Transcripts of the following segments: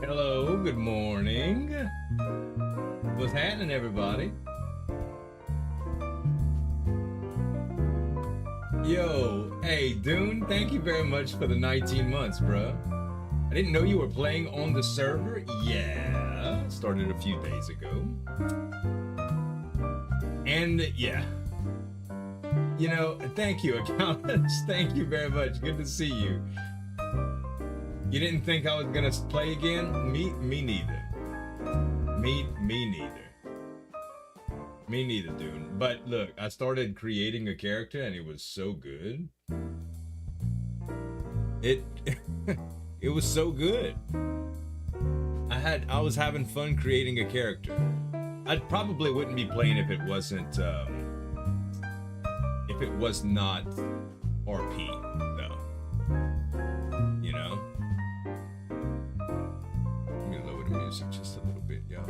Hello, good morning. What's happening, everybody? Yo, hey, Dune, thank you very much for the 19 months, bro. I didn't know you were playing on the server. Yeah, started a few days ago. And yeah, you know, thank you, accountants. Thank you very much. Good to see you. You didn't think I was gonna play again? Me neither. Me neither. Me neither, dude. But look, I started creating a character and it was so good. It it was so good. I was having fun creating a character. I probably wouldn't be playing if it wasn't if it was not RP though. You know? Let me lower the music just a little bit, y'all.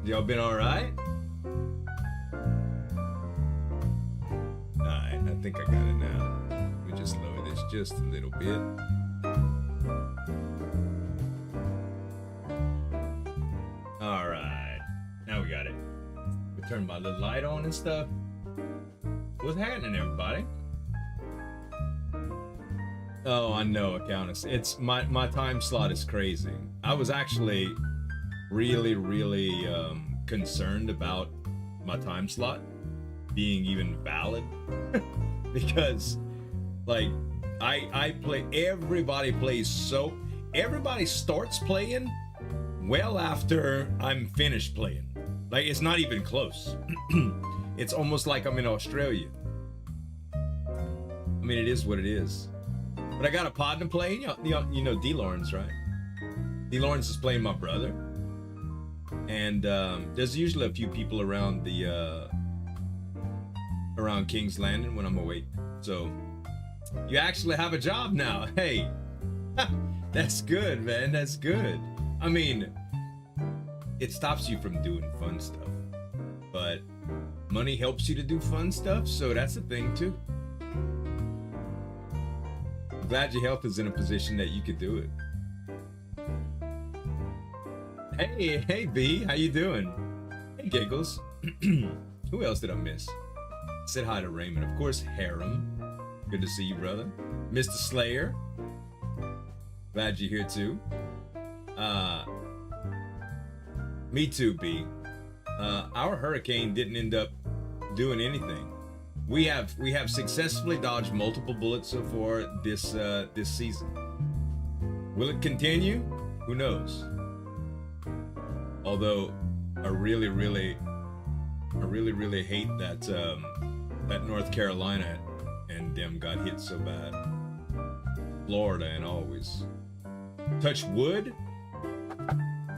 Y'all been alright? Alright, I think I got it now. Let me just lower this just a little bit. Alright, now we got it. We turned my little light on and stuff. What's happening, everybody? Oh, I know, Countess. It's my time slot is crazy. I was actually really concerned about my time slot being even valid because like I play, everybody starts playing well after I'm finished playing. Like, it's not even close. It's almost like I'm in Australia. I mean, it is what it is. But I got a partner playing. You know D. Lawrence, right? D. Lawrence is playing my brother. And there's usually a few people around the around King's Landing when I'm awake. So you actually have a job now. Hey, that's good, man. That's good. I mean, it stops you from doing fun stuff, but money helps you to do fun stuff. So that's a thing too. I'm glad your health is in a position that you could do it. Hey B, how you doing? Hey Giggles. Who else did I miss? Said hi to Raymond, of course. Harem, good to see you, brother. Mr. Slayer, glad you're here too. Me too, B. Our hurricane didn't end up doing anything. We have successfully dodged multiple bullets so far this season. Will it continue? Who knows? Although I really hate that that North Carolina and them got hit so bad. Florida and always. Touch wood?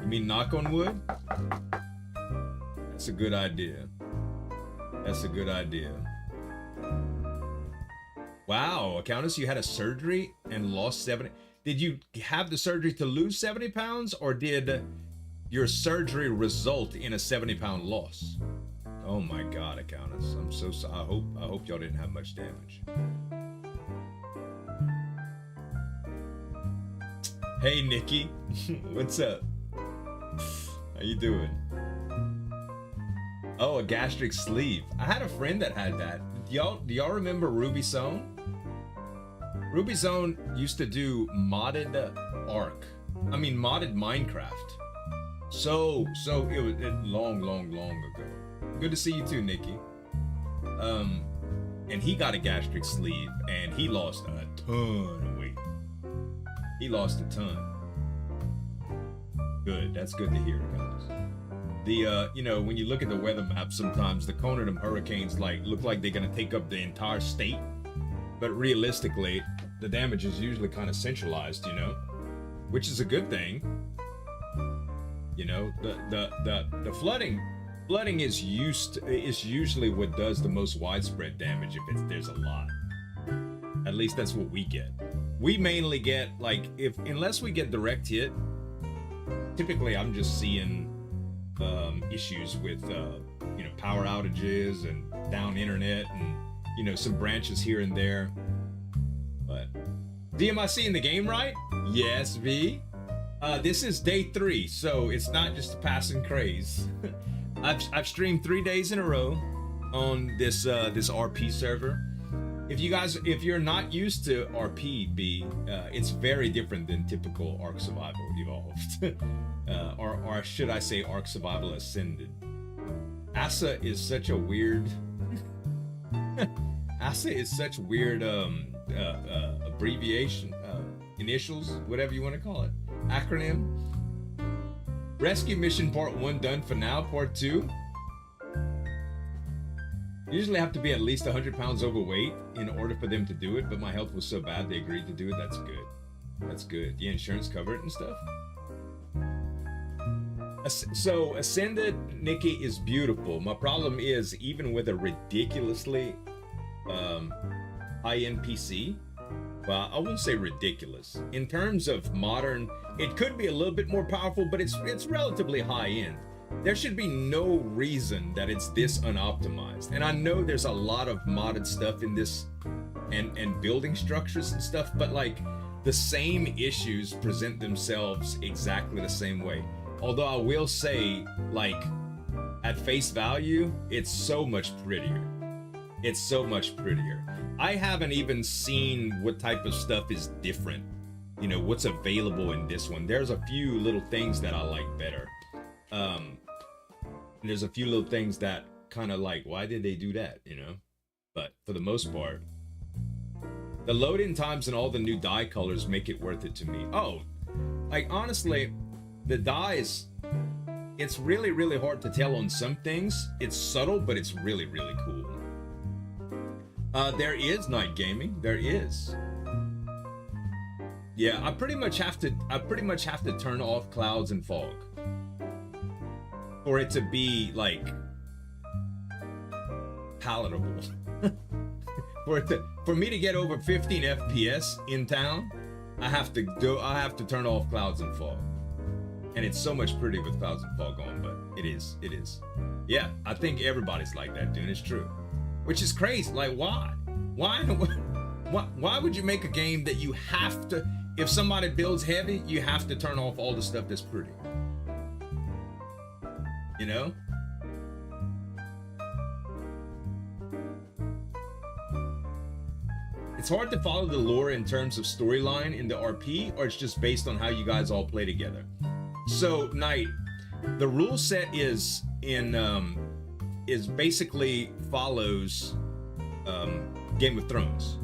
You mean knock on wood? That's a good idea. That's a good idea. Wow, Countess, you had a surgery and lost 70. Did you have the surgery to lose 70 pounds, or did your surgery result in a 70-pound loss? Oh my God, Countess, I'm so sorry. I hope y'all didn't have much damage. Hey Nikki, what's up? How you doing? Oh, a gastric sleeve. I had a friend that had that. Do y'all remember Ruby Zone? Ruby Zone used to do modded modded Minecraft. So it was long ago. Good to see you too, Nikki. And he got a gastric sleeve and he lost a ton of weight. He lost a ton. Good, that's good to hear, guys. The you know, when you look at the weather map, sometimes the cone of them hurricanes look like they're gonna take up the entire state. But realistically, the damage is usually kind of centralized, you know, which is a good thing. You know, the flooding is usually what does the most widespread damage if there's a lot. At least that's what we get. we mainly get like unless we get direct hit. Typically, I'm just seeing issues with power outages and down internet and some branches here and there. But D, am I seeing the game right? Yes, V. This is day 3, so it's not just a passing craze. I've streamed 3 days in a row on this RP server. If you're not used to RP, B, it's very different than typical Ark Survival Evolved, or should I say Ark Survival Ascended. ASA is such a weird. ASA is such weird abbreviation, initials, whatever you want to call it, acronym. Rescue mission part 1 done for now. Part 2. Usually have to be at least 100 pounds overweight in order for them to do it, but my health was so bad they agreed to do it. That's good. That's good. The insurance covered and stuff. So Ascended, Nikki, is beautiful. My problem is, even with a ridiculously high-end PC, well, I won't say ridiculous. In terms of modern, it could be a little bit more powerful, but it's relatively high-end. There should be no reason that it's this unoptimized. And I know there's a lot of modded stuff in this and building structures and stuff, but like the same issues present themselves exactly the same way. Although I will say, like, at face value, it's so much prettier. It's so much prettier. I haven't even seen what type of stuff is different. What's available in this one. There's a few little things that I like better. There's a few little things that kind of like, why did they do that, But for the most part, the load-in times and all the new dye colors make it worth it to me. Oh, like, honestly, the dyes, it's really, really hard to tell on some things. It's subtle, but it's really, really cool. There is night gaming. There is. Yeah, I pretty much have to turn off clouds and fog for it to be like palatable. for me to get over 15 FPS in town, I have to turn off clouds and fog. And it's so much prettier with clouds and fog on, but it is. Yeah, I think everybody's like that, dude. It's true. Which is crazy. Like, why? Why would you make a game that you have to, if somebody builds heavy, you have to turn off all the stuff that's pretty? It's hard to follow the lore in terms of storyline in the RP, or it's just based on how you guys all play together. So, Knight, the rule set is basically follows Game of Thrones.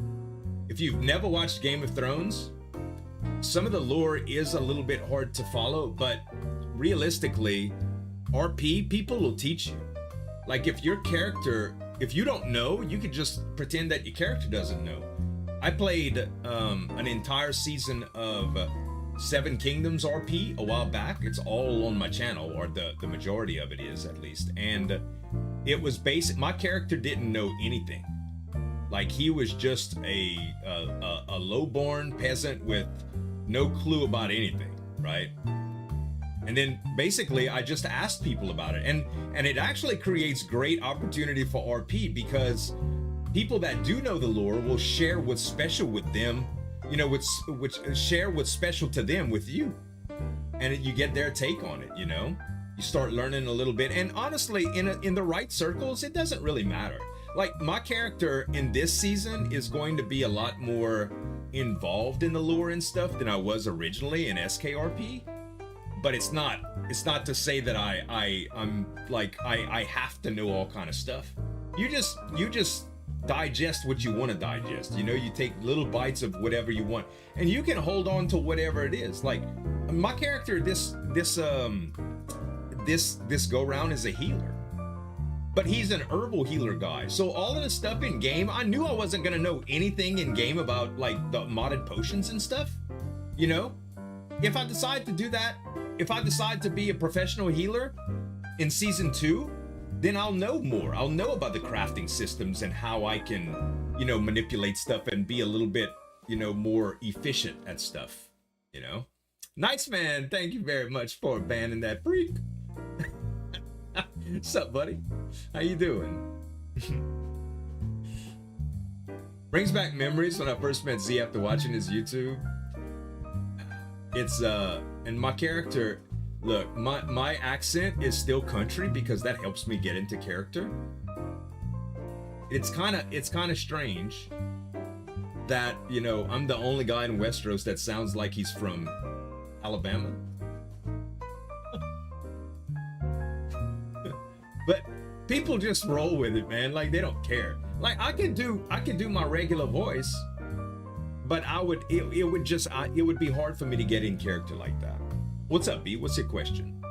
If you've never watched Game of Thrones, some of the lore is a little bit hard to follow, but realistically, RP people will teach you. Like, if you don't know, you could just pretend that your character doesn't know. I played an entire season of Seven Kingdoms RP a while back. It's all on my channel, or the majority of it is, at least. And it was basic. My character didn't know anything. Like, he was just a low-born peasant with no clue about anything, right? And then basically I just asked people about it, and it actually creates great opportunity for RP, because people that do know the lore will share what's special with them, share what's special to them with you, and you get their take on it. You start learning a little bit, and honestly, in the right circles, it doesn't really matter. Like, my character in this season is going to be a lot more involved in the lore and stuff than I was originally in SKRP. But it's not to say that I'm like I have to know all kind of stuff. You just digest what you want to digest. You take little bites of whatever you want, and you can hold on to whatever it is. Like, my character this go round is a healer, but he's an herbal healer guy. So all of the stuff in game, I knew I wasn't gonna know anything in game about like the modded potions and stuff. If I decide to do that, if I decide to be a professional healer in season 2, then I'll know more. I'll know about the crafting systems and how I can, manipulate stuff and be a little bit you know, more efficient at stuff, you know. Nice man, thank you very much for banning that freak. What's up, buddy? How you doing? Brings back memories when I first met Z after watching his YouTube. It's and my character, look, my accent is still country because that helps me get into character. It's kind of strange that, you know, I'm the only guy in Westeros that sounds like he's from Alabama. But people just roll with it, man. Like, they don't care. Like, I can do my regular voice, but it would be hard for me to get in character like that. What's up, B? What's your question?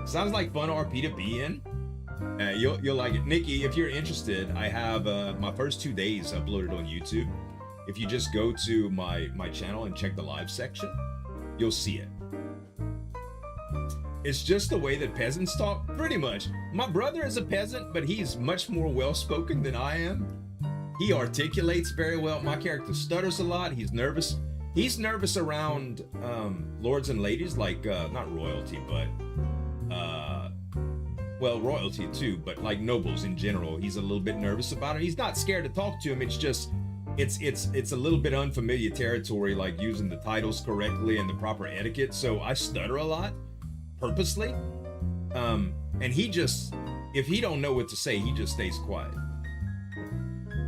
Sounds like fun RP to be in. You'll like it. Nikki, if you're interested, I have my first 2 days uploaded on YouTube. If you just go to my channel and check the live section, you'll see it. It's just the way that peasants talk, pretty much. My brother is a peasant, but he's much more well-spoken than I am. He articulates very well. My character stutters a lot. He's nervous. He's nervous around lords and ladies, like not royalty, but well, royalty too, but like nobles in general. He's a little bit nervous about it. He's not scared to talk to him. It's just it's a little bit unfamiliar territory, like using the titles correctly and the proper etiquette. So I stutter a lot purposely, and he just, if he don't know what to say, he just stays quiet.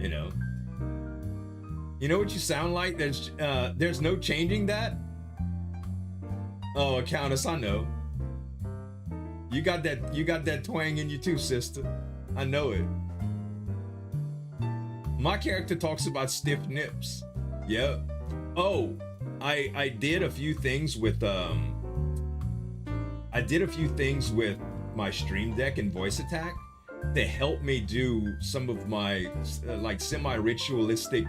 You know what you sound like? There's no changing that. Oh, Countess, I know. You got that twang in you too, sister. I know it. My character talks about stiff nips. Yep. Oh, I did a few things with my Stream Deck and voice attack to help me do some of my like semi-ritualistic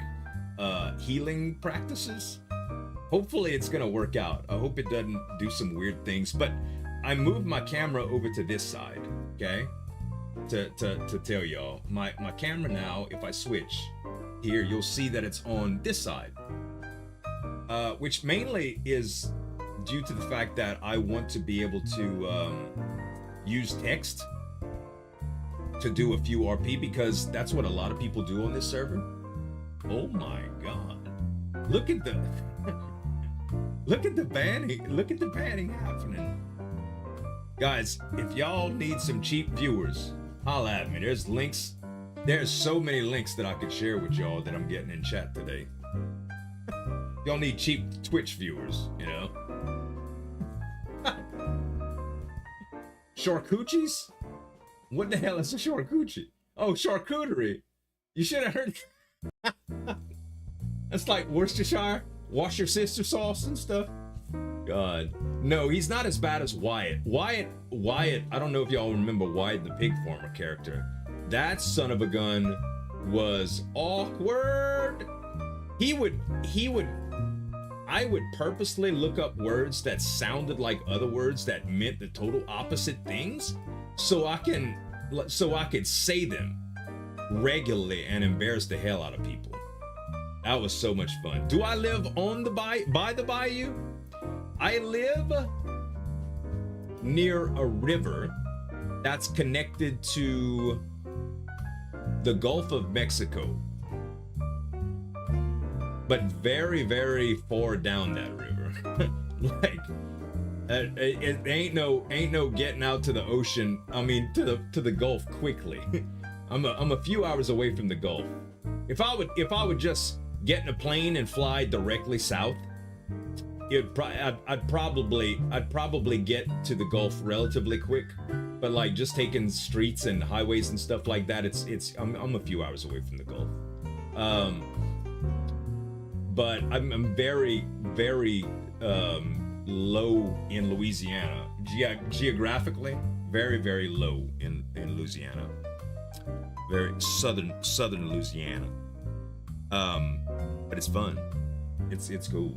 healing practices. Hopefully it's gonna work out. I hope it doesn't do some weird things, but I moved my camera over to this side, okay? To tell y'all, my camera now, if I switch here, you'll see that it's on this side, which mainly is due to the fact that I want to be able to use text to do a few RP, because that's what a lot of people do on this server. Oh my god, look at the look at the banning happening. Guys, if y'all need some cheap viewers, holla at me. There's links. There's so many links that I could share with y'all that I'm getting in chat today. Y'all need cheap Twitch viewers, you know? Charcuteries? What the hell is a charcuterie? Oh, charcuterie. You should have heard. That's like Worcestershire, wash your sister sauce and stuff. God. No, he's not as bad as Wyatt. Wyatt, I don't know if y'all remember Wyatt, the pig farmer character. That son of a gun was awkward. I would purposely look up words that sounded like other words that meant the total opposite things, so I could say them regularly and embarrass the hell out of people. That was so much fun. Do I live on the by the bayou? I live near a river that's connected to the Gulf of Mexico, but very, very far down that river. Like, it ain't no getting out to the ocean. I mean, to the Gulf quickly. I'm a few hours away from the Gulf. If I would just get in a plane and fly directly south, I'd probably get to the Gulf relatively quick. But like just taking streets and highways and stuff like that, I'm a few hours away from the Gulf. But I'm very, very low in Louisiana. Geographically, very, very low in Louisiana. Very southern Louisiana. But it's fun. It's cool.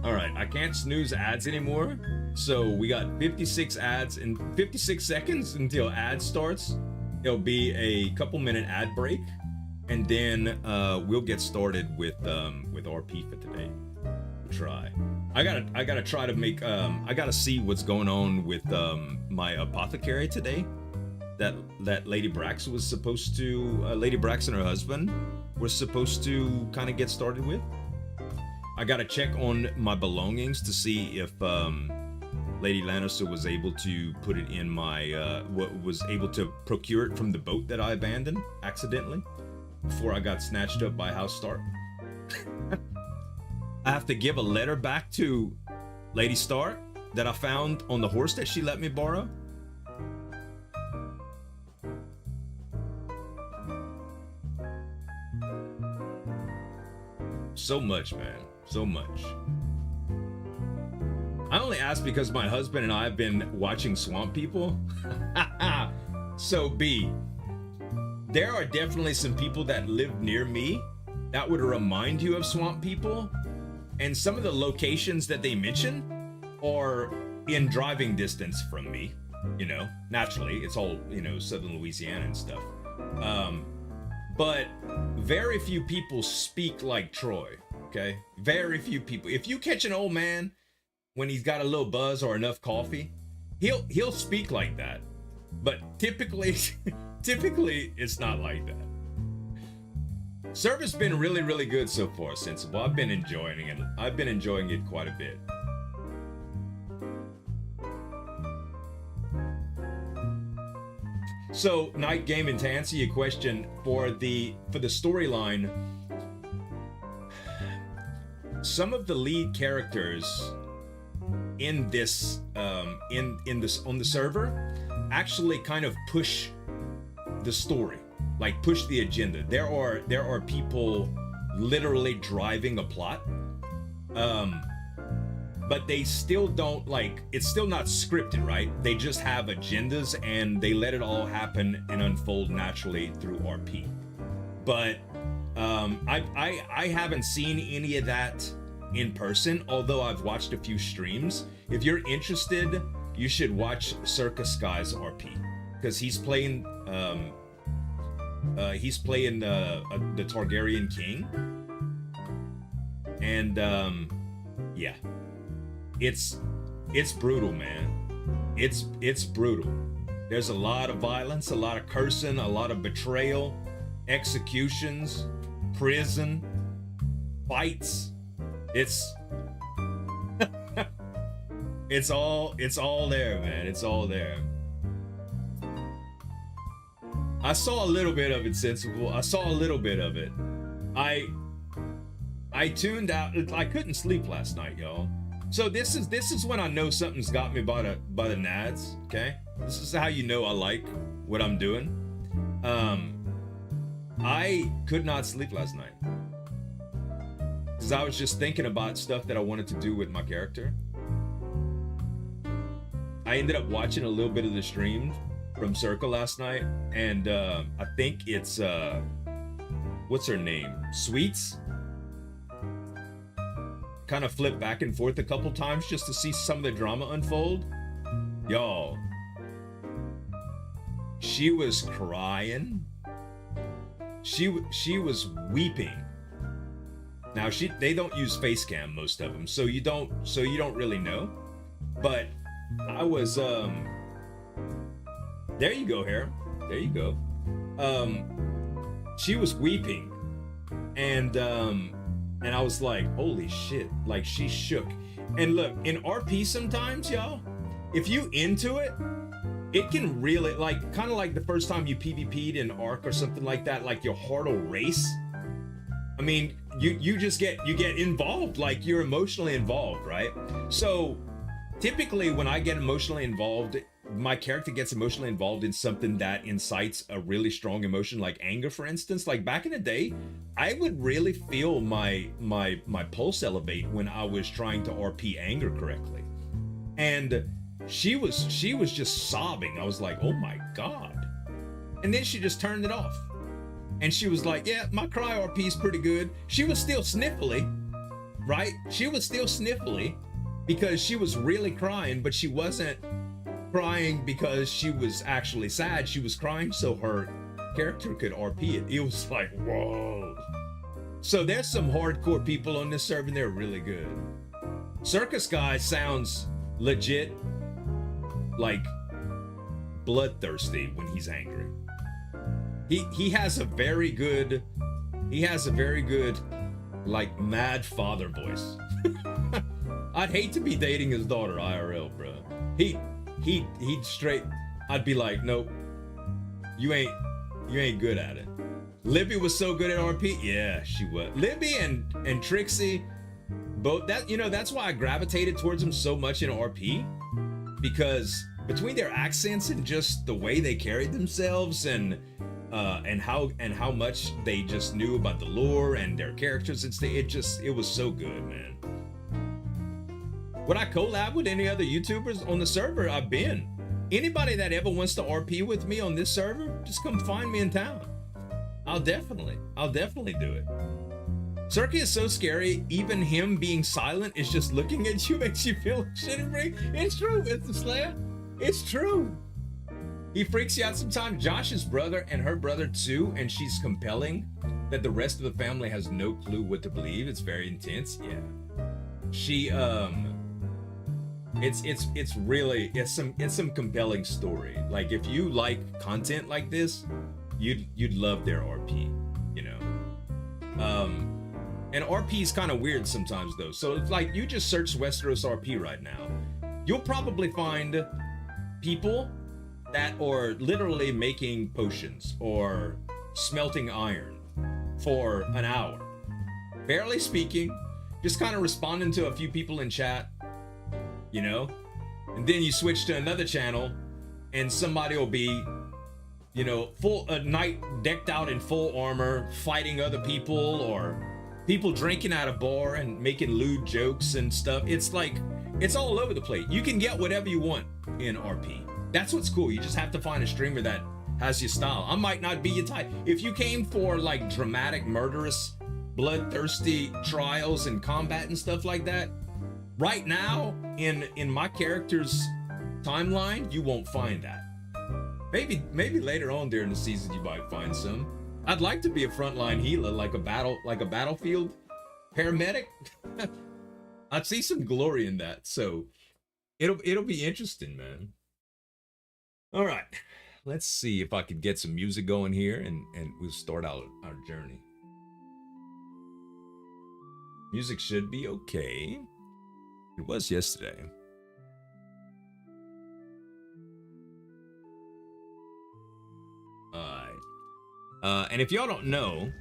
All right, I can't snooze ads anymore. So we got 56 ads in 56 seconds until ad starts. It'll be a couple minute ad break. and then we'll get started with RP for today. Try. I gotta try to make I gotta see what's going on with my apothecary today. That Lady Brax was supposed to Lady Brax and her husband were supposed to kind of get started with. I gotta check on my belongings to see if Lady Lannister was able to put it in my was able to procure it from the boat that I abandoned accidentally before I got snatched up by House Stark. I have to give a letter back to Lady Stark that I found on the horse that she let me borrow. So much, man. So much. I only ask because my husband and I have been watching Swamp People. So B, there are definitely some people that live near me that would remind you of Swamp People. And some of the locations that they mention are in driving distance from me, you know, naturally, it's all, you know, southern Louisiana and stuff. But very few people speak like Troy, okay? Very few people. If you catch an old man when he's got a little buzz or enough coffee, he'll speak like that. But typically it's not like that. Service been really, really good so far, Sensible. I've been enjoying it. I've been enjoying it quite a bit. So, Night Gaming, to answer your question, for the storyline, some of the lead characters in this on the server actually kind of push the story. Like push the agenda. There are people literally driving a plot, but they still don't, like, it's still not scripted, right? They just have agendas and they let it all happen and unfold naturally through RP. But I haven't seen any of that in person, although I've watched a few streams. If you're interested, you should watch Circa Sky's RP because he's playing the Targaryen king, and yeah, it's brutal, man. It's brutal. There's a lot of violence, a lot of cursing, a lot of betrayal, executions, prison, fights. It's it's all there, man. It's all there. I saw a little bit of it, Sensible. I saw a little bit of it. I tuned out. I couldn't sleep last night, y'all. So this is when I know something's got me by the nads. Okay, this is how you know I like what I'm doing. I could not sleep last night because I was just thinking about stuff that I wanted to do with my character. I ended up watching a little bit of the stream from Circle last night, and I think it's what's her name, Sweets, kind of flipped back and forth a couple times just to see some of the drama unfold. Y'all, she was crying, she was weeping. Now they don't use face cam, most of them, so you don't really know, but I was there you go, Harry. There you go. She was weeping, and I was like, holy shit, like she shook. And look, in RP sometimes, y'all, if you into it, it can really, like, kind of like the first time you PvP'd in Arc or something like that, like your heart will race. I mean, you get involved, like you're emotionally involved, right? So typically when I get emotionally involved, my character gets emotionally involved in something that incites a really strong emotion, like anger, for instance. Like back in the day, I would really feel my pulse elevate when I was trying to RP anger correctly. And she was just sobbing. I was like, oh my God. And then she just turned it off. And she was like, yeah, my cry RP is pretty good. She was still sniffly, right? She was still sniffly because she was really crying, but she wasn't crying because she was actually sad. She was crying so her character could RP it. It was like, whoa. So there's some hardcore people on this server, and they're really good. Circus Guy sounds legit like bloodthirsty when he's angry. He has a very good like mad father voice. I'd hate to be dating his daughter IRL, bro. He'd straight, I'd be like, nope, you ain't good at it. Libby was so good at RP. Yeah, she was. Libby and Trixie, both that, you know, that's why I gravitated towards them so much in RP, because between their accents and just the way they carried themselves and how much they just knew about the lore and their characters, it was so good, man. Would I collab with any other YouTubers on the server? I've been. Anybody that ever wants to RP with me on this server, just come find me in town. I'll definitely do it. Cirky is so scary, even him being silent is just looking at you makes you feel shitty. It's true, it's the Slayer. It's true. He freaks you out sometimes. Josh's brother and her brother too, and she's compelling that the rest of the family has no clue what to believe. It's very intense. Yeah. She it's really some compelling story. Like if you like content like this, you'd love their RP, you know. And RP is kind of weird sometimes though. So it's like you just search WesterosRP right now. You'll probably find people that are literally making potions or smelting iron for an hour, barely speaking, just kind of responding to a few people in chat, you know. And then you switch to another channel and somebody will be, you know, full a knight decked out in full armor fighting other people, or people drinking at a bar and making lewd jokes and stuff. It's like, it's all over the place. You can get whatever you want in RP. That's what's cool. You just have to find a streamer that has your style. I might not be your type. If you came for like dramatic, murderous, bloodthirsty trials and combat and stuff like that, right now in my character's timeline, you won't find that. Maybe later on during the season you might find some. I'd like to be a frontline healer, like a battlefield paramedic. I'd see some glory in that. So it'll be interesting, man. All right, let's see if I could get some music going here, and we'll start out our journey. Music should be okay. It was yesterday. All right. And if y'all don't know,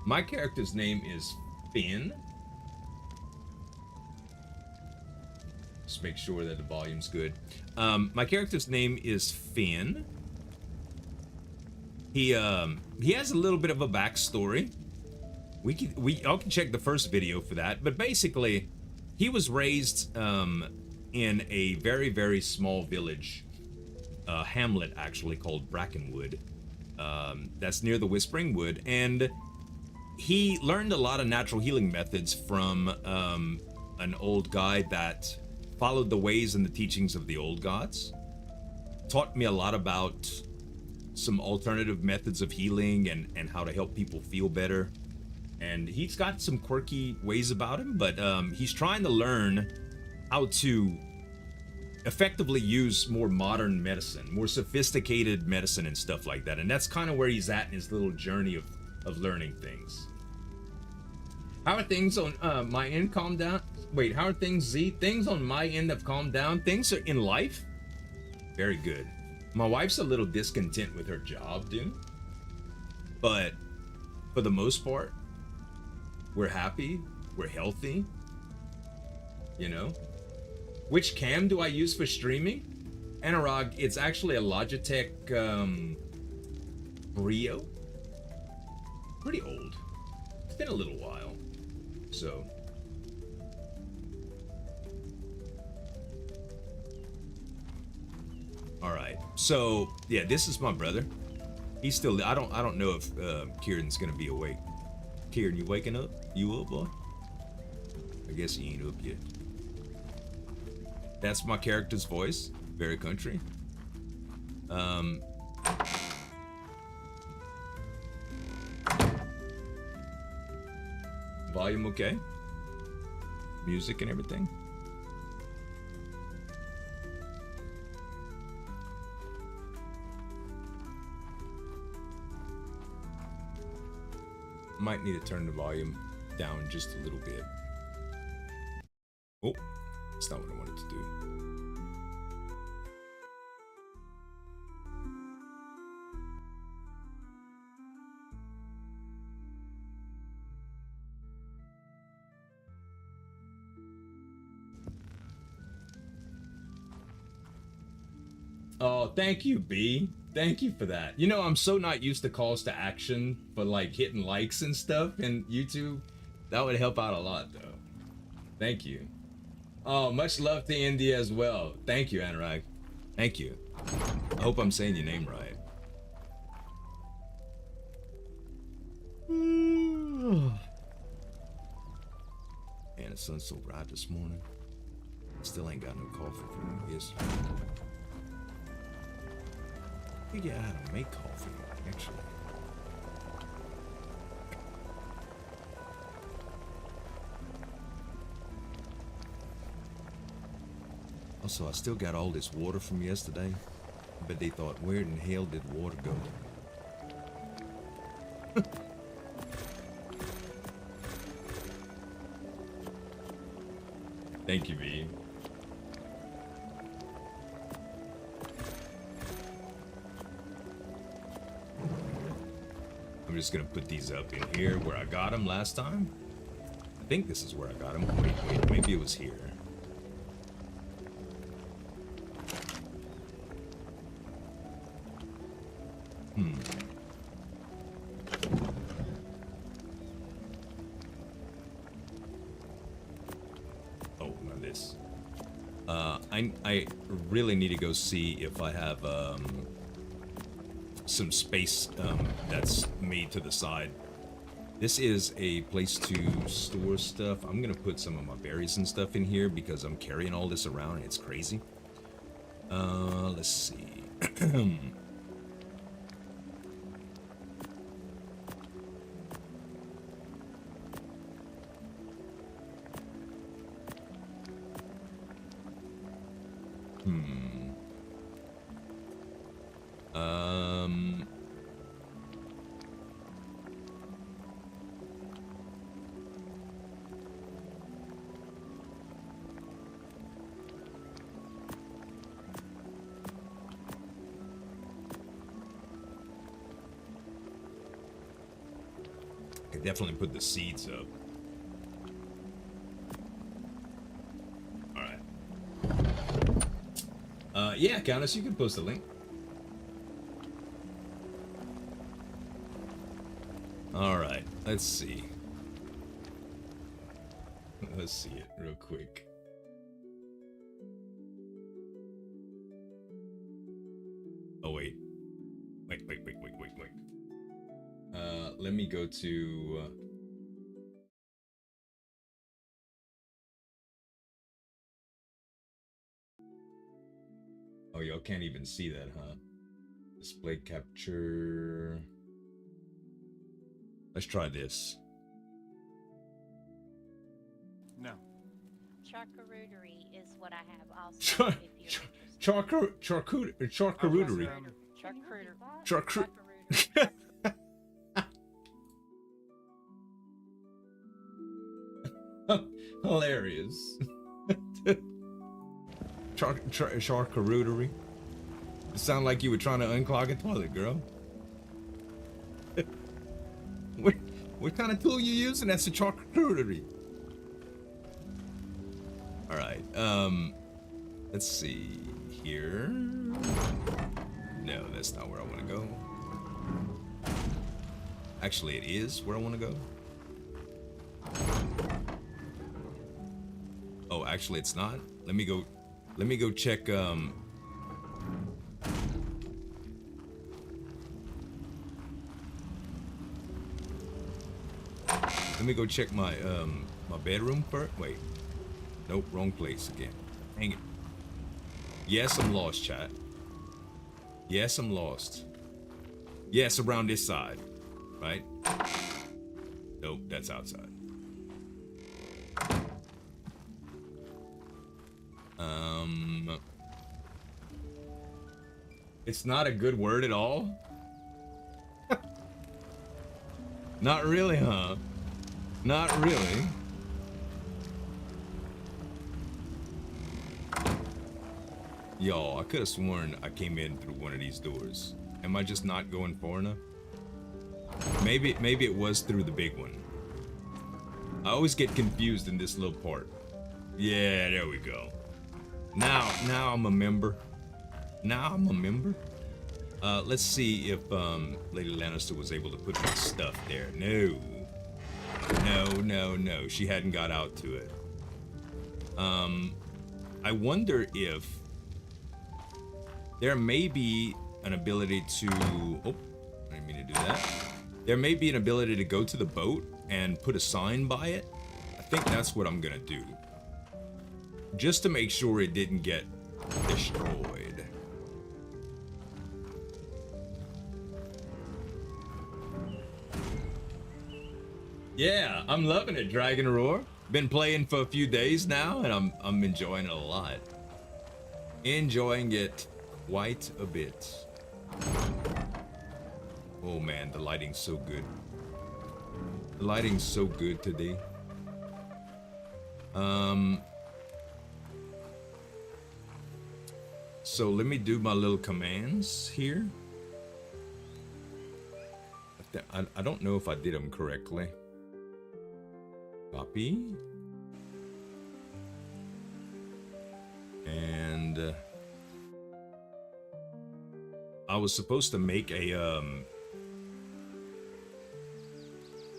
my character's name is Finn. Just make sure that the volume's good. My character's name is Finn. He has a little bit of a backstory. Y'all can check the first video for that. But basically, he was raised in a very, very small village, hamlet actually, called Brackenwood. That's near the Whispering Wood, and he learned a lot of natural healing methods from an old guy that followed the ways and the teachings of the old gods. Taught me a lot about some alternative methods of healing and how to help people feel better. And he's got some quirky ways about him, but he's trying to learn how to effectively use more modern medicine, more sophisticated medicine and stuff like that. And that's kind of where he's at in his little journey of learning things. How are things on my end? Calm down. Wait, how are things, Z? Things on my end have calmed down. Things are in life very good. My wife's a little discontent with her job, dude. But for the most part, we're happy. We're healthy. You know? Which cam do I use for streaming? Anurag, it's actually a Logitech Brio. Pretty old. It's been a little while. So all right, so yeah, this is my brother. He's still, I don't know if Kieran's gonna be awake. Kieran, you waking up? You up, boy? I guess he ain't up yet. That's my character's voice. Very country. volume okay? Music and everything? Might need to turn the volume down just a little bit. Oh, that's not what I wanted to do. Oh, thank you, B. Thank you for that. You know, I'm so not used to calls to action, but like hitting likes and stuff in YouTube, that would help out a lot, though. Thank you. Oh, much love to India as well. Thank you, Anurag. Thank you. I hope I'm saying your name right. Man, the sun's so bright this morning. Still ain't got no coffee for me. Figure out how to make coffee, actually. Also, I still got all this water from yesterday, but they thought, where in hell did water go? Thank you, V. I'm just gonna put these up in here where I got them last time. I think this is where I got them. Wait, maybe it was here. Oh, not this. I really need to go see if I have some space that's made to the side. This is a place to store stuff. I'm gonna put some of my berries and stuff in here because I'm carrying all this around and it's crazy. Let's see. Definitely put the seeds up. All right. Yeah, Countess, you can post a link. All right. Let's see. Let's see it real quick. Oh wait. Wait. Let me go to oh, y'all can't even see that, huh? Display capture. Let's try this. No. Charcuterie is what I have also. Charcuterie. Charcuterie. Hilarious. Charcuterie. It sounded like you were trying to unclog a toilet, girl. What kind of tool you using? That's a charcuterie. All right. Let's see here. No, that's not where I want to go. Actually, it is where I want to go. Oh, actually, it's not. Let me go check. Let me go check my my bedroom first. Wait. Nope, wrong place again. Hang it. Yes, I'm lost, chat. Yes, I'm lost. Yes, around this side. Right? Nope, that's outside. It's not a good word at all? Not really, huh? Not really. Y'all, I could have sworn I came in through one of these doors. Am I just not going far enough? Maybe it was through the big one. I always get confused in this little part. Yeah, there we go. Now I'm a member. Now I'm a member. Let's see if Lady Lannister was able to put my stuff there. No. No. She hadn't got out to it. I wonder if there may be an ability to... Oh, I didn't mean to do that. There may be an ability to go to the boat and put a sign by it. I think that's what I'm gonna do. Just to make sure it didn't get destroyed. Yeah, I'm loving it, Dragon Roar. Been playing for a few days now, and I'm enjoying it a lot. Enjoying it quite a bit. Oh man, the lighting's so good. The lighting's so good today. So let me do my little commands here. I don't know if I did them correctly. Copy. And I was supposed to make a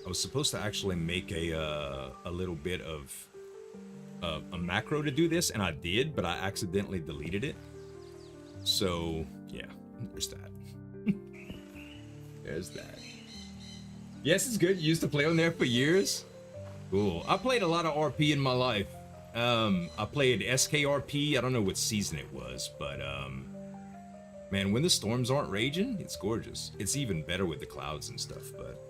I was supposed to actually make a little bit of a macro to do this, and I did, but I accidentally deleted it. So yeah, there's that. There's that. Yes, it's good. You used to play on there for years. Cool. I played a lot of RP in my life. I played SKRP. I don't know what season it was, but man, when the storms aren't raging, it's gorgeous. It's even better with the clouds and stuff, but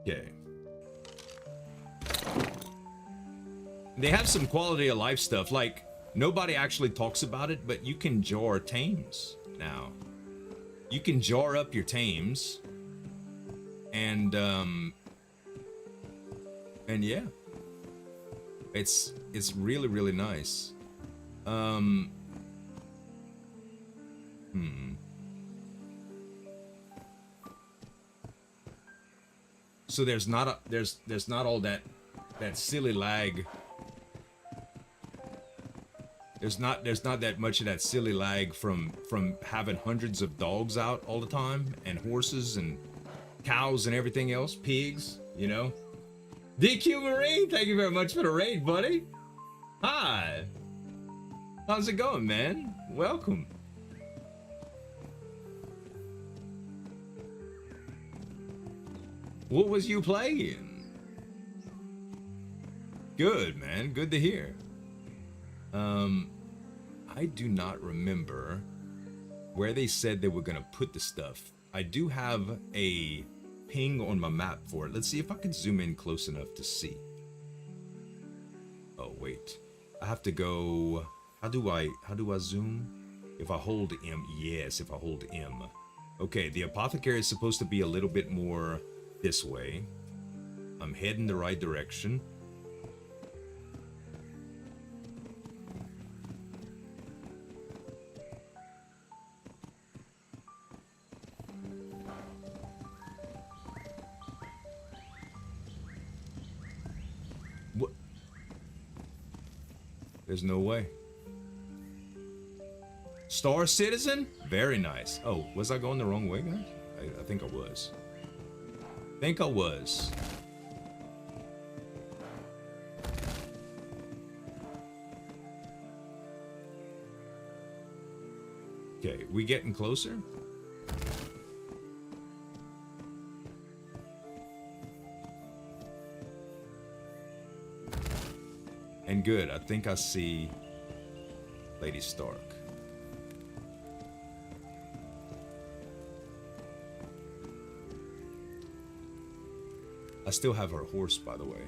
okay. They have some quality of life stuff, like nobody actually talks about it, but you can jar tames now. You can jar up your tames, and yeah, it's really nice. So there's not all that silly lag. There's not that much of that silly lag from having hundreds of dogs out all the time, and horses and cows and everything else, pigs, you know. DQ Marine, thank you very much for the raid, buddy. Hi. How's it going, man? Welcome. What was you playing? Good, man. Good to hear. I do not remember where they said they were gonna put the stuff. I do have a ping on my map for it. Let's see if I can zoom in close enough to see. Oh wait, I have to go. How do I zoom? If I hold M, yes, if I hold M. Okay, the apothecary is supposed to be a little bit more this way. I'm heading the right direction. What? There's no way. Star Citizen? Very nice. Oh, was I going the wrong way, guys? I think I was. Okay, we getting closer? And good, I think I see Lady Stark. I still have her horse, by the way.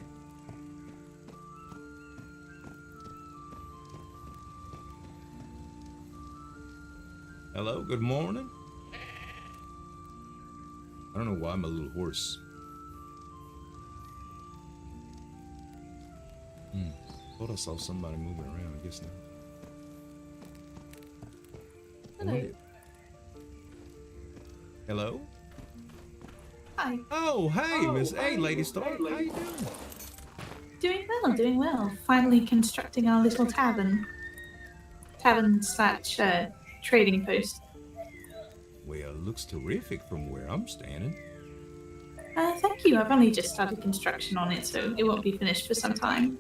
Hello, good morning. I don't know why I'm a little hoarse. Thought I saw somebody moving around. I guess not. Hello. Hello? Hi. Oh, hey, Miss. Hey, Lady Stark. How you doing? Doing well. Finally constructing our little tavern. Tavern slash trading post. Well, looks terrific from where I'm standing. Thank you. I've only just started construction on it, so it won't be finished for some time.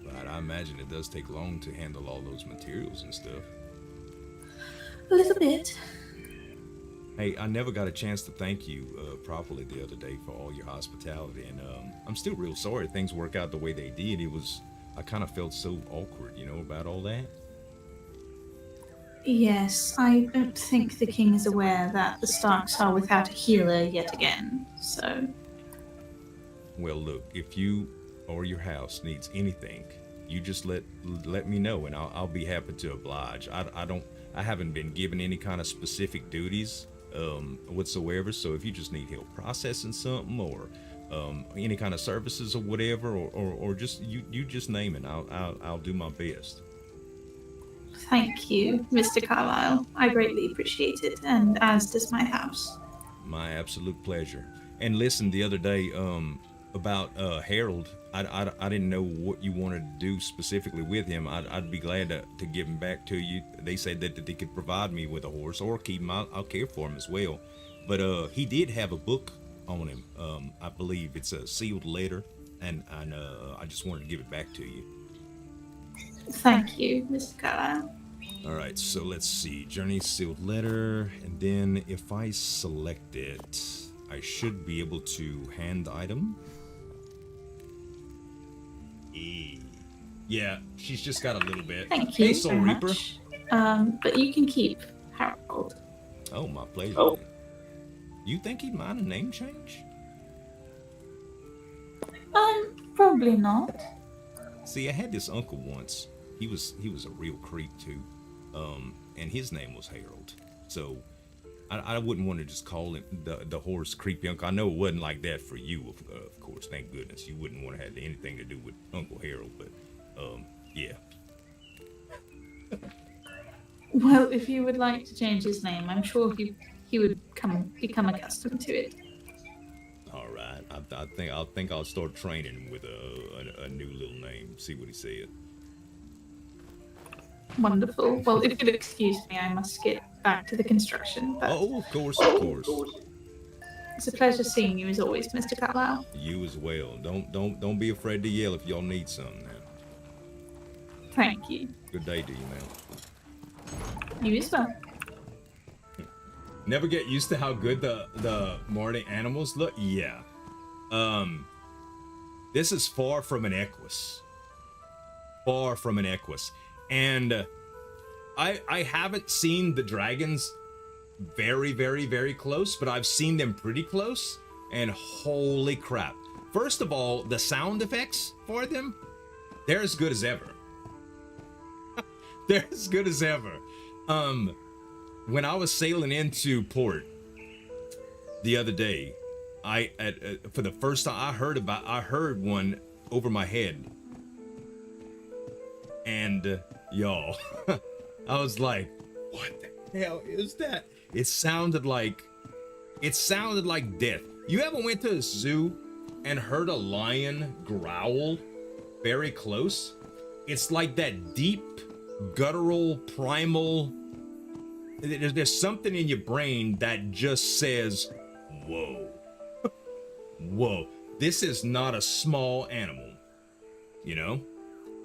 But I imagine it does take long to handle all those materials and stuff. A little bit. Hey, I never got a chance to thank you properly the other day for all your hospitality, and I'm still real sorry things work out the way they did. I kind of felt so awkward, about all that. Yes, I don't think the king is aware that the Starks are without a healer yet again, so... Well, look, if you or your house needs anything, you just let me know, and I'll be happy to oblige. I haven't been given any kind of specific duties whatsoever, so if you just need help processing something or any kind of services or whatever, or just you just name it, I'll do my best. Thank you, Mr. Carlyle. I greatly appreciate it, and as does my house. My absolute pleasure. And listen, the other day about Harold, I didn't know what you wanted to do specifically with him. I'd be glad to give him back to you. They said that they could provide me with a horse or keep him. I'll care for him as well. But he did have a book on him. I believe it's a sealed letter, and I just wanted to give it back to you. Thank you, Mr. Carlyle. All right, so let's see. Journey sealed letter, and then if I select it, I should be able to hand item. Yeah, she's just got a little bit. Thank you Hey, Soul very Reaper. much. But you can keep Harold. Oh, my pleasure. Oh. You think he'd mind a name change? Probably not. See, I had this uncle once. He was a real creep too, and his name was Harold. So I wouldn't want to just call him the horse creepy uncle. I know it wasn't like that for you, of course. Thank goodness you wouldn't want to have anything to do with Uncle Harold. But yeah. Well, if you would like to change his name, I'm sure he would become accustomed to it. All right. I think I'll start training him with a new little name. See what he said. Wonderful. Well, if you'll excuse me, I must get back to the construction. But Oh, of course, of course. it's a pleasure seeing you as always, Mr. Carlyle. You as well. Don't be afraid to yell if y'all need something. Now. Thank you. Good day to you, man. You as well. Never get used to how good the morning animals look. Yeah. This is far from an equus. Far from an equus. And I haven't seen the dragons very, very, very close, but I've seen them pretty close, and holy crap. First of all, the sound effects for them, they're as good as ever. They're as good as ever. When I was sailing into port the other day, for the first time I heard one over my head. And y'all, I was like, what the hell is that? It sounded like death. You ever went to a zoo and heard a lion growl very close? It's like that deep, guttural, primal. There's something in your brain that just says, whoa, whoa, this is not a small animal, you know?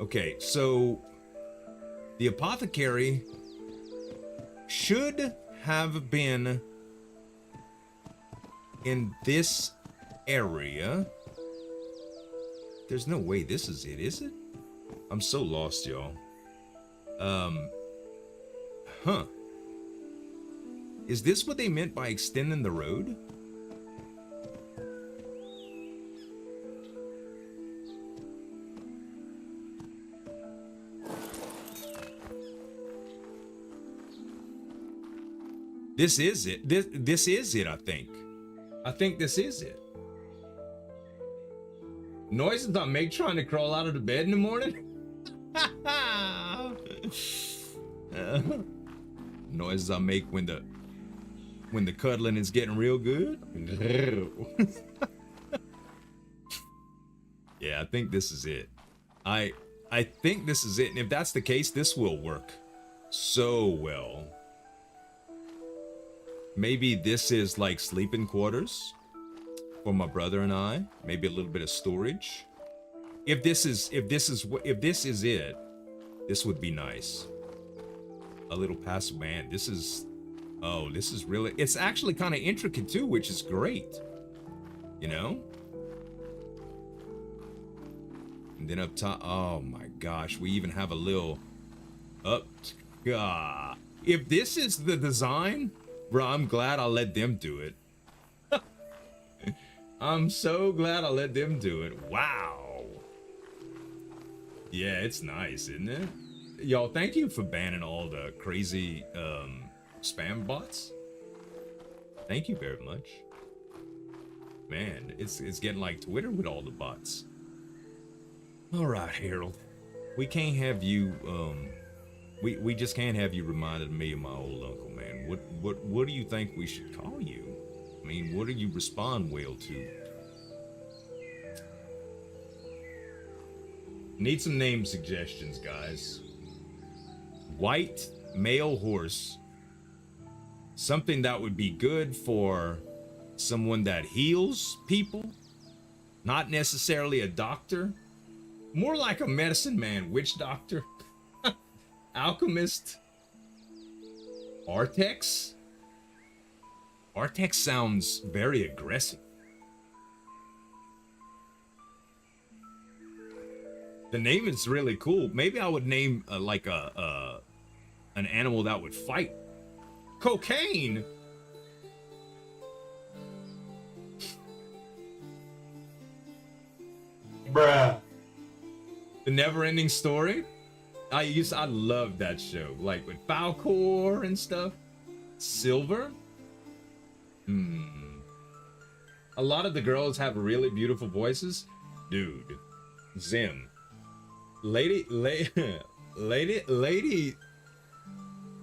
Okay, so the apothecary should have been in this area. There's no way this is it, is it? I'm so lost, y'all. Huh. Is this what they meant by extending the road? This is it. This is it, I think. I think this is it. Noises I make trying to crawl out of the bed in the morning? Noises I make when the cuddling is getting real good? Yeah, I think this is it. I think this is it. And if that's the case, this will work so well. Maybe this is like sleeping quarters for my brother and I. Maybe a little bit of storage. If this is it, this would be nice. A little passive man. This is really, it's actually kind of intricate too, which is great. You know? And then up top, oh my gosh, we even have a little if this is the design, bro, I'm glad I let them do it. I'm so glad I let them do it. Wow. Yeah, it's nice, isn't it? Y'all, thank you for banning all the crazy spam bots. Thank you very much. Man, it's getting like Twitter with all the bots. All right, Harold. We can't have you we just can't have you reminded me of my old uncle, man. What do you think we should call you? I mean, what do you respond well to? Need some name suggestions, guys. White male horse. Something that would be good for someone that heals people. Not necessarily a doctor. More like a medicine man, witch doctor. Alchemist. Artex? Artex sounds very aggressive. The name is really cool. Maybe I would name like an animal that would fight. Cocaine? Bruh. The Never-Ending Story? I love that show. Like with Falcor and stuff. Silver? A lot of the girls have really beautiful voices. Dude. Zim. Lady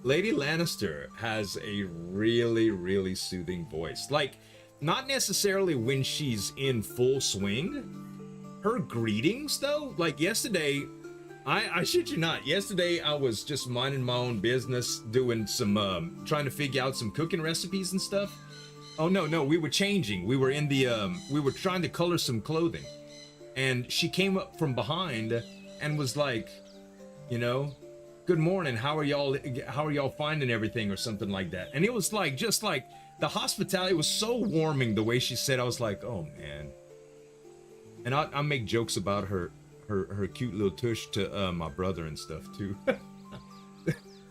Lannister has a really, really soothing voice. Like, not necessarily when she's in full swing. Her greetings, though, like yesterday, I shit you not, yesterday I was just minding my own business, doing some, trying to figure out some cooking recipes and stuff. Oh, no, we were changing. We were in the, we were trying to color some clothing. And she came up from behind and was like, you know, good morning, how are y'all finding everything or something like that. And it was like, just like, the hospitality was so warming the way she said. I was like, oh man. And I make jokes about her cute little tush to my brother and stuff too.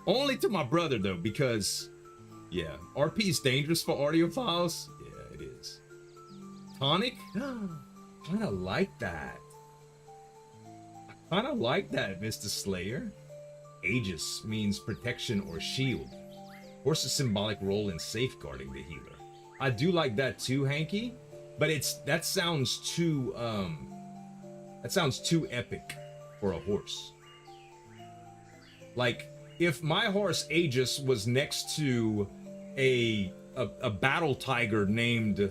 Only to my brother though, because yeah, RP is dangerous for audiophiles. Yeah, it is. Tonic? Kind of like that. I kind of like that, Mr. Slayer. Aegis means protection or shield. Horse's symbolic role in safeguarding the healer. I do like that too, Hanky. But that sounds too epic for a horse. Like, if my horse Aegis was next to a battle tiger named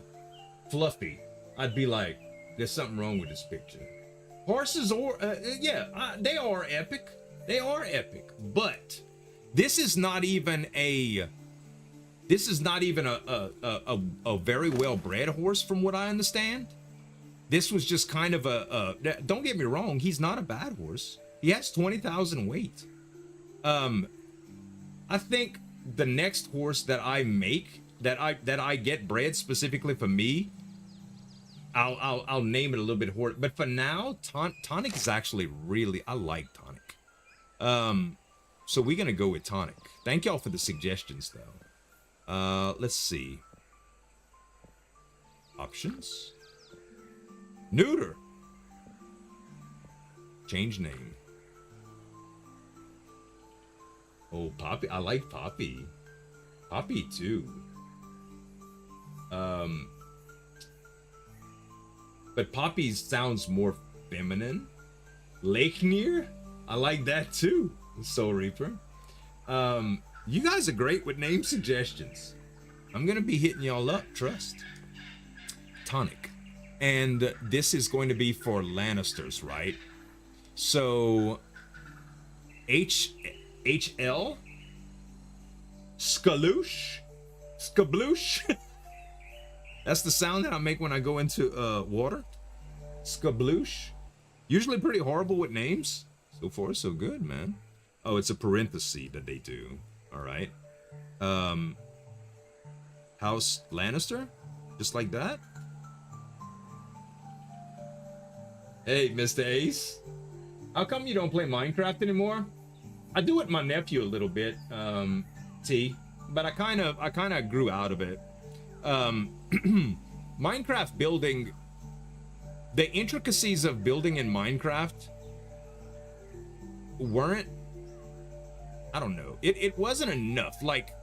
Fluffy, I'd be like, there's something wrong with this picture. Horses they are epic. They are epic. But this is not even a very well-bred horse, from what I understand. This was just kind of don't get me wrong, he's not a bad horse. He has 20,000 weight. I think the next horse that I make, that I get bred specifically for me, I'll name it a little bit horse. But for now, Tonic is actually really, I like Tonic. So we're gonna go with Tonic. Thank y'all for the suggestions though. Let's see. Options. Neuter. Change name. Oh, Poppy. I like Poppy. Poppy too. But Poppy sounds more feminine. Leiknir, I like that too. Soul Reaper. You guys are great with name suggestions. I'm gonna be hitting y'all up, trust. Tonic. And this is going to be for Lannisters, right? So HL Skaloosh? Skabloosh? That's the sound that I make when I go into water. Skabloosh. Usually pretty horrible with names. So far, so good, man. Oh, it's a parenthesis that they do. All right. House Lannister? Just like that? Hey, Mr. Ace. How come you don't play Minecraft anymore? I do with my nephew a little bit, T, but I kind of grew out of it. Minecraft building, the intricacies of building in Minecraft weren't, I don't know, it wasn't enough. Like,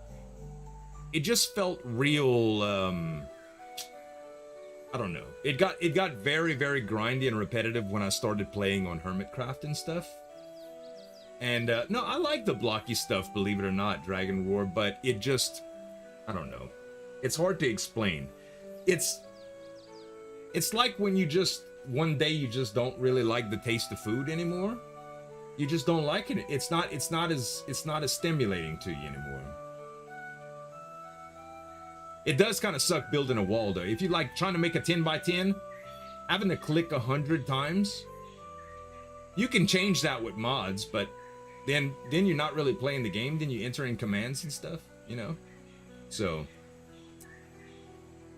it just felt real, I don't know. It got very, very grindy and repetitive when I started playing on Hermitcraft and stuff. And no, I like the blocky stuff, believe it or not, Dragon Roar, but it just, I don't know. It's hard to explain. It's like when you just, one day you just don't really like the taste of food anymore. You just don't like it. It's not as stimulating to you anymore. It does kind of suck building a wall though. If you like trying to make a 10 by 10, having to click 100 times, you can change that with mods, but then you're not really playing the game. Then you enter in commands and stuff, you know? So,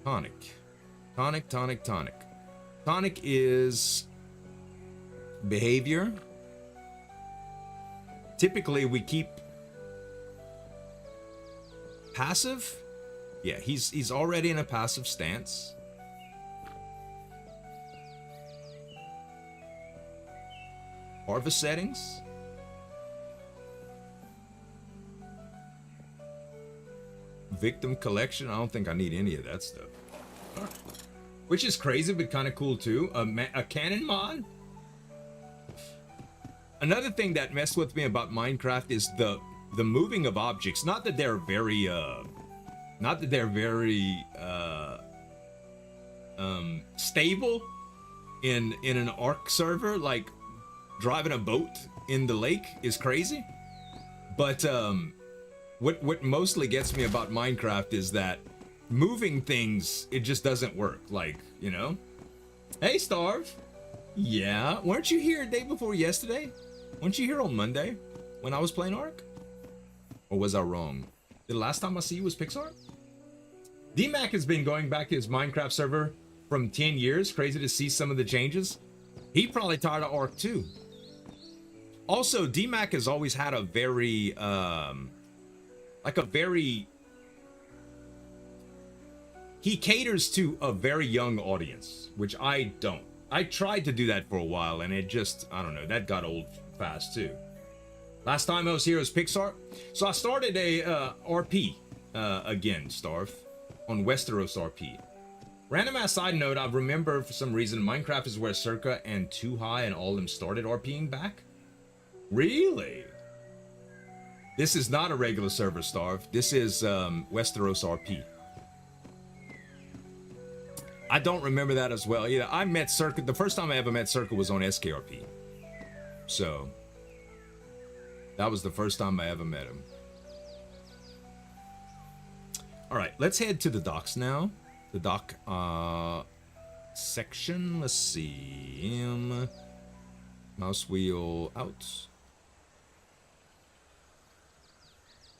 tonic. Tonic is behavior. Typically we keep passive. Yeah, he's already in a passive stance. Harvest settings. Victim collection. I don't think I need any of that stuff. Which is crazy, but kind of cool too. A cannon mod. Another thing that messed with me about Minecraft is the moving of objects. Not that they're very stable in an Ark server. Like driving a boat in the lake is crazy. But what mostly gets me about Minecraft is that moving things, it just doesn't work. Like, you know? Hey, Starve. Yeah, weren't you here day before yesterday? Weren't you here on Monday when I was playing Ark? Or was I wrong? The last time I see you was Pixar? DMAC has been going back to his Minecraft server from 10 years. Crazy to see some of the changes. He probably tired of Ark too. Also, DMAC has always had a very, he caters to a very young audience, which I don't. I tried to do that for a while, and it just, I don't know, that got old fast too. Last time I was here was Pixar. So I started a RP again, Starve, on WesterosRP. Random ass side note, I remember for some reason Minecraft is where Circa and Too High and all of them started RPing back. Really? This is not a regular server, Starve. This is WesterosRP. I don't remember that as well. Yeah, I met Circa. The first time I ever met Circa was on SKRP. So, that was the first time I ever met him. Alright, let's head to the docks now. The dock section. Let's see. Mouse wheel out.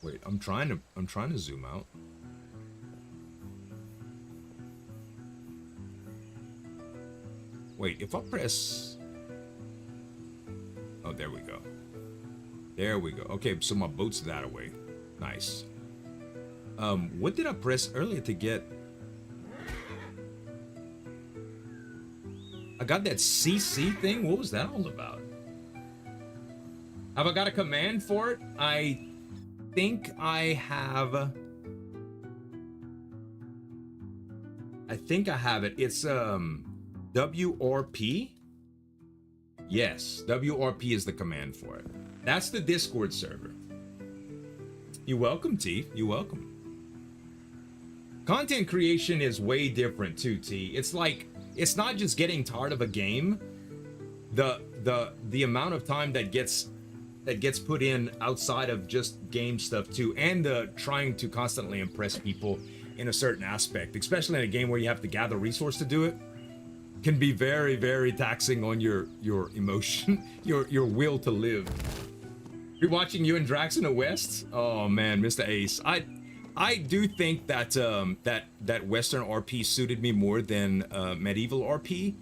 Wait, I'm trying to zoom out. Wait, if I press... Oh, there we go. There we go. Okay, so my boat's that away. Nice. What did I press earlier to get... I got that CC thing? What was that all about? Have I got a command for it? I think I have I think I have it. It's WRP. Yes, WRP is the command for it. That's the Discord server. You're welcome, T. You're welcome. Content creation is way different too, T. It's like, it's not just getting tired of a game. The amount of time that gets put in outside of just game stuff too, and the trying to constantly impress people in a certain aspect, especially in a game where you have to gather resource to do it, can be very, very taxing on your emotion, your will to live. You're watching you and Drax in the West? Oh man, Mr. Ace. I do think that that Western RP suited me more than medieval RP.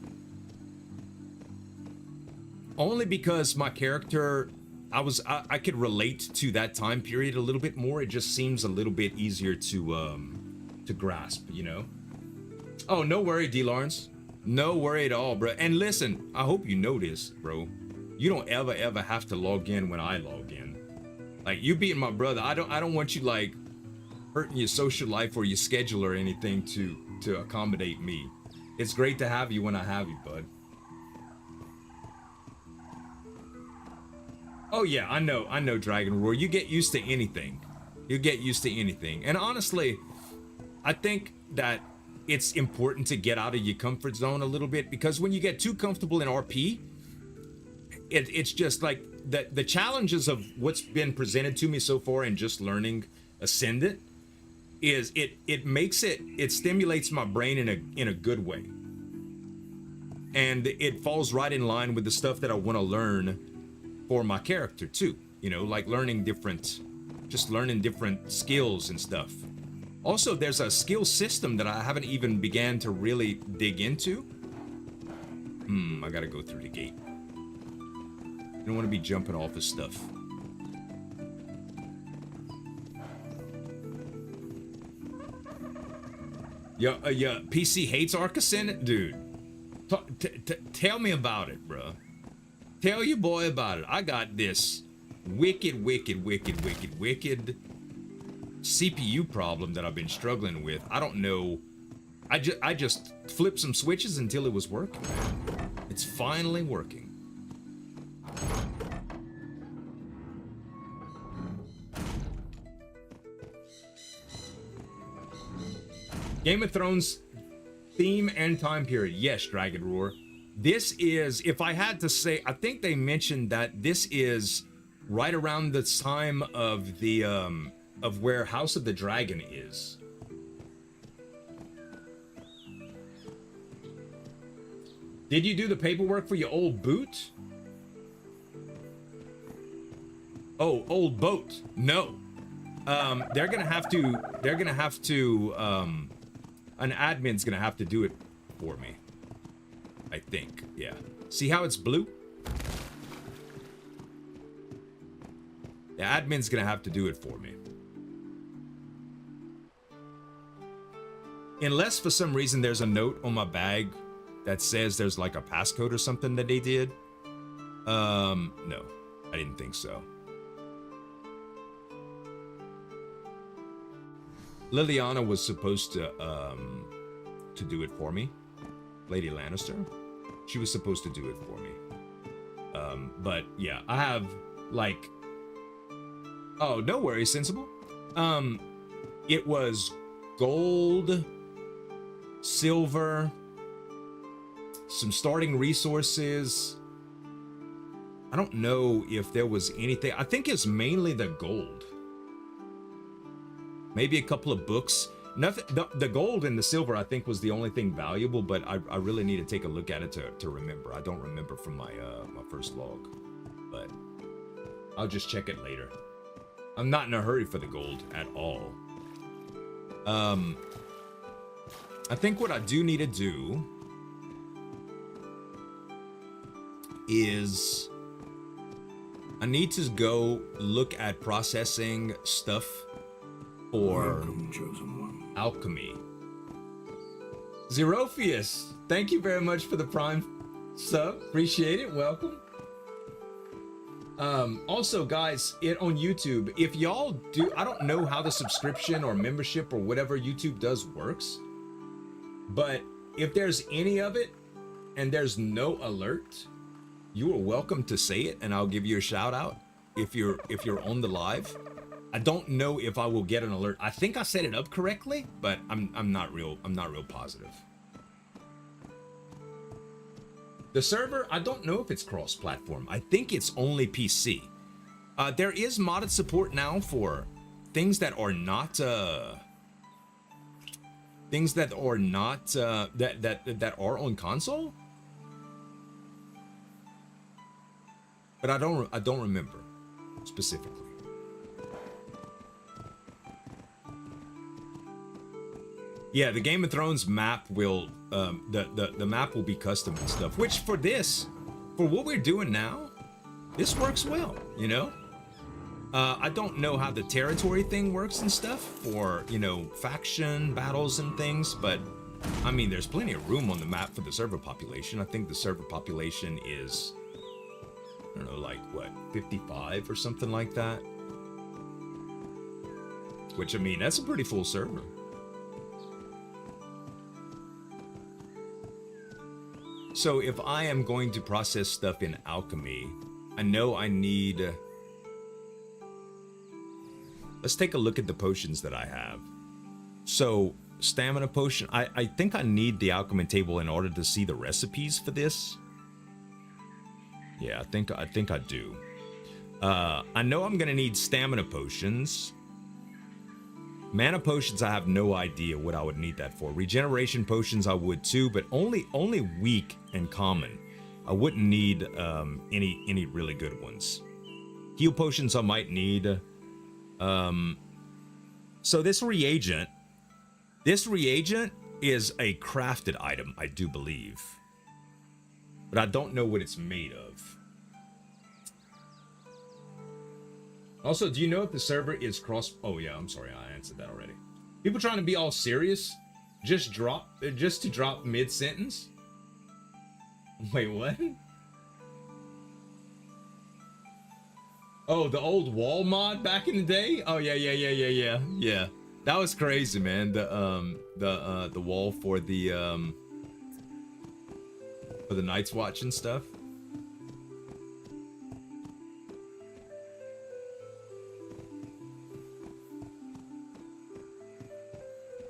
Only because my character, I could relate to that time period a little bit more. It just seems a little bit easier to grasp, you know? Oh, no worry, D. Lawrence. No worry at all, bro. And listen, I hope you know this, bro. You don't ever have to log in when I log in. Like, you being my brother, I don't want you, like, hurting your social life or your schedule or anything to accommodate me. It's great to have you when I have you, bud. Oh yeah, I know, Dragon Roar. You get used to anything. You get used to anything. And honestly, I think that it's important to get out of your comfort zone a little bit, because when you get too comfortable in RP, it's just like the challenges of what's been presented to me so far and just learning Ascendant is it stimulates my brain in a good way. And it falls right in line with the stuff that I want to learn for my character too, you know, like learning different skills and stuff. Also, there's a skill system that I haven't even began to really dig into. I gotta go through the gate. I don't want to be jumping off of stuff. Yeah, PC hates Arc Ascendant? Dude, tell me about it, bro. Tell your boy about it. I got this wicked CPU problem that I've been struggling with. I don't know. I just flipped some switches until it was working. It's finally working. Game of Thrones theme and time period. Yes, Dragon Roar. This is, if I had to say, I think they mentioned that this is right around the time of the of where House of the Dragon is. Did you do the paperwork for your old boot? Oh, old boat. No. They're gonna have to an admin's gonna have to do it for me. I think, yeah. See how it's blue? The admin's gonna have to do it for me. Unless for some reason there's a note on my bag that says there's like a passcode or something that they did. No, I didn't think so. Liliana was supposed to do it for me. Lady Lannister. She was supposed to do it for me. But yeah, I have like, oh, no worries, Sensible. It was gold, silver, some starting resources. I don't know if there was anything. I think it's mainly the gold. Maybe a couple of books. Nothing. The gold and the silver, I think, was the only thing valuable, but I really need to take a look at it to remember. I don't remember from my my first log, but I'll just check it later. I'm not in a hurry for the gold at all. I think what I do need to do is I need to go look at processing stuff for alchemy. Xerophius, thank you very much for the Prime sub. Appreciate it. Welcome. Also, guys, on YouTube, if y'all do, I don't know how the subscription or membership or whatever YouTube does works. But if there's any of it and there's no alert, you are welcome to say it and I'll give you a shout out if you're on the live. I don't know if I will get an alert. I think I set it up correctly, but I'm not real positive. The server, I don't know if it's cross-platform. I think it's only PC. There is modded support now for things that are not that are on console. But I don't remember specifically. Yeah, the Game of Thrones map will the map will be custom and stuff, which for what we're doing now, this works well, you know? I don't know how the territory thing works and stuff for, you know, faction battles and things, but I mean, there's plenty of room on the map for the server population. I think the server population is, I don't know, like what, 55 or something like that? Which, I mean, that's a pretty full server. So if I am going to process stuff in alchemy, I know I need... Let's take a look at the potions that I have. So, stamina potion, I think I need the alchemy table in order to see the recipes for this. Yeah, I think I do. I know I'm gonna need stamina potions. Mana potions, I have no idea what I would need that for. Regeneration potions, I would too, but only weak and common. I wouldn't need any really good ones. Heal potions, I might need. So this reagent is a crafted item, I do believe, but I don't know what it's made of. Also, do you know if the server is cross? Oh yeah, I'm sorry, I answered that already. People trying to be all serious, just to drop mid-sentence. Wait, what? Oh, the old wall mod back in the day? Oh yeah. That was crazy, man. The wall for the Night's Watch and stuff.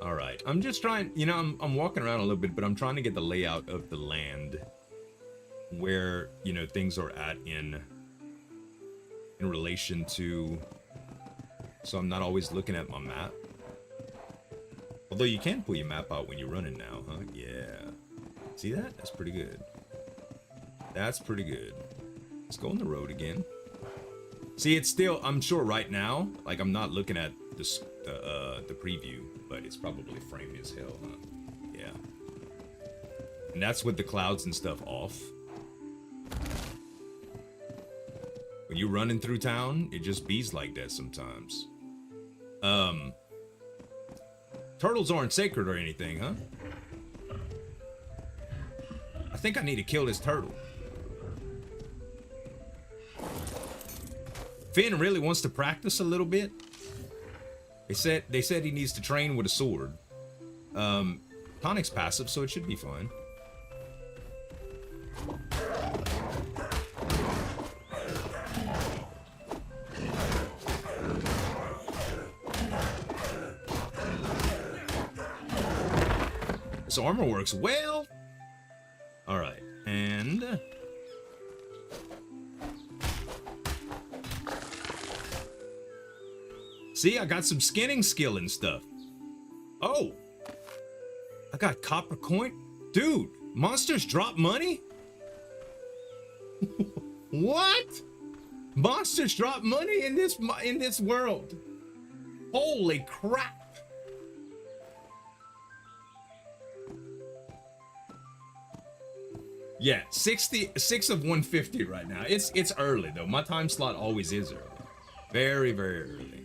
All right, I'm just trying, you know, I'm walking around a little bit, but I'm trying to get the layout of the land where, you know, things are at in relation to, so I'm not always looking at my map. Although you can pull your map out when you're running now, huh? Yeah. See that? That's pretty good. That's pretty good. Let's go on the road again. See, it's still, I'm sure right now, like I'm not looking at the preview, but it's probably framed as hell, huh? Yeah. And that's with the clouds and stuff off. When you're running through town, it just bees like that sometimes. Turtles aren't sacred or anything, huh? I think I need to kill this turtle. Finn really wants to practice a little bit. They said he needs to train with a sword. Tonic's passive, so it should be fine. This armor works well. All right, and see, I got some skinning skill and stuff. Oh, I got copper coin, dude. Monsters drop money. What? Monsters drop money in this world? Holy crap! Yeah, 66 of 150 right now. It's early though. My time slot always is early. Very, very early.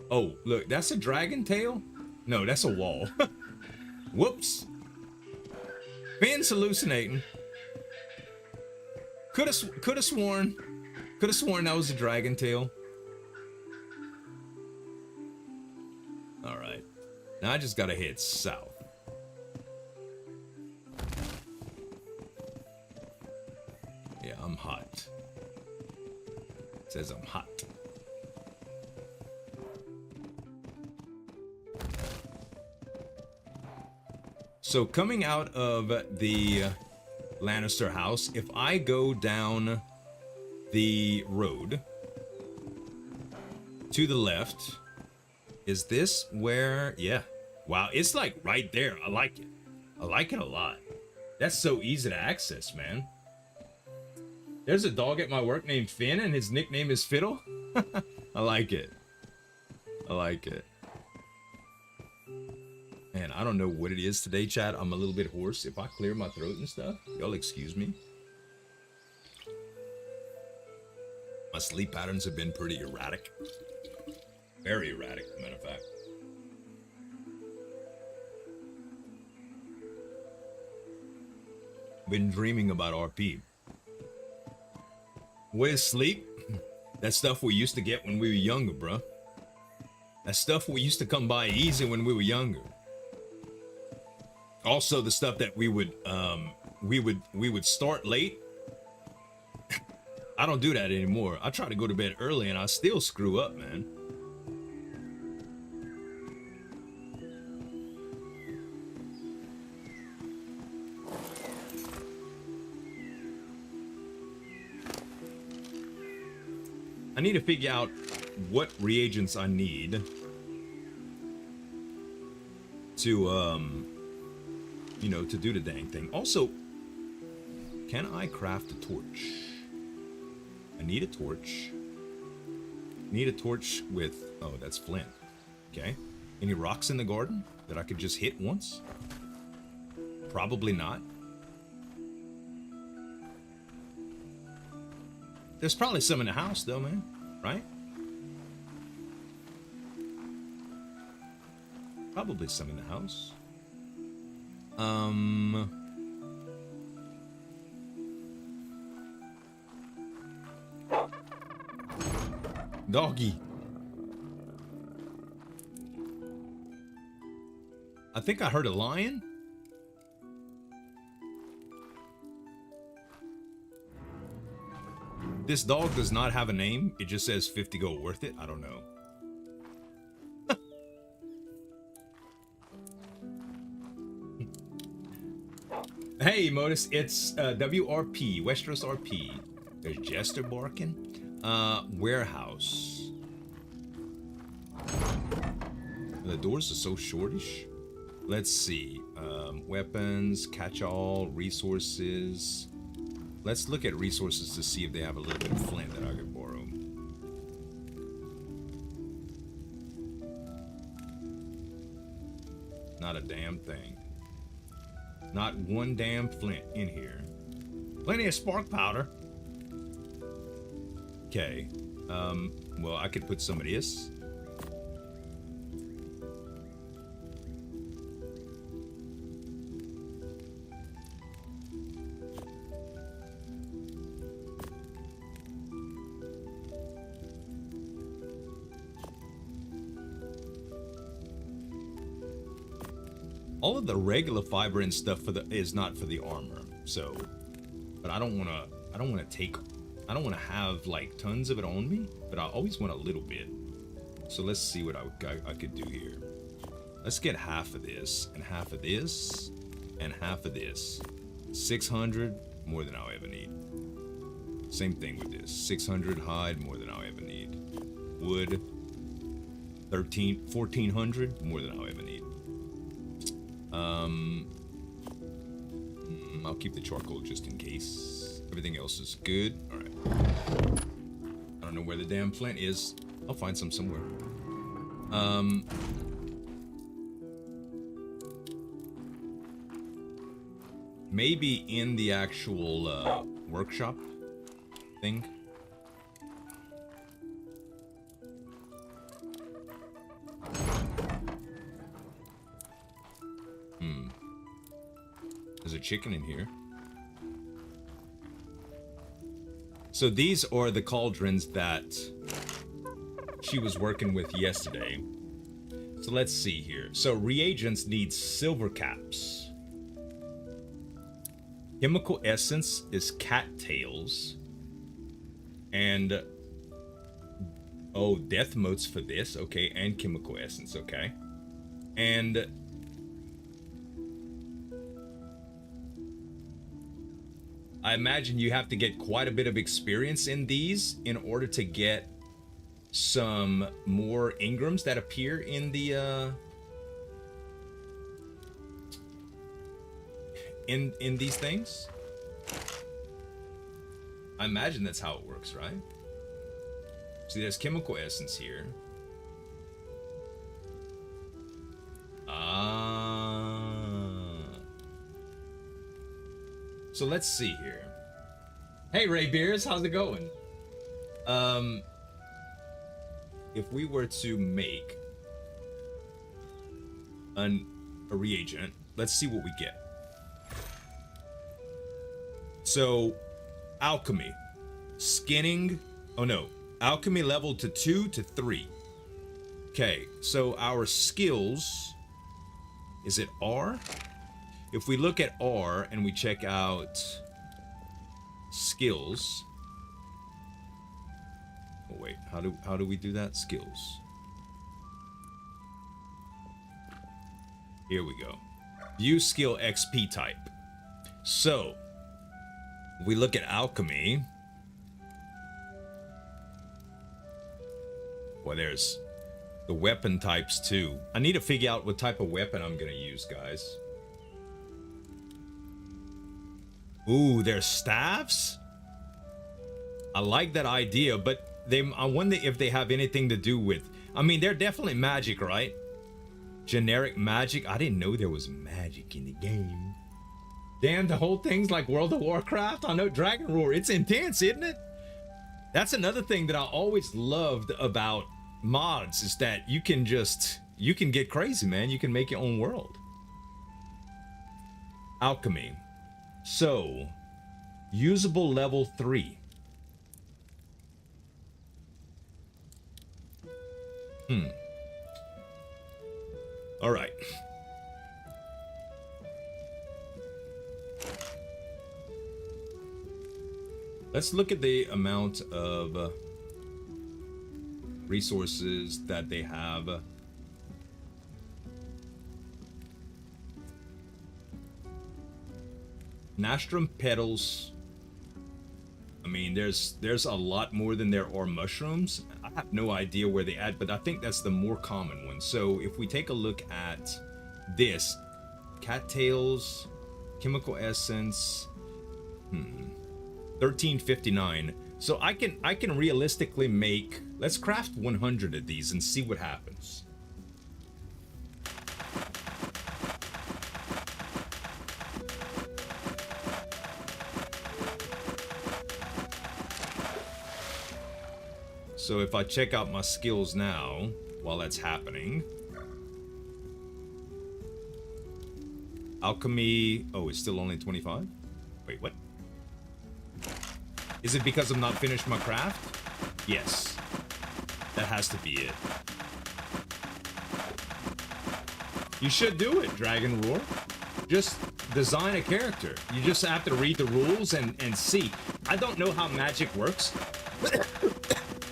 Oh, look, that's a dragon tail? No, that's a wall. Whoops. Finn's hallucinating. Could have sworn that was a dragon tail. Now I just gotta head south. Yeah, I'm hot. It says I'm hot. So coming out of the Lannister house, if I go down the road to the left, is this where, yeah. Wow, it's like right there. I like it. I like it a lot. That's so easy to access, man. There's a dog at my work named Finn, and his nickname is Fiddle. I like it. I like it. Man, I don't know what it is today, chat. I'm a little bit hoarse. If I clear my throat and stuff, y'all excuse me. My sleep patterns have been pretty erratic. Very erratic, as a matter of fact. Been dreaming about RP. What is sleep? That stuff we used to get when we were younger, bro. That stuff we used to come by easy when we were younger. Also, the stuff that we would start late. I don't do that anymore. I try to go to bed early and I still screw up, man. I need to figure out what reagents I need to, you know, to do the dang thing. Also, can I craft a torch? I need a torch. Need a torch with, oh, that's flint. Okay. Any rocks in the garden that I could just hit once? Probably not. There's probably some in the house though, man. Right? Probably some in the house. Doggy. I think I heard a lion. This dog does not have a name. It just says 50 gold worth it. I don't know. Hey, Modus, it's WRP, WesterosRP. There's Jester barking. Warehouse. The doors are so shortish. Let's see. Weapons, catch-all, resources. Let's look at resources to see if they have a little bit of flint that I could borrow. Not a damn thing. Not one damn flint in here. Plenty of spark powder. Okay. Well, I could put some of this. All of the regular fiber and stuff is not for the armor, so. But I don't want to have like tons of it on me, but I always want a little bit. So let's see what I could do here. Let's get half of this, and half of this, and half of this. 600, more than I'll ever need. Same thing with this. 600 hide, more than I'll ever need. Wood, 1400, more than I'll ever need. I'll keep the charcoal just in case. Everything else is good. All right. I don't know where the damn flint is. I'll find some somewhere. Maybe in the actual workshop thing. There's a chicken in here. So these are the cauldrons that she was working with yesterday. So let's see here. So reagents need silver caps. Chemical essence is cattails. And oh, death motes for this, okay, and chemical essence, okay. And I imagine you have to get quite a bit of experience in these in order to get some more engrams that appear in the in these things. I imagine that's how it works, right? See, there's chemical essence here. So let's see here. Hey, Ray Beers, how's it going? If we were to make a reagent, let's see what we get. So, alchemy, skinning. Oh no, alchemy level to 2 to 3. Okay, so our skills, is it R? If we look at R and we check out skills. Oh wait, how do we do that? Skills. Here we go. View skill XP type. So, if we look at alchemy. Well, there's the weapon types too. I need to figure out what type of weapon I'm gonna use, guys. Ooh, there's staffs? I like that idea, but I wonder if they have anything to do with... I mean, they're definitely magic, right? Generic magic. I didn't know there was magic in the game. Damn, the whole thing's like World of Warcraft. I know Dragon Roar. It's intense, isn't it? That's another thing that I always loved about mods is that you can get crazy, man. You can make your own world. Alchemy. So, usable level 3. All right. Let's look at the amount of resources that they have. Nastrum petals. I mean, there's a lot more than there are mushrooms. I have no idea where they add, but I think that's the more common one. So if we take a look at this, cattails, chemical essence, 1359. So I can realistically make, let's craft 100 of these and see what happens. So if I check out my skills now, while that's happening. Alchemy, oh, it's still only 25? Wait, what? Is it because I'm not finished my craft? Yes. That has to be it. You should do it, Dragon Roar. Just design a character. You just have to read the rules and see. I don't know how magic works.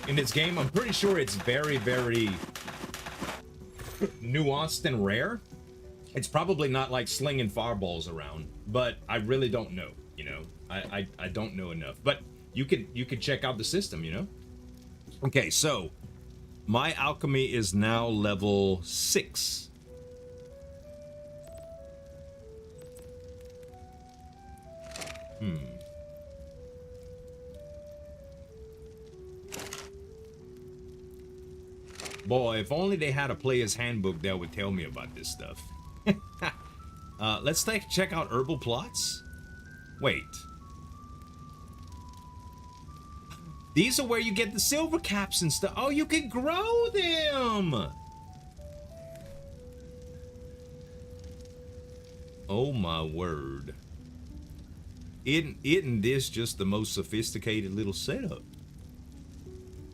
In this game, I'm pretty sure it's very, very nuanced and rare. It's probably not like slinging fireballs around, but I really don't know, you know. I don't know enough, but you could check out the system, you know. Okay, so my alchemy is now level 6. Boy, if only they had a player's handbook that would tell me about this stuff. Let's check out herbal plots. Wait. These are where you get the silver caps and stuff. Oh, you can grow them! Oh my word. Isn't this just the most sophisticated little setup?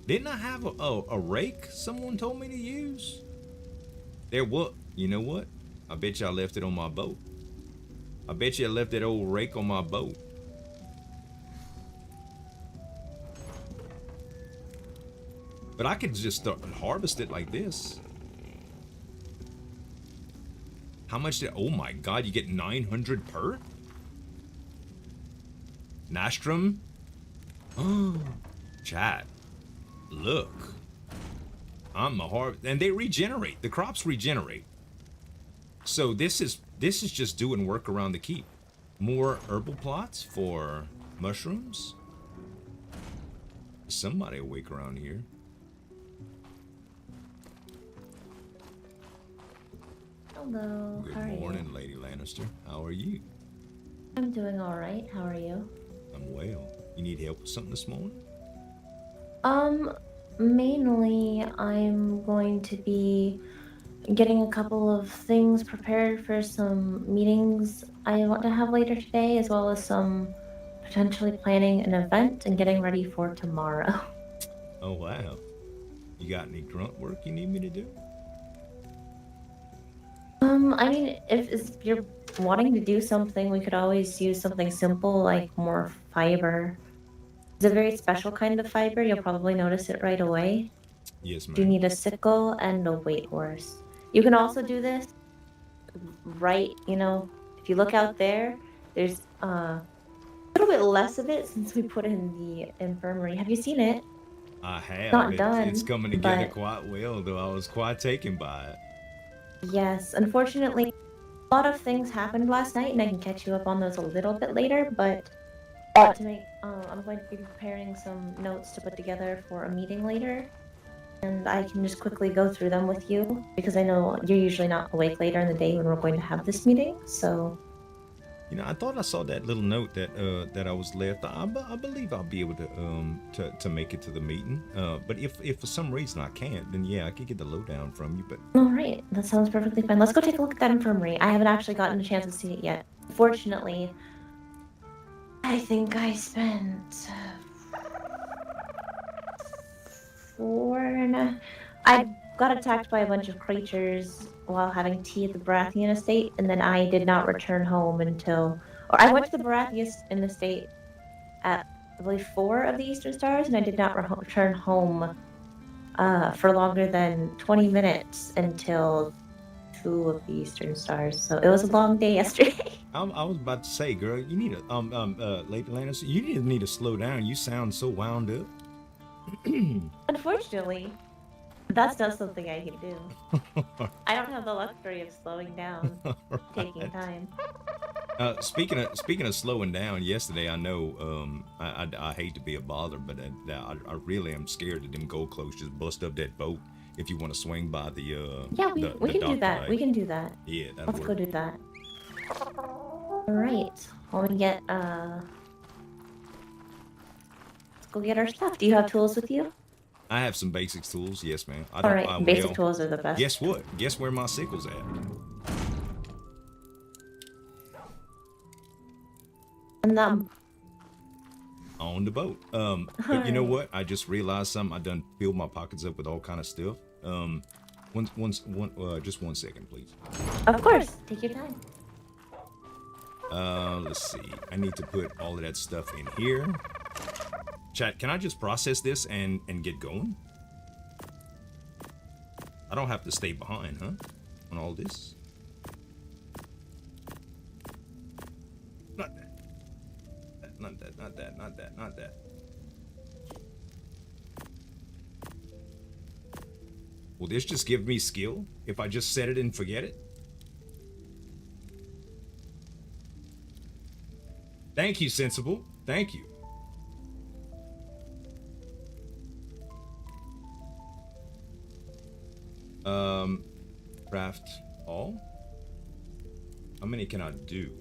Didn't I have a rake someone told me to use? There what? You know what? I bet you I left it on my boat. I bet you I left that old rake on my boat. But I could just start and harvest it like this. How much did... Oh my god, you get 900 per? Nastrum? Oh, chat. Look. I'm a harvest... And they regenerate. The crops regenerate. So this is just doing work around the keep. More herbal plots for mushrooms. Somebody awake around here. Hello, how are Good you? morning, Lady Lannister. How are you? I'm doing alright, how are you? I'm well. You need help with something this morning? Mainly I'm going to be getting a couple of things prepared for some meetings I want to have later today, as well as some potentially planning an event and getting ready for tomorrow. Oh, wow. You got any grunt work you need me to do? I mean, if you're wanting to do something, we could always use something simple like more fiber. It's a very special kind of fiber, you'll probably notice it right away. Yes, You ma'am. need a sickle and a weight horse. You can also do this right, if you look out there, there's a little bit less of it since we put in the infirmary. Have you seen it? I have. Not It's done, coming together but quite well, though I was quite taken by it. yes, unfortunately, a lot of things happened last night, and I can catch you up on those a little bit later, but I'm going to be preparing some notes to put together for a meeting later. And I can just quickly go through them with you, because I know you're usually not awake later in the day when we're going to have this meeting, so... You know, I thought I saw that little note that I was left. I believe I'll be able to make it to the meeting. But if for some reason I can't, then yeah, I could get the lowdown from you. But Alright, that sounds perfectly fine. Let's go take a look at that infirmary. I haven't actually gotten a chance to see it yet. Fortunately, I think I spent... I got attacked by a bunch of creatures while having tea at the Baratheon estate, and then I did not return home until... Or I went to the Baratheon estate at, I believe, 4 of the Eastern Stars, and I did not return home for longer than 20 minutes until 2 of the Eastern Stars. So it was a long day yesterday. I was about to say, girl, you need to Lady Lannister, you need to slow down. You sound so wound up. Unfortunately, that's not something I can do. I don't have the luxury of slowing down, taking time. Speaking of slowing down, yesterday I know I hate to be a bother, but I really am scared that them gold cloaks just bust up that boat. If you want to swing by the yeah, we can do that. We can do that. Yeah, let's go do that. All right, let me get let's go get our stuff. Do you have tools with you? I have some basic tools, yes, ma'am. All right, basic tools are the best. Guess what? Guess where my sickle's at? On the boat. But you know what? I just realized something. I done filled my pockets up with all kind of stuff. Just 1 second, please. Of course, take your time. Let's see. I need to put all of that stuff in here. Chat, can I just process this and get going? I don't have to stay behind, huh? On all this. Not that. Not that, not that, not that, not that. Will this just give me skill if I just set it and forget it? Thank you, Sensible. Thank you. Craft all? How many can I do?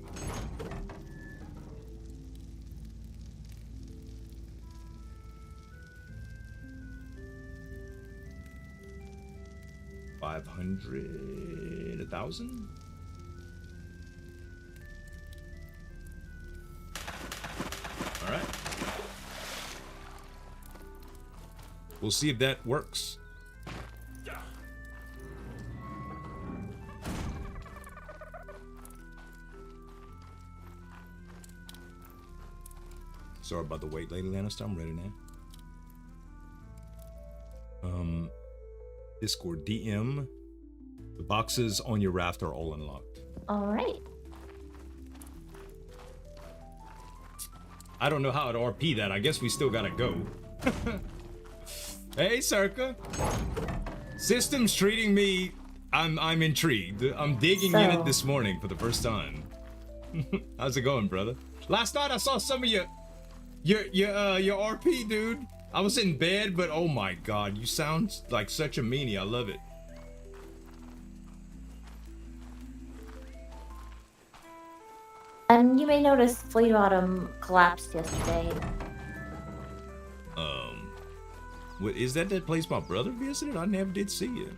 $500, 1,000? All right. We'll see if that works. Sorry about the wait, Lady Lannister. I'm ready now. Discord DM. The boxes on your raft are all unlocked. All right. I don't know how to RP that. I guess we still gotta go. Hey, Circa. System's treating me. I'm intrigued. I'm digging in it this morning for the first time. How's it going, brother? Last night I saw some of your RP, dude. I was in bed, but oh my god, you sound like such a meanie. I love it. And you may notice Fleet Bottom collapsed yesterday. What is that place my brother visited? I never did see it.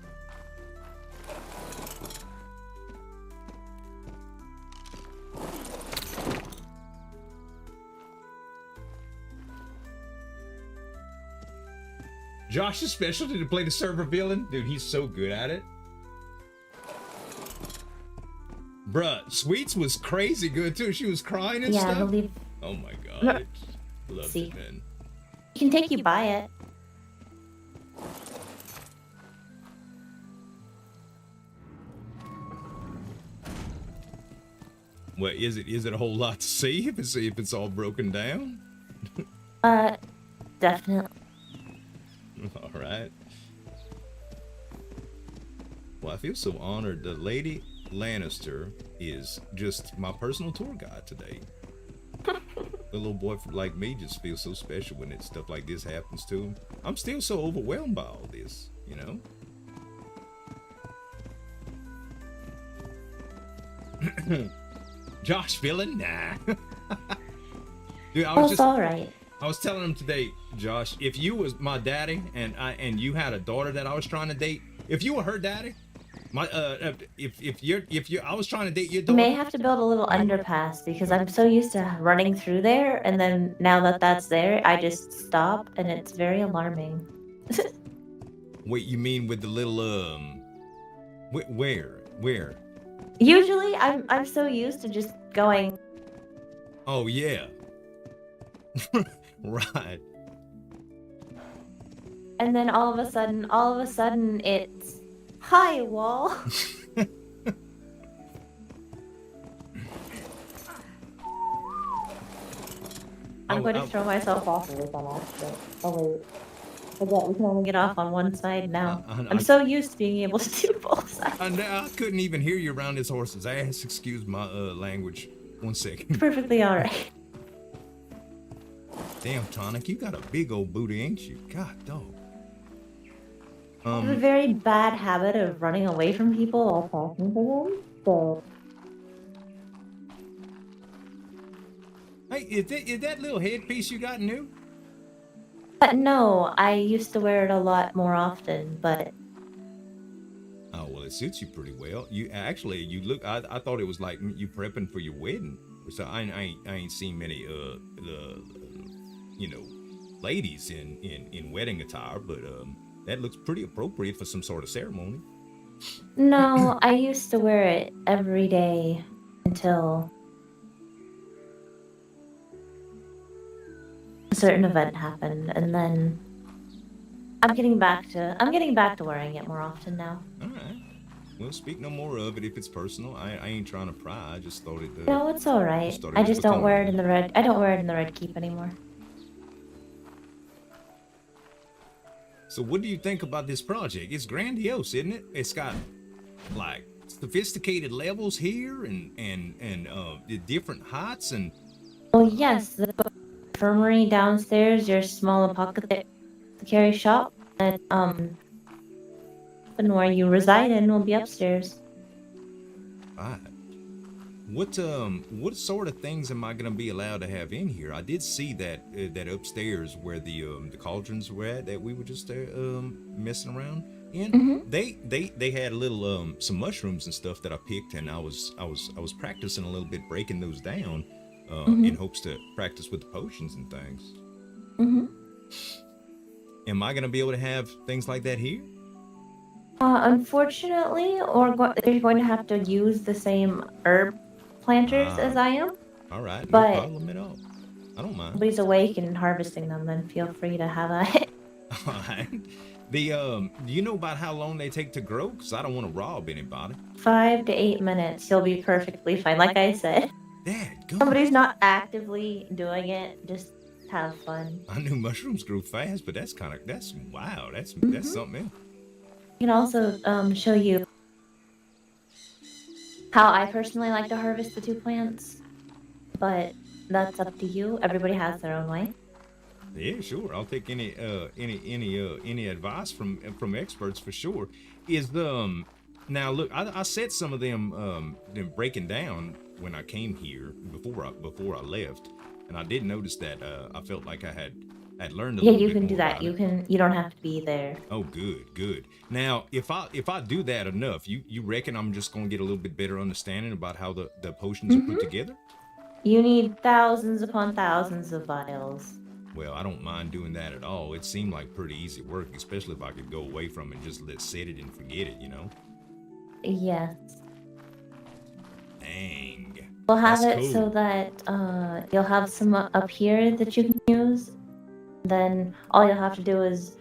Josh's specialty to play the server villain? Dude, he's so good at it. Bruh, Sweets was crazy good too. She was crying and stuff. Yeah, I believe. Oh my god. Love it, man. You can take you by it. What is it? Is it a whole lot to see if it's all broken down? Definitely. All right. Well, I feel so honored. The Lady Lannister is just my personal tour guide today. The little boy like me just feels so special when stuff like this happens to him. I'm still so overwhelmed by all this, you know? Josh villain? Nah. Dude, I was alright. I was telling him today, Josh, if you was my daddy and you had a daughter that I was trying to date, if you were her daddy, my if you're I was trying to date your daughter. You may have to build a little underpass because I'm so used to running through there, and then now that that's there, I just stop, and it's very alarming. Wait, you mean with the little where? Usually, I'm so used to just going. Oh yeah. Right. And then all of a sudden, it's hi wall. I'm going to throw myself off of this on accident. Oh wait. Forget, we can only get off on one side now. I'm so used to being able to do both sides. I couldn't even hear you around this horse's ass. Excuse my language. 1 second. Perfectly alright. Damn, Tonic, you got a big old booty, ain't you? God, dog. I have a very bad habit of running away from people while talking to them, so... Hey, is that little headpiece you got new? No, I used to wear it a lot more often, but... Oh, well, it suits you pretty well. You look, I thought it was like you prepping for your wedding. So I ain't seen many, you know, ladies in wedding attire, but that looks pretty appropriate for some sort of ceremony. No, I used to wear it every day until a certain event happened, and then I'm getting back to wearing it more often now. All right. Well, speak no more of it if it's personal. I ain't trying to pry. I just thought it. No, it's all right. I just don't wear it in the red. I don't wear it in the red keep anymore. So what do you think about this project? It's grandiose, isn't it? It's got like sophisticated levels here and the different heights and. Oh yes, the infirmary downstairs, your small apothecary shop, and where you reside in will be upstairs. Right. What sort of things am I gonna be allowed to have in here? I did see that that upstairs where the cauldrons were at that we were just messing around in. Mm-hmm. They had a little some mushrooms and stuff that I picked, and I was practicing a little bit breaking those down in hopes to practice with the potions and things. Mm-hmm. Am I gonna be able to have things like that here? Unfortunately, you're going to have to use the same herb planters as I am. All right, no but problem at all. I don't mind. Nobody's awake and harvesting them, then feel free to have a. All right. Do you know about how long they take to grow? Because I don't want to rob anybody. 5 to 8 minutes, you'll be perfectly fine. Like I said, Dad, go. somebody's not actively doing it. Just have fun. I knew mushrooms grew fast, but that's wow. That's something else. I can also show you how I personally like to harvest the 2 plants, but that's up to you. Everybody has their own way. Yeah, sure. I'll take any advice from experts for sure. Is now look, I said some of them breaking down when I came here before I left, and I did notice that I felt like I had learned a Yeah, little you bit can more do that. about You don't have to be there. Oh, good. Now, if I do that enough, you reckon I'm just gonna get a little bit better understanding about how the potions are put together? You need thousands upon thousands of vials. Well, I don't mind doing that at all. It seemed like pretty easy work, especially if I could go away from it and just set it and forget it, you know? Yes. Dang. We'll have That's it cool. so that you'll have some up here that you can use. Then all you'll have to do is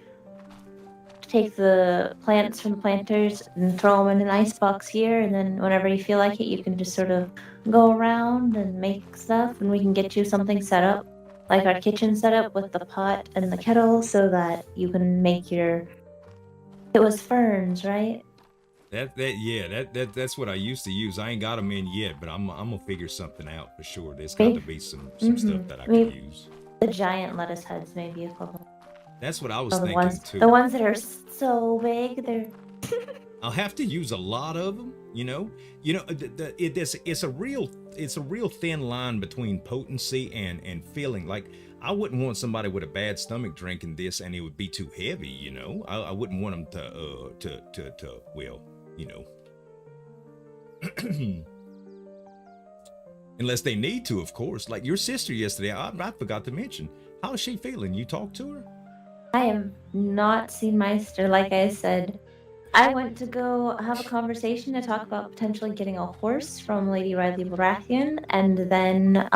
take the plants from the planters and throw them in an ice box here, and then whenever you feel like it, you can just sort of go around and make stuff, and we can get you something set up, like our kitchen setup with the pot and the kettle, so that you can make your. It was ferns, right? That's what I used to use. I ain't got them in yet, but I'm gonna figure something out for sure. There's got to be some stuff that I can use. The giant lettuce heads may be equivalent. That's what I was So thinking too. The ones that are so big, they're. I'll have to use a lot of them, you know. It's a real thin line between potency and feeling. Like I wouldn't want somebody with a bad stomach drinking this and it would be too heavy, you know. I wouldn't want them to well, you know. Unless they need to, of course. Like your sister yesterday, I forgot to mention. How is she feeling? You talked to her? I have not seen my sister. Like I said, I went to go have a conversation to talk about potentially getting a horse from Lady Riley Baratheon, and then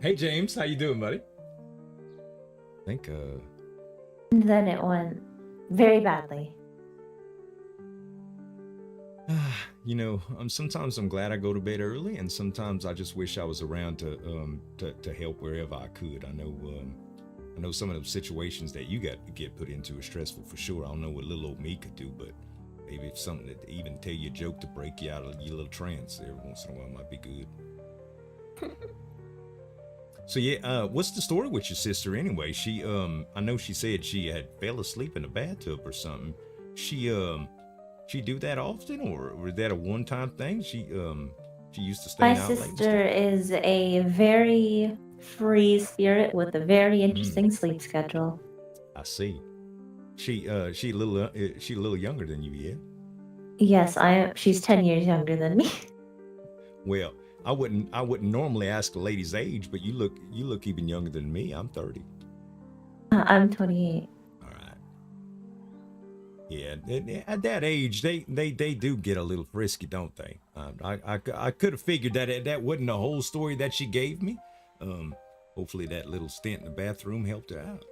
Hey James, how you doing, buddy? I think and then it went very badly. You know, sometimes I'm glad I go to bed early, and sometimes I just wish I was around to help wherever I could. I know some of those situations that you get put into are stressful for sure. I don't know what little old me could do, but maybe if something that even tell you a joke to break you out of your little trance every once in a while might be good. So yeah, what's the story with your sister anyway? She I know she said she had fell asleep in a bathtub or something. She do that often, or was that a one-time thing? She used to stay My out late. My sister is a very free spirit with a very interesting sleep schedule. I see. She a little younger than you, yeah? Yes, she's 10 years younger than me. Well, I wouldn't normally ask a lady's age, but you look even younger than me. I'm 30. I'm 28. All right. Yeah, at that age, they do get a little frisky, don't they? I could have figured that wasn't the whole story that she gave me. Hopefully that little stint in the bathroom helped her out.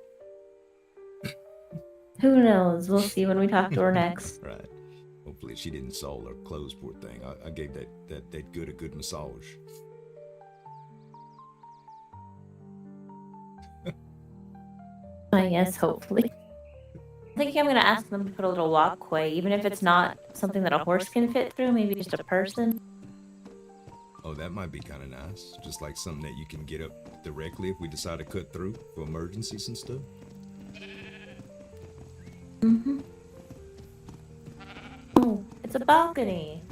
Who knows? We'll see when we talk to her next. Right. Hopefully she didn't soil her clothes, poor thing. I gave that good massage. Yes, hopefully. I think I'm going to ask them to put a little walkway, even if it's not something that a horse can fit through, maybe just a person. Oh, that might be kind of nice. Just like something that you can get up directly if we decide to cut through for emergencies and stuff. Mm-hmm. Oh, it's a balcony.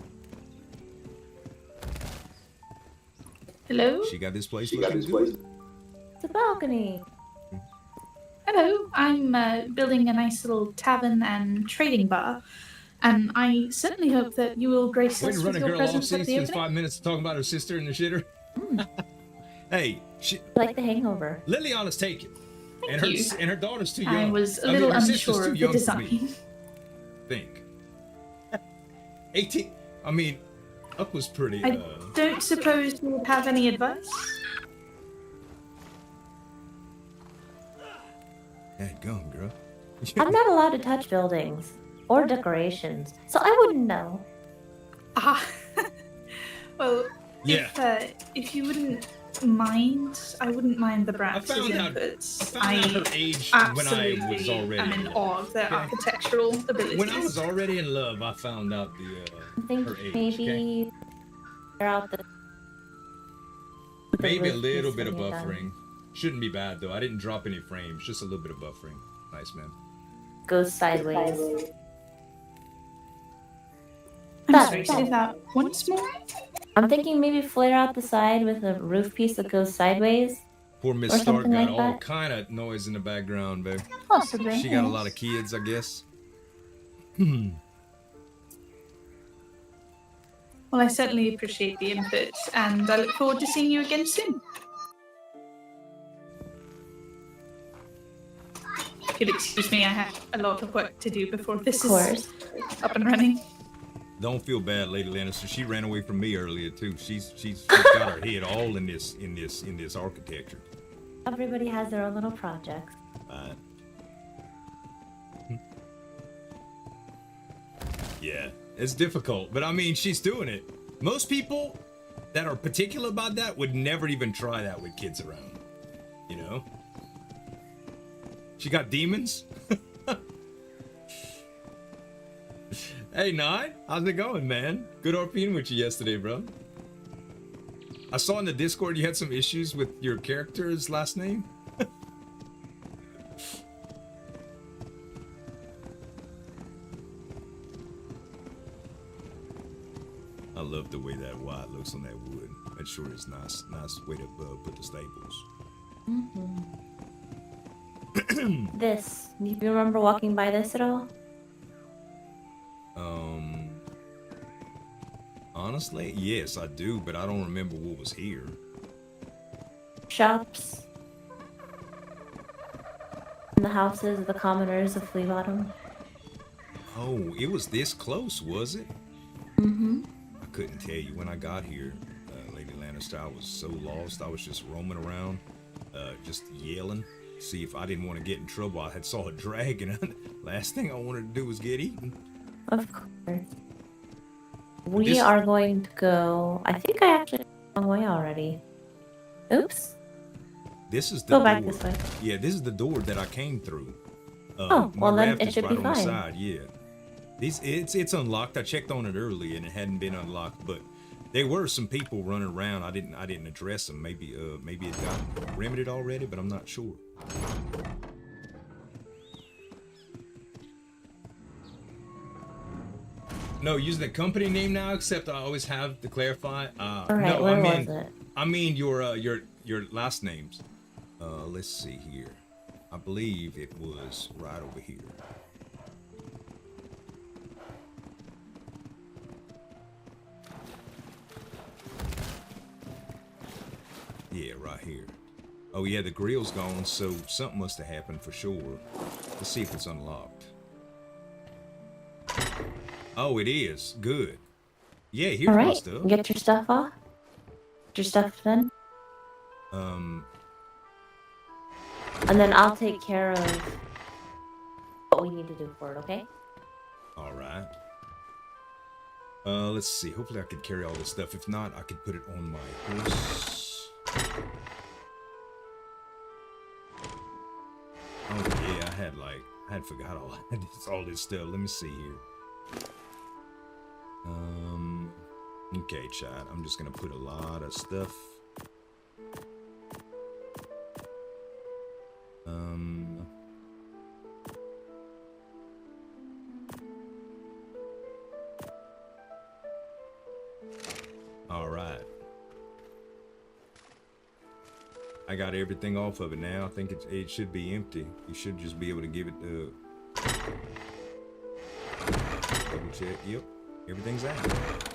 Hello? She got this place looking good. It's a balcony. Hello, I'm building a nice little tavern and trading bar, and I certainly hope that you will grace Way us to run with a your girl off. presence She at the spends opening. 5 minutes talking about her sister and the shitter. Hey, Like The Hangover. Liliana's taken. Thank you. And her daughter's too young. I was a little her sister's unsure too of the young for me. design. think. 18. I mean, Up was pretty. I don't suppose you would have any advice? Hey, gum, girl. I'm not allowed to touch buildings or decorations, so I wouldn't know. Ah, well, Yeah. if you wouldn't mind, I wouldn't mind the I brats' found out inputs. her age when I absolutely was already am in in love. awe of their Okay. architectural abilities. When I was already in love, I found out I think her age. maybe Okay? they're out the. Maybe a roof little piece bit of when you're done. buffering. Shouldn't be bad though. I didn't drop any frames, just a little bit of buffering. Nice, man. Goes sideways. I'm sorry, say that once more? I'm thinking maybe flare out the side with a roof piece that goes sideways. Poor Miss Or Stark something got like all that. kind of noise in the background, babe. Possibly. She got a yes. lot of kids, I guess. Well, I certainly appreciate the input, and I look forward to seeing you again soon. If you'll excuse me, I have a lot of work to do before this Of course. is up and running. Don't feel bad, Lady Lannister. She ran away from me earlier too. She's got her head all in this architecture. Everybody has their own little projects. Yeah, it's difficult, but I mean, she's doing it. Most people that are particular about that would never even try that with kids around. You know? She got demons? Hey, Nine, how's it going, man? Good RPing with you yesterday, bro. I saw in the Discord you had some issues with your character's last name. I love the way that white looks on that wood. That sure is nice. Nice way to put the staples. This. Do you remember walking by this at all? Honestly, yes, I do, but I don't remember what was here. Shops. And the houses of the commoners of Flea Bottom. Oh, it was this close, was it? Mm-hmm. I couldn't tell you when I got here, Lady Lannister. I was so lost. I was just roaming around, just yelling. See if I didn't want to get in trouble. I had saw a dragon. Last thing I wanted to do was get eaten. Of course. We are going to go. I think I actually went a long way already. Oops. This is the Go back door. this way. Yeah, this is the door that I came through. Oh, my well then raft it is should right be on the fine. side. Yeah, it's unlocked. I checked on it early and it hadn't been unlocked, but there were some people running around. I didn't address them. Maybe it got remedied already, but I'm not sure. No, using the company name now, except I always have to clarify. Alright, No, where I mean, was it? I mean your last names. Let's see here. I believe it was right over here. Yeah, right here. Oh yeah, the grill's gone, so something must have happened for sure. Let's see if it's unlocked. Oh, it is. Good. Yeah, here's my Alright, stuff. get your stuff off. Get your stuff done. And then I'll take care of what we need to do for it, okay? Alright. Let's see. Hopefully I could carry all this stuff. If not, I could put it on my horse. Oh yeah, I had forgot all this stuff. Let me see here. Okay, chat. I'm just gonna put a lot of stuff. All right. I got everything off of it now. I think it should be empty. You should just be able to give it double check. Yep, everything's out.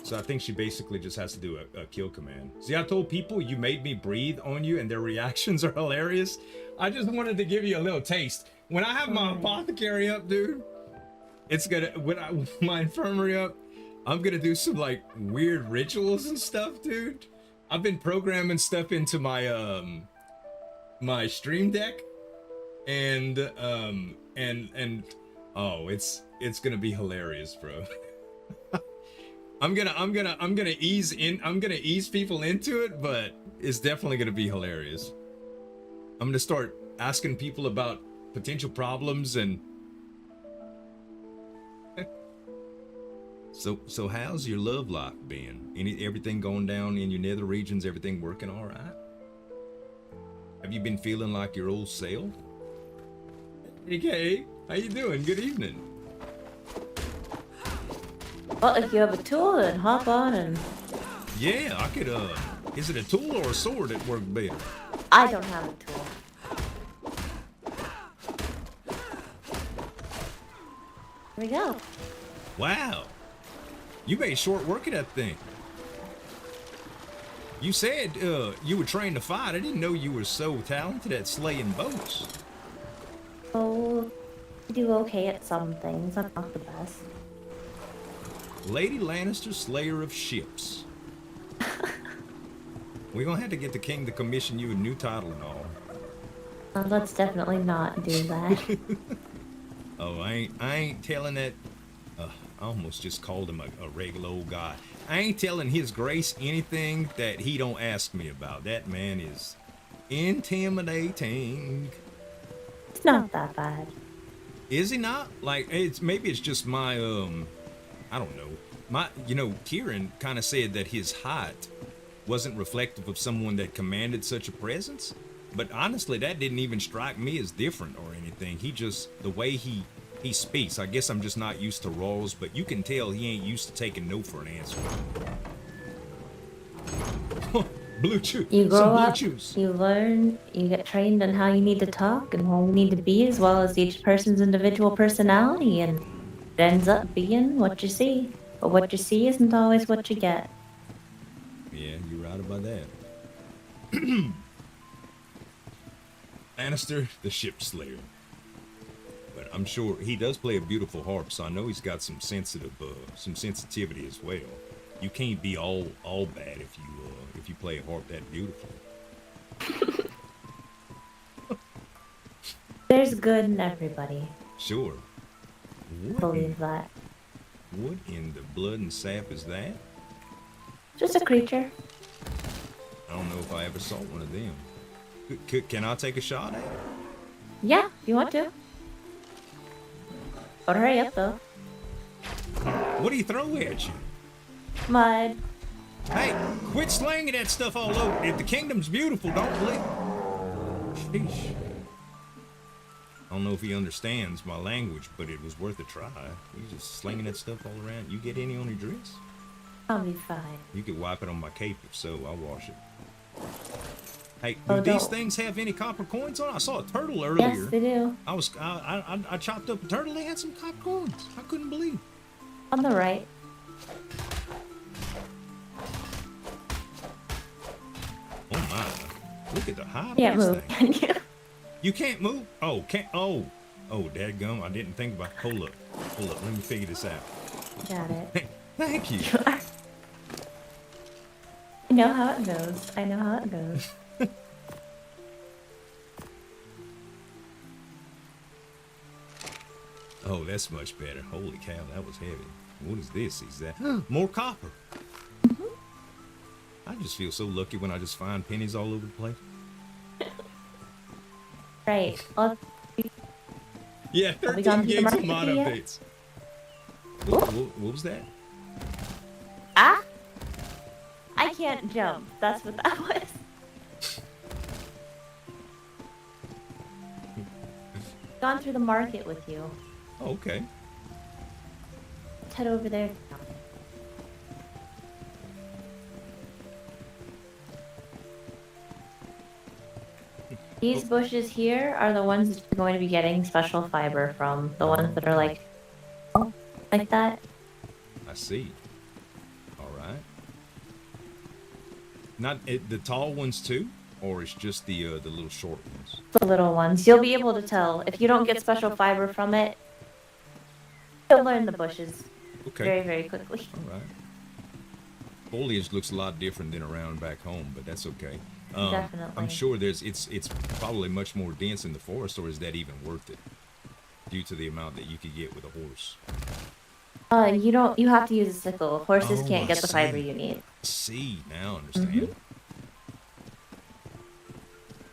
So I think she basically just has to do a kill command. See, I told people you made me breathe on you and their reactions are hilarious. I just wanted to give you a little taste. When I have my apothecary up, dude, it's gonna, my infirmary up, I'm gonna do some like weird rituals and stuff, dude. I've been programming stuff into my, my stream deck and oh, it's gonna be hilarious, bro. I'm gonna ease people into it, but it's definitely gonna be hilarious. I'm gonna start asking people about potential problems and so how's your love life been? Everything going down in your nether regions, everything working all right? Have you been feeling like your old self? Hey, how you doing? Good evening. Well, if you have a tool, then hop on and... Yeah, I could, is it a tool or a sword that worked better? I don't have a tool. Here we go. Wow. You made short work of that thing. You said, you were trained to fight. I didn't know you were so talented at slaying boats. Oh, I do okay at some things. I'm not the best. Lady Lannister, Slayer of Ships. We're gonna have to get the king to commission you a new title and all. Let's definitely not do that. Oh, I ain't telling that. I almost just called him a regular old guy. I ain't telling His Grace anything that he don't ask me about. That man is intimidating. It's not that bad. Is he not? Like, maybe it's just my I don't know. Kieran kind of said that his height wasn't reflective of someone that commanded such a presence. But honestly, that didn't even strike me as different or anything. The way he speaks, I guess I'm just not used to roles, but you can tell he ain't used to taking no for an answer. Blue chew. You grow up, juice. you learn, you get trained on how you need to talk and how you need to be, as well as each person's individual personality, and it ends up being what you see. But what you see isn't always what you get. Yeah, you're right about that. Lannister, the ship slayer. But I'm sure he does play a beautiful harp, so I know he's got some sensitivity as well. You can't be all bad if you play a harp that beautiful. There's good in everybody. Sure. Believe that. What in the blood and sap is that? Just a creature. I don't know if I ever saw one of them. Can I take a shot at it? Yeah, if you want to. But hurry up, though. What do you throw at you? Mud. Hey, quit slanging that stuff all over. If the kingdom's beautiful, don't believe. Sheesh. I don't know if he understands my language, but it was worth a try. You just slinging that stuff all around. You get any on your dress? I'll be fine. You could wipe it on my cape if so. I'll wash it. Hey, Oh, do these don't. things have any copper coins on? I saw a turtle earlier. Yes, they do. I chopped up a turtle. They had some copper coins. I couldn't believe. On the right. Oh my! Look at the height Can't of this move, thing. can you? You can't move? Oh, can't. Oh, dadgum! I didn't think about. Hold up. Let me figure this out. Got it. Thank you. I know how it goes. I know how it goes. Oh, that's much better. Holy cow, that was heavy. What is this? Is that more copper? I just feel so lucky when I just find pennies all over the place. Right. Well, Yeah, Have we 13 gone to the gigs of market mod yet? updates. What was that? I can't jump. That's what that was. Gone through the market with you. Oh, okay. Let's head over there. These bushes here are the ones that you're going to be getting special fiber from. The ones that are like that. I see. All the tall ones too, or it's just the little short ones? The little ones. You'll be able to tell. If you don't get special fiber from it, you'll learn the bushes Okay. very, very quickly. All right. Foliage looks a lot different than around back home, but that's okay. Definitely. I'm sure it's probably much more dense in the forest, or is that even worth it? Due to the amount that you could get with a horse. You have to use a sickle. Horses Oh, can't I get the fiber see. you need. See, now I understand.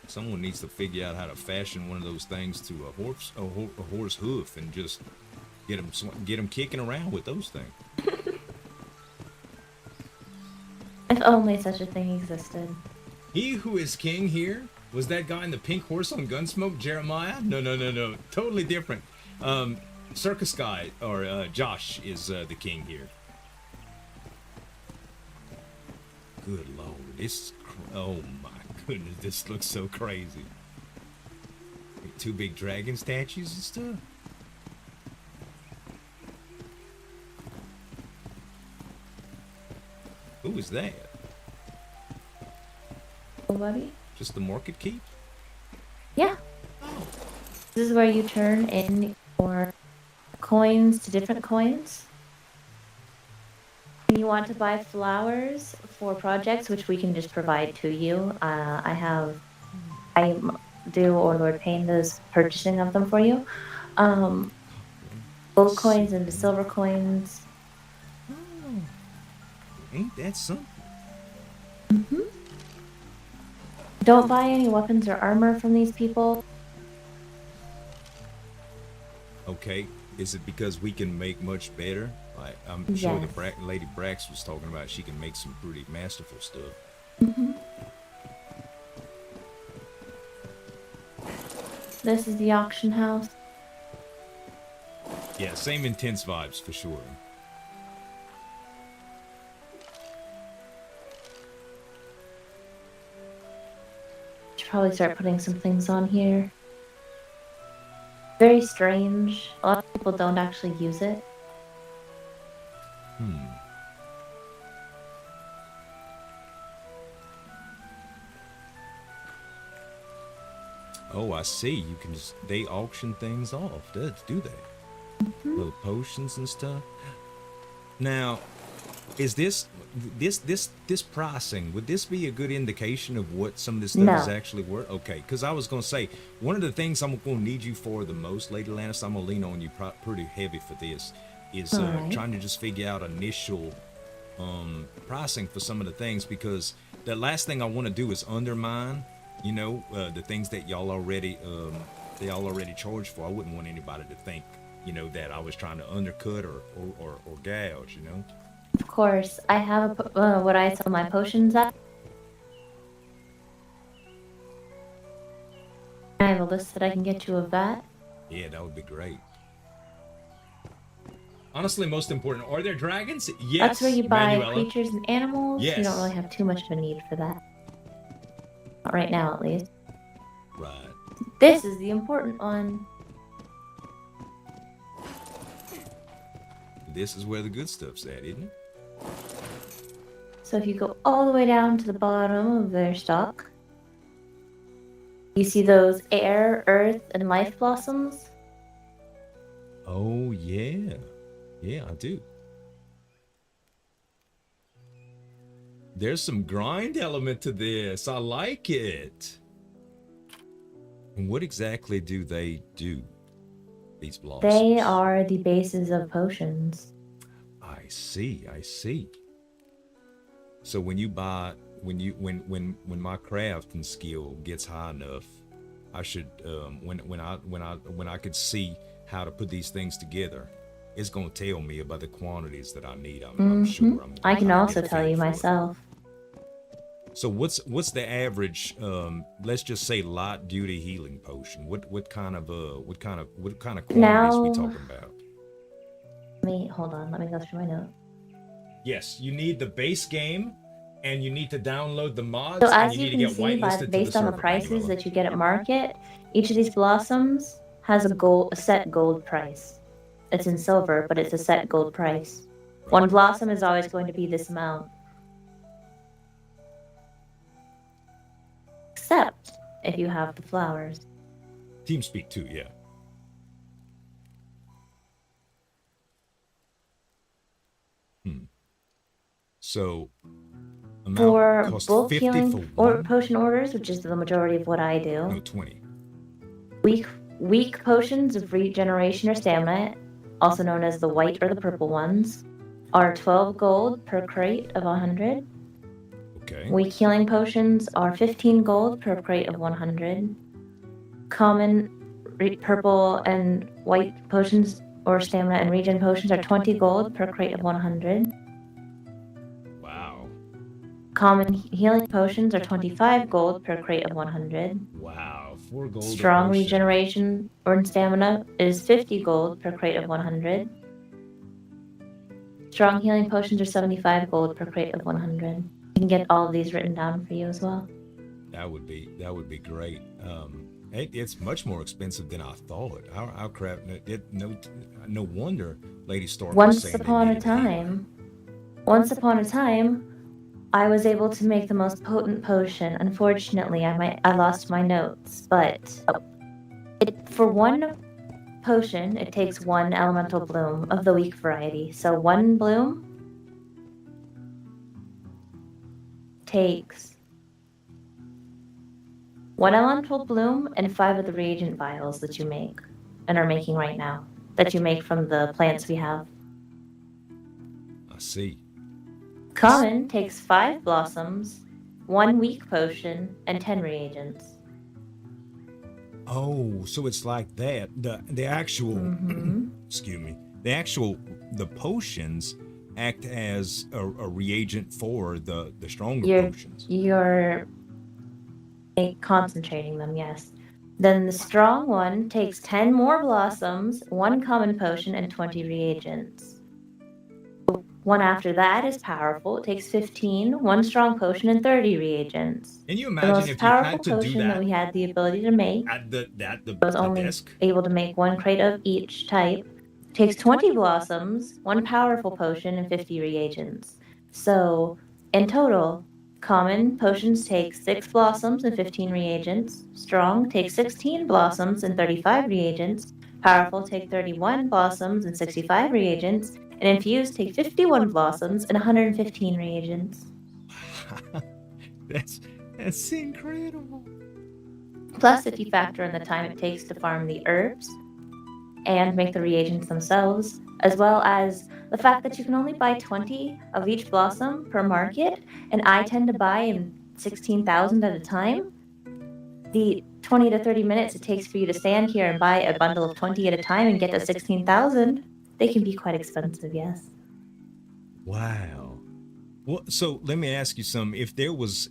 Someone needs to figure out how to fashion one of those things to a horse hoof and just get them kicking around with those things. If only such a thing existed. He who is king here was that guy in the pink horse on Gunsmoke, Jeremiah? No, totally different. Circus guy or Josh is the king here. Good lord, oh my goodness, this looks so crazy. Two big dragon statues and stuff. Who is that? Nobody? Just the market keep? Yeah. This is where you turn in your coins to different coins. When you want to buy flowers for projects, which we can just provide to you, I do or Lord Payne does purchasing of them for you. Gold coins and silver coins. Oh, ain't that something? Don't buy any weapons or armor from these people. Okay, is it because we can make much better? Like, I'm sure Yes. the Lady Brax was talking about she can make some pretty masterful stuff. This is the auction house. Yeah, same intense vibes for sure. Should probably start putting some things on here. Very strange. A lot of people don't actually use it. Oh, I see. You can they auction things off, do they? Little potions and stuff. Now, is this pricing, would this be a good indication of what some of this stuff is No. actually worth? Okay, because I was going to say, one of the things I'm going to need you for the most, Lady Lannis, I'm going to lean on you pretty heavy for this, is Alright. trying to just figure out initial pricing for some of the things, because the last thing I want to do is undermine, the things that y'all already charge for. I wouldn't want anybody to think, that I was trying to undercut or gouge, Of course, I have what I sell my potions at. I have a list that I can get you of that. Yeah, that would be great. Honestly, most important, are there dragons? Yes. That's where you buy Manuela. creatures and animals. Yes. You don't really have too much of a need for that. Not right now, at least. Right. This is the important one. This is where the good stuff's at, isn't it? So if you go all the way down to the bottom of their stock, you see those air, earth, and life blossoms? Oh, yeah. Yeah, I do. There's some grind element to this. I like it. And what exactly do they do, these blossoms? They are the bases of potions. I see. So when you buy, when my crafting skill gets high enough, I should when I could see how to put these things together, it's gonna tell me about the quantities that I need. I'm sure. I can I'll also get tell paid you for it. myself. So what's the average? Let's just say light duty healing potion. What kind of quantities Now- we talking about? Hold on, let me go through my note. Yes, you need the base game, and you need to download the mods, So and as you you need to can get see, whitelisted based on the server, prices Manuela. that you get at market, each of these blossoms has a set gold price. It's in silver, but it's a set gold price. One blossom is always going to be this amount. except if you have the flowers. Team speak too, yeah. So amount For cost bulk 50 healing for or one? potion orders, which is the majority of what I No, do, 20. weak potions of regeneration or stamina, also known as the white or the purple ones, are 12 gold per crate of 100. Okay. Weak healing potions are 15 gold per crate of 100. Common purple and white potions or stamina and regen potions are 20 gold per crate of 100. Wow. Common healing potions are 25 gold per crate of 100. Wow. 4 gold. Strong a potion. regeneration or stamina is 50 gold per crate of 100. Strong healing potions are 75 gold per crate of 100. You can get all of these written down for you as well. That would be great. It's much more expensive than I thought. Our crap. No wonder Lady Stark was saying Once upon a time, I was able to make the most potent potion. Unfortunately, I lost my notes, but for one potion, it takes one elemental bloom of the weak variety. So one bloom takes one elemental bloom and 5 of the reagent vials that you make and are making right now, that you make from the plants we have. I see. Common takes 5 blossoms, 1 weak potion, and 10 reagents. Oh, so it's like that. The actual excuse me. The potions act as a reagent for the stronger potions. You're concentrating them, yes. Then the strong one takes 10 more blossoms, 1 common potion, and 20 reagents. The one after that is powerful. It takes 15, 1 strong potion, and 30 reagents. Can you The imagine most if you powerful had to do potion that we had the ability to make at the was only desk? able to make 1 crate of each type. Takes 20 blossoms, 1 powerful potion, and 50 reagents. So, in total, common potions take 6 blossoms and 15 reagents. Strong take 16 blossoms and 35 reagents. Powerful take 31 blossoms and 65 reagents. And infused take 51 blossoms and 115 reagents. That's incredible. Plus, if you factor in the time it takes to farm the herbs and make the reagents themselves, as well as the fact that you can only buy 20 of each blossom per market, and I tend to buy in 16,000 at a time, the 20 to 30 minutes it takes for you to stand here and buy a bundle of 20 at a time and get to 16,000, they can be quite expensive, yes. Wow. Well, so let me ask you something. If there was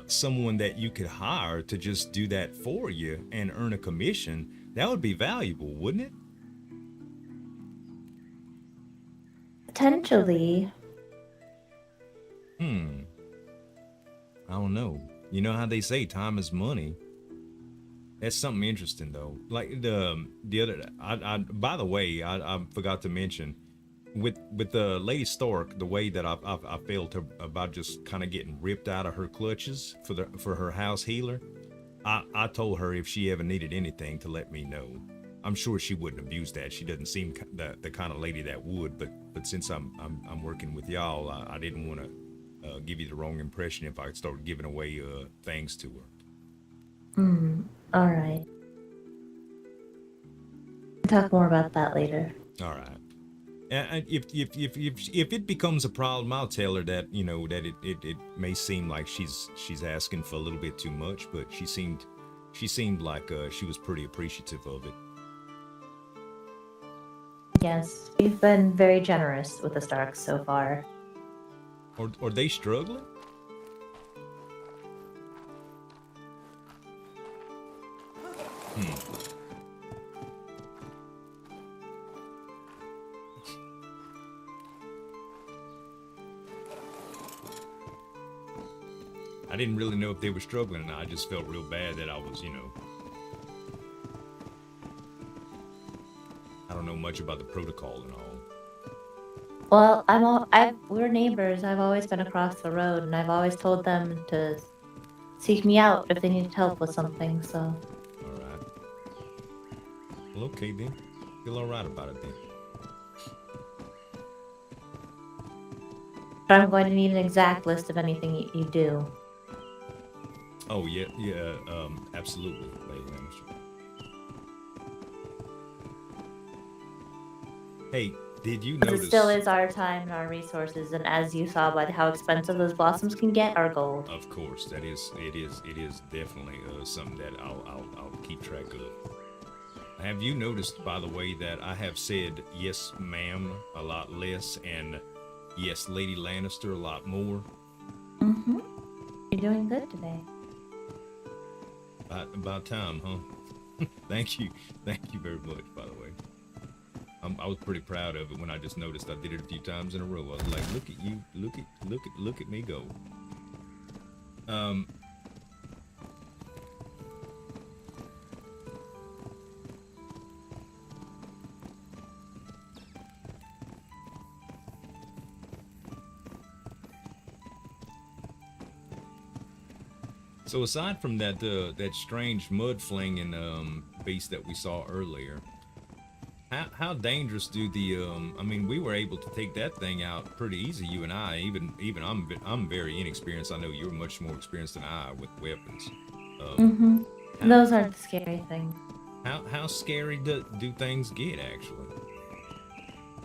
someone that you could hire to just do that for you and earn a commission, that would be valuable, wouldn't it? Potentially. I don't know. You know how they say time is money. That's something interesting though. Like the other, by the way, I forgot to mention, with the Lady Stark, the way that I felt about just kind of getting ripped out of her clutches for her house healer. I told her if she ever needed anything to let me know. I'm sure she wouldn't abuse that. She doesn't seem the kind of lady that would. But since I'm working with y'all, I didn't want to give you the wrong impression if I started giving away things to her. All right. We'll talk more about that later. All right. And if it becomes a problem, I'll tell her that that it may seem like she's asking for a little bit too much, but she seemed like she was pretty appreciative of it. Yes, we've been very generous with the Starks so far. Are they struggling? I didn't really know if they were struggling or not. I just felt real bad that I was, I don't know much about the protocol and all. Well, we're neighbors. I've always been across the road, and I've always told them to seek me out if they need help with something, so. Alright. Well, okay then. Feel alright about it then. But I'm going to need an exact list of anything you do. Oh, yeah, absolutely, Lady Lannister. Hey, did you Because notice... it still is our time and our resources, and as you saw by how expensive those blossoms can get, our gold. Of course, it is definitely something that I'll keep track of. Have you noticed, by the way, that I have said yes, ma'am, a lot less, and yes, Lady Lannister, a lot more? Mm-hmm. You're doing good today. About time, huh? Thank you very much, by the way. I was pretty proud of it when I just noticed I did it a few times in a row. I was like, look at you, look at me go. So aside from that that strange mud flinging beast that we saw earlier, how dangerous do the I mean, we were able to take that thing out pretty easy, you and I. Even I'm very inexperienced. I know you're much more experienced than I with weapons. Those aren't the scary things. How scary do things get actually?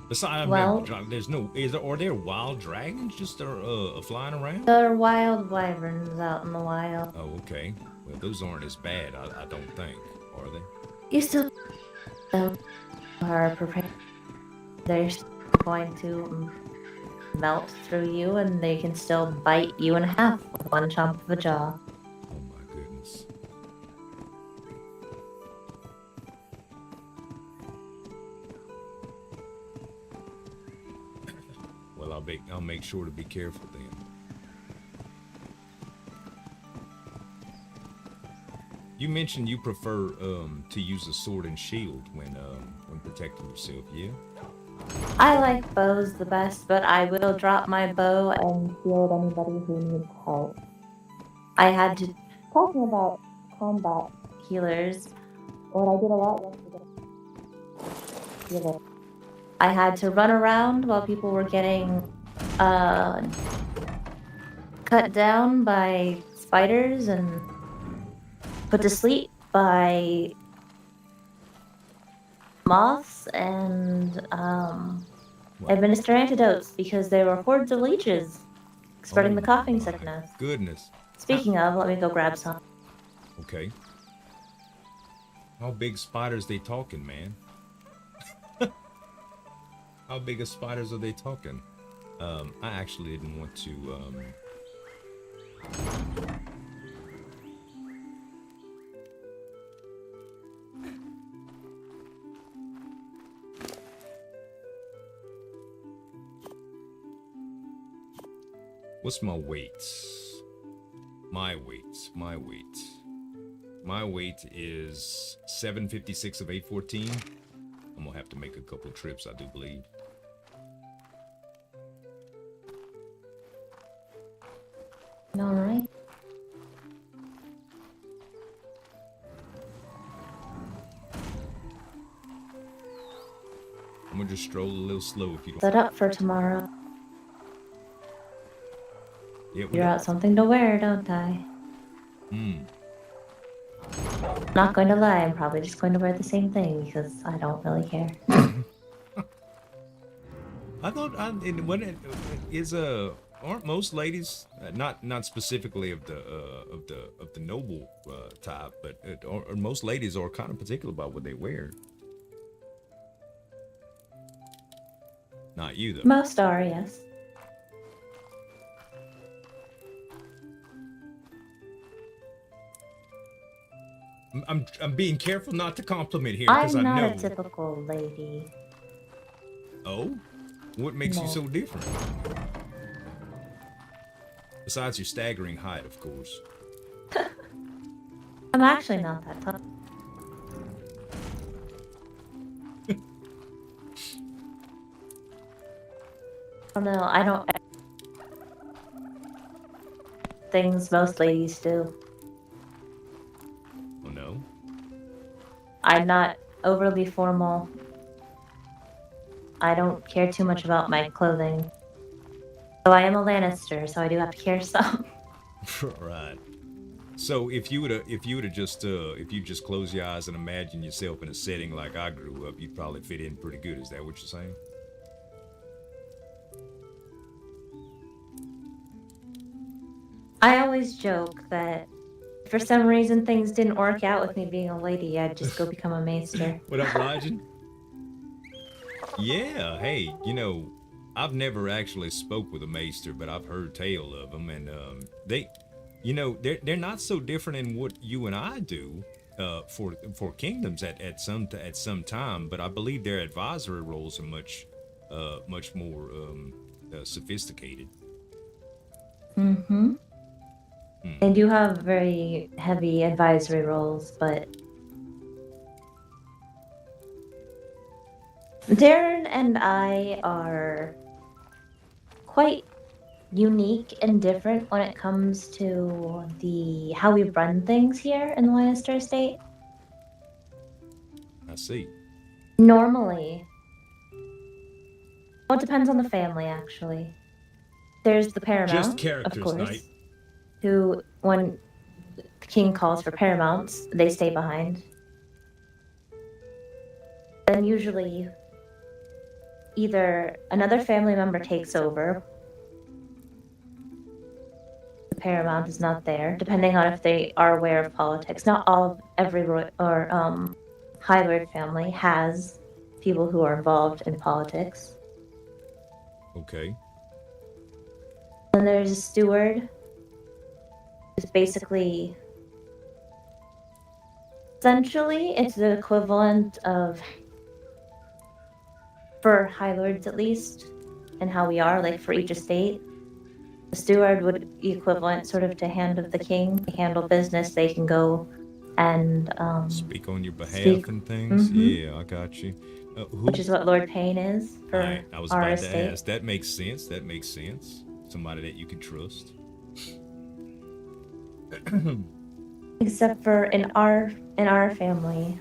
Besides, Well, are there wild dragons just flying around? there are wild wyverns out in the wild. Oh, okay. Well, those aren't as bad, I don't think, are they? You still are prepared. They're going to melt through you, and they can still bite you in half with one chomp of a jaw. Oh my goodness. Well, I'll make sure to be careful then. You mentioned you prefer to use a sword and shield when protecting yourself, yeah? I like bows the best, but I will drop my bow and shield anybody who needs help. I had to, talking about combat healers, what I did a lot yesterday. I had to run around while people were getting cut down by spiders and put to sleep by moths and administer antidotes because there were hordes of leeches spreading the coughing sickness. Goodness. Speaking of, let me go grab some. Okay. How big spiders they talking, man? How big of spiders are they talking? I actually didn't want to What's my weight? My weight is 756 of 814. I'm gonna have to make a couple of trips, I do believe. All right. I'm gonna just stroll a little slow if you don't. Set up for tomorrow. Yeah, You're out something to wear, don't I? Not going to lie, I'm probably just going to wear the same thing because I don't really care. I thought aren't most ladies not specifically of the noble type, but or most ladies are kind of particular about what they wear. Not you though. Most are, yes. I'm being careful not to compliment here because I I'm know. not a typical lady. Oh, what makes you so different? Besides your staggering height, of course. I'm actually not that tall. Oh no, I don't. things most ladies do. Oh no. I'm not overly formal. I don't care too much about my clothing. So I am a Lannister, so I do have to care some. Right. So if you just close your eyes and imagine yourself in a setting like I grew up, you'd probably fit in pretty good. Is that what you're saying? I always joke that if for some reason things didn't work out with me being a lady, I'd just go become a maester. What up, Lodging? Yeah, hey, I've never actually spoke with a maester, but I've heard tale of them, and they're not so different in what you and I do for kingdoms at some time, but I believe their advisory roles are much more sophisticated. Mm-hmm. They do have very heavy advisory roles, but Darren and I are quite unique and different when it comes to how we run things here in the Lannister estate. I see. Normally, well, it depends on the family, actually. There's the Paramount, Just of characters, course, Knight. who, when the king calls for Paramounts, they stay behind. Then usually, either another family member takes over, the Paramount is not there, depending on if they are aware of politics. Not every High Lord family has people who are involved in politics. Okay. Then there's a steward, who's basically, essentially, it's the equivalent of, for High Lords at least, and how we are, like for each estate, the steward would be equivalent sort of to hand of the king. They handle business, they can go and Speak on your behalf speak. and things. Mhm. Yeah, I got you. Which is what Lord Payne is for I was our about to estate. ask. That makes sense. That makes sense. Somebody that you can trust. Except for in our family,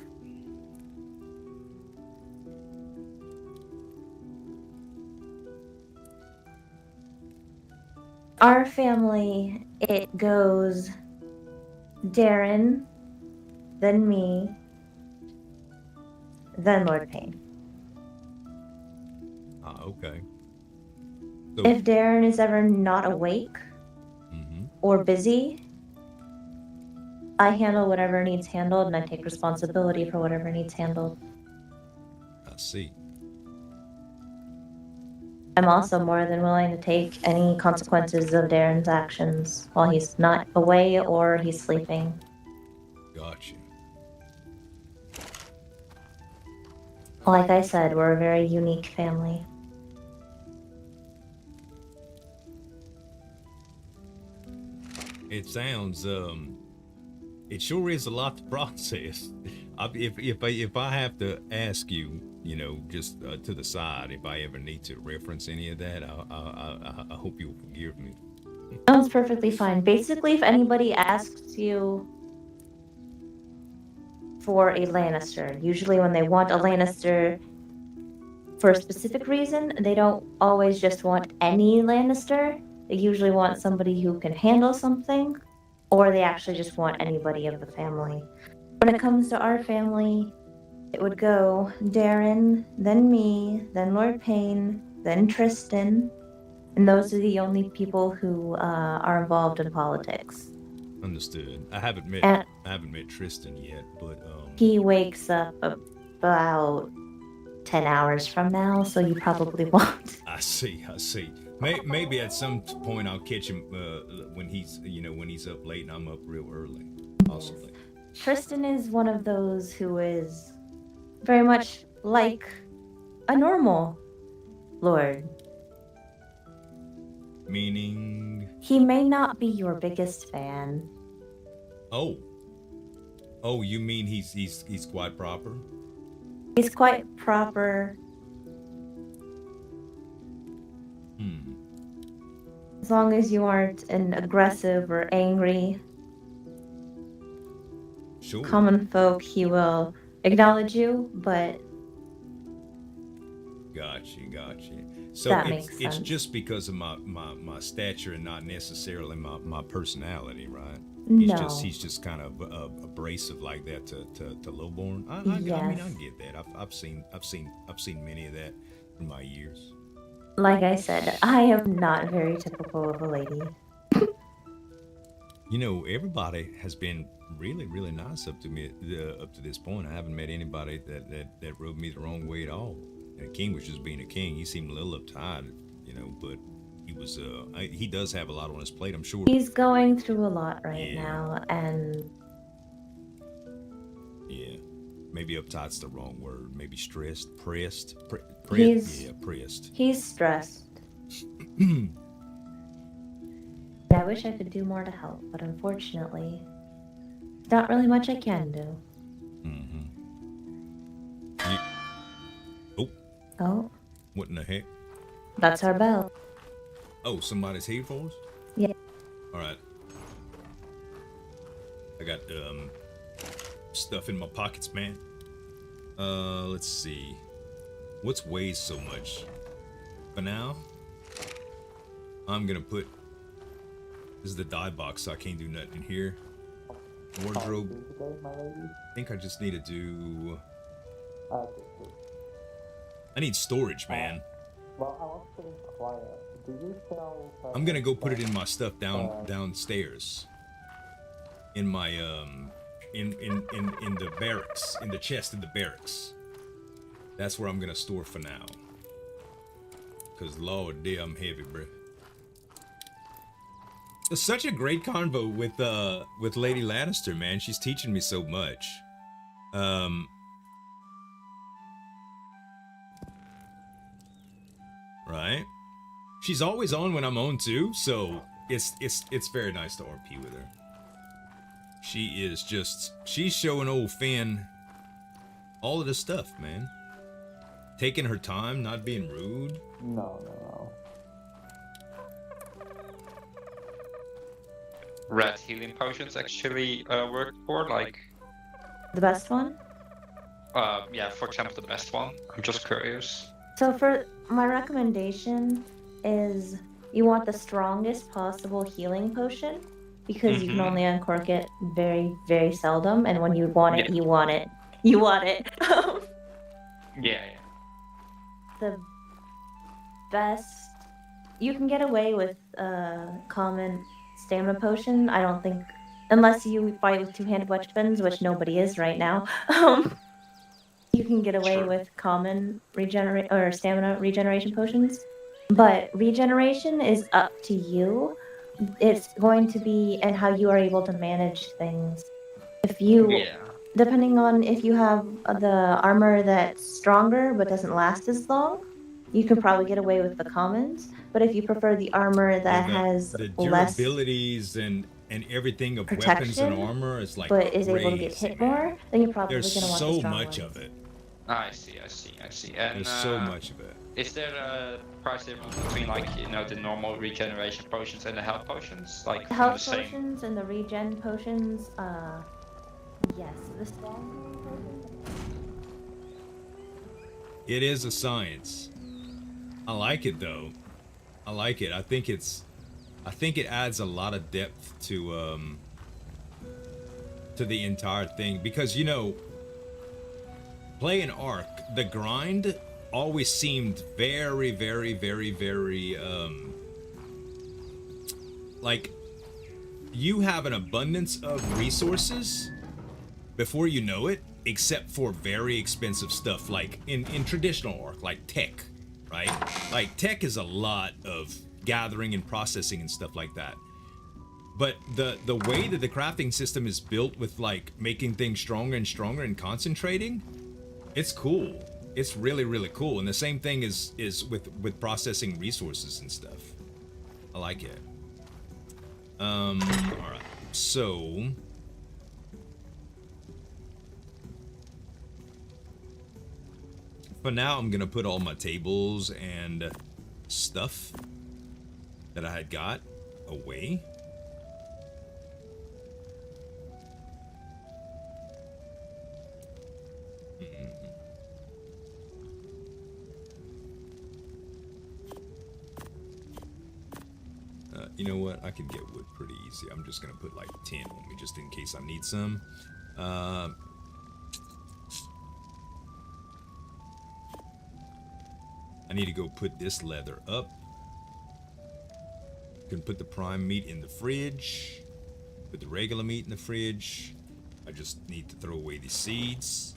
it goes Darren, then me, then Lord Payne. Okay. So, If Darren is ever not awake or busy, I handle whatever needs handled, and I take responsibility for whatever needs handled. I see. I'm also more than willing to take any consequences of Darren's actions while he's not away or he's sleeping. Gotcha. Like I said, we're a very unique family. It sounds it sure is a lot to process. If I have to ask you, just to the side, if I ever need to reference any of that, I hope you'll forgive me. Sounds perfectly fine. Basically, if anybody asks you for a Lannister, usually when they want a Lannister for a specific reason, they don't always just want any Lannister. They usually want somebody who can handle something, or they actually just want anybody of the family. When it comes to our family, it would go Darren, then me, then Lord Payne, then Tristan, and those are the only people who are involved in politics. Understood. I haven't met Tristan yet, but he wakes up about 10 hours from now, so you probably won't. I see. Maybe at some point I'll catch him when he's up late and I'm up real early, possibly. Tristan is one of those who is very much like a normal lord. Meaning? He may not be your biggest fan. Oh, you mean he's quite proper? He's quite proper. As long as you aren't an aggressive or angry Sure. common folk, he will acknowledge you, but Gotcha. So that it's makes it's sense. just because of my stature and not necessarily my personality, right? No. He's just kind of abrasive like that to lowborn. I mean, Yes. I get that. I've seen many of that in my years. Like I said, I am not very typical of a lady. You know, everybody has been really nice up to me up to this point. I haven't met anybody that rubbed me the wrong way at all. And King was just being a king. He seemed a little uptight, you know, but he was he does have a lot on his plate, I'm sure. He's going through a lot right Yeah. now, and Yeah, maybe uptight's the wrong word. Maybe stressed, pressed. Pressed. he's stressed. I wish I could do more to help, but unfortunately, not really much I can do. Oh, What in the heck? that's our bell. Oh, somebody's here for us? Yeah. All right. I got stuff in my pockets, man. Let's see. What's weighs so much? For now, I'm gonna put. This is the dye box, so I can't do nothing in here. Wardrobe. I think I just need to do. I need storage, man. Well, I was to inquire. Do you sell? I'm gonna go put it in my stuff downstairs. In my in the barracks, in the chest in the barracks. That's where I'm gonna store for now. Cause Lord, dear, I'm heavy, bro. It's such a great convo with Lady Lannister, man. She's teaching me so much. Right? She's always on when I'm on too, so it's very nice to RP with her. She's showing old Finn all of this stuff, man. Taking her time, not being rude. No. Red healing potions actually work for, like... The best one? Yeah, for example, the best one. I'm just curious. So for my recommendation is you want the strongest possible healing potion because you can only uncork it very, very seldom, and when you want it, you want it. You want it. Yeah. The best you can get away with common stamina potion. I don't think, unless you fight with two-handed weapons, which nobody is right now. You can get away with common stamina regeneration potions, but regeneration is up to you. It's going to be and how you are able to manage things. If you, depending on if you have the armor that's stronger but doesn't last as long, you can probably get away with the commons. But if you prefer the armor that has the less durabilities and everything of weapons protection, and armor is like but is crazy, able to get hit more, then you're probably There's going to want the so strong much ones. of it. I see. And There's so much of it. Is there a price difference between, like, you know, the normal regeneration potions and the health potions? Like, The health the same? potions and the regen potions, yes. The strong potions. It is a science. I like it though. I like it. I think it adds a lot of depth to the entire thing because, you know, playing Ark, the grind always seemed very like you have an abundance of resources before you know it, except for very expensive stuff like in traditional Ark, like tech, right? Like tech is a lot of gathering and processing and stuff like that. But the way that the crafting system is built with like making things stronger and stronger and concentrating, it's cool. It's really cool. And the same thing is with processing resources and stuff. I like it. All right. So for now, I'm gonna put all my tables and stuff that I had got away. You know what? I can get wood pretty easy. I'm just gonna put like 10 on me just in case I need some. I need to go put this leather up. Can put the prime meat in the fridge. Put the regular meat in the fridge. I just need to throw away the seeds.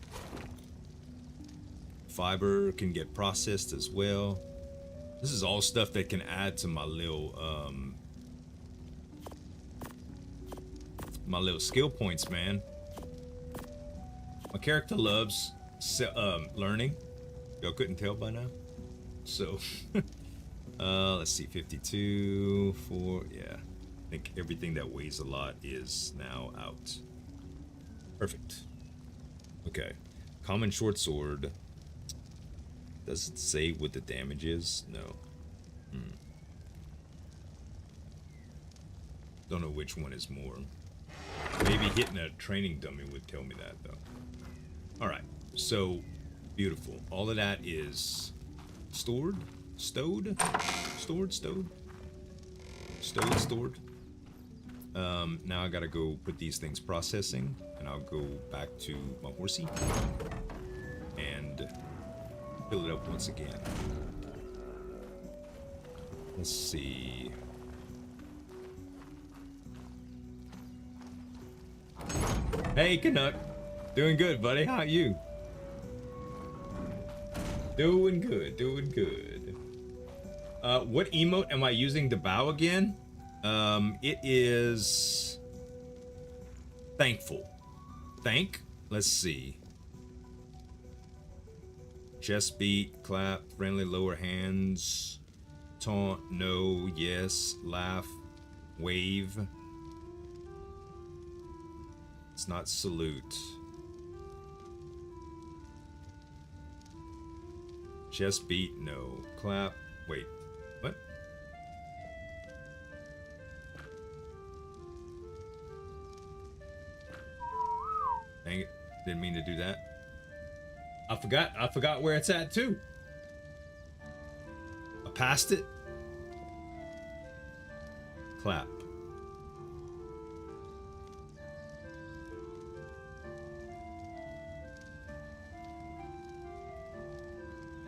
Fiber can get processed as well. This is all stuff that can add to my little skill points, man. My character loves learning. Y'all couldn't tell by now. So, let's see, 52, 4, yeah. I think everything that weighs a lot is now out. Perfect. Okay. Common short sword. Does it say what the damage is? No. Don't know which one is more. Maybe hitting a training dummy would tell me that, though. Alright, so beautiful. All of that is stored. Now I gotta go put these things processing, and I'll go back to my horsey and fill it up once again. Let's see. Hey, Canuck. Doing good, buddy. How are you? Doing good, doing good. What emote am I using to bow again? It is thankful. Thank? Let's see. Chest beat, clap, friendly lower hands, taunt, no, yes, laugh, wave. It's not salute. Chest beat, no. Clap, wait, what? Dang it, didn't mean to do that. I forgot where it's at too. I passed it. Clap.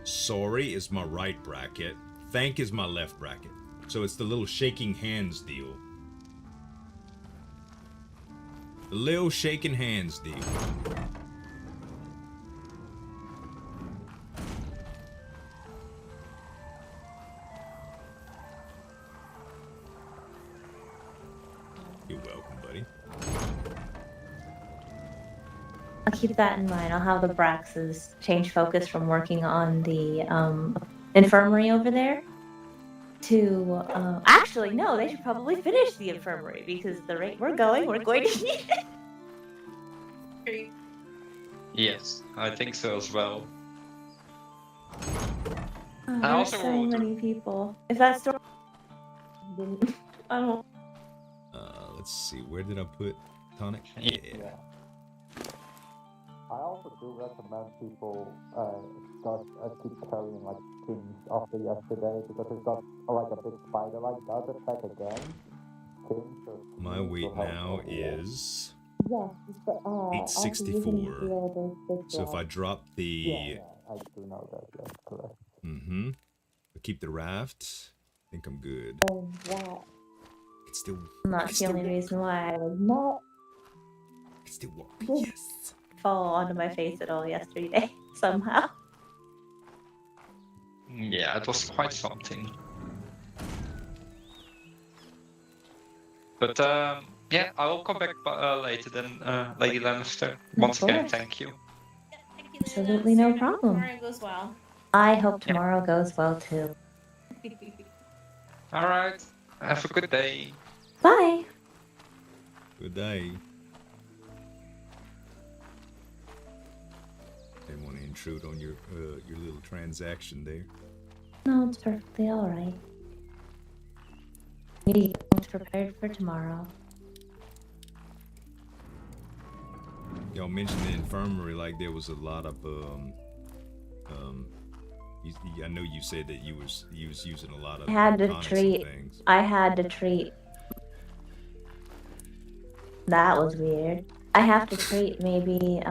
Sorry is my right bracket. Thank is my left bracket. So it's the little shaking hands deal. The little shaking hands deal. You're welcome, buddy. I'll keep that in mind. I'll have the Braxes change focus from working on the infirmary over there to actually no, they should probably finish the infirmary because the rate we're going to need it. Yes, I think so as well. Oh, I also so rolled- many people. If that story didn't, I don't. Let's see. Where did I put tonic? Yeah. Yeah. I also do recommend people keep carrying like skins after yesterday because it's got like a big spider like does attack again. Skins or My skins weight will help now over there. is Yeah, but 864. So if I drop the Yeah, I do know that. Yes, correct. I keep the raft, I think I'm good. that It's still not the only reason why I would not it's still walk. Good. Yes. fall onto my face at all yesterday somehow. Yeah, it was quite something. But yeah, I will come back later then, Lady Lannister. Once again, course. thank you. Thank you, Luna. Absolutely no See you problem. Tomorrow goes well. I hope tomorrow goes well too. Alright, have a good day. Bye. Good day. Didn't want to intrude on your little transaction there. No, it's perfectly all right. Need to get things prepared for tomorrow. Y'all mentioned the infirmary like there was a lot of I know you said that you was using a lot of I had to tonics and treat. things. I had to treat. That was weird. I have to treat maybe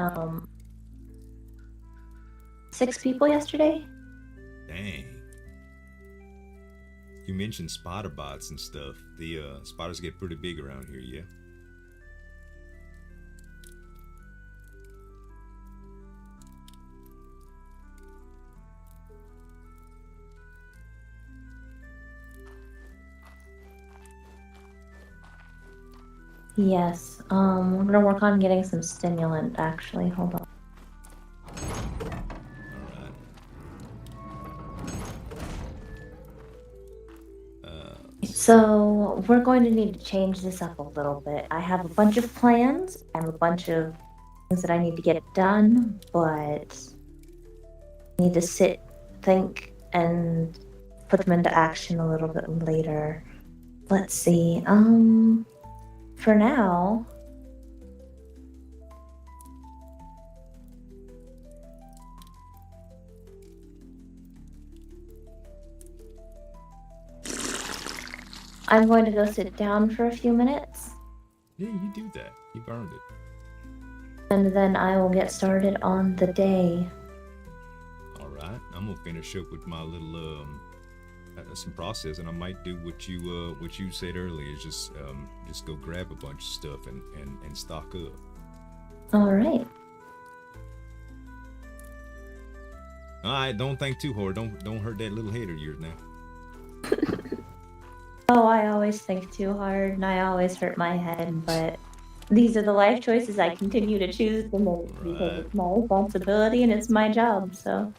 6 people yesterday. Dang. You mentioned spider bots and stuff. The spiders get pretty big around here, yeah? Yes. We're gonna work on getting some stimulant. Actually, hold on. So we're going to need to change this up a little bit. I have a bunch of plans and a bunch of things that I need to get done, but I need to sit, think, and put them into action a little bit later. Let's see. For now, I'm going to go sit down for a few minutes. Yeah, you do that. You've earned it. And then I will get started on the day. All right, I'm gonna finish up with my little some process, and I might do what you said earlier. Is just go grab a bunch of stuff and stock up. All right. All right, don't think too hard. Don't hurt that little head of yours now. Oh, I always think too hard, and I always hurt my head, but these are the life choices I continue to choose to make because it's my responsibility and it's my job, so.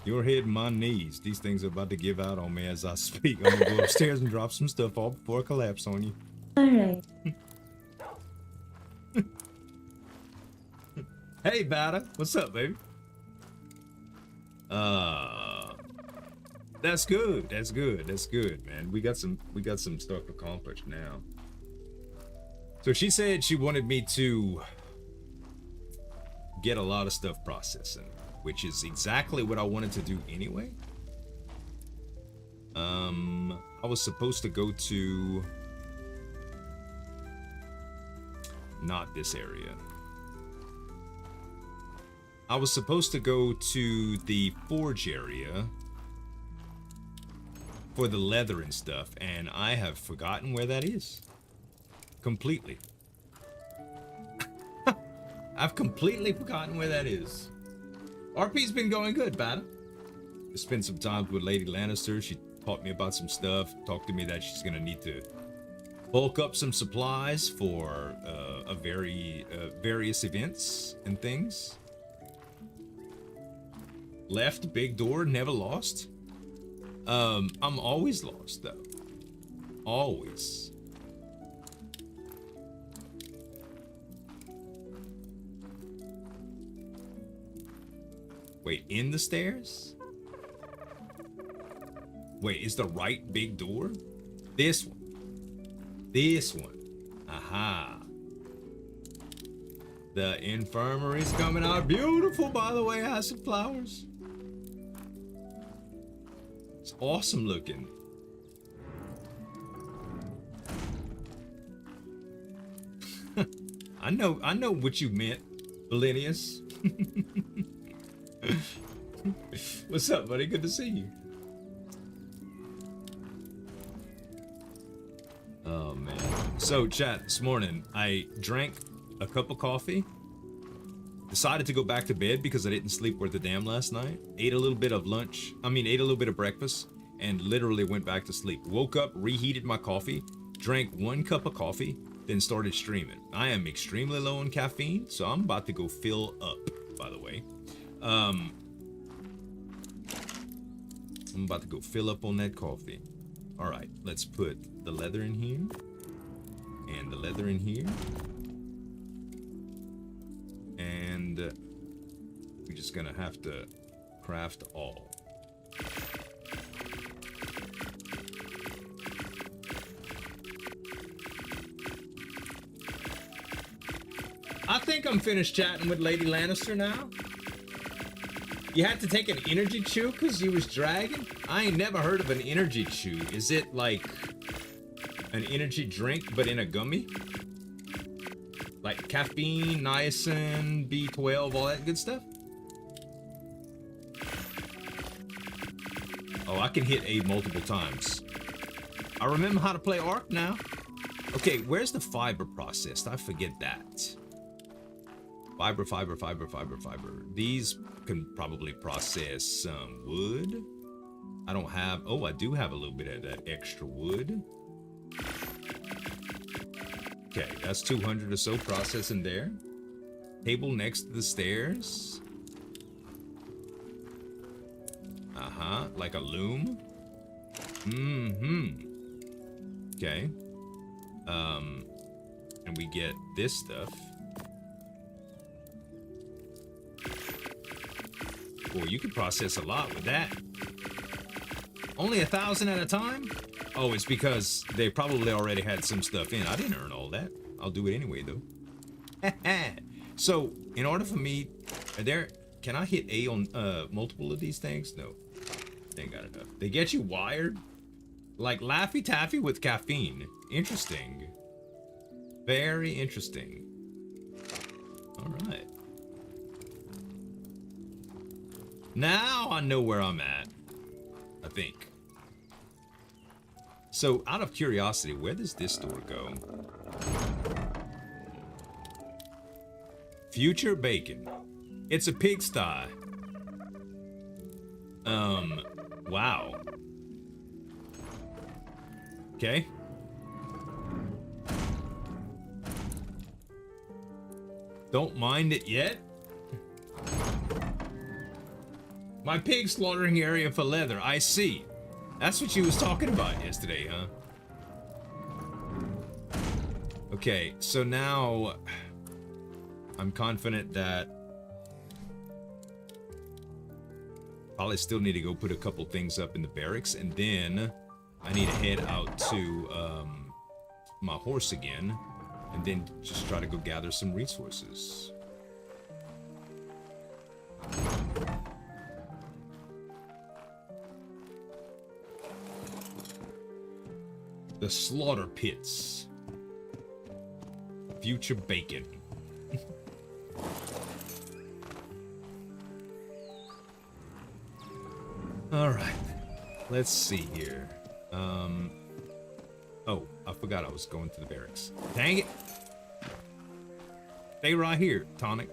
Your head and my knees. These things are about to give out on me as I speak. I'm gonna go upstairs and drop some stuff off before I collapse on you. Alright. Hey, Bada. What's up, baby? That's good. That's good. That's good, man. We got some stuff accomplished now. So she said she wanted me to get a lot of stuff processing, which is exactly what I wanted to do anyway. I was supposed to go to not this area. I was supposed to go to the forge area for the leather and stuff, and I have forgotten where that is. Completely. I've completely forgotten where that is. RP's been going good, Bada. Spent some time with Lady Lannister. She taught me about some stuff, talked to me that she's gonna need to bulk up some supplies for various events and things. Left big door, never lost. I'm always lost though. Always. Wait, in the stairs? Wait, is the right big door? This one. This one. Aha. The infirmary's coming out beautiful, by the way. Has some flowers. It's awesome looking. I know what you meant, Valenius. What's up, buddy? Good to see you. Oh man. So chat, this morning I drank a cup of coffee, decided to go back to bed because I didn't sleep worth a damn last night, ate a little bit of breakfast, and literally went back to sleep. Woke up, reheated my coffee, drank 1 cup of coffee, then started streaming. I am extremely low on caffeine, so I'm about to go fill up, by the way. I'm about to go fill up on that coffee. All right, let's put the leather in here and the leather in here. And we're just gonna have to craft all. I think I'm finished chatting with Lady Lannister now. You had to take an energy chew because you was dragging? I ain't never heard of an energy chew. Is it like an energy drink but in a gummy? Like caffeine, niacin, B12, all that good stuff? Oh, I can hit A multiple times. I remember how to play Ark now. Okay, where's the fiber processed? I forget that. Fiber. These can probably process some wood. I don't have... Oh, I do have a little bit of that extra wood. Okay, that's 200 or so processing there. Table next to the stairs. Like a loom. Okay. And we get this stuff. Boy, you can process a lot with that. Only 1,000 at a time? Oh, it's because they probably already had some stuff in. I didn't earn all that. I'll do it anyway, though. So, in order for me... Can I hit A on multiple of these things? No. They ain't got enough. They get you wired? Like Laffy Taffy with caffeine. Interesting. Very interesting. Alright. Now I know where I'm at. I think. So, out of curiosity, where does this door go? Future bacon. It's a pigsty. Wow. Okay. Don't mind it yet. My pig slaughtering area for leather. I see. That's what you was talking about yesterday, huh? Okay, so now I'm confident that probably still need to go put a couple things up in the barracks, and then I need to head out to my horse again, and then just try to go gather some resources. The slaughter pits. Future bacon. All right. Let's see here. Oh, I forgot I was going to the barracks. Dang it. Stay right here, Tonic.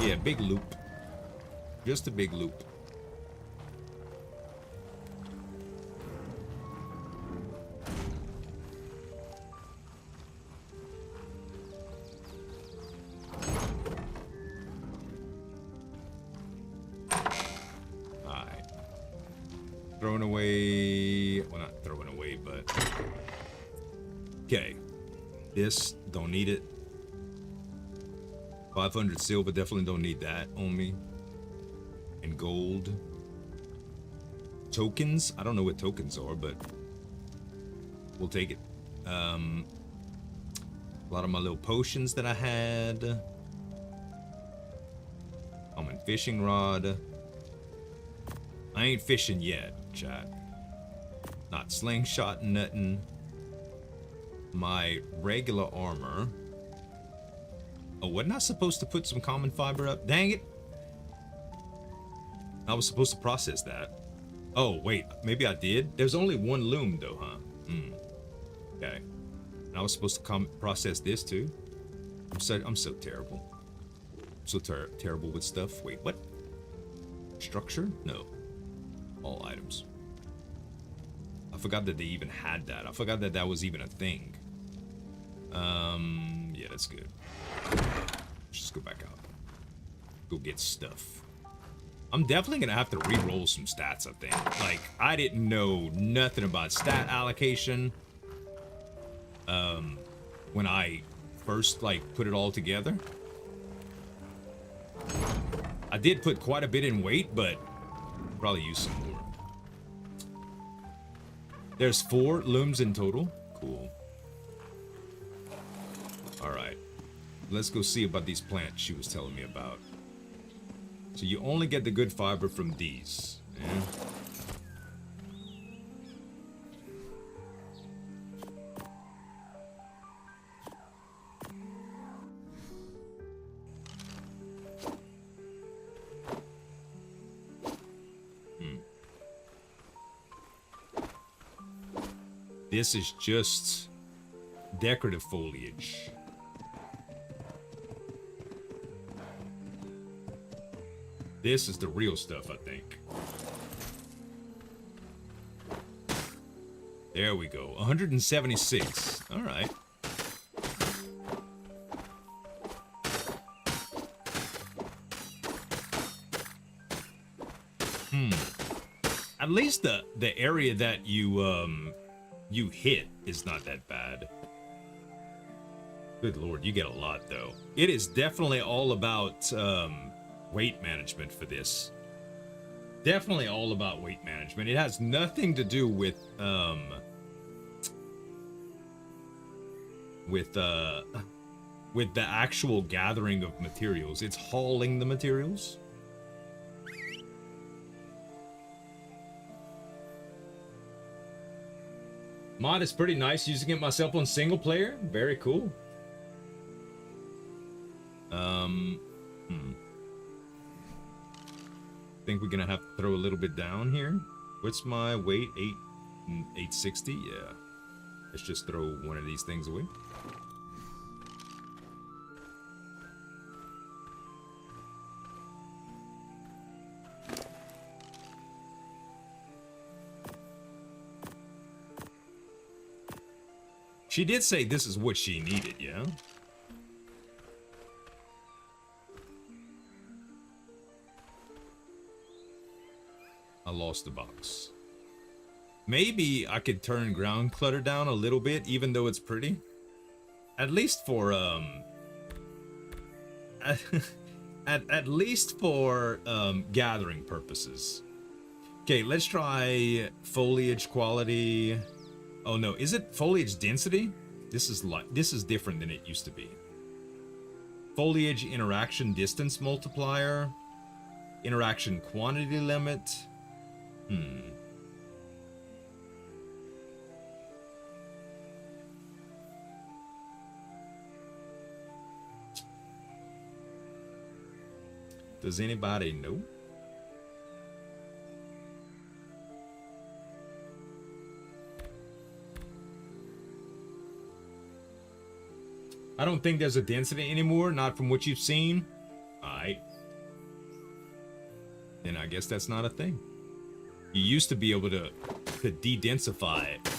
Yeah, big loop. Just a big loop. Throwing away, well, not throwing away, but okay. This, don't need it. 500 silver, definitely don't need that on me. And gold. Tokens, I don't know what tokens are, but we'll take it. A lot of my little potions that I had. Common fishing rod. I ain't fishing yet, chat. Not slingshot, nothing. My regular armor. Oh, wasn't I supposed to put some common fiber up? Dang it. I was supposed to process that. Oh, wait, maybe I did? There's only one loom, though, huh? Okay. And I was supposed to process this, too? I'm so terrible. I'm so terrible with stuff. Wait, what? Structure? No. All items. I forgot that they even had that. I forgot that that was even a thing. Yeah, that's good. Let's just go back out. Go get stuff. I'm definitely gonna have to re-roll some stats, I think. Like, I didn't know nothing about stat allocation. When I first, like, put it all together. I did put quite a bit in weight, but probably use some more. There's 4 looms in total. Cool. Let's go see about these plants she was telling me about. So you only get the good fiber from these. Yeah. This is just decorative foliage. This is the real stuff, I think. There we go. 176. All right. At least the area that you hit is not that bad. Good lord, you get a lot though. It is definitely all about weight management for this. Definitely all about weight management. It has nothing to do with the actual gathering of materials. It's hauling the materials. Mod is pretty nice, using it myself on single player. Very cool. Think we're gonna have to throw a little bit down here. What's my weight? 860? Yeah. Let's just throw one of these things away. She did say this is what she needed, yeah? I lost the box. Maybe I could turn ground clutter down a little bit, even though it's pretty. At least for, at least for, gathering purposes. Okay, let's try foliage quality. Oh no, is it foliage density? This is different than it used to be. Foliage interaction distance multiplier. Interaction quantity limit. Does anybody know? I don't think there's a density anymore, not from what you've seen. Alright. Then I guess that's not a thing. You used to be able to de-densify it.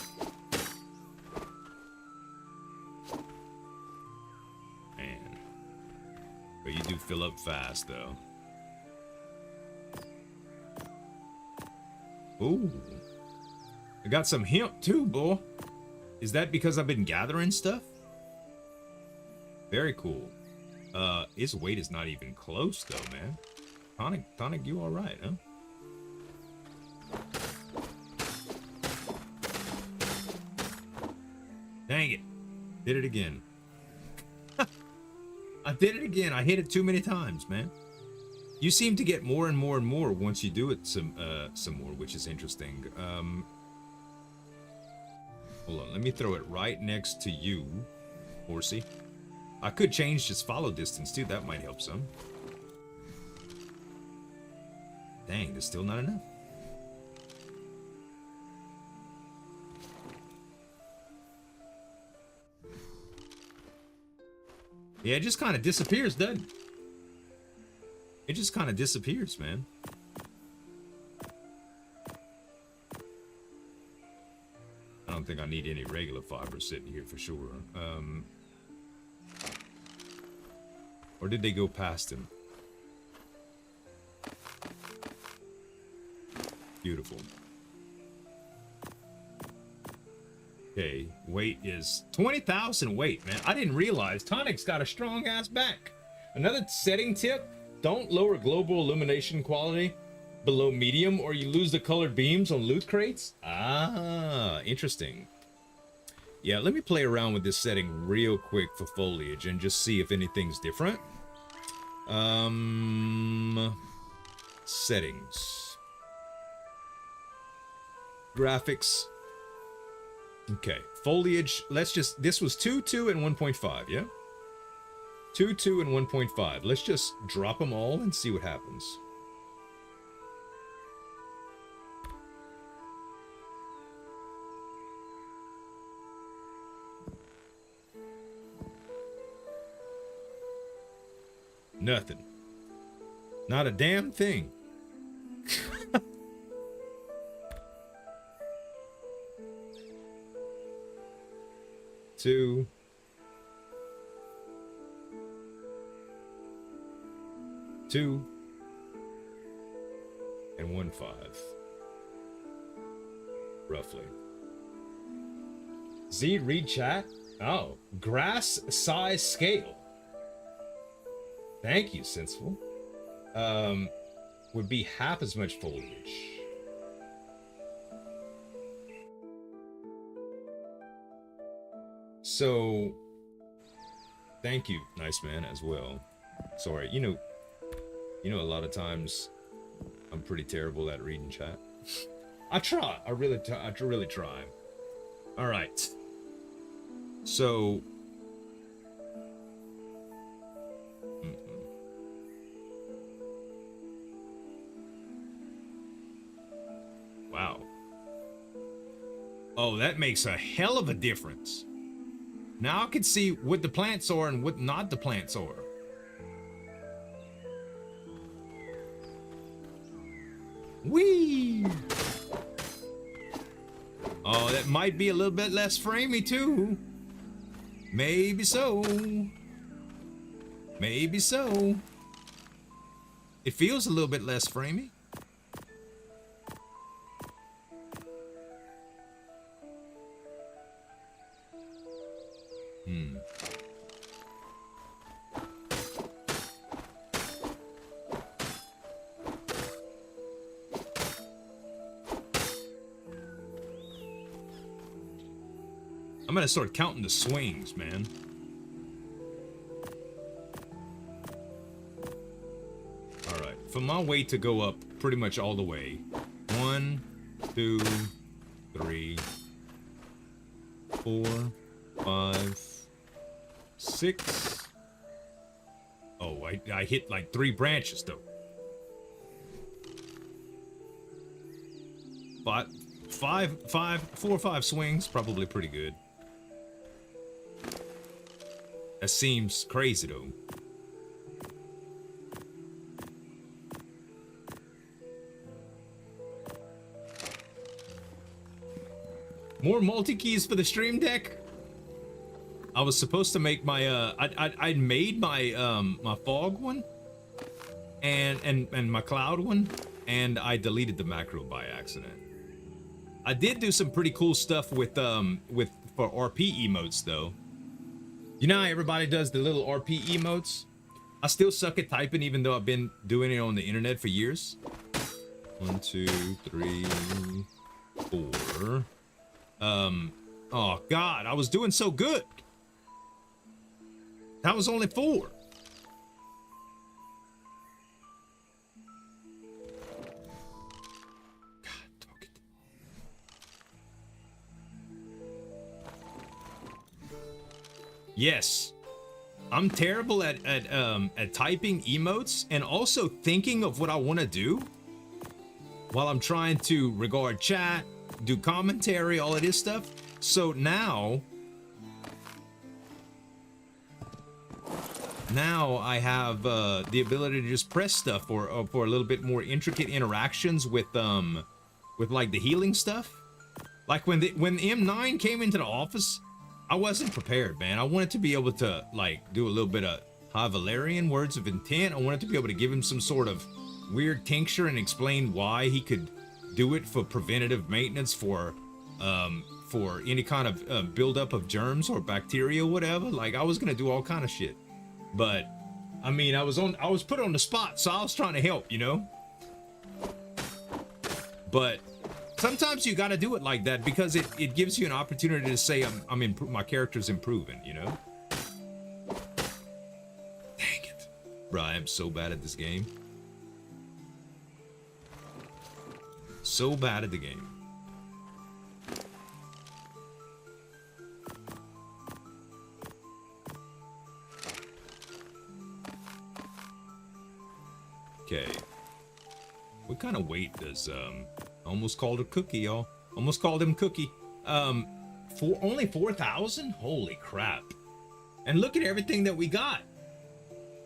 Man. But you do fill up fast, though. Ooh. I got some hemp, too, boy. Is that because I've been gathering stuff? Very cool. His weight is not even close, though, man. Tonic, you alright, huh? Dang it. Did it again. I did it again. I hit it too many times, man. You seem to get more and more and more once you do it some more, which is interesting. Hold on. Let me throw it right next to you, horsey. I could change just follow distance, too. That might help some. Dang, there's still not enough. Yeah, it just kind of disappears, doesn't it? It just kind of disappears, man. I don't think I need any regular fiber sitting here for sure. Or did they go past him? Beautiful. Okay, weight is 20,000 weight, man. I didn't realize Tonic's got a strong ass back. Another setting tip, don't lower global illumination quality below medium or you lose the colored beams on loot crates. Ah, interesting. Yeah, let me play around with this setting real quick for foliage and just see if anything's different. Settings. Graphics. Okay, foliage, let's just, this was 2, 2, and 1.5, yeah? 2, 2, and 1.5. Let's just drop them all and see what happens. Nothing. Not a damn thing. Two. Two. And 1.5. Roughly. Z, read chat? Oh, grass size scale. Thank you, Senseful. Would be half as much foliage. So, thank you, nice man, as well. Sorry, you know, a lot of times I'm pretty terrible at reading chat. I try. I really try. All right. So. Wow. Oh, that makes a hell of a difference. Now I can see what the plants are and what not the plants are. Whee! Oh, that might be a little bit less framey too. Maybe so. Maybe so. It feels a little bit less framey. I'm gonna start counting the swings, man. Alright, for my weight to go up pretty much all the way. 1, 2, 3, 4, 5, 6. Oh, I hit like 3 branches though. 4 or 5 swings, probably pretty good. That seems crazy though. More multi-keys for the stream deck? I was supposed to make my I made my my fog one and my cloud one, and I deleted the macro by accident. I did do some pretty cool stuff with for RP emotes though. You know how everybody does the little RP emotes? I still suck at typing even though I've been doing it on the internet for years. 1, 2, 3, 4. Oh god, I was doing so good. That was only 4. Yes, I'm terrible at typing emotes and also thinking of what I want to do while I'm trying to regard chat, do commentary, all of this stuff. So now I have the ability to just press stuff for a little bit more intricate interactions with like the healing stuff. Like when M9 came into the office, I wasn't prepared, man. I wanted to be able to like do a little bit of High Valerian words of intent. I wanted to be able to give him some sort of weird tincture and explain why he could do it for preventative maintenance for any kind of buildup of germs or bacteria or whatever. Like I was gonna do all kind of shit, but I mean I was put on the spot, so I was trying to help, you know. But Sometimes you got to do it like that because it gives you an opportunity to say my character's improving, you know? Dang it. Bro, I am so bad at this game. So bad at the game. Okay. What kind of weight does almost called a cookie, y'all. Almost called him Cookie. Only 4,000? Holy crap. And look at everything that we got.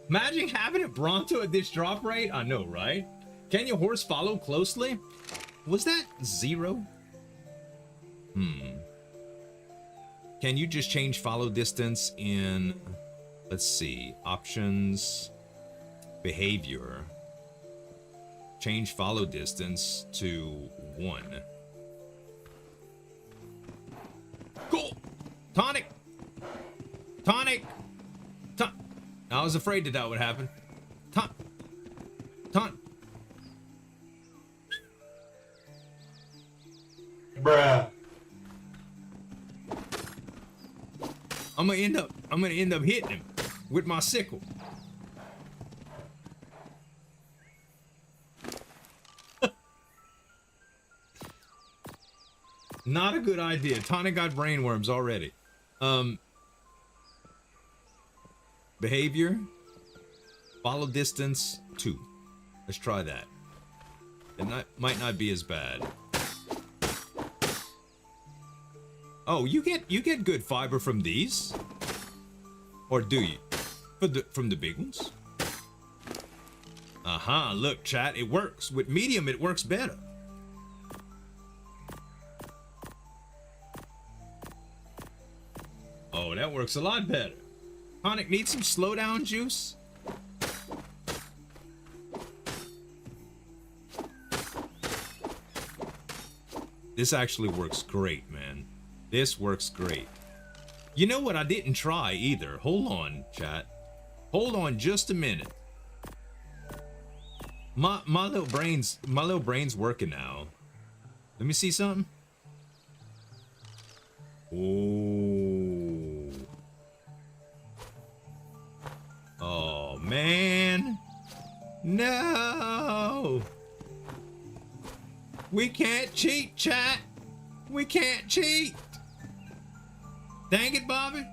Imagine having a Bronto at this drop rate. I know, right? Can your horse follow closely? Was that 0? Can you just change follow distance in, let's see, options, behavior, change follow distance to 1. Cool. Tonic. I was afraid that would happen. Bruh. I'm gonna end up hitting him with my sickle. Not a good idea. Tonic got brainworms already. Behavior. Follow distance 2. Let's try that. It might not be as bad. Oh, you get good fiber from these? Or do you? From the big ones? Uh-huh, look, chat, it works. With medium, it works better. Oh, that works a lot better. Tonic needs some slowdown juice. This actually works great, man. This works great. You know what I didn't try either? Hold on, chat. Hold on just a minute. My little brain's working now. Let me see something. Oh. Oh man. No. We can't cheat, chat. We can't cheat. Dang it, Bobby.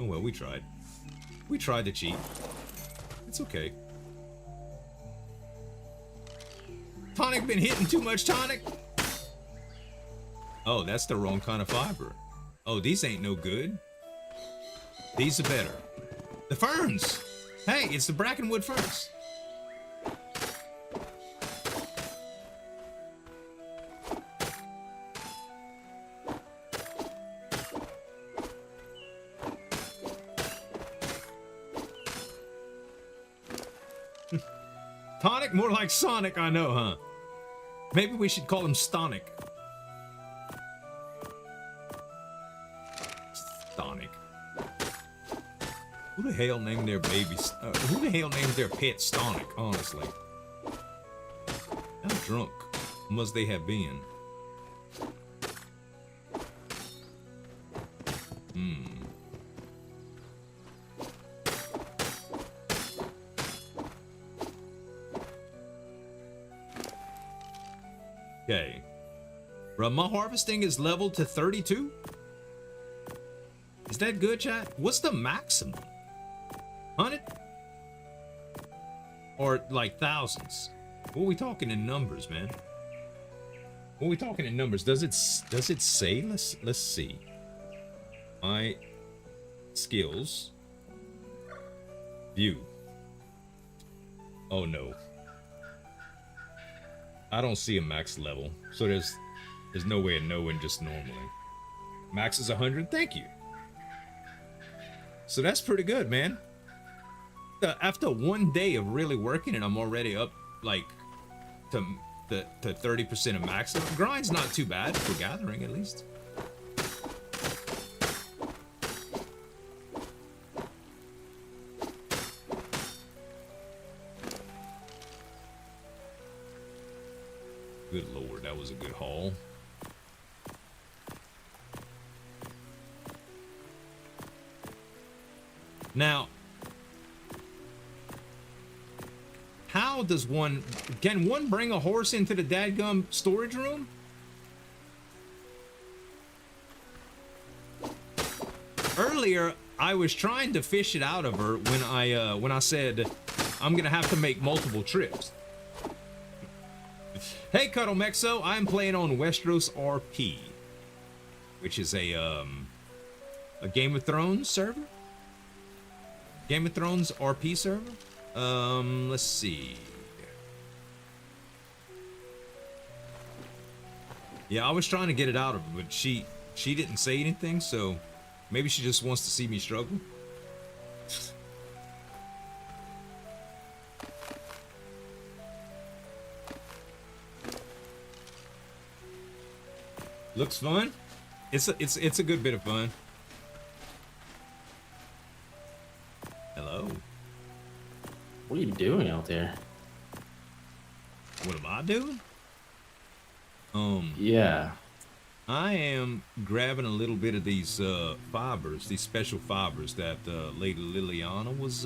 Oh well, we tried. We tried to cheat. It's okay. Tonic been hitting too much tonic. Oh, that's the wrong kind of fiber. Oh, these ain't no good. These are better. The ferns. Hey, it's the Brackenwood ferns. Tonic, more like Sonic, I know, huh? Maybe we should call him Stonic. Stonic. Who the hell named their babies? Who the hell named their pet Stonic, honestly? How drunk must they have been? Okay. Bro, my harvesting is leveled to 32? Is that good, chat? What's the maximum? 100? Or like thousands? What are we talking in numbers, man? What are we talking in numbers? Does it say? Let's see. My skills. View. Oh no. I don't see a max level, so there's no way of knowing just normally. Max is 100. Thank you. So that's pretty good, man. After 1 day of really working, and I'm already up like to 30% of max. The grind's not too bad for gathering, at least. Good lord, that was a good haul. Now, how does one... Can one bring a horse into the dadgum storage room? Earlier, I was trying to fish it out of her when I said I'm gonna have to make multiple trips. Hey, Cuddle Mexo, I'm playing on WesterosRP, which is a Game of Thrones server. Game of Thrones RP server. Let's see. Yeah, I was trying to get it out of her, but she didn't say anything, so maybe she just wants to see me struggle. Looks fun. It's a good bit of fun. Hello. What are you doing out there? What am I doing? Yeah. I am grabbing a little bit of these fibers, these special fibers that Lady Liliana was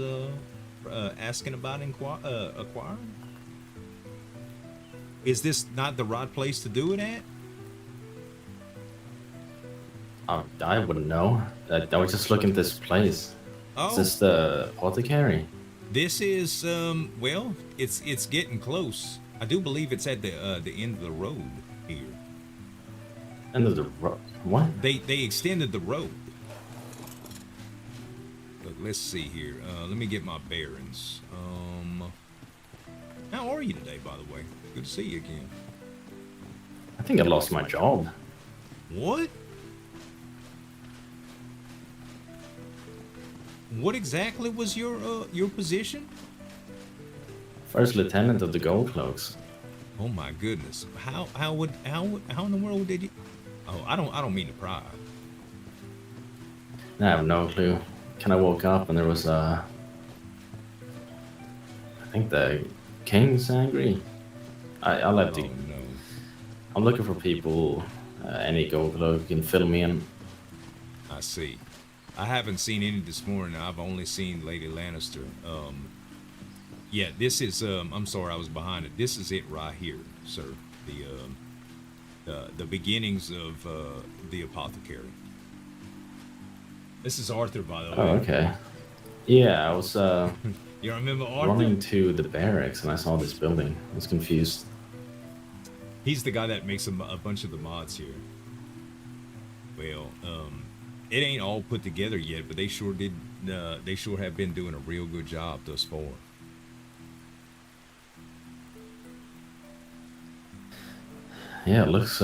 asking about acquiring. Is this not the right place to do it at? I wouldn't know. I was just looking at this place. Oh. Is this the apothecary? This is well, it's getting close. I do believe it's at the end of the road here. End of the road? What? They extended the road. Look, let's see here. Let me get my bearings. How are you today, by the way? Good to see you again. I think I lost my job. What? What exactly was your position? First lieutenant of the Gold Cloaks. Oh my goodness! How in the world did you? Oh, I don't mean to pry. I have no clue. Kind of woke up and there was I think the king's angry. I'll have to. Oh no! I'm looking for people. Any Gold Cloak can fill me in. I see. I haven't seen any this morning. I've only seen Lady Lannister. Yeah, this is. I'm sorry, I was behind it. This is it right here, sir. The beginnings of the apothecary. This is Arthur, by the way. Oh, okay. Yeah, I was You remember Arthur? running to the barracks and I saw this building. I was confused. He's the guy that makes a bunch of the mods here. Well, it ain't all put together yet, but they sure did. They sure have been doing a real good job thus far. Yeah, it looks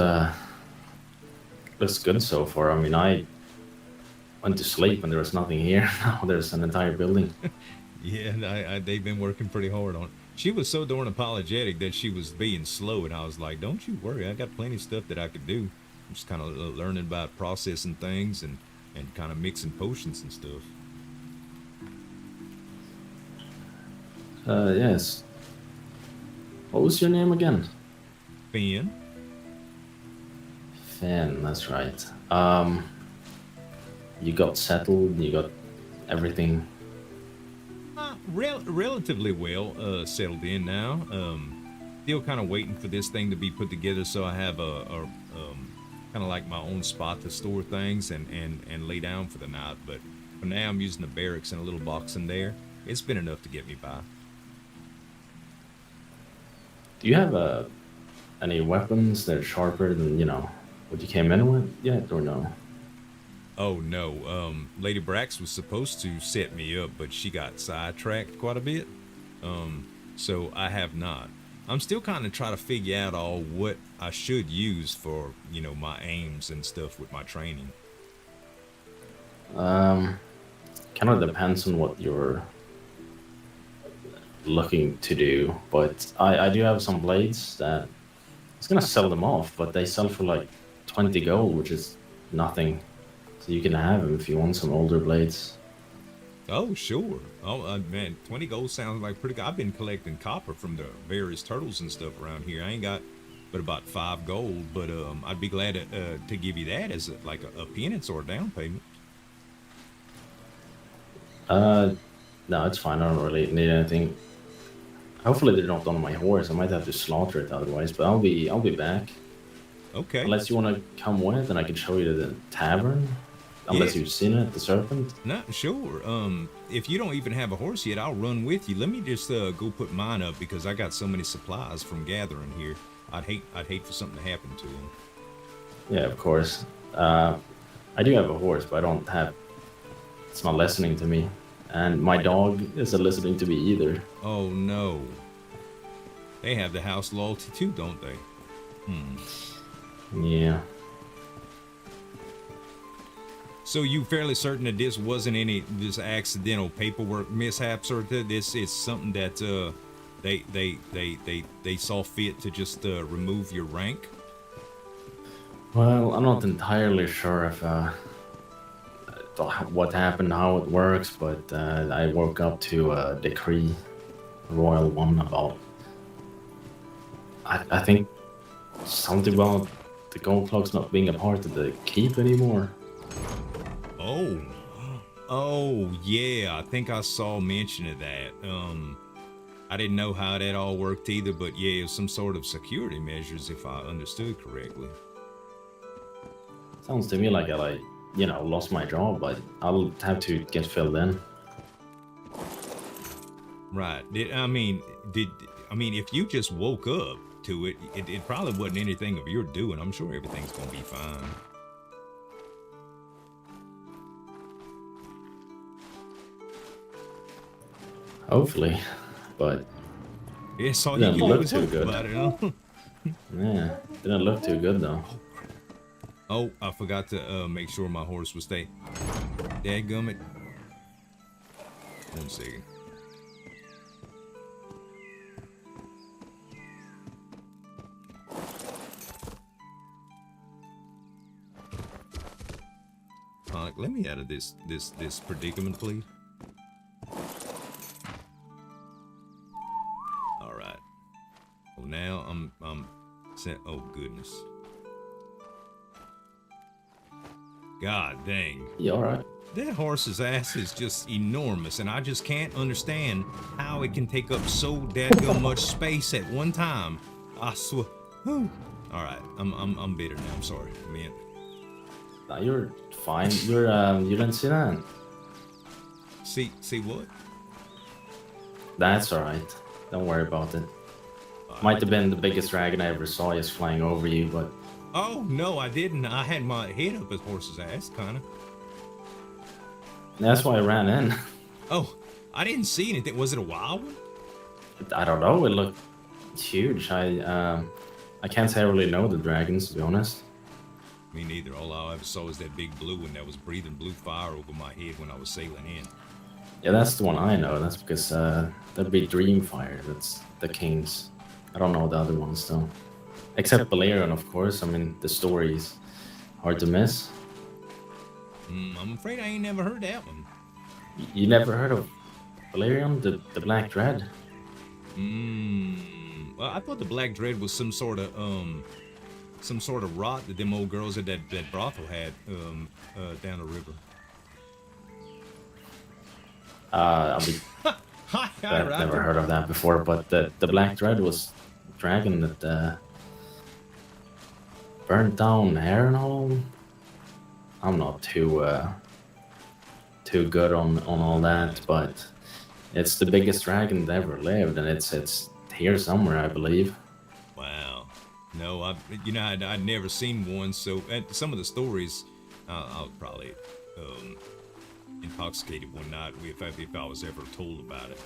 good so far. I mean, I went to sleep and there was nothing here. Now there's an entire building. Yeah, they've been working pretty hard on it. She was so darn apologetic that she was being slow, and I was like, "Don't you worry, I got plenty of stuff that I could do." I'm just kind of learning about processing things and kind of mixing potions and stuff. Yes. What was your name again? Finn. Finn, that's right. You got settled, you got everything. Relatively well settled in now. Still kind of waiting for this thing to be put together, so I have a kind of like my own spot to store things and lay down for the night. But for now, I'm using the barracks and a little box in there. It's been enough to get me by. Do you have any weapons that are sharper than, what you came in with yet, or no? Oh no, Lady Brax was supposed to set me up, but she got sidetracked quite a bit. So I have not. I'm still kind of trying to figure out all what I should use for, my aims and stuff with my training. Kind of depends on what you're looking to do, but I do have some blades that I was gonna sell them off, but they sell for like 20 gold, which is nothing. So you can have them if you want some older blades. Oh, sure. Oh, man, 20 gold sounds like pretty good. I've been collecting copper from the various turtles and stuff around here. I ain't got but about 5 gold. But I'd be glad to give you that as like a penance or a down payment. No, it's fine. I don't really need anything. Hopefully they don't on my horse. I might have to slaughter it otherwise, but I'll be back. Okay. Unless you want to come with, and I can show you the tavern. Unless Yeah. you've seen it, the Serpent. Not sure. If you don't even have a horse yet, I'll run with you. Let me just go put mine up because I got so many supplies from gathering here. I'd hate for something to happen to them. Yeah, of course. I do have a horse, but I don't have. It's not listening to me, and my dog isn't listening to me either. Oh no. They have the house loyalty too, don't they? Yeah. So you fairly certain that this wasn't this accidental paperwork mishaps, or that this is something that they saw fit to just remove your rank? Well, I'm not entirely sure if what happened, how it works, but I woke up to a decree, a royal one, about. I think something about the gold clock's not being a part of the keep anymore. Oh yeah, I think I saw mention of that. I didn't know how that all worked either, but yeah, it was some sort of security measures if I understood correctly. Sounds to me like I lost my job, but I'll have to get filled in. Right. If you just woke up to it, it probably wasn't anything of your doing. I'm sure everything's gonna be fine. Hopefully, but Yeah, so you didn't can look always too hope good. about it, huh? Yeah, didn't look too good though. Oh, I forgot to make sure my horse was stay. Dadgummit. 1 second. Let me out of this predicament, please. All right. Well, now I'm sent. Oh goodness. God dang. You alright? That horse's ass is just enormous, and I just can't understand how it can take up so dadgum much space at one time. I swear. Whew. All right, I'm bitter now. I'm sorry, man. No, you're fine. You didn't see that? See what? That's alright. Don't worry about it. Might have been the biggest dragon I ever saw just flying over you, but Oh no, I didn't. I had my head up his horse's ass, kinda. that's why I ran in. Oh, I didn't see anything. Was it a wild one? I don't know. It looked huge. I can't say I really know the dragons, to be honest. Me neither. All I ever saw was that big blue one that was breathing blue fire over my head when I was sailing in. Yeah, that's the one I know. That's because that'd be Dreamfire. That's the king's. I don't know the other ones though. Except Balerion, of course. I mean, the story's hard to miss. I'm afraid I ain't never heard that one. You never heard of Balerion, the Black Dread? Well, I thought the Black Dread was some sort of rot that them old girls at that brothel had down the river. I've never heard of that before, but the Black Dread was a dragon that burnt down Harrenhal. I'm not too good on all that, but it's the biggest dragon that ever lived, and it's here somewhere, I believe. Wow. No, I'd never seen one. So some of the stories, I was probably intoxicated one night if I was ever told about it.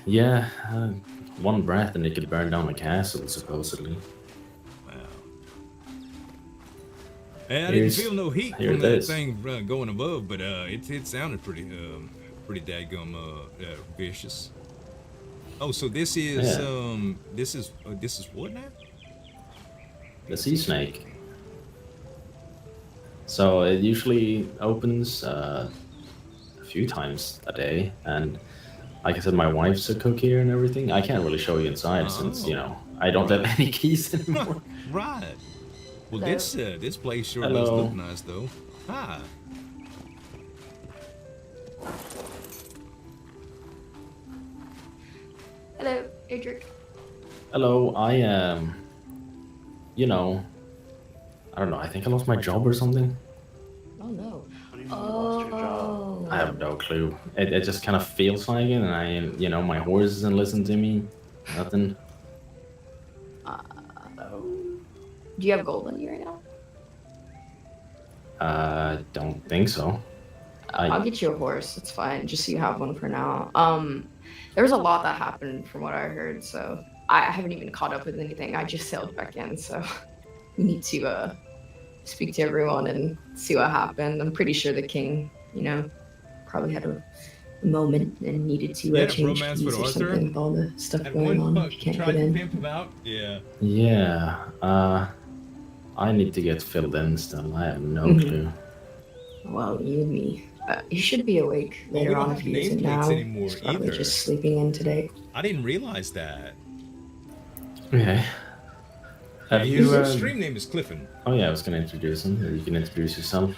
Yeah, one breath and it could burn down a castle, supposedly. Wow. And I didn't feel no heat from that thing going above, but it sounded pretty dadgum vicious. Oh, so this is this is what now? The sea snake. So it usually opens a few times a day, and like I said, my wife's a cook here and everything. I can't really show you inside since I don't have any keys anymore. Right. Well, Hello. this place sure Hello. does look nice, though. Hi. Hello, Adric. Hello, I you know, I don't know. I think I lost my job or something. Oh no. What do you mean you lost your job? I have no clue. It just kind of feels like it, and my horse doesn't listen to me. Nothing. Do you have gold on you right now? Don't think so. I'll get you a horse. It's fine. Just so you have one for now. There was a lot that happened from what I heard, so I haven't even caught up with anything. I just sailed back in, so we need to speak to everyone and see what happened. I'm pretty sure the king, probably had a moment and needed to You had a change romance keys with or Arthur? something with all the stuff At going one on. point, Can't tried get to in. pimp him out. Yeah. Yeah. I need to get filled in still. I have no Mhm. clue. Well, you and me. You should be awake Well, we later don't on have if he isn't nameplates now. anymore He's probably either. just sleeping in today. I didn't realize that. Okay. Have His you? stream name is Cliffin. Oh yeah, I was gonna introduce him. You can introduce yourself.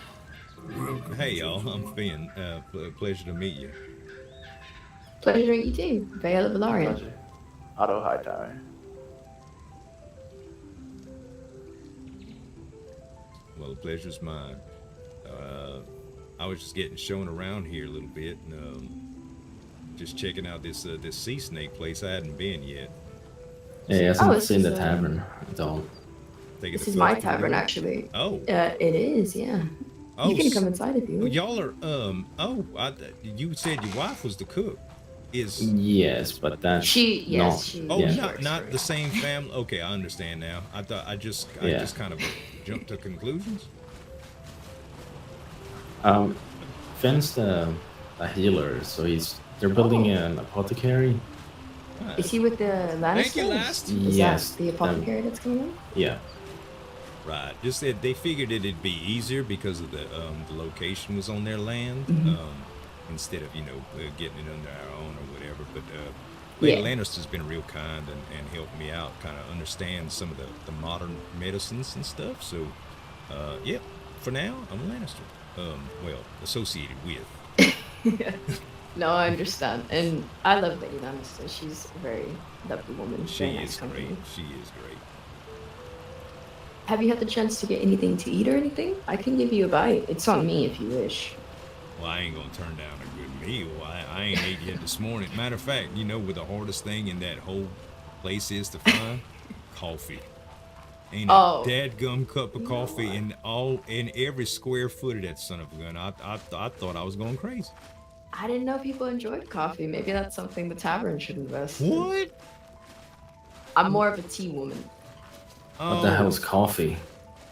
Hey y'all, I'm Finn. Pleasure to meet you. Pleasure to meet you too, Vale of Valarian. Pleasure. Otto Hightower. Well, the pleasure's mine. I was just getting shown around here a little bit, and just checking out this sea snake place. I hadn't been yet. Yeah, he hasn't this seen is, the tavern at all. Taking This the is my first tavern, tour. actually. Oh, It is, yeah. oh, You can come inside if you well, wish. y'all are you said your wife was the cook. Is Yes, but that's She oh Yeah. not the same family? Okay, I understand now. I thought I just kind of jumped to conclusions. Finn's a healer, so they're building an apothecary. Is he with the Lannisters? Thank you, Last. Is Yes, that the apothecary that's coming in? Yeah. Right. Just that they figured it'd be easier because of the location was on their land, instead of getting it under our own or whatever. But Lady Lannister's been real kind and helped me out, kind of understand some of the modern medicines and stuff. So, yeah, for now I'm a Lannister. Well, associated with. No, I understand. And I love Lady Lannister. She's a very lovely woman. She Very nice is company. great. She is great. Have you had the chance to get anything to eat or anything? I can give you a bite. It's on me if you wish. Well, I ain't gonna turn down a good meal. I ain't ate yet this morning. Matter of fact, what the hardest thing in that whole place is to find? Coffee. Ain't a dadgum cup of coffee in every square foot of that son of a gun. I thought I was going crazy. I didn't know people enjoyed coffee. Maybe that's something the tavern should invest in. What? I'm more of a tea woman. What the hell is coffee?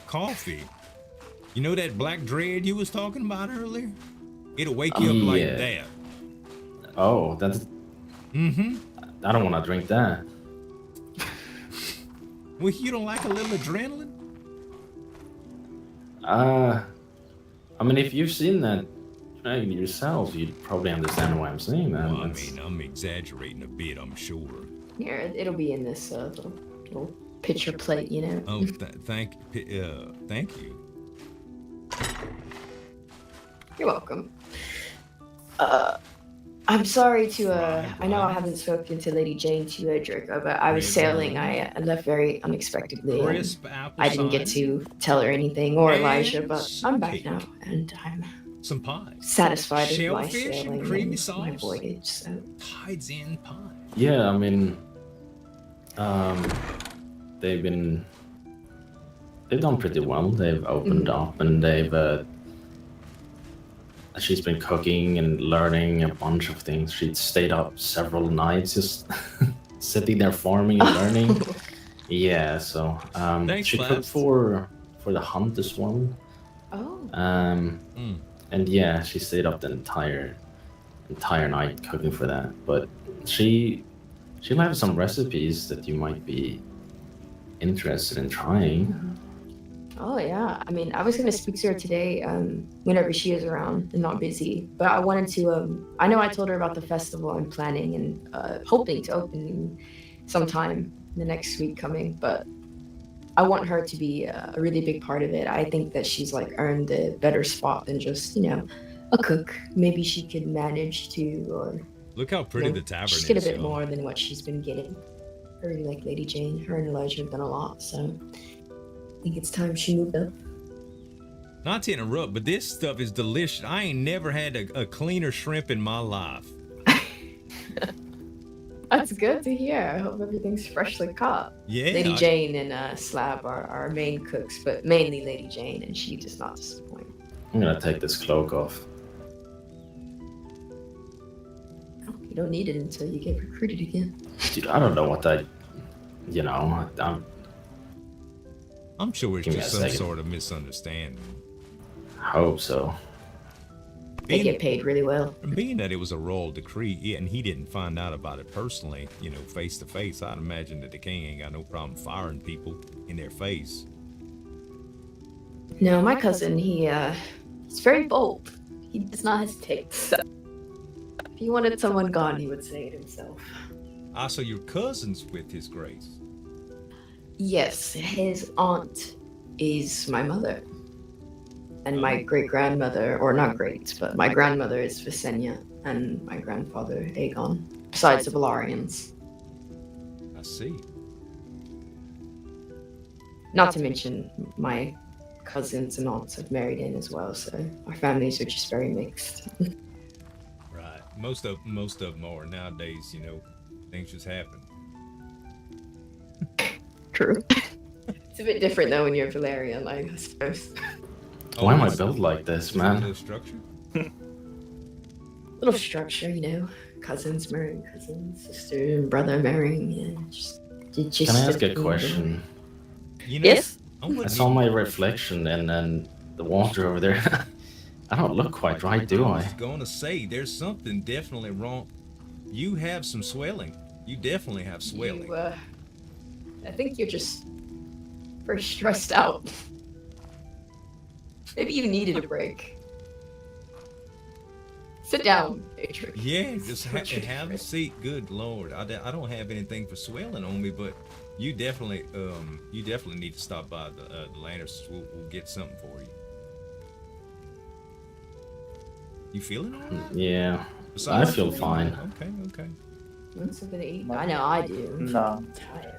Coffee? You know that black dread you was talking about earlier? It'll wake you up like that. Oh, that's. I don't want to drink that. Well, you don't like a little adrenaline? I mean, if you've seen that dragon yourself, you'd probably understand why I'm saying that. Well, I mean, I'm exaggerating a bit, I'm sure. Here, it'll be in this little picture plate, Oh, thank you. You're welcome. I'm sorry to, I know I haven't spoken to Lady Jane too, Draco, but I was sailing. I left very unexpectedly. Crisp apple I didn't get to tell her anything, or Elijah, but I'm back cake. now, and I'm Some pie. satisfied with my Shellfish and sailing creamy and my sauce. voyage. So. Tides in pie. Yeah, I mean, they've done pretty well. They've opened up, and she's been cooking and learning a bunch of things. She stayed up several nights just sitting there farming and learning. Yeah, so Thanks, she cooked for the hunt as well. Oh. And yeah, she stayed up the entire night cooking for that. But she'll have some recipes that you might be interested in trying. Oh yeah, I mean, I was gonna speak to her today, whenever she is around and not busy. But I wanted to, I know I told her about the festival I'm planning and hoping to open sometime the next week coming, but I want her to be a really big part of it. I think that she's like earned a better spot than just, a cook. Maybe she could manage to, or Look how pretty the tavern just is. get a bit y'all. more than what she's been getting. I really like Lady Jane. Her and Elijah have done a lot, so I think it's time she moved up. Not to interrupt, but this stuff is delicious. I ain't never had a cleaner shrimp in my life. That's good to hear. I hope everything's freshly caught. Yeah. Lady Jane and Slab are our main cooks, but mainly Lady Jane, and she does not disappoint. I'm gonna take this cloak off. You don't need it until you get recruited again. Dude, I don't know what I'm I'm sure it's Give me just a some second. sort of misunderstanding. hope so. They get paid really well. Being that it was a royal decree and he didn't find out about it personally, face to face, I'd imagine that the king ain't got no problem firing people in their face. No, my cousin, he's very bold. He does not hesitate. So if he wanted someone gone, he would say it himself. Ah, so your cousin's with his grace. Yes, his aunt is my mother. And my great-grandmother, or not great, but my grandmother is Visenya, and my grandfather, Aegon, besides the Valarians. I see. Not to mention my cousins and aunts have married in as well, so our families are just very mixed. Right. Most of them are nowadays, things just happen. True. It's a bit different though when you're Valerian, I suppose. Why am I built like this, man? Little structure? Little structure, cousins marrying cousins, sister and brother marrying, just Can I ask a question? Yes? I saw my reflection and the water over there. I don't look quite right, do I I? was gonna say, there's something definitely wrong. You have some swelling. You definitely have swelling. I think you're just very stressed out. Maybe you needed a break. Sit down, Adrian. Yeah, just have a seat. Good Lord, I don't have anything for swelling on me, but you definitely need to stop by the Lannisters. We'll get something for you. You feeling all right? Yeah, Besides I feel the- fine. Okay. Want something to eat? I know I do. No. I'm tired.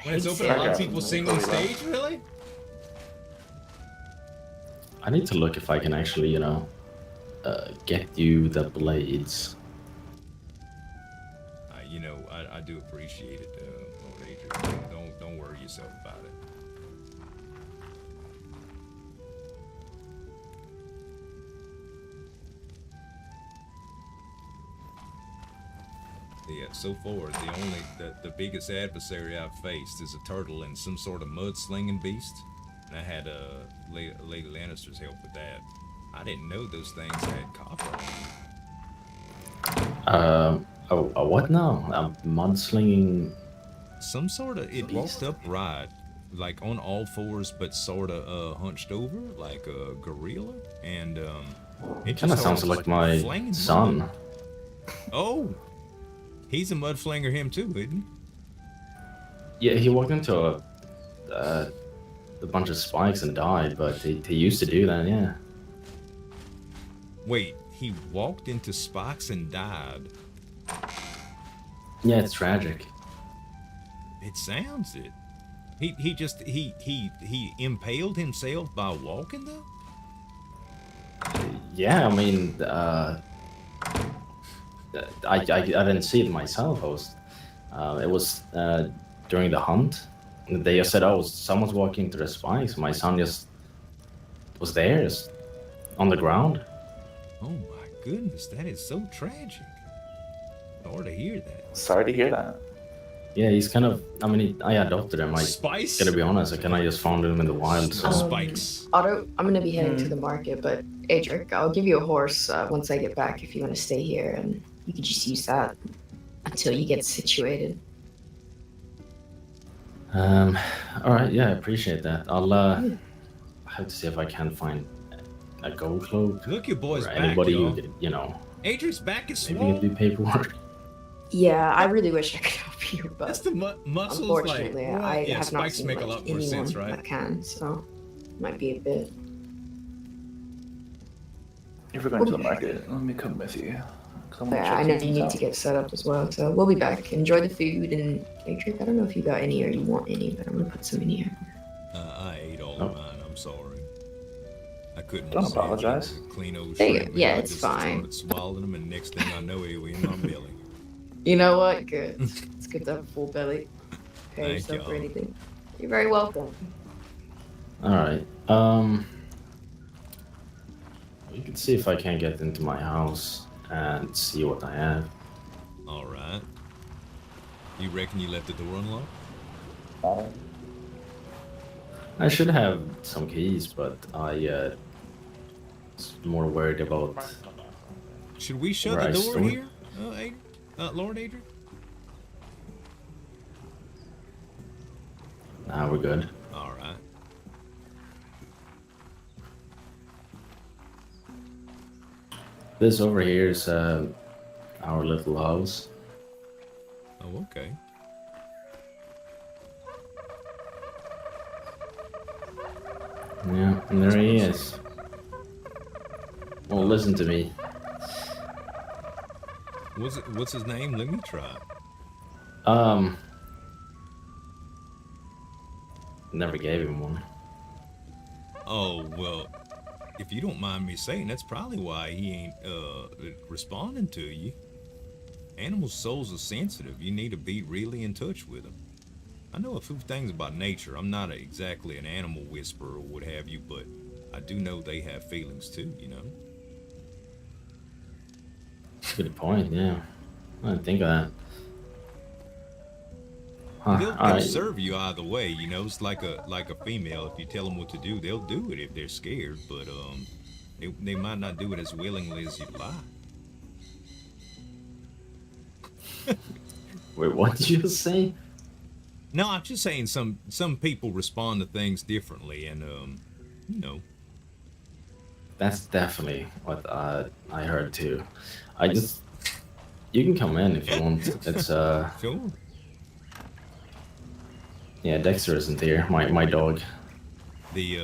When it's hate open, a lot of Sarah. people sing on stage, really? I need to look if I can actually, get you the blades. I do appreciate it, Lord Adrian. Don't worry yourself about it. Yeah, so far the biggest adversary I've faced is a turtle and some sort of mud-slinging beast. And I had Lady Lannister's help with that. I didn't know those things had copper. What now? A mudslinging. Some sort of, it walked upright, like on all fours, but sort of hunched over, like a gorilla. And it Kind of just sounds like my flinging son. mud. Oh, he's a mud flinger, him too, isn't he? Yeah, he walked into a bunch of spikes and died, but he used to do that, yeah. Wait, he walked into spikes and died. Yeah, it's tragic. It sounds it. He impaled himself by walking though? Yeah, I mean, I didn't see it myself. It was during the hunt. They just said, "Oh, someone's walking through the spikes." My son just was there, just on the ground. Oh my goodness, that is so tragic. Sorry to hear that. Sorry to hear that. Yeah, he's kind of. I mean, I adopted him. I Spice? gotta be honest. I kind of just found him in the wild. So. Spikes. Otto, I'm gonna be heading to the market, but Adric, I'll give you a horse once I get back if you want to stay here, and you can just use that until you get situated. All right. Yeah, I appreciate that. I'll have to see if I can find a gold cloak. Look, your boy's or back, anybody y'all. who could, Adrian's back is maybe can swole. do paperwork. Yeah, I really wish I could help here, That's but the muscles. unfortunately, Like, I yeah, have not spikes seen make a like, lot more anyone sense, right? that can, so might be a bit. If we're going to the market, let me come with you. 'Cause I wanna Yeah, check I some know you things need out. to get set up as well, so we'll be back. Enjoy the food and Adric, I don't know if you got any or you want any, but I'm gonna put some in here. I ate all of mine. I'm sorry. I couldn't Don't resist. apologize. Clean old There you shrimp. go. Yeah, and I it's just fine. started swallowing them, and next thing I know, it was in my belly. You know what? Good. It's good to have a full belly. Prepare Thank yourself for y'all. anything. You're very welcome. All right. You can see if I can get into my house and see what I have. All right. You reckon you left the door unlocked? I should have some keys, but I was more worried about. Should we shut Where the I door stored? here, Lord Adrian? Nah, we're good. All right. This over here is our little house. Oh, okay. Yeah, and there he is. Well, listen to me. What's his name? Let me try. Never gave him one. Oh, well, if you don't mind me saying, that's probably why he ain't responding to you. Animals' souls are sensitive. You need to be really in touch with them. I know a few things about nature. I'm not exactly an animal whisperer or what have you, but I do know they have feelings too, you know? Good point, yeah. I didn't think of that. Huh, They'll alright. serve you either way, you know. It's like a female. If you tell them what to do, they'll do it if they're scared. But they might not do it as willingly as you'd like. Wait, what did you say? No, I'm just saying some people respond to things differently, and you know. That's definitely what I heard too. You can come in if you want. It's Sure. Yeah, Dexter isn't here. My dog. The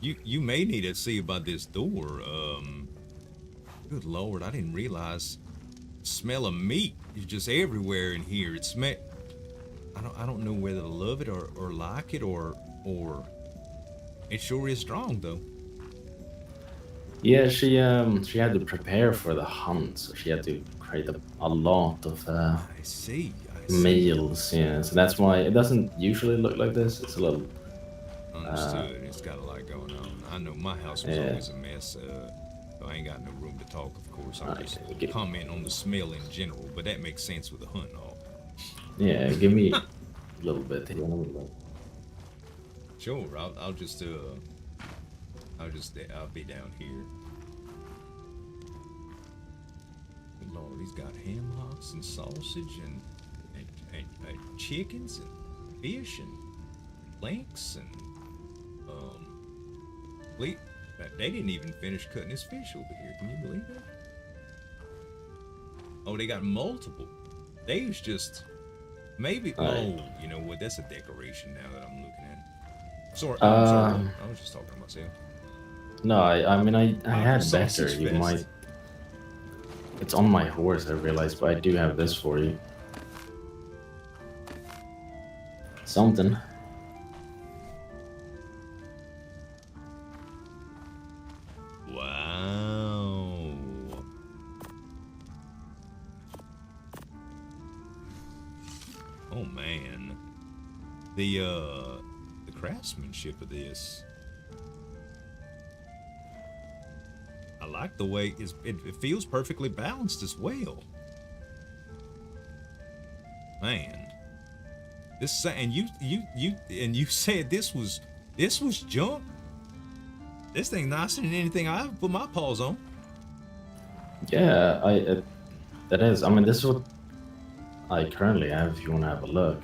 you may need to see about this door. Good Lord, I didn't realize. Smell of meat is just everywhere in here. It smell. I don't know whether to love it or like it or it sure is strong though. Yeah, she had to prepare for the hunt, so she had to create a lot of I see. meals. Yeah, so that's why it doesn't usually look like this. It's a little. Understood. It's got a lot going on. I know my house was always a mess. So I ain't got no room to talk, of course. I'm just commenting on the smell in general, but that makes sense with the hunt and all. Yeah, give me a little bit here. Sure, I'll be down here. Good Lord, he's got ham hocks and sausage and chickens and fish and links and they didn't even finish cutting his fish over here. Can you believe that? Oh, they got multiple. They was just maybe. Oh, you know what? That's a decoration now that I'm looking at. Sorry, I'm sorry. I was just talking to myself. No, I mean I had better. Sausage You fest. might. It's on my horse, I realized, but I do have this for you. Something. Wow. Oh man. The craftsmanship of this. I like the way it feels perfectly balanced as well. Man. This and you said this was junk. This thing nicer than anything I ever put my paws on. Yeah, that is. I mean, this is what I currently have. If you want to have a look.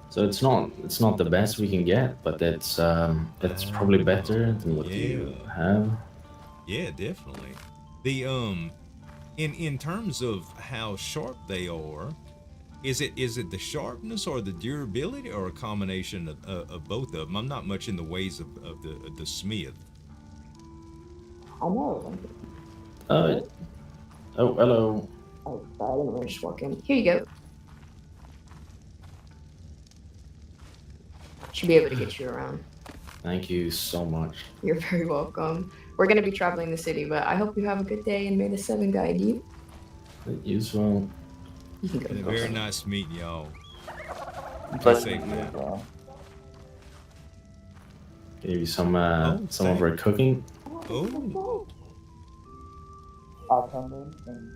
So it's not the best we can get, but it's probably better than what you have. Yeah, definitely. in terms of how sharp they are, is it the sharpness or the durability or a combination of both of them? I'm not much in the ways of the smith. I know. Oh, hello. Oh, sorry, let me just walk in. Here you go. Should be able to get you around. Thank you so much. You're very welcome. We're going to be traveling the city, but I hope you have a good day and may the 7 guide you. You as well. You can go. Very nice meeting y'all. Pleasure safe, to meet you man. as well. Give you some of thank- our cooking. Oh, I'll come in and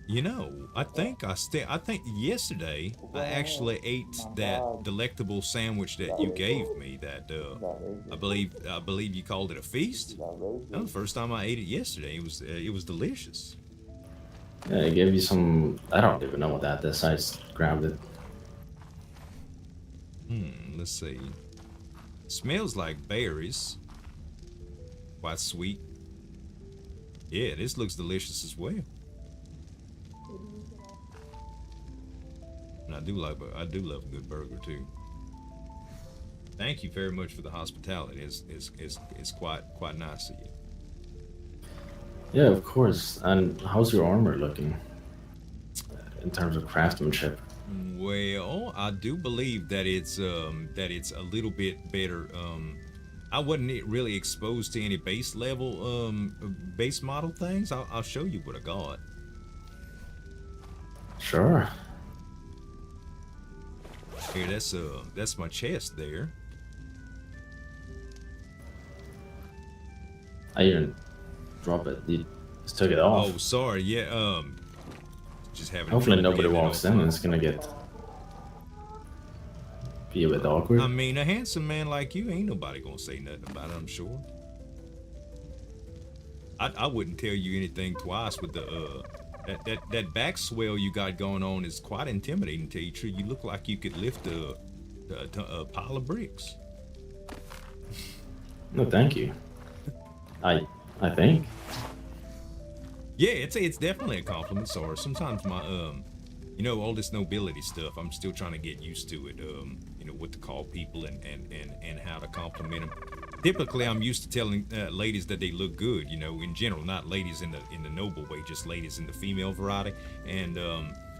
you know, I think yesterday I actually ate that delectable sandwich that you gave me. That I believe you called it a feast. That was the first time I ate it yesterday. It was delicious. Yeah, I gave you some. I don't even know what that is. I just grabbed it. Let's see. Smells like berries. Quite sweet. Yeah, this looks delicious as well. And I do love a good burger too. Thank you very much for the hospitality. It's quite nice of you. Yeah, of course. And how's your armor looking in terms of craftsmanship? Well, I do believe that it's a little bit better. I wasn't really exposed to any base level base model things. I'll show you what I got. Sure. Here, that's my chest there. I didn't drop it. You just took it off. Oh, sorry. Yeah. Just having. Hopefully trouble nobody getting it walks off in my- and it's gonna be a bit awkward. I mean, a handsome man like you, ain't nobody gonna say nothing about it, I'm sure. I wouldn't tell you anything twice with the that back swell you got going on is quite intimidating, to tell you the truth. You look like you could lift a pile of bricks. No, thank you. I think. Yeah, it's definitely a compliment, Sora. Sometimes my all this nobility stuff, I'm still trying to get used to it. What to call people and how to compliment them. Typically, I'm used to telling ladies that they look good. In general, not ladies in the noble way, just ladies in the female variety. And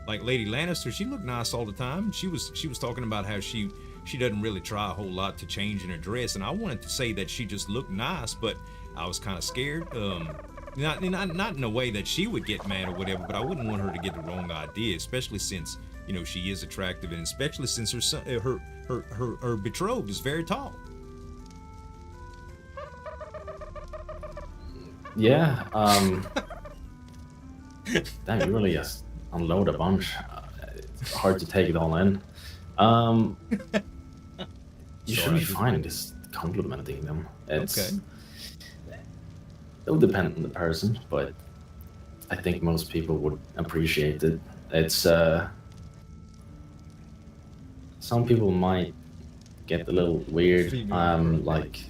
like Lady Lannister, she looked nice all the time. She was talking about how she doesn't really try a whole lot to change in her dress, and I wanted to say that she just looked nice, but I was kind of scared. Not in a way that she would get mad or whatever, but I wouldn't want her to get the wrong idea, especially since she is attractive, and especially since her son, her betrothed is very tall. Yeah. Damn, you really just unload a bunch. It's hard to take it all in. You should be fine just complimenting them. It's, okay. It'll depend on the person, but I think most people would appreciate it. It's some people might get a little weird. Like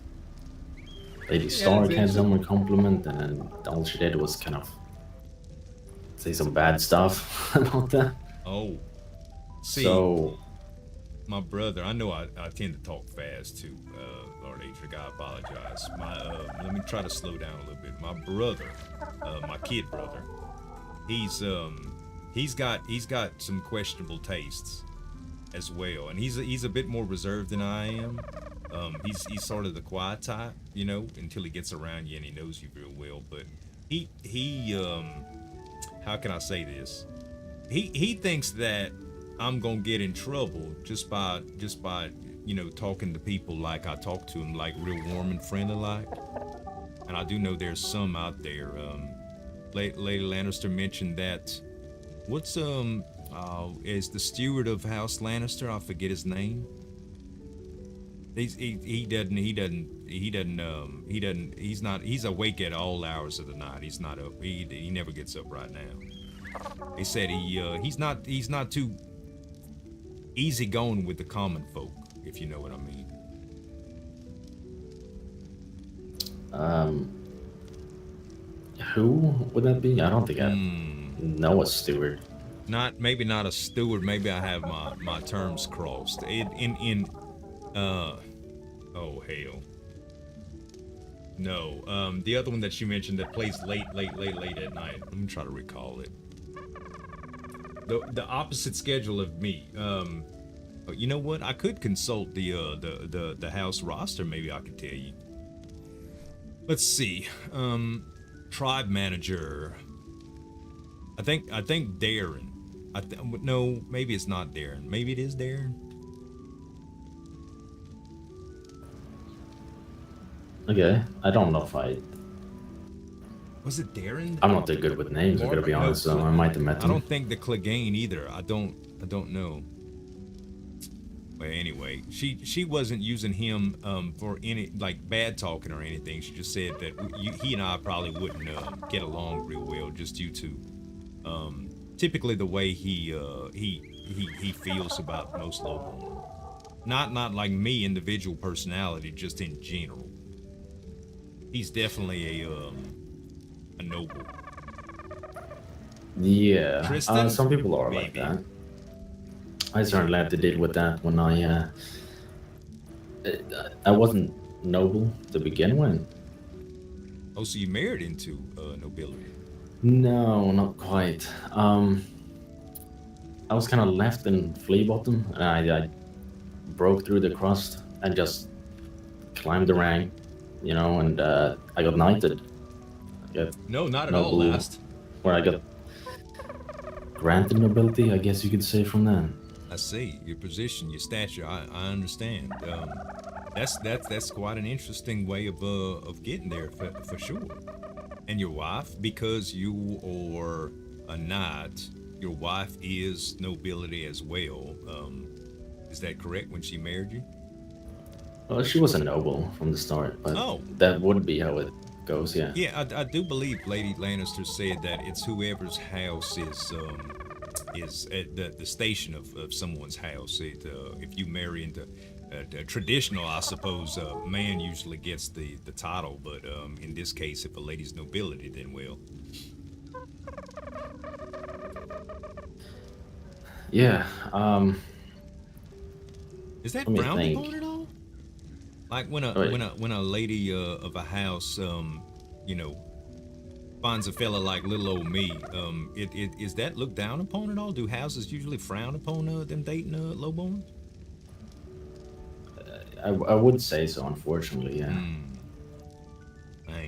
Lady Stark had someone compliment, and then all she did was kind of say some bad stuff about that. Oh, see, so my brother, I know I tend to talk fast too, Lord Adric, I apologize. Let me try to slow down a little bit. My brother, my kid brother, he's got some questionable tastes as well, and he's a bit more reserved than I am. He's sort of the quiet type, until he gets around you and he knows you real well. But he how can I say this? He thinks that I'm gonna get in trouble just by talking to people like I talk to him, like real warm and friendly like. And I do know there's some out there. Lady Lannister mentioned that. What's is the steward of House Lannister? I forget his name. He's awake at all hours of the night. He's not up. He never gets up right now. They said he's not too easy going with the common folk, if you know what I mean. Who would that be? I don't think No, a steward. Maybe not a steward. Maybe I have my terms crossed. Oh hell. No, the other one that you mentioned that plays late at night. Let me try to recall it. The opposite schedule of me. You know what? I could consult the house roster. Maybe I could tell you. Let's see. Tribe manager. I think Darren. No, maybe it's not Darren. Maybe it is Darren. Okay, I don't know if Was it Darren? I'm not that good with names. I gotta be honest. So I might have met him. I don't think the Clegane either. I don't know. Well, anyway, she wasn't using him for any like bad talking or anything. She just said that he and I probably wouldn't get along real well just due to typically the way he feels about most Lowborn. Not like me, individual personality, just in general. He's definitely a noble. Yeah, Tristan? some people are like that. I certainly had to deal with that when I wasn't noble to begin with. Oh, so you married into nobility? No, not quite. I was kind of left in flea bottom, and I broke through the crust and just climbed the rank, you know, and I got knighted. No, not at all, last. Where I got granted nobility, I guess you could say, from that. I see your position, your stature. I understand. That's quite an interesting way of getting there for sure. And your wife, because you are a knight, your wife is nobility as well. Is that correct? When she married you? Well, she was a noble from the start, but that would be how it goes. Yeah. Yeah, I do believe Lady Lannister said that it's whoever's house is at the station of someone's house. If you marry into traditional, I suppose, man usually gets the title, but in this case, if a lady's nobility, then well. Yeah. Is that frowned upon at all? Like when a lady of a house, you know, finds a fella like little old me, is that looked down upon at all? Do houses usually frown upon them dating lowborn? I would say so, unfortunately, yeah.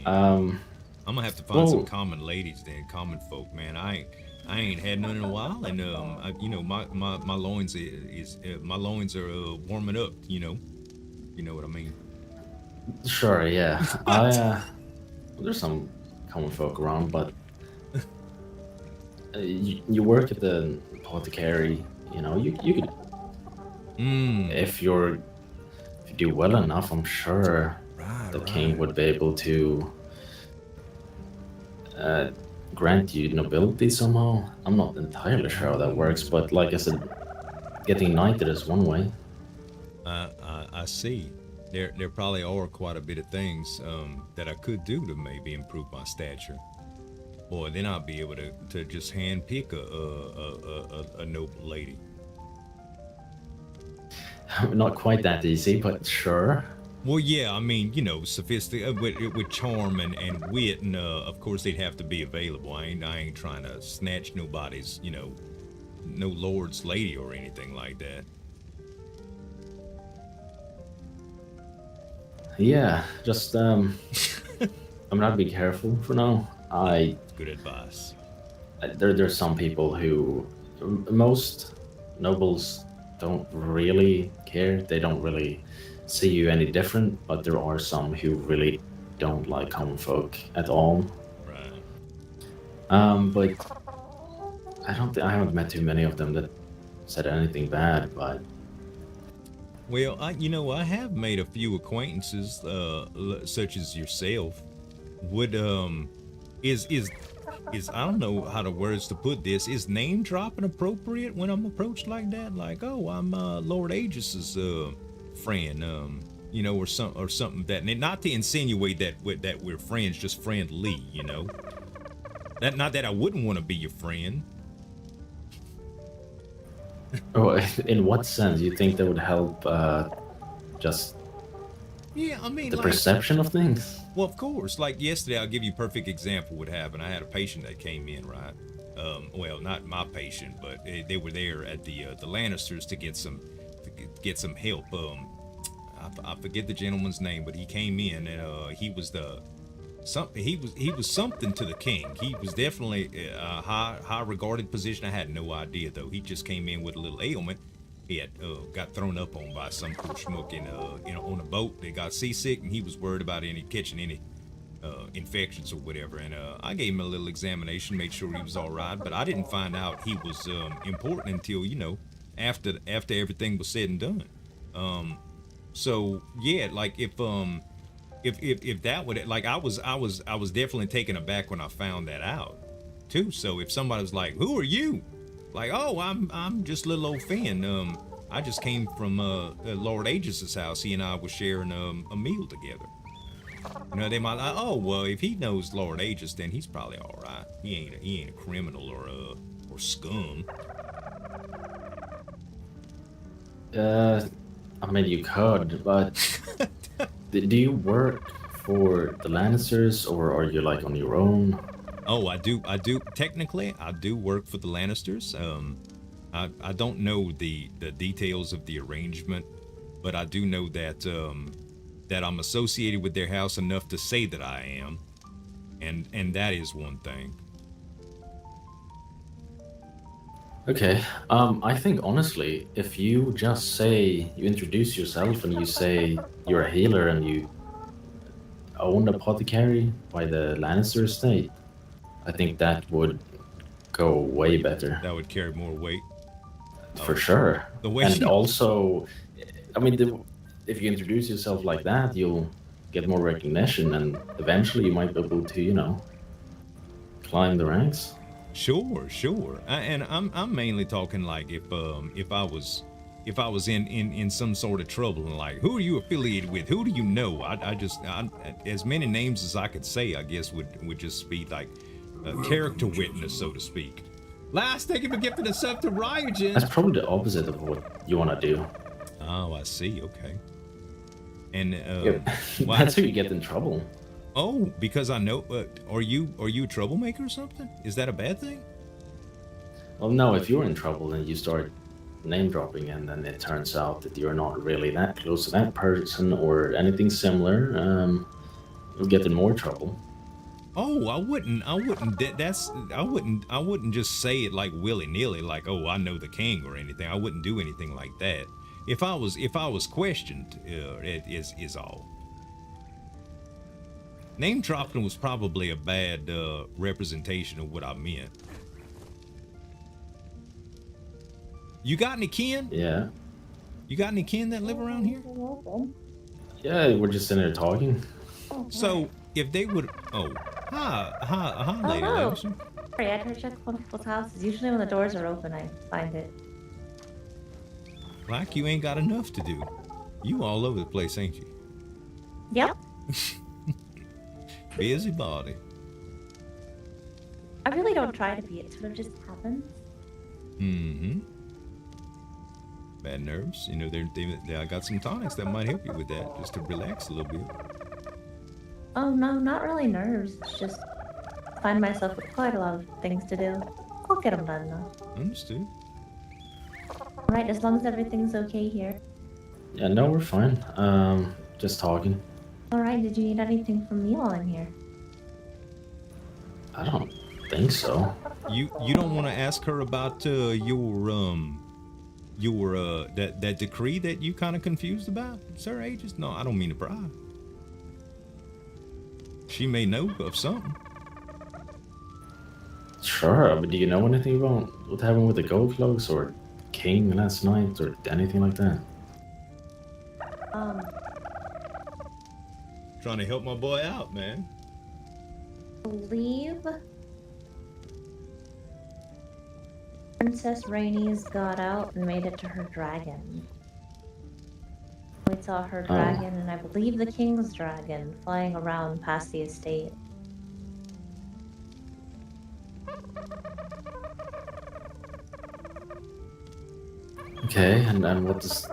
I'm gonna have to find some common ladies then, common folk, man. I ain't had none in a while, and you know, my loins my loins are warming up, you know what I mean. Sure, yeah. There's some common folk around, but you work at the apothecary, you know, you could if you do well enough, I'm sure the king would be able to grant you nobility somehow. I'm not entirely sure how that works, but like I said, getting knighted is one way. I see. There probably are quite a bit of things that I could do to maybe improve my stature. Boy, then I'll be able to just hand pick a noble lady. Not quite that easy, but sure. Well, yeah, I mean, you know, sophisticated with charm and wit, and of course they'd have to be available. I ain't trying to snatch nobody's, you know, no lord's lady or anything like that. Yeah, just I'm not be careful for now. Good advice. There's some people who, most nobles don't really care. They don't really see you any different, but there are some who really don't like common folk at all. Right. But I haven't met too many of them that said anything bad, but well, I have made a few acquaintances, such as yourself. Would is I don't know how the words to put this. Is name dropping appropriate when I'm approached like that? Like, oh, I'm Lord Aegis's friend, you know, or something that, not to insinuate that we're friends, just friendly, you know. Not that I wouldn't want to be your friend. Oh, in what sense? You think that would help just Yeah, I mean, the like, perception of things? well, of course. Like yesterday, I'll give you a perfect example what happened. I had a patient that came in, right? Well, not my patient, but they were there at the Lannisters to get some help. I forget the gentleman's name, but he came in and he was something to the king. He was definitely a high regarded position. I had no idea though. He just came in with a little ailment. He had got thrown up on by some poor schmuck on a boat. They got seasick, and he was worried about catching any infections or whatever. And I gave him a little examination, made sure he was all right. But I didn't find out he was important until after everything was said and done. So yeah, like if that would, like, I was definitely taken aback when I found that out too. So if somebody was like, "Who are you?" Like, "Oh, I'm just little old Finn. I just came from Lord Aegis's house. He and I were sharing a meal together." They might like, "Oh, well, if he knows Lord Aegis, then he's probably all right. He ain't a criminal or scum." I mean, you could, but do you work for the Lannisters, or are you like on your own? Oh, I do. Technically, I do work for the Lannisters. I don't know the details of the arrangement, but I do know that I'm associated with their house enough to say that I am, and that is one thing. Okay. I think honestly, if you just say you introduce yourself and you say you're a healer and you own a apothecary by the Lannister estate, I think that would go way better. That would carry more weight. For sure. The way and also, I mean, if you introduce yourself like that, you'll get more recognition, and eventually you might be able to, climb the ranks. Sure. And I'm mainly talking like if I was in some sort of trouble, and like, who are you affiliated with? Who do you know? I as many names as I could say, I guess would just be like a character witness, so to speak. Last, thank you for gifting us up to Ryujin. That's probably the opposite of what you want to do. Oh, I see. Okay. And that's how you get in trouble. Oh, because I know. Are you a troublemaker or something? Is that a bad thing? Well, no. If you're in trouble, then you start name dropping, and then it turns out that you're not really that close to that person or anything similar. You'll get in more trouble. Oh, I wouldn't just say it like willy-nilly, like, "Oh, I know the king" or anything. I wouldn't do anything like that. If I was questioned, it is all. Name dropping was probably a bad representation of what I meant. You got any kin? Yeah. You got any kin that live around here? Yeah, we're just in there talking. So if they would, hi, Lady Lannister. Sorry, I try to check on people's houses. Usually when the doors are open, I find it. Like you ain't got enough to do. You all over the place, ain't you? Yep. Busybody. I really don't try to be. It sort of just happens. Mm-hmm. Bad nerves. I got some tonics that might help you with that, just to relax a little bit. Oh, no, not really nerves. It's just I find myself with quite a lot of things to do. I'll get them done, though. Understood. Right, as long as everything's okay here. Yeah, no, we're fine. Just talking. Alright, did you need anything from me while I'm here? I don't think so. You don't want to ask her about that decree that you kind of confused about, Sir Aegis? No, I don't mean to pry. She may know of something. Sure, but do you know anything about what happened with the gold cloaks or king last night or anything like that? Trying to help my boy out, man. I believe Princess Rainey's got out and made it to her dragon. We saw her dragon, and I believe the king's dragon, flying around past the estate. Okay, and what does...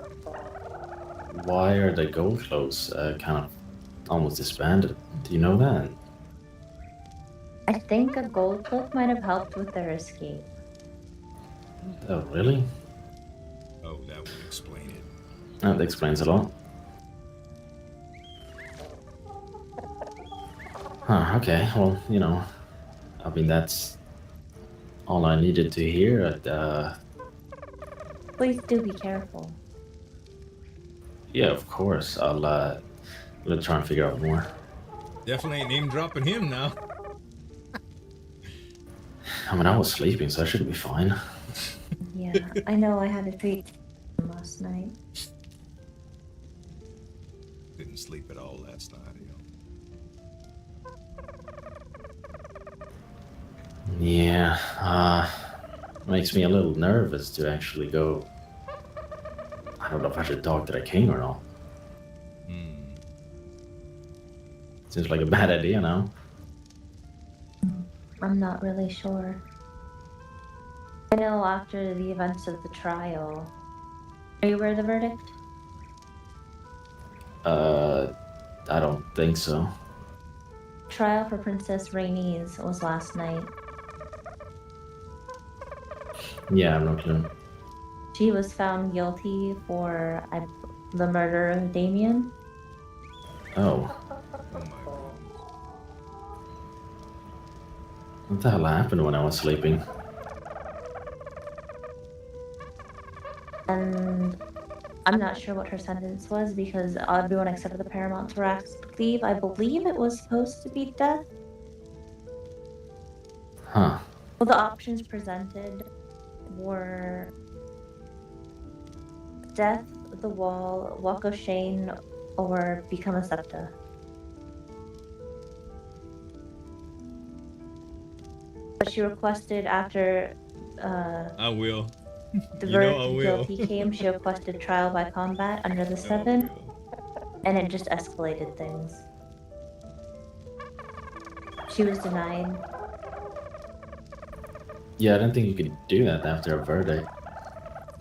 Why are the gold clothes kind of almost disbanded? Do you know that? I think a gold cloak might have helped with their escape. Oh, really? Oh, that would explain it. That explains a lot. Huh, okay, well, you know, I mean, that's all I needed to hear. Please do be careful. Yeah, of course. I'll try and figure out more. Definitely ain't name dropping him now. I mean, I was sleeping, so I should be fine. Yeah, I know I had a treat last night. Didn't sleep at all last night, you know. Yeah, makes me a little nervous to actually go. I don't know if I should talk to the king or not. Seems like a bad idea now. I'm not really sure. I know after the events of the trial. Are you aware of the verdict? I don't think so. Trial for Princess Rhaenys was last night. Yeah, I'm not clue. She was found guilty for the murder of Damien. Oh. Oh my goodness. What the hell happened when I was sleeping? And I'm not sure what her sentence was because everyone except for the Paramount Tarax I believe it was supposed to be death. Huh. Well, the options presented were death, the wall, walk of shame, or become a septa. But she requested after I will. the You know verdict I of will. guilty came, she requested trial by combat under the No, I 7, will. and it just escalated things. She was denied. Yeah, I don't think you could do that after a verdict.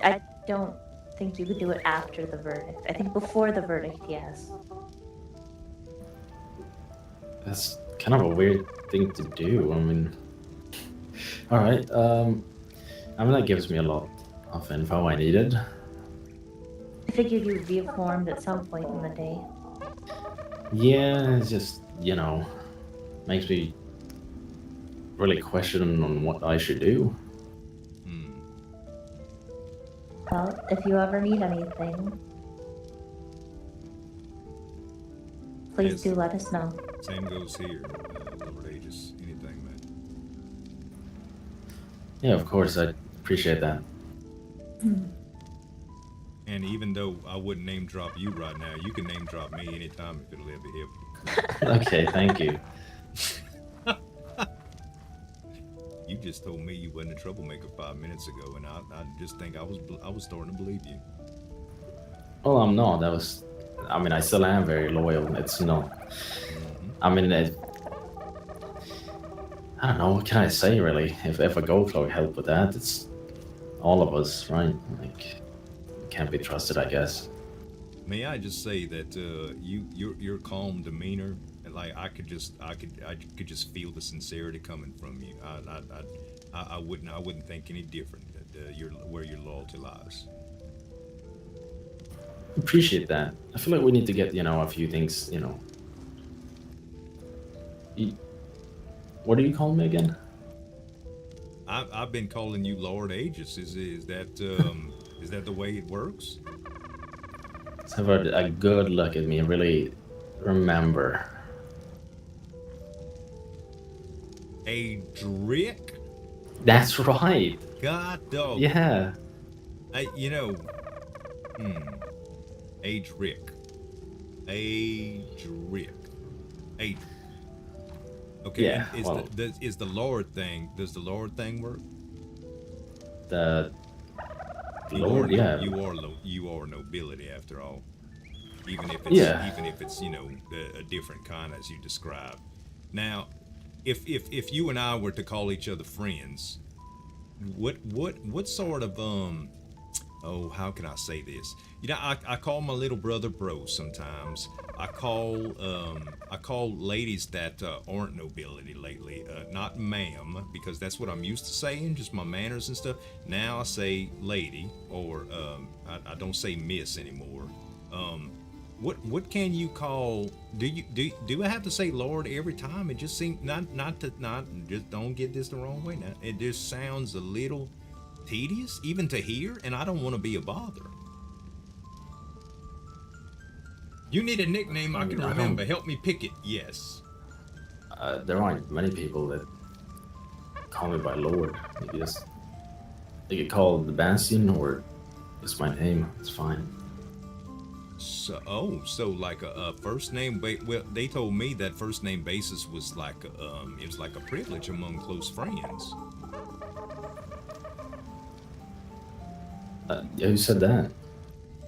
I don't think you could do it after the verdict. I think before the verdict, yes. That's kind of a weird thing to do. I mean, all right. I mean, that gives me a lot of info I needed. I figured you'd be informed at some point in the day. Yeah, it's just, you know, makes me really question on what I should do. Well, if you ever need anything, please Yes. do let us know. Same goes here, Lord Aegis. Anything, man. Yeah, of course, I appreciate that. And even though I wouldn't name drop you right now, you can name drop me anytime if it'll ever help Okay, thank you. you. You just told me you wasn't a troublemaker 5 minutes ago, and I just think I was starting to believe you. Well, I'm not. I mean, I still am very loyal. It's not. I mean, I don't know. What can I say, really? If a gold cloak helped with that, it's all of us, right? Like, can't be trusted, I guess. May I just say that your calm demeanor, and like I could just feel the sincerity coming from you. I wouldn't think any different that where your loyalty lies. Appreciate that. I feel like we need to get, you know, a few things, you know. What do you call me again? I've been calling you Lord Aegis. Is that the way it works? Let's have a good look at me and really remember. Adric? That's right. God dog. Yeah. Adric. Okay. Yeah, and well, is the Lord thing? Does the Lord thing work? The You Lord, are, yeah. You are nobility after all. Even if it's you know a different kind as you described. Now, if you and I were to call each other friends, what sort of oh, how can I say this? You know, I call my little brother bro sometimes. I call ladies that aren't nobility lately, not ma'am, because that's what I'm used to saying, just my manners and stuff. Now I say lady, or I don't say miss anymore. What can you call? Do I have to say Lord every time? It just seems not just don't get this the wrong way. Now it just sounds a little tedious even to hear, and I don't want to be a bother. You need a nickname I can remember. Help me pick it. Yes. There aren't many people that call me by Lord. They get called the Bastion, or it's my name. It's fine. So like a first name. Well, they told me that first name basis was like it was like a privilege among close friends. Who said that?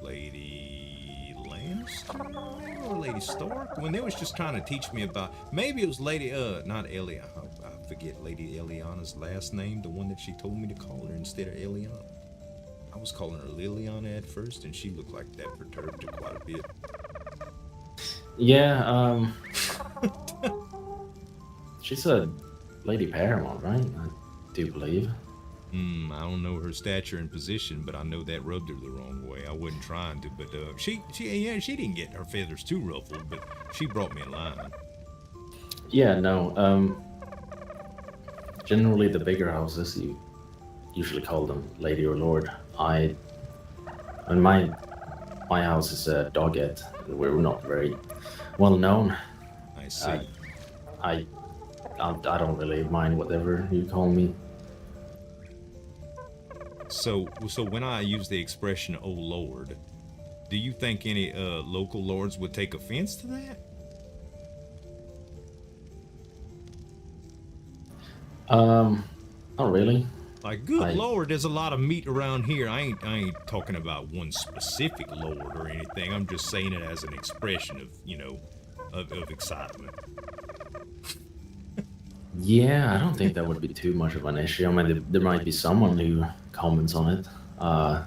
Lady Lannister or Lady Stark? When they was just trying to teach me about, maybe it was Lady not Eliana. I forget Lady Eliana's last name, the one that she told me to call her instead of Eliana. I was calling her Liliana at first, and she looked like that perturbed her quite a bit. Yeah, she's a Lady Paramount, right? I do believe. I don't know her stature and position, but I know that rubbed her the wrong way. I wasn't trying to, but she didn't get her feathers too ruffled, but she brought me in line. Yeah, no. Generally, the bigger houses, you usually call them Lady or Lord. My house is a Doggett. We're not very well known. I see. I don't really mind whatever you call me. So when I use the expression "Oh Lord," do you think any local lords would take offense to that? Not really. Like, good Lord, there's a lot of meat around here. I ain't talking about one specific lord or anything. I'm just saying it as an expression of, you know, of excitement. Yeah, I don't think that would be too much of an issue. I mean, there might be someone who comments on it. I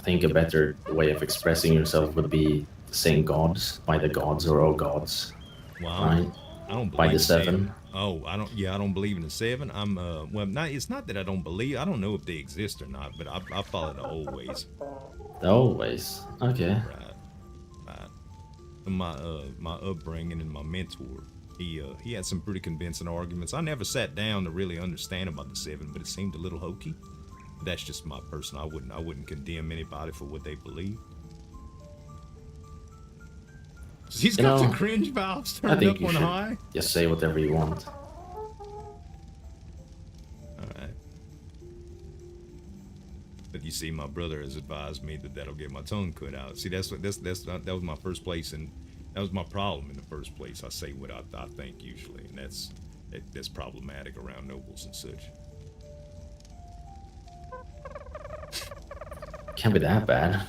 think a better way of expressing yourself would be saying gods, by the gods, or oh gods. Wow. Right? I don't believe by the in seven. Oh, I don't believe in the seven. It's not that I don't believe. I don't know if they exist or not, but I follow the old ways. The old ways. Okay. Right. My upbringing and my mentor, he had some pretty convincing arguments. I never sat down to really understand about the seven, but it seemed a little hokey. That's just my personal. I wouldn't condemn anybody for what they believe. He's got the cringe valves turned up on high. Just say whatever you want. Alright. But you see, my brother has advised me that that'll get my tongue cut out. See, that was my first place, and that was my problem in the first place. I say what I think usually, and that's problematic around nobles and such. Can't be that bad.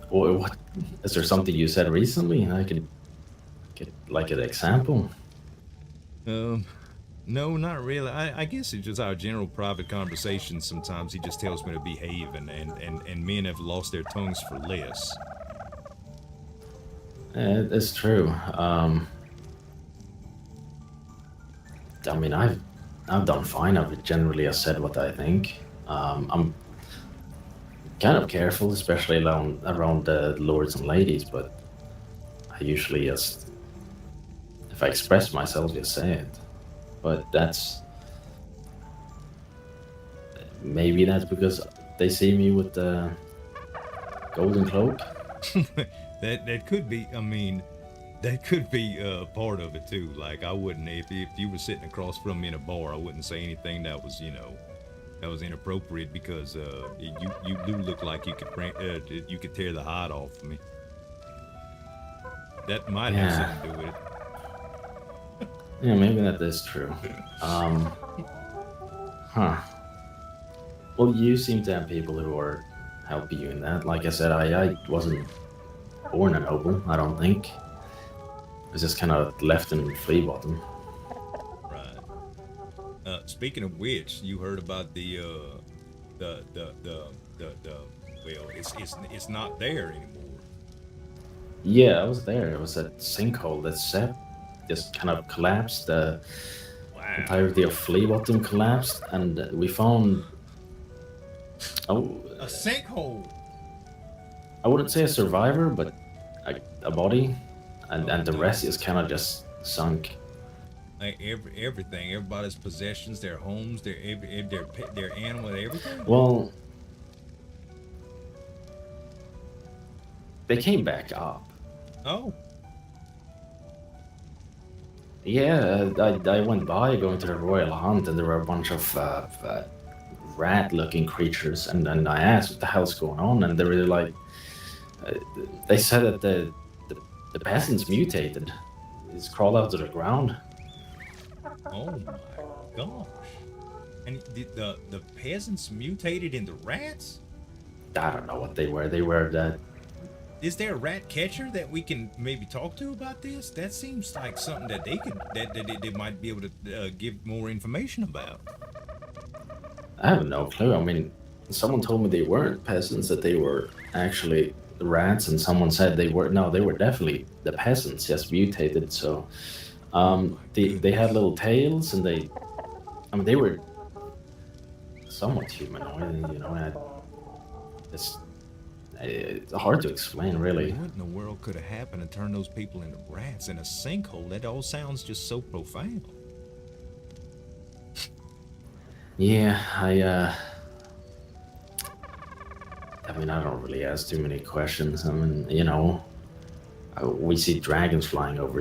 What is there something you said recently? I could get like an example. No, not really. I guess it's just our general private conversations. Sometimes he just tells me to behave, and men have lost their tongues for less. It's true. I mean, I've done fine. I've generally said what I think. I'm kind of careful, especially around the lords and ladies, but I usually just, if I express myself, just say it. But maybe that's because they see me with the golden cloak. that could be. I mean, that could be part of it too. Like, I wouldn't, if you were sitting across from me in a bar, I wouldn't say anything that was, that was inappropriate, because you do look like you could tear the hide off of me. That might have something to do with it. Yeah, maybe that is true. Well, you seem to have people who are helping you in that. Like I said, I wasn't born a noble, I don't think. I was just kind of left in flea bottom. Speaking of which, you heard about the Well, it's not there anymore. Yeah, I was there. It was a sinkhole that just kind of collapsed. The entirety of Flea Bottom collapsed, and we found A sinkhole. I wouldn't say a survivor, but a body, and the rest is kind of just sunk. Like everything, everybody's possessions, their homes, their animal, everything. Well, they came back up. Oh. Yeah, I went by going to the royal hunt, and there were a bunch of rat-looking creatures, and then I asked what the hell's going on, and they were like, they said that the peasants mutated. It's crawled out of the ground. Oh my gosh! And the peasants mutated into rats? I don't know what they were. They were that. Is there a rat catcher that we can maybe talk to about this? That seems like something that they could that they might be able to give more information about. I have no clue. I mean, someone told me they weren't peasants; that they were actually rats, and someone said they were. No, they were definitely the peasants, just mutated. So, they had little tails, and they were somewhat humanoid. You know, and it's hard to explain, really. What in the world could have happened to turn those people into rats in a sinkhole? That all sounds just so profound. Yeah, I mean, I don't really ask too many questions. I mean, you know, we see dragons flying over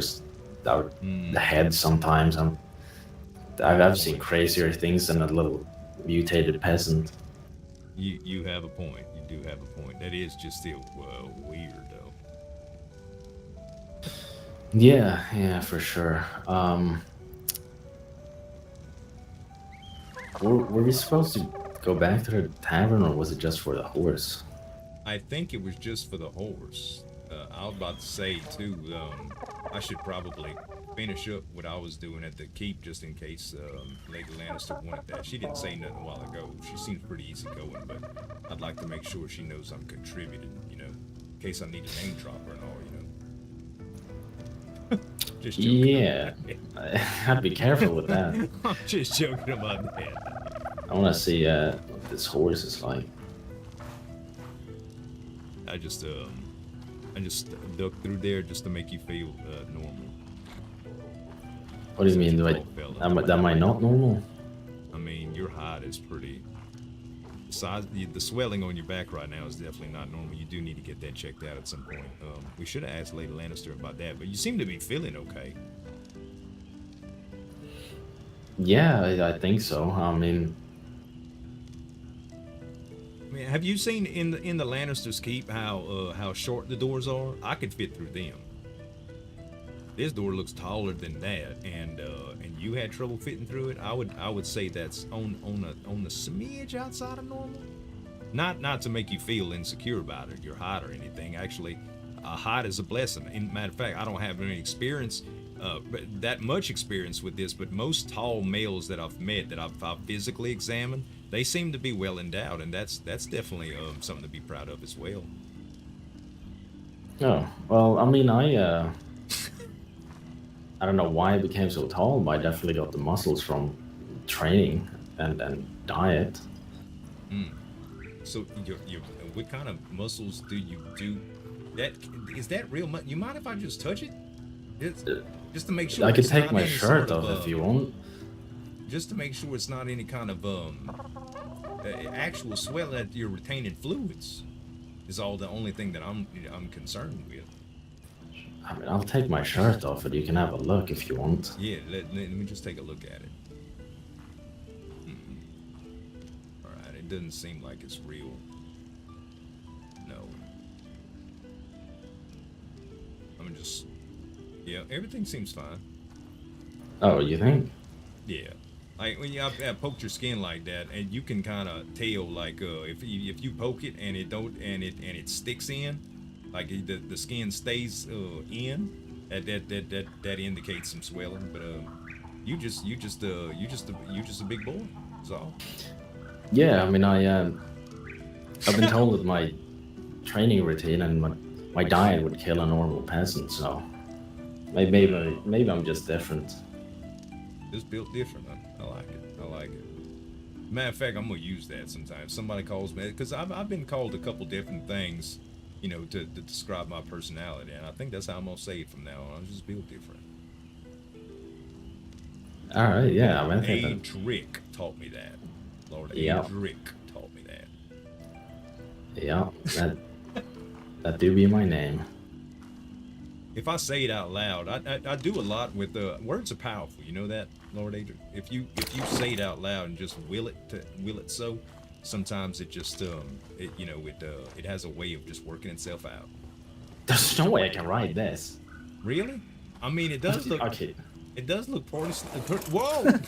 our the head sometimes. I've seen crazier things than a little mutated peasant. You have a point. You do have a point. That is just still weird, though. Yeah, for sure. Were we supposed to go back to the tavern, or was it just for the horse? I think it was just for the horse. I was about to say, too, I should probably finish up what I was doing at the keep just in case Lady Lannister wanted that. She didn't say nothing a while ago. She seems pretty easygoing, but I'd like to make sure she knows I'm contributing, you know, in case I need a name dropper and all, you know. Just joking. Yeah, I'd be careful with that. I'm just joking about that. I want to see what this horse is like. I just ducked through there just to make you feel normal. What do you mean? Am I not normal? I mean, your hide is pretty. The swelling on your back right now is definitely not normal. You do need to get that checked out at some point. We should have asked Lady Lannister about that, but you seem to be feeling okay. Yeah, I think so. I mean, have you seen in the Lannister's keep how short the doors are? I could fit through them. This door looks taller than that, and you had trouble fitting through it. I would say that's on the smidge outside of normal. Not to make you feel insecure about it, your height or anything. Actually, height is a blessing. In matter of fact, I don't have any experience, that much experience with this, but most tall males that I've met, that I've physically examined, they seem to be well endowed, and that's definitely something to be proud of as well. Oh, well, I mean, I don't know why I became so tall, but I definitely got the muscles from training and diet. So, what kind of muscles do you do? That is that real? You mind if I just touch it? Just to make sure. I could take my shirt off if you want. Just to make sure it's not any kind of actual swelling, that you're retaining fluids. Is the only thing that I'm concerned with. I mean, I'll take my shirt off, and you can have a look if you want. Yeah, let me just take a look at it. All right, it doesn't seem like it's real. No. I'm just. Yeah, everything seems fine. Oh, you think? Yeah. Like when you poked your skin like that, and you can kind of tell, like if you poke it and it sticks in, like the skin stays in, that indicates some swelling. But you just a big boy. That's all. Yeah, I mean, I've been told that my training routine and my diet would kill a normal peasant, so maybe I'm just different. It's built different. I like it. I like it. Matter of fact, I'm gonna use that sometimes. Somebody calls me because I've been called a couple different things, you know, to describe my personality, and I think that's how I'm gonna say it from now on. I'm just built different. All right, yeah. I think Adric taught me that. Lord Yeah. Adric taught me that. Yeah, that do be my name. If I say it out loud, I do a lot with words are powerful. You know that, Lord Adric. If you say it out loud and just will it so, sometimes it just it has a way of just working itself out. There's no way I can write this. Really? I mean, it does look. Okay. It does look pretty. Whoa!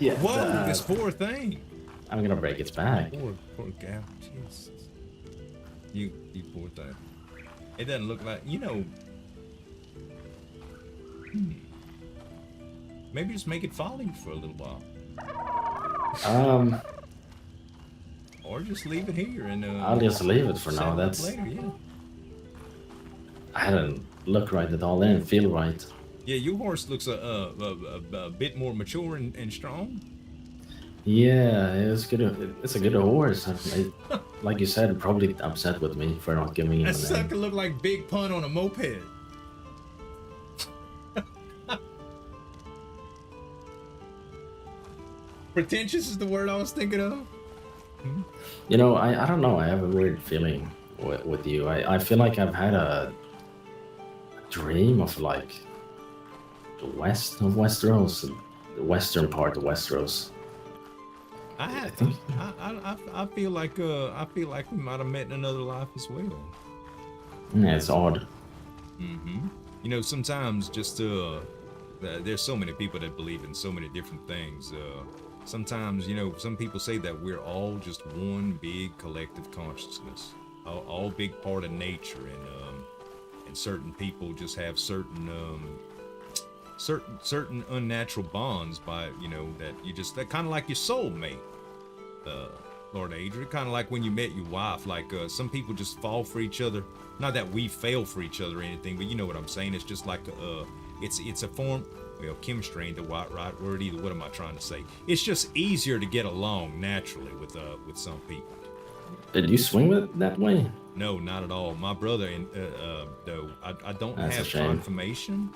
Yeah, Whoa! This poor thing. I'm gonna break its back. Poor gal. Jesus. You poor thing. It doesn't look like, you know. Maybe just make it follow you for a little while. Or just leave it here and I'll just leave it for now. That's later, yeah. I hadn't looked right at all. Didn't feel right. Yeah, your horse looks a bit more mature and strong. Yeah, it's good. It's a good horse. Like you said, probably upset with me for not giving him a That name. sucker look like Big Pun on a moped. Pretentious is the word I was thinking of. You know, I don't know. I have a weird feeling with you. I feel like I've had a dream of like the west of Westeros, the western part of Westeros. I feel like we might have met in another life as well. Yeah, it's odd. You know, sometimes just there's so many people that believe in so many different things. Sometimes, you know, some people say that we're all just one big collective consciousness, all big part of nature, and certain people just have certain unnatural bonds by, you know, that kind of like your soulmate, Lord Adrian, kind of like when you met your wife. Like some people just fall for each other. Not that we fail for each other or anything, but you know what I'm saying. It's just like it's a form. Well, chemistry ain't the right word either. What am I trying to say? It's just easier to get along naturally with some people. Did you swing with it that way? No, not at all. My brother, though, I don't That's have a shame. confirmation,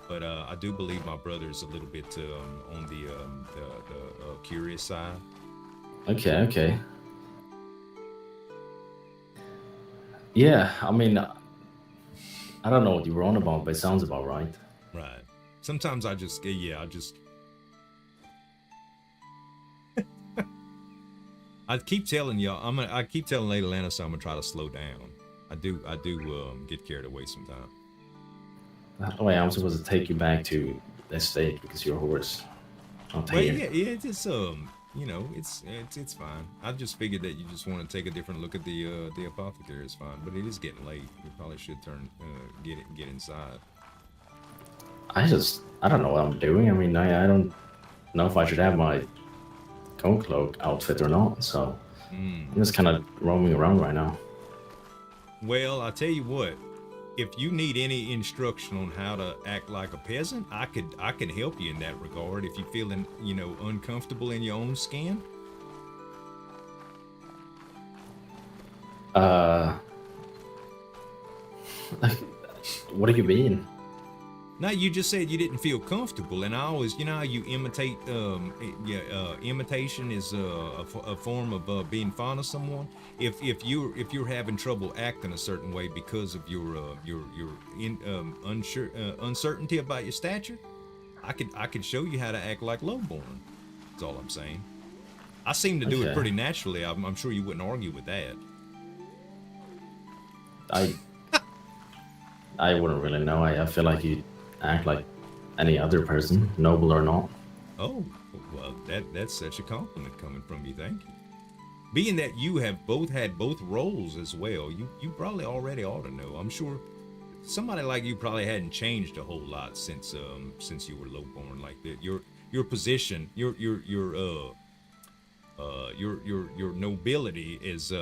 but I do believe my brother is a little bit on the curious side. Okay. Yeah, I mean, I don't know what you were on about, but it sounds about right. Right. Sometimes I just. I keep telling y'all. I keep telling Lady Lannister I'm gonna try to slow down. I do get carried away sometimes. Oh, wait, I'm supposed to take you back to the estate because your horse. Well, yeah, it's you know, it's fine. I just figured that you just want to take a different look at the apothecary. It's fine, but it is getting late. We probably should get inside. I don't know what I'm doing. I mean, I don't know if I should have my cone cloak outfit or not. So I'm just kind of roaming around right now. Well, I tell you what. If you need any instruction on how to act like a peasant, I can help you in that regard. If you're feeling, you know, uncomfortable in your own skin. What do you mean? Now, you just said you didn't feel comfortable, and I always, you know how you imitate, imitation is a form of being fond of someone. If you're having trouble acting a certain way because of your uncertainty about your stature, I could show you how to act like lowborn. That's all I'm saying. I seem to do it pretty naturally. I'm sure you wouldn't argue with that. I wouldn't really know. I feel like you act like any other person, noble or not. Oh, well, that's such a compliment coming from you. Thank you. Being that you have had both roles as well, you probably already ought to know. I'm sure somebody like you probably hadn't changed a whole lot since you were lowborn. Like that, your position, your your nobility is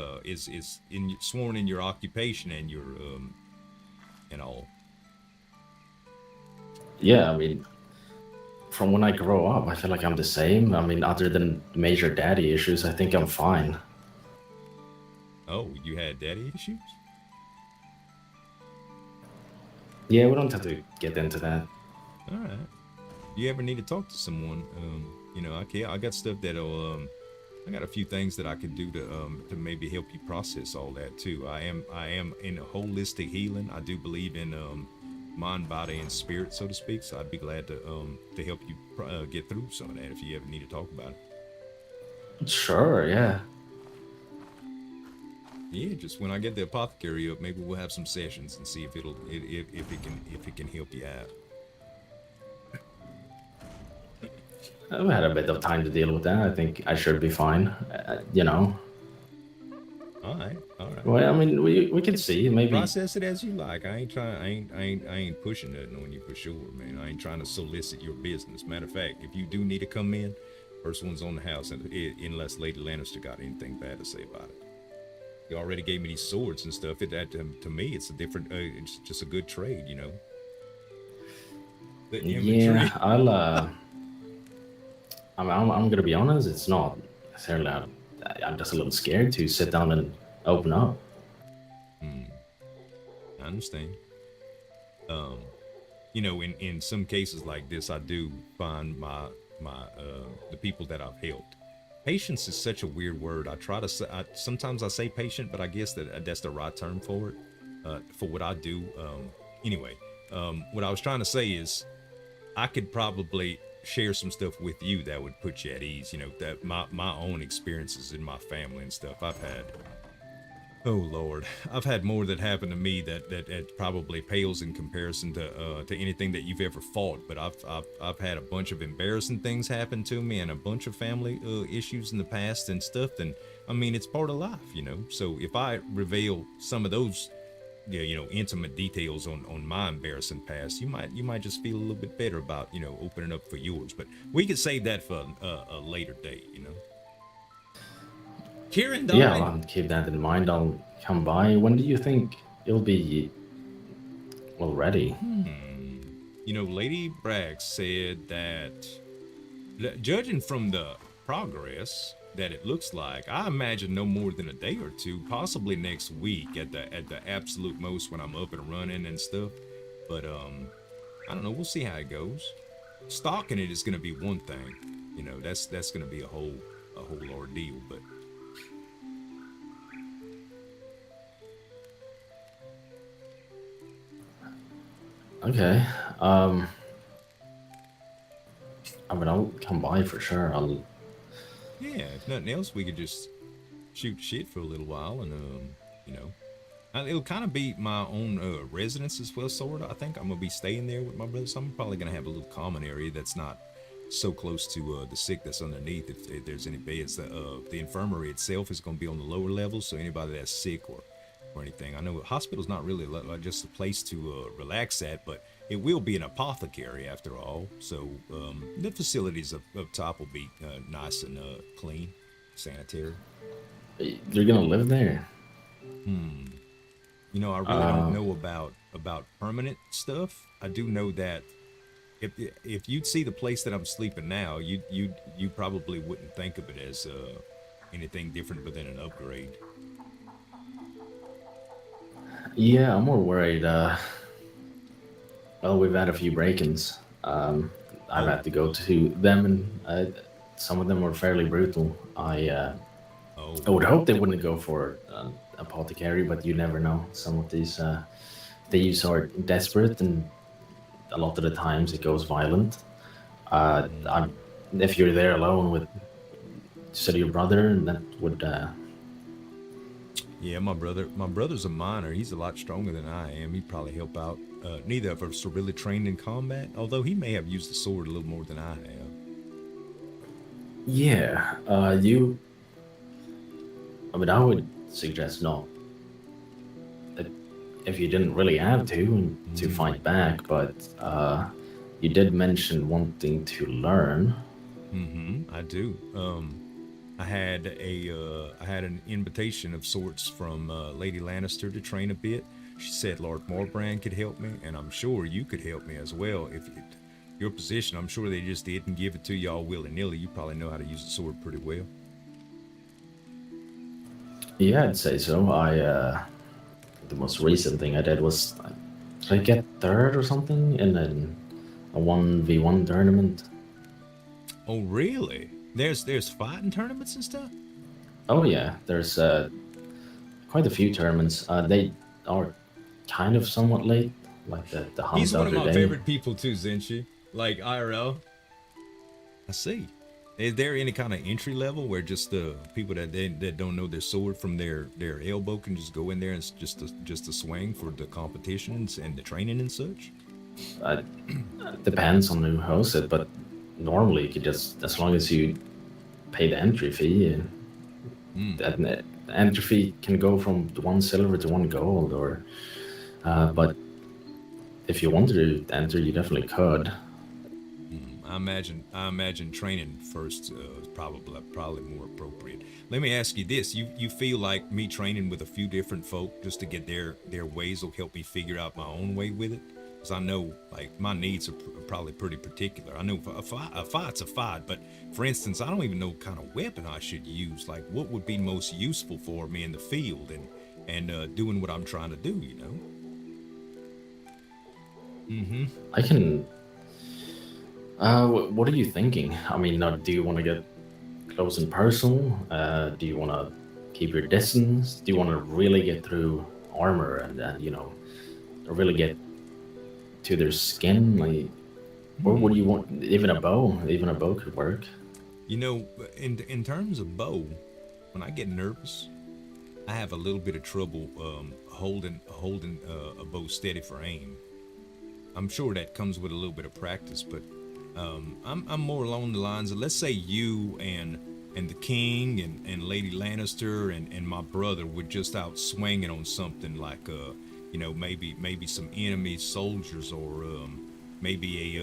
sworn in your occupation and your and all. Yeah, I mean, from when I grow up, I feel like I'm the same. I mean, other than major daddy issues, I think I'm fine. Oh, you had daddy issues? Yeah, we don't have to get into that. All right. You ever need to talk to someone? You know, I got stuff that'll I got a few things that I could do to maybe help you process all that too. I am in a holistic healing. I do believe in mind, body, and spirit, so to speak. So I'd be glad to help you get through some of that if you ever need to talk about it. Sure, yeah. Yeah, just when I get the apothecary up, maybe we'll have some sessions and see if it can help you out. I've had a bit of time to deal with that. I think I should be fine. You know. All right. Well, I mean, we can see. Maybe process it as you like. I ain't pushing nothing on you for sure, man. I ain't trying to solicit your business. Matter of fact, if you do need to come in, first one's on the house, unless Lady Lannister got anything bad to say about it. You already gave me these swords and stuff. To me, it's a different. It's just a good trade, you know. Yeah, I'll. I'm gonna be honest. It's not necessarily. I'm just a little scared to sit down and open up. I understand. You know, in some cases like this, I do find my the people that I've helped. Patience is such a weird word. I try to say, sometimes I say patient, but I guess that's the right term for it, for what I do. Anyway, what I was trying to say is I could probably share some stuff with you that would put you at ease. You know, that my own experiences in my family and stuff I've had. Oh Lord, I've had more that happened to me that probably pales in comparison to anything that you've ever fought. But I've had a bunch of embarrassing things happen to me and a bunch of family issues in the past and stuff. And I mean, it's part of life, you know. So if I reveal some of those, you know, intimate details on my embarrassing past, you might just feel a little bit better about, you know, opening up for yours. But we could save that for a later date, you know. Kieran, yeah, I'll keep that in mind. I'll come by. When do you think it'll be well ready? You know, Lady Brax said that, judging from the progress that it looks like, I imagine no more than a day or two, possibly next week at the absolute most, when I'm up and running and stuff. But I don't know. We'll see how it goes. Stalking it is going to be one thing, you know. That's going to be a whole ordeal. But okay. I mean, I'll come by for sure. yeah, if nothing else, we could just shoot shit for a little while, and you know, it'll kind of be my own residence as well, sort of. I think I'm gonna be staying there with my brother, so I'm probably gonna have a little common area that's not so close to the sick that's underneath. If there's any beds, the infirmary itself is gonna be on the lower level, so anybody that's sick or anything. I know a hospital's not really just a place to relax at, but it will be an apothecary after all. So the facilities up top will be nice and clean, sanitary. You're gonna live there? You know, I really don't know about permanent stuff. I do know that if you'd see the place that I'm sleeping now, you probably wouldn't think of it as anything different but than an upgrade. Yeah, I'm more worried. Well, we've had a few break-ins. I've had to go to them, and some of them were fairly brutal. I would hope they wouldn't go for apothecary, but you never know. Some of these thieves are desperate, and a lot of the times it goes violent. If you're there alone with your brother, that would. Yeah, my brother's a miner. He's a lot stronger than I am. He'd probably help out. Neither of us are really trained in combat, although he may have used the sword a little more than I have. Yeah, I mean, I would suggest not. If you didn't really have to fight back, but you did mention wanting to learn. I do. I had an invitation of sorts from Lady Lannister to train a bit. She said Lord Morbrand could help me, and I'm sure you could help me as well. If your position, I'm sure they just didn't give it to you all willy-nilly. You probably know how to use the sword pretty well. Yeah, I'd say so. The most recent thing I did was, did I get third or something in a 1v1 tournament? Oh, really? There's fighting tournaments and stuff? Oh yeah, there's quite a few tournaments. They are kind of somewhat late, like the hunt He's the one of other my day. favorite people too, Zenshi. Like IRL. I see. Is there any kind of entry level where just the people that don't know their sword from their elbow can just go in there and just to swing for the competitions and the training and such? Depends on who hosts it, but normally you could just, as long as you pay the entry fee, the entry fee can go from 1 silver to 1 gold, or but if you wanted to enter, you definitely could. I imagine training first is probably more appropriate. Let me ask you this: you feel like me training with a few different folk just to get their ways will help me figure out my own way with it? Because I know like my needs are probably pretty particular. I know a fight's a fight, but for instance, I don't even know what kind of weapon I should use. Like what would be most useful for me in the field and doing what I'm trying to do, you know? I can. What are you thinking? I mean, do you want to get close and personal? Do you want to keep your distance? Do you want to really get through armor and really get to their skin? Like, what do you want? Even a bow could work. You know, in terms of bow, when I get nervous, I have a little bit of trouble holding a bow steady for aim. I'm sure that comes with a little bit of practice, but I'm more along the lines of, let's say you and the king and Lady Lannister and my brother were just out swinging on something like maybe some enemy soldiers or maybe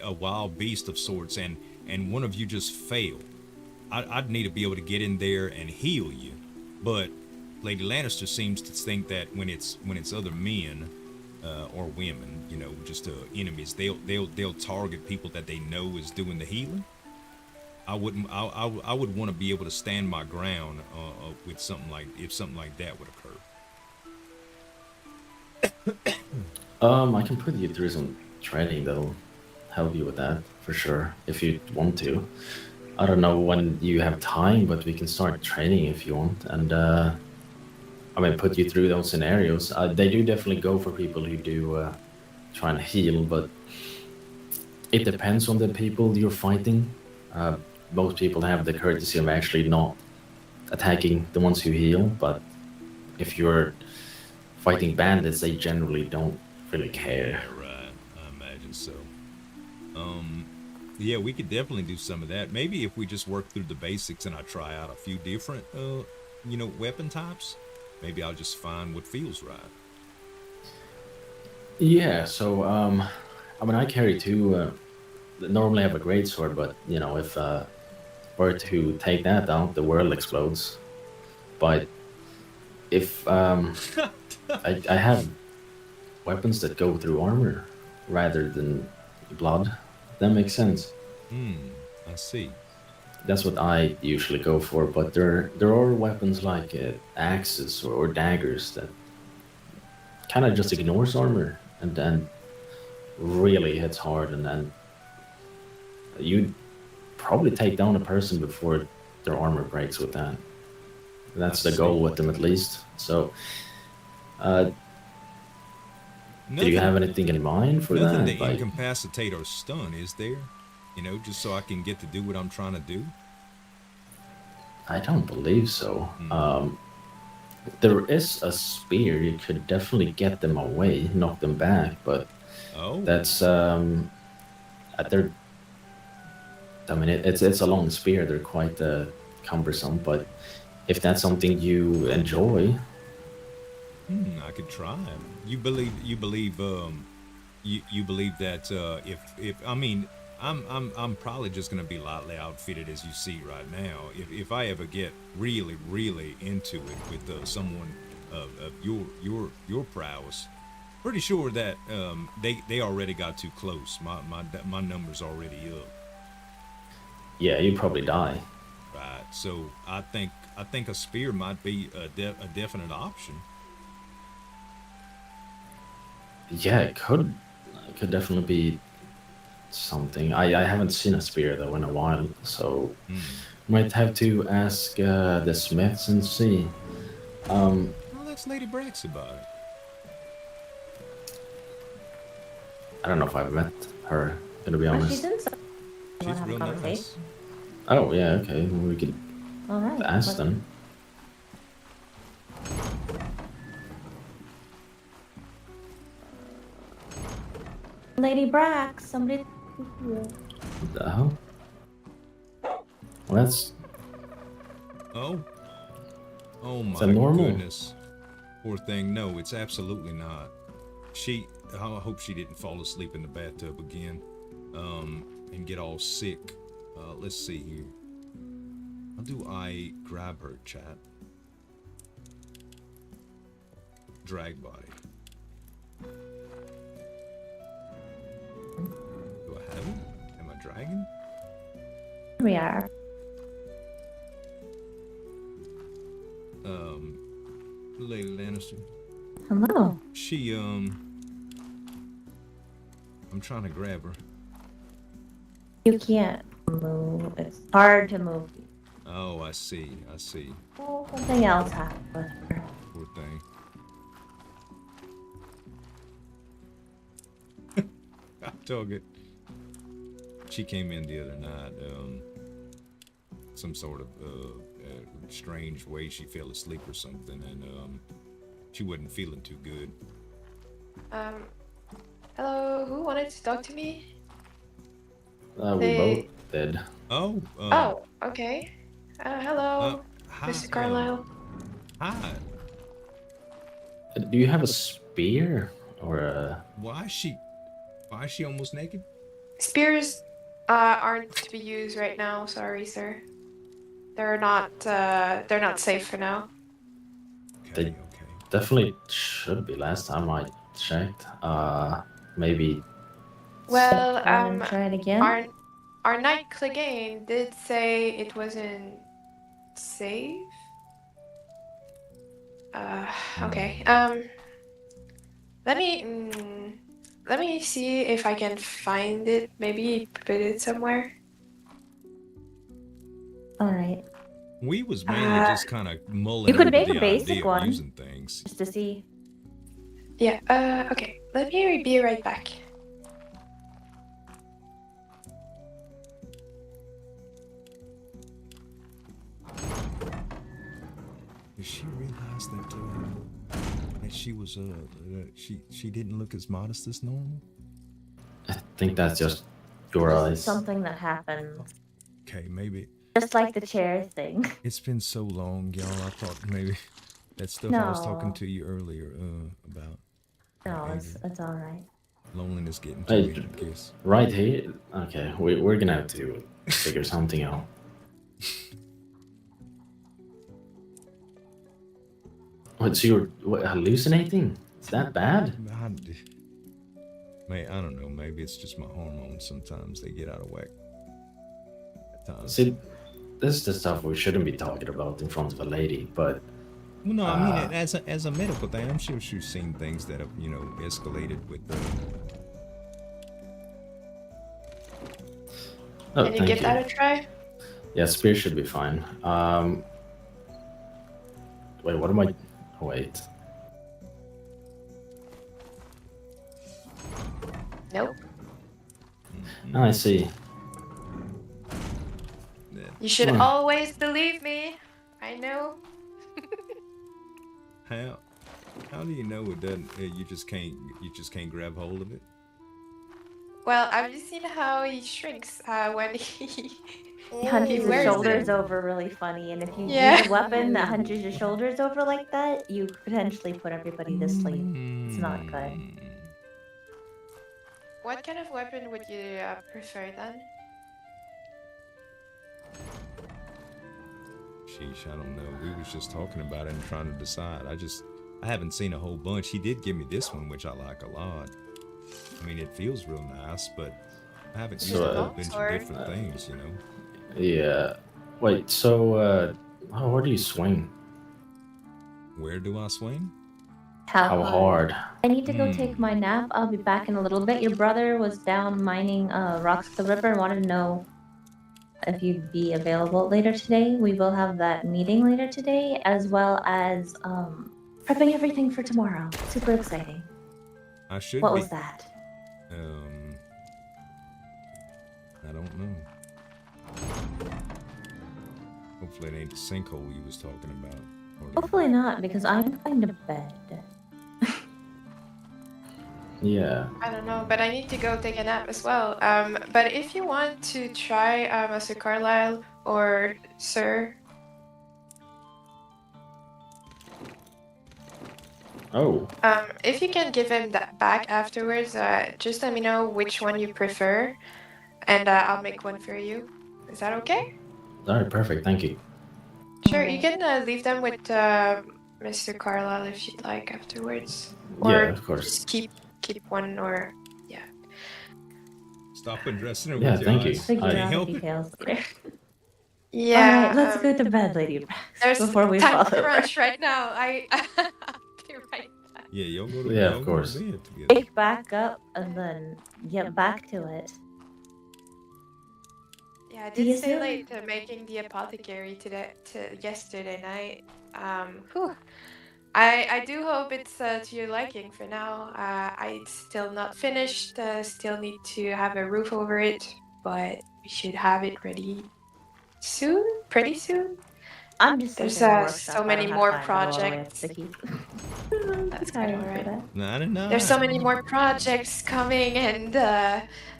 a wild beast of sorts, and one of you just failed. I'd need to be able to get in there and heal you, but Lady Lannister seems to think that when it's other men or women, just enemies, they'll target people that they know is doing the healing. I would want to be able to stand my ground with something like if something like that would occur. I can put you through some training that'll help you with that for sure if you want to. I don't know when you have time, but we can start training if you want, and put you through those scenarios. They do definitely go for people who do try and heal, but it depends on the people you're fighting. Most people have the courtesy of actually not attacking the ones who heal, but if you're fighting bandits, they generally don't really care. Yeah, right. I imagine so. Yeah, we could definitely do some of that. Maybe if we just work through the basics and I try out a few different, weapon types, maybe I'll just find what feels right. Yeah, so I carry two. Normally I have a great sword, but if were to take that out, the world explodes. But if I have weapons that go through armor rather than blood, that makes sense. I see. That's what I usually go for, but there are weapons like axes or daggers that kind of just ignores armor and then really hits hard, and then you probably take down a person before their armor breaks with that. That's the goal with them, at least. So, do you have anything in mind for nothing that? to incapacitate or stun, is there? Just so I can get to do what I'm trying to do? I don't believe so. There is a spear. You could definitely get them away, knock them back, but that's it's a long spear. They're quite cumbersome, but if that's something you enjoy, I could try. You believe that if I'm probably just gonna be lightly outfitted as you see right now. If I ever get really into it with someone of your prowess, pretty sure that they already got too close. My number's already up. Yeah, you'd probably die. Right. So I think a spear might be a definite option. Yeah, it could definitely be something. I haven't seen a spear though in a while, so might have to ask the smiths and see. Well, that's Lady Brax about it. I don't know if I've met her, gonna be honest. She's in some. She's real nice. Oh yeah, okay. We could All right. ask them. Lady Brax, somebody. What the hell? Well, that's Oh my that normal? goodness. Poor thing. No, it's absolutely not. I hope she didn't fall asleep in the bathtub again, and get all sick. Let's see here. How do I grab her, chat? Drag body. Do I have it? Am I dragging? We are. Lady Lannister. Hello. She, I'm trying to grab her. You can't move. It's hard to move. Oh, I see. Oh, something else happened with her. Poor thing. I told it. She came in the other night. Some sort of strange way she fell asleep or something, and she wasn't feeling too good. Hello, who wanted to talk to me? we both did. Oh. Oh, okay. Hello, Hi, Mr. Carlyle. Hi. Do you have a spear or a? Why is she almost naked? Spears aren't to be used right now. Sorry, sir. They're not safe for now. They definitely should be. Last time I checked, maybe. Well, try it again. our knight Clegane did say it wasn't safe. Okay. Let me see if I can find it. Maybe put it somewhere. All right. We was mainly just kind of mulling You could over make the a basic idea of one. using things. Just to see. Yeah. Okay. Let me be right back. Did she realize that she was she didn't look as modest as normal? I think that's just your eyes. Something that happened. Okay, maybe. Just like the chair thing. It's been so long, y'all. I thought maybe that stuff I was talking No. to you earlier about. No, it's all right. Loneliness getting to me, I guess. Right here. Okay, we're gonna have to figure something out. What? So you're hallucinating? Is that bad? I don't know. Maybe it's just my hormones. Sometimes they get out of whack. At times. See, this is the stuff we shouldn't be talking about in front of a lady, but. Well, no, I mean, as a medical thing, I'm sure she's seen things that have, escalated with the. Oh, Can you thank give that a try? Yeah, spear should be fine. Wait, what am I? Oh, wait. Nope. Oh, I see. You should always believe me. I know. How do you know it doesn't? You just can't grab hold of it. Well, I've just seen how he shrinks when he Hunches his wears shoulders it. over really funny, and if you Yeah. use a weapon that hunches your shoulders over like that, you potentially put everybody to sleep. It's not good. what kind of weapon would you prefer then? Sheesh, I don't know. We was just talking about it and trying to decide. I haven't seen a whole bunch. He did give me this one, which I like a lot. I mean, it feels real nice, but I haven't used a whole bunch of different things, you know? Yeah. Wait, so, where do you swing? Where do I swing? How hard? I need to go take my nap. I'll be back in a little bit. Your brother was down mining rocks at the river. I wanted to know if you'd be available later today. We will have that meeting later today, as well as prepping everything for tomorrow. Super exciting. I should What be. was that? I don't know. Hopefully it ain't the sinkhole you was talking about. Hopefully not, because I'm going to bed. Yeah. I don't know, but I need to go take a nap as well. But if you want to try Master Carlyle or Sir. Oh. If you can give him that back afterwards, just let me know which one you prefer, and I'll make one for you. Is that okay? Alright, perfect. Thank you. Sure, you can leave them with Mr. Carlyle if you'd like afterwards. Or Yeah, of course. just keep one, or yeah. Stop undressing her Yeah, with your thank you. eyes. Figure Can't out the help it. details later. Yeah. Alright, let's go to bed, Lady Brax, There's before we time fall over. crunch right now. I'll be right back. Yeah, y'all go to Yeah, y'all of go to course. bed together. Pick back up and then get back to it. Yeah, I See you did stay soon. late making the apothecary yesterday night. Whew. I do hope it's to your liking for now. It's still not finished. Still need to have a roof over it, but we should have it ready soon. Pretty soon. I'm just There's stuck in the workshop. so I many don't have more time to go all the way up projects. to Keith. That's quite alright. No. There's so many more projects coming, and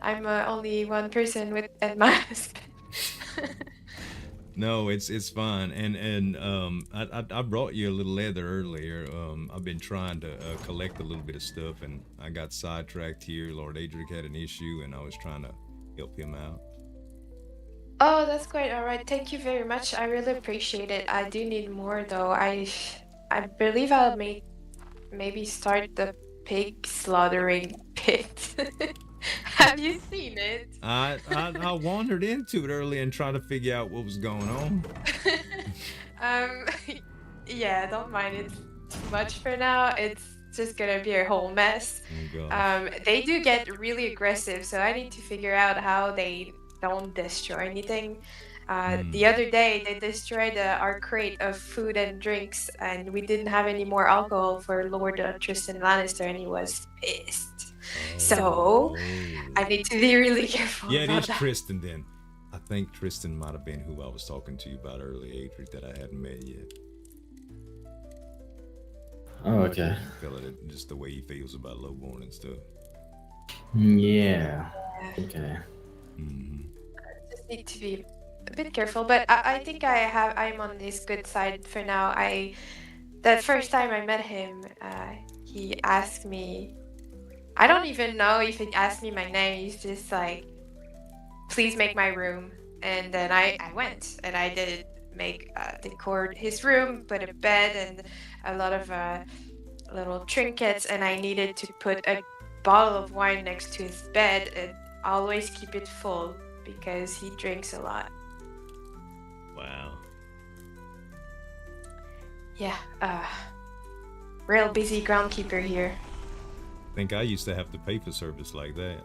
I'm only one person and my husband. No, it's fine. And I brought you a little leather earlier. I've been trying to collect a little bit of stuff, and I got sidetracked here. Lord Adric had an issue, and I was trying to help him out. Oh, that's quite alright. Thank you very much. I really appreciate it. I do need more though. I believe I'll maybe start the pig slaughtering pit. Have you seen it? I wandered into it early and tried to figure out what was going on. Yeah, don't mind it too much for now. It's just gonna be a whole mess. Oh, gosh. They do get really aggressive, so I need to figure out how they don't destroy anything. The other day, they destroyed our crate of food and drinks, and we didn't have any more alcohol for Lord Tristan Lannister, and he was pissed. So I need to be really careful. Yeah, it about is that. Tristan then. I think Tristan might have been who I was talking to you about earlier, Adric, that I hadn't met yet. Oh, okay. Feel it, just the way he feels about Lowborn and stuff. Yeah. Okay. Just need to be a bit careful, but I think I'm on this good side for now. The first time I met him, he asked me, I don't even know if he asked me my name. He's just like, please make my room. And then I went and I did decor his room, put a bed and a lot of little trinkets, and I needed to put a bottle of wine next to his bed and always keep it full because he drinks a lot. Wow. Yeah, real busy groundkeeper here. I think I used to have to pay for service like that.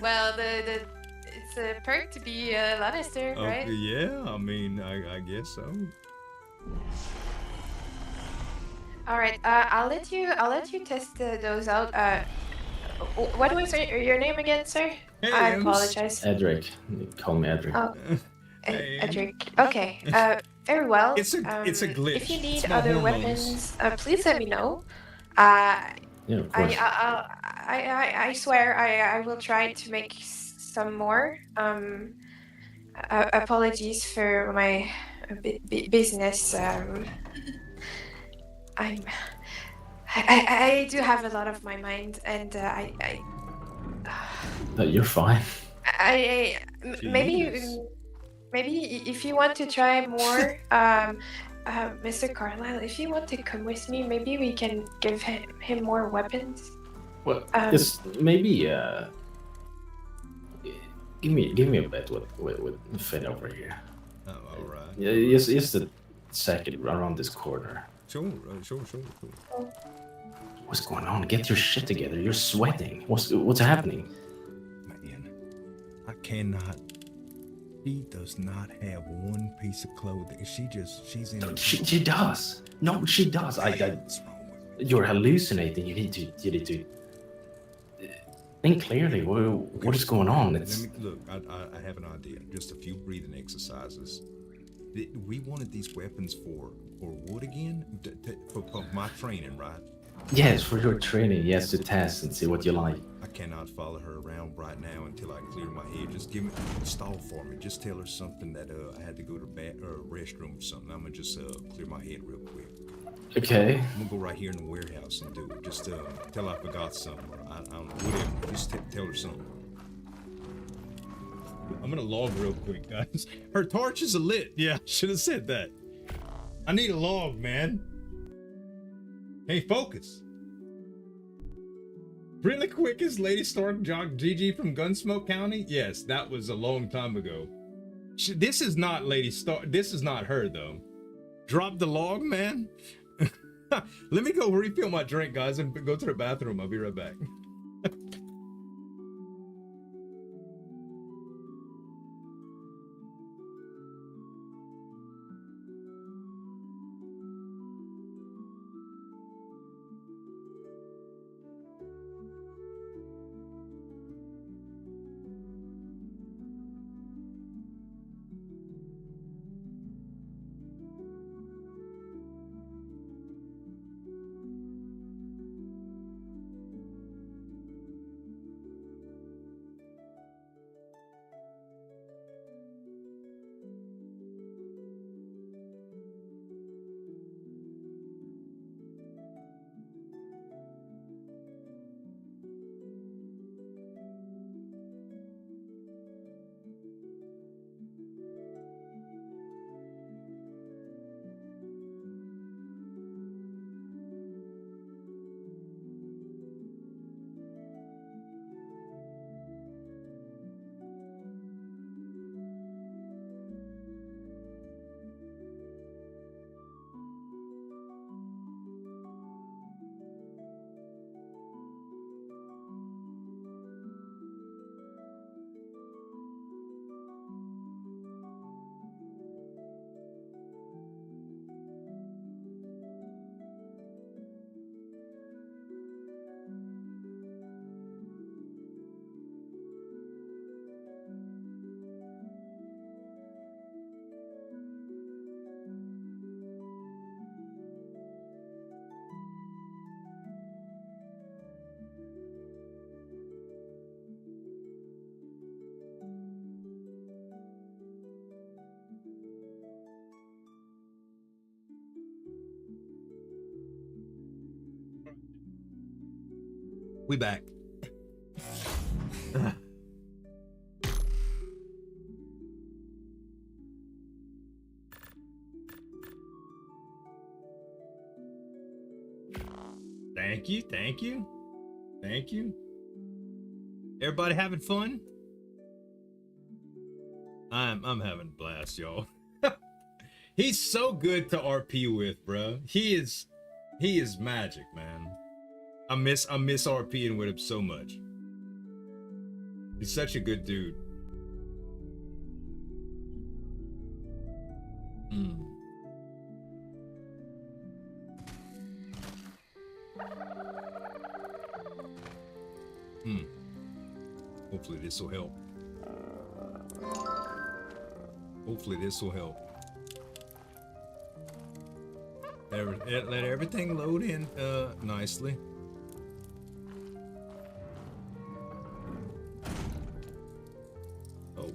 Well, it's a perk to be a Lannister, right? Yeah, I mean, I guess so. All right, I'll let you test those out. What was your name again, sir? Hey, I apologize. Edric. Call me Edric. Oh, Edric. Okay. Very well. It's a glitch. If you need It's my other hormones. weapons, please let me know. Yeah, of course. I swear I will try to make some more. Apologies for my I do have a lot of my mind, and You're fine. maybe if you want to try more, Mr. Carlyle, if you want to come with me, maybe we can give him more weapons. Well, just maybe give me a bit with Finn over here. Oh, all right. Yeah, just a second around this corner. Sure. What's going on? Get your shit together. You're sweating. What's happening? Man, I cannot. She does not have one piece of clothing. She's in. She does. No, she does. What's wrong with her? You're hallucinating. You need to think clearly. What is going on? Look. I have an idea. Just a few breathing exercises. We wanted these weapons for what again? For my training, right? Yes, for your training. Yes, to test and see what you like. I cannot follow her around right now until I clear my head. Just stall for me. Just tell her something that I had to go to restroom or something. I'm gonna just clear my head real quick. Okay. I'm gonna go right here in the warehouse and do it. Just tell her I forgot something. I don't know, whatever. Just tell her something. I'm gonna log real quick, guys. Her torches are lit. Yeah, should have said that. I need a log, man. Hey, focus. Really quick, is Lady Stark Jock GG from Gunsmoke County? Yes, that was a long time ago. This is not Lady Stark. This is not her, though. Drop the log, man. Let me go refill my drink, guys, and go to the bathroom. I'll be right back. We back. Thank you. Everybody having fun? I'm having a blast, y'all. He's so good to RP with, bro. He is magic, man. I miss RPing with him so much. He's such a good dude. Hopefully this will help. Let everything load in nicely. Oh,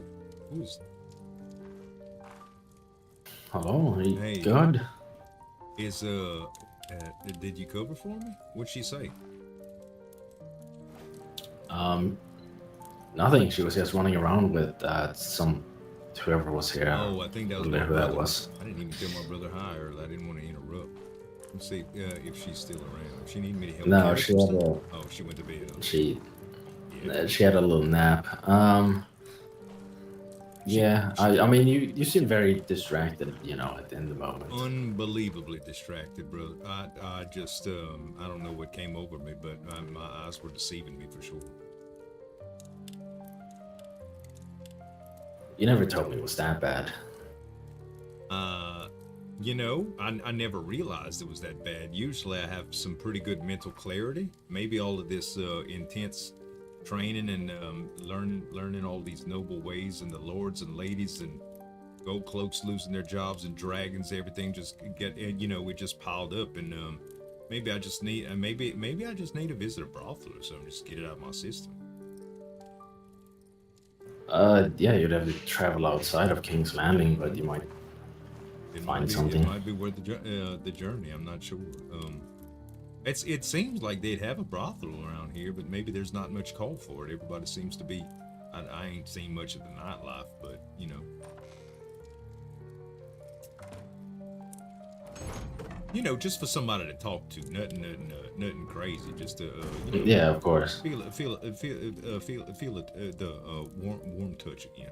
who's? Hello, Hey. good? Is Did you cover for me? What'd she say? Nothing. She was just running around with whoever was here. Oh, I think that was I don't know my who brother. that was. I didn't even tell my brother hi, or I didn't want to interrupt. Let's see if she's still around. She needed me to help. No, carry she some had stuff? a. Oh, she went to bed. She had a little nap. Yeah, I mean, you seem very distracted, at the end of the moment. Unbelievably distracted, brother. I just I don't know what came over me, but my eyes were deceiving me for sure. You never told me it was that bad. I never realized it was that bad. Usually I have some pretty good mental clarity. Maybe all of this intense training and learning all these noble ways and the lords and ladies and gold cloaks losing their jobs and dragons, everything just it just piled up, and maybe I just need maybe I just need to visit a brothel or something, just get it out of my system. Yeah, you'd have to travel outside of King's Landing, but you might find something. It might be worth the journey. I'm not sure. It seems like they'd have a brothel around here, but maybe there's not much call for it. Everybody seems to be. I ain't seen much of the nightlife, but just for somebody to talk to, nothing crazy. Just to yeah, of course. Feel the warm touch again.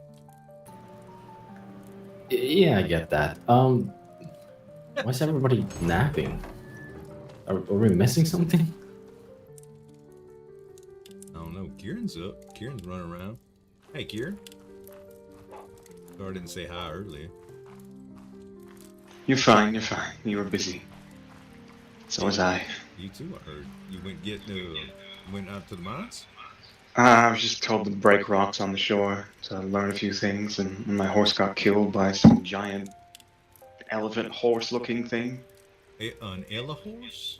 Yeah, I get that. Why's everybody napping? Are we missing something? I don't know. Kieran's up. Kieran's running around. Hey, Kieran. Sorry I didn't say hi earlier. You're fine. You were busy. So was I. You too, I heard. You went out to the mines? I was just told to break rocks on the shore to learn a few things, and my horse got killed by some giant elephant horse-looking thing. An horse?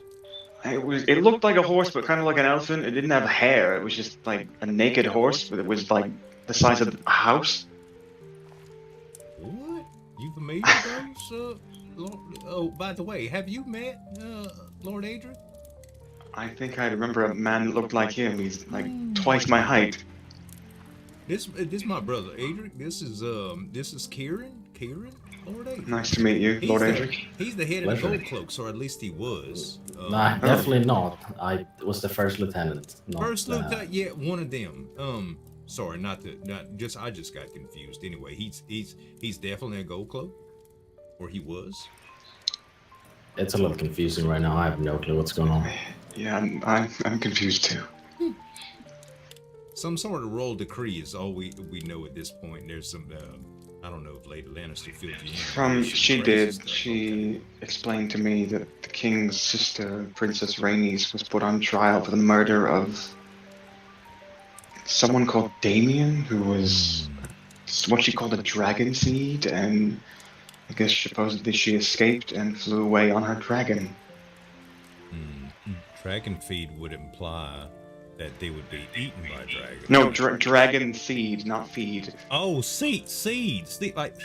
It looked like a horse, but kind of like an elephant. It didn't have hair. It was just like a naked horse, but it was like the size of a house. What? You familiar with those? Oh, by the way, have you met Lord Adric? I think I remember a man that looked like him. He's like twice my height. This my brother Adric. This is Kieran. Lord Adric. Nice to meet you, Lord Adric. He's the head of the gold cloaks, or at least he was. Nah, definitely not. I was the first lieutenant. First lieutenant, yeah, one of them. Sorry, I just got confused. Anyway, he's definitely a gold cloak, or he was. It's a little confusing right now. I have no clue what's going on. Yeah, I'm confused too. Some sort of royal decree is all we know at this point. There's some. I don't know if Lady Lannister filled you in. She did. She explained to me that the king's sister, Princess Rhaenys, was put on trial for the murder of someone called Damien, who was what she called a dragon seed, and I guess supposedly she escaped and flew away on her dragon. Dragon feed would imply that they would be eaten by dragons. No, dragon seed, not feed. Oh, seeds, like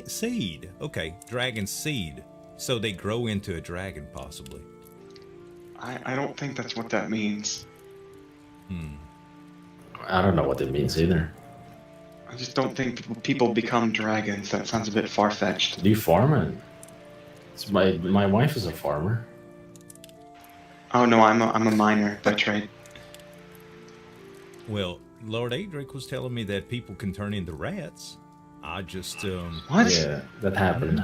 seed. Okay, dragon seed. So they grow into a dragon, possibly. I don't think that's what that means. I don't know what it means either. I just don't think people become dragons. That sounds a bit far-fetched. Do you farm it? My wife is a farmer. Oh no, I'm a miner by trade. Well, Lord Adric was telling me that people can turn into rats. I just What? Yeah, that happened.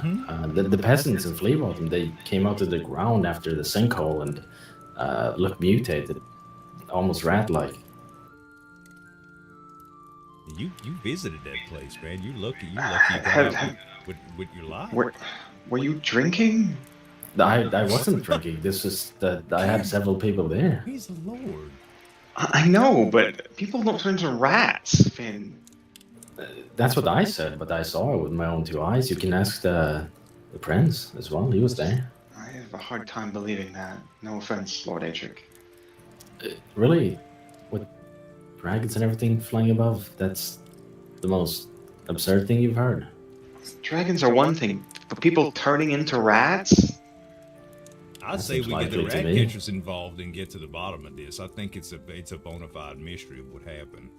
The peasants in Fleabottom, they came out of the ground after the sinkhole and looked mutated, almost rat-like. You visited that place, man. You lucky you got out with your life. Were you drinking? I wasn't drinking. This was I had several people there. He's the Lord. I know, but people don't turn into rats, Finn. That's what I said, but I saw it with my own two eyes. You can ask the prince as well. He was there. I have a hard time believing that. No offense, Lord Adric. Really? With dragons and everything flying above? That's the most absurd thing you've heard. Dragons are one thing, but people turning into rats? I say seems we get the likely to rat me. catchers involved and get to the bottom of this. I think it's a bona fide mystery of what happened.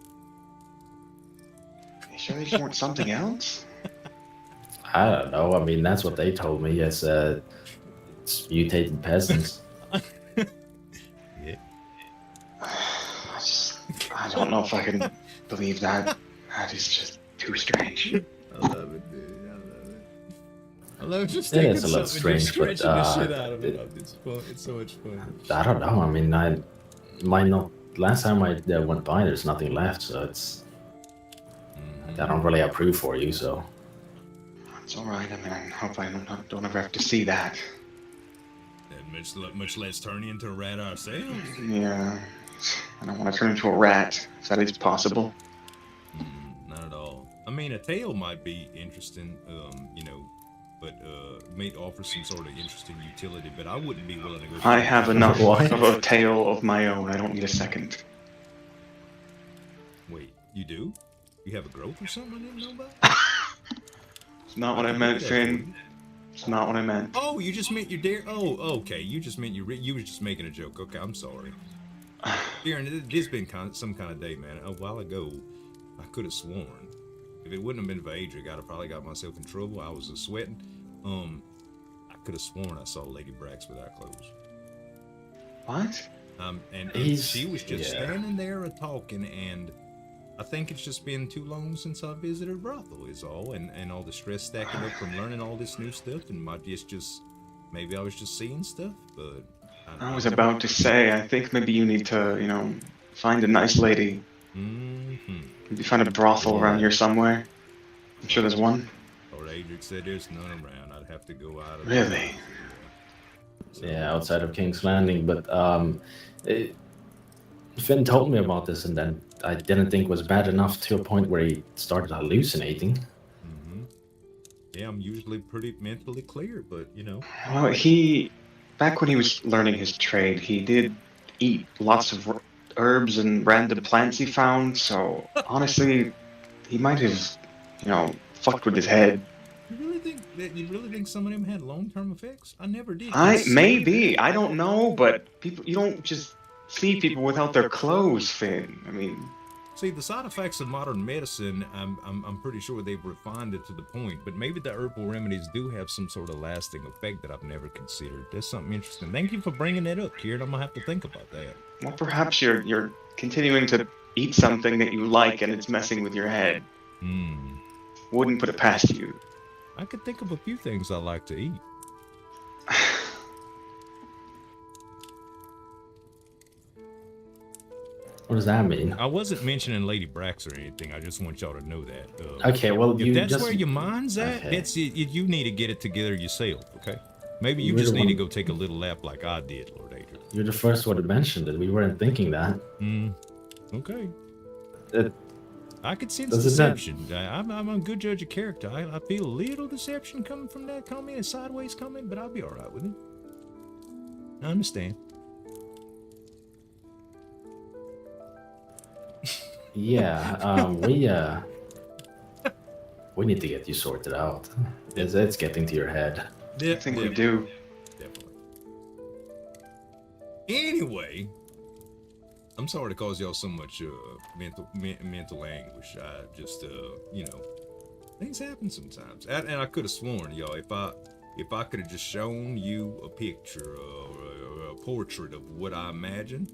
You sure they just want something else? I don't know. I mean, that's what they told me. It's mutated peasants. Yeah. I don't know if I can believe that. That is just too strange. I love it, dude. I love it. I love just It taking is a little something and just strange, stretching but, the shit out of it. It's fun. It's so much fun. I don't know. I mean, I might not. Last time I went by, there's nothing left, so it's. I don't really approve for you, so. It's alright. I mean, I hope I don't ever have to see that. And much less turn into a rat ourselves. Yeah. I don't want to turn into a rat, if that is possible. Not at all. I mean, a tail might be interesting, you know, but may offer some sort of interesting utility, but I wouldn't be willing to go. I have enough of a tail of my own. I don't need a second. Wait, you do? You have a growth or something I didn't know about? It's not what I meant, Finn. It's not what I meant. Oh, you just meant your dare. Oh, okay. You just meant you were just making a joke. Okay, I'm sorry. Darren, this has been some kind of day, man. A while ago, I could have sworn. If it wouldn't have been for Adric, I'd have probably got myself in trouble. I was sweating. I could have sworn I saw Lady Brax without clothes. What? And she was just standing there talking, and I think it's just been too long since I visited a brothel is all, and all the stress stacking up from learning all this new stuff, and maybe I was just seeing stuff, but I was about to say, I think maybe you need to, you know, find a nice lady. Maybe find a brothel around here somewhere. I'm sure there's one. Or Adric said there's none around. I'd have to go out of Really? Yeah, outside of King's Landing, but Finn told me about this, and then I didn't think it was bad enough to a point where he started hallucinating. Yeah, I'm usually pretty mentally clear, but you know. Well, back when he was learning his trade, he did eat lots of herbs and random plants he found, so honestly, he might have, you know, fucked with his head. You really think some of them had long-term effects? I never did. Maybe. I don't know, but you don't just see people without their clothes, Finn. I mean... See, the side effects of modern medicine, I'm pretty sure they've refined it to the point, but maybe the herbal remedies do have some sort of lasting effect that I've never considered. That's something interesting. Thank you for bringing that up, Kieran. I'm gonna have to think about that. Well, perhaps you're continuing to eat something that you like and it's messing with your head. Wouldn't put it past you. I could think of a few things I like to eat. What does that mean? I wasn't mentioning Lady Brax or anything. I just want y'all to know that. Okay, well, if that's where your mind's at, that's it. You need to get it together yourself, okay? Maybe you just need to go take a little lap like I did, Lord Adrian. You're the first one to mention it. We weren't thinking that. Okay. I could sense deception. I'm a good judge of character. I feel a little deception coming from that comment, a sideways comment, but I'll be all right with it. I understand. Yeah, we need to get you sorted out. It's getting to your head. I think we do. Definitely. Anyway, I'm sorry to cause y'all so much mental anguish. I just you know, things happen sometimes. And I could have sworn, y'all, if I could have just shown you a picture or a portrait of what I imagine.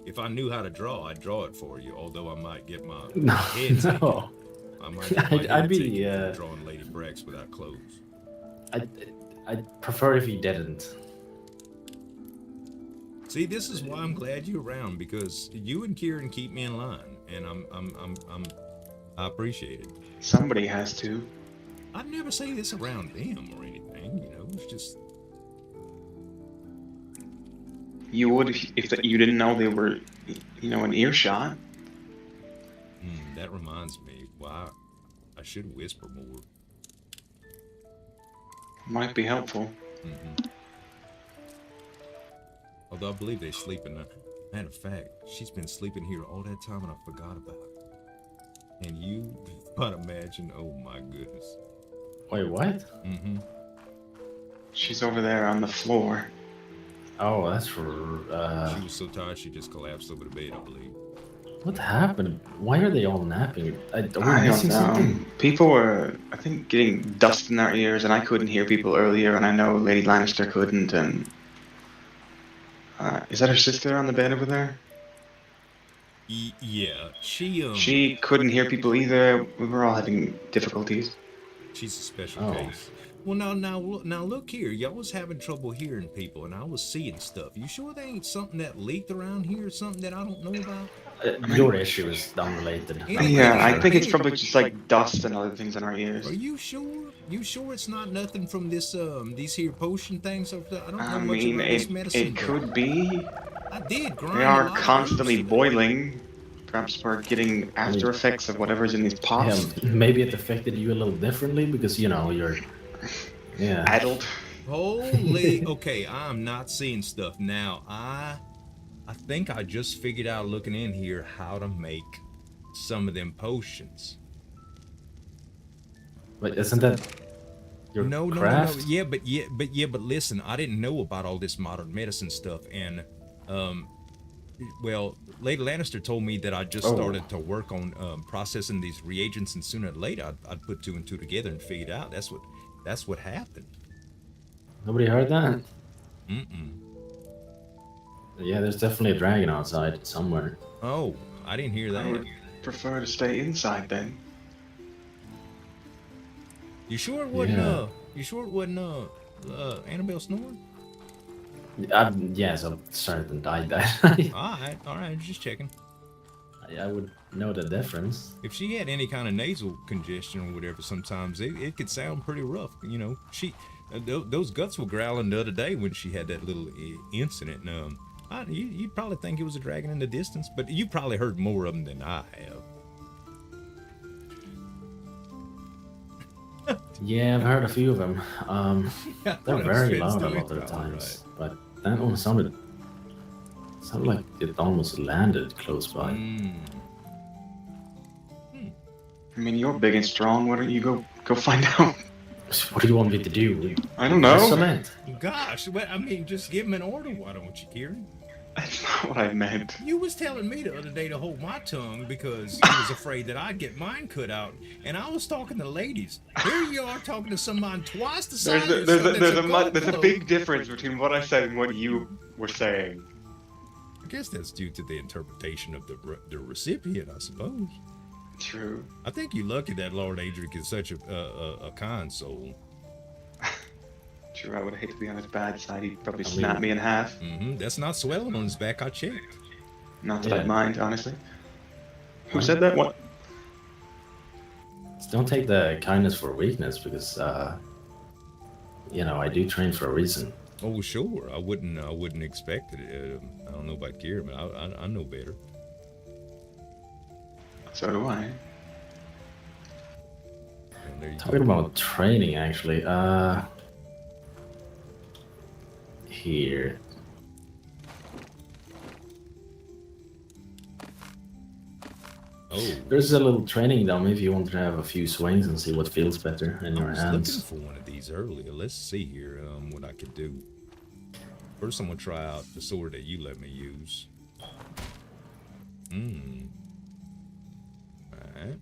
If I knew how to draw, I'd draw it for you. Although I might get my head taken. No. I might get my head I'd be taken drawing Lady Brax without clothes. I'd prefer if you didn't. See, this is why I'm glad you're around, because you and Kieran keep me in line, and I appreciate it. Somebody has to. I'd never say this around them or anything. You know, it's just. You would if you didn't know they were, you know, an earshot. That reminds me. Well, I should whisper more. Might be helpful. Although I believe they sleep in. Matter of fact, she's been sleeping here all that time, and I forgot about it. And you, but imagine, oh my goodness. Wait, what? She's over there on the floor. Oh, that's She was so tired she just collapsed over the bed, I believe. what happened? Why are they all napping? Are we I don't missing know. something? People were, I think, getting dust in their ears, and I couldn't hear people earlier, and I know Lady Lannister couldn't. And is that her sister on the bed over there? Yeah, She couldn't hear people either. We were all having difficulties. she's a special Oh. case. Well, now look here. Y'all was having trouble hearing people, and I was seeing stuff. You sure there ain't something that leaked around here, or something that I don't know about? Your issue is unrelated. Yeah, I think it's probably just like dust and other things in our ears. Are you sure? You sure it's not nothing from this these here potion things? I don't know I much mean, about this medicine. it could be. I did grind. They a are lot of constantly herbs. boiling. Perhaps we're getting after effects of whatever's in these pots. Maybe it affected you a little differently because you're Addled. Holy, okay, I'm not seeing stuff now. I think I just figured out looking in here how to make some of them potions. But isn't that your craft? No. Yeah, but listen, I didn't know about all this modern medicine stuff, and well, Lady Lannister told me that I just started to work on processing these reagents, and sooner or later I'd put two and two together and figure it out. That's what happened. Nobody heard that? Mm-mm. Yeah, there's definitely a dragon outside somewhere. Oh, I didn't hear that. I would prefer to stay inside then. You sure it wasn't? You sure it wasn't? Annabelle snoring? Yes, I'm certain I died. all right, just checking. I would know the difference. If she had any kind of nasal congestion or whatever, sometimes it could sound pretty rough. You know, those guts were growling the other day when she had that little incident. You'd probably think it was a dragon in the distance, but you probably heard more of them than I have. Yeah, I've heard a few of them. They're very loud a doing lot of the times, right. but that one sounded like it almost landed close by. I mean, you're big and strong. Why don't you go find out? What do you want me to do? I don't know. Cement. Gosh, I mean, just give him an order. Why don't you, Kieran? That's not what I meant. You was telling me the other day to hold my tongue because you was afraid that I'd get mine cut out, and I was talking to ladies. Here you are talking to someone twice the size. There's a big difference between what I said and what you were saying. I guess that's due to the interpretation of the recipient, I suppose. True. I think you're lucky that Lord Adric is such a kind soul. True, I would hate to be on his bad side. He'd probably snap me in half. That's not swelling on his back, I checked. Not that I'd mind, honestly. Who said that? What? Don't take the kindness for weakness because, I do train for a reason. Oh, sure. I wouldn't expect it. I don't know about Kieran, but I know better. So do I. Talking about training, actually. Here. Oh. There's a little training dummy if you want to have a few swings and see what feels better in your hands. I was looking for one of these earlier. Let's see here what I could do. First, I'm going to try out the sword that you let me use. Alright.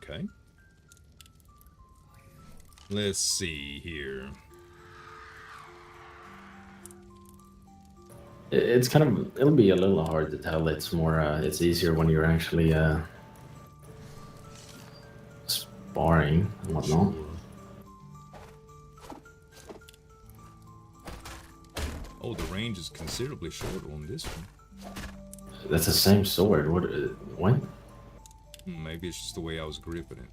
Okay. Let's see here. It's it'll be a little hard to tell. It's more, it's easier when you're actually sparring and whatnot. Sure. Oh, the range is considerably shorter on this one. That's the same sword. What? Maybe it's just the way I was gripping it.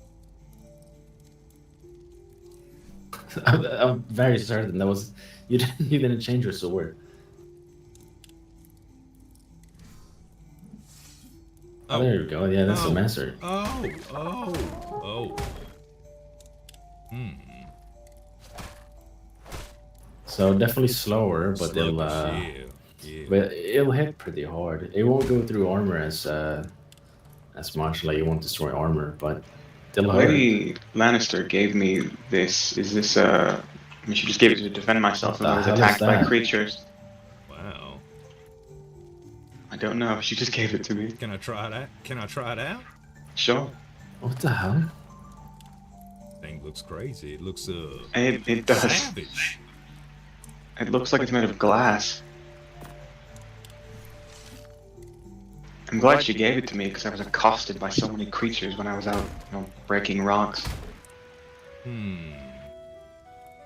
I'm very certain that was you didn't change your sword. Oh, there you go. Yeah, that's the master. Oh. So definitely slower, but yeah. but it'll hit pretty hard. It won't go through armor as as much. Like, you won't destroy armor, but they'll hurt. Lady Lannister gave me this. Is this I mean, she just gave it to defend myself when I was What the hell is attacked by that? creatures. Wow. I don't know. She just gave it to me. Can I try that? Can I try it out? Sure. What the hell? Thing looks crazy. It looks It does. savage. It looks like it's made of glass. I'm glad she gave it to me because I was accosted by so many creatures when I was out, breaking rocks.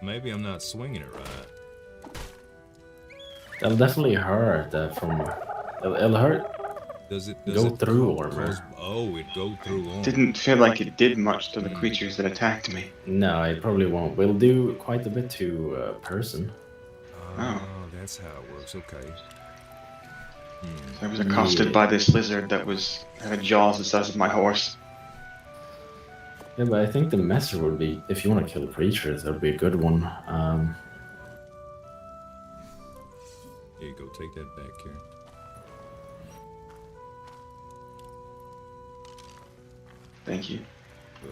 Maybe I'm not swinging it right. That'll definitely hurt. It'll hurt. Does it Go through armor? It go through armor. Didn't feel like it did much to the creatures that attacked me. No, it probably won't. We'll do quite a bit to a person. Oh, that's how it works. Okay. I was accosted by this lizard that had jaws the size of my horse. Yeah, but I think the messer would be, if you want to kill creatures, that would be a good one. Here you go, take that back here. Thank you.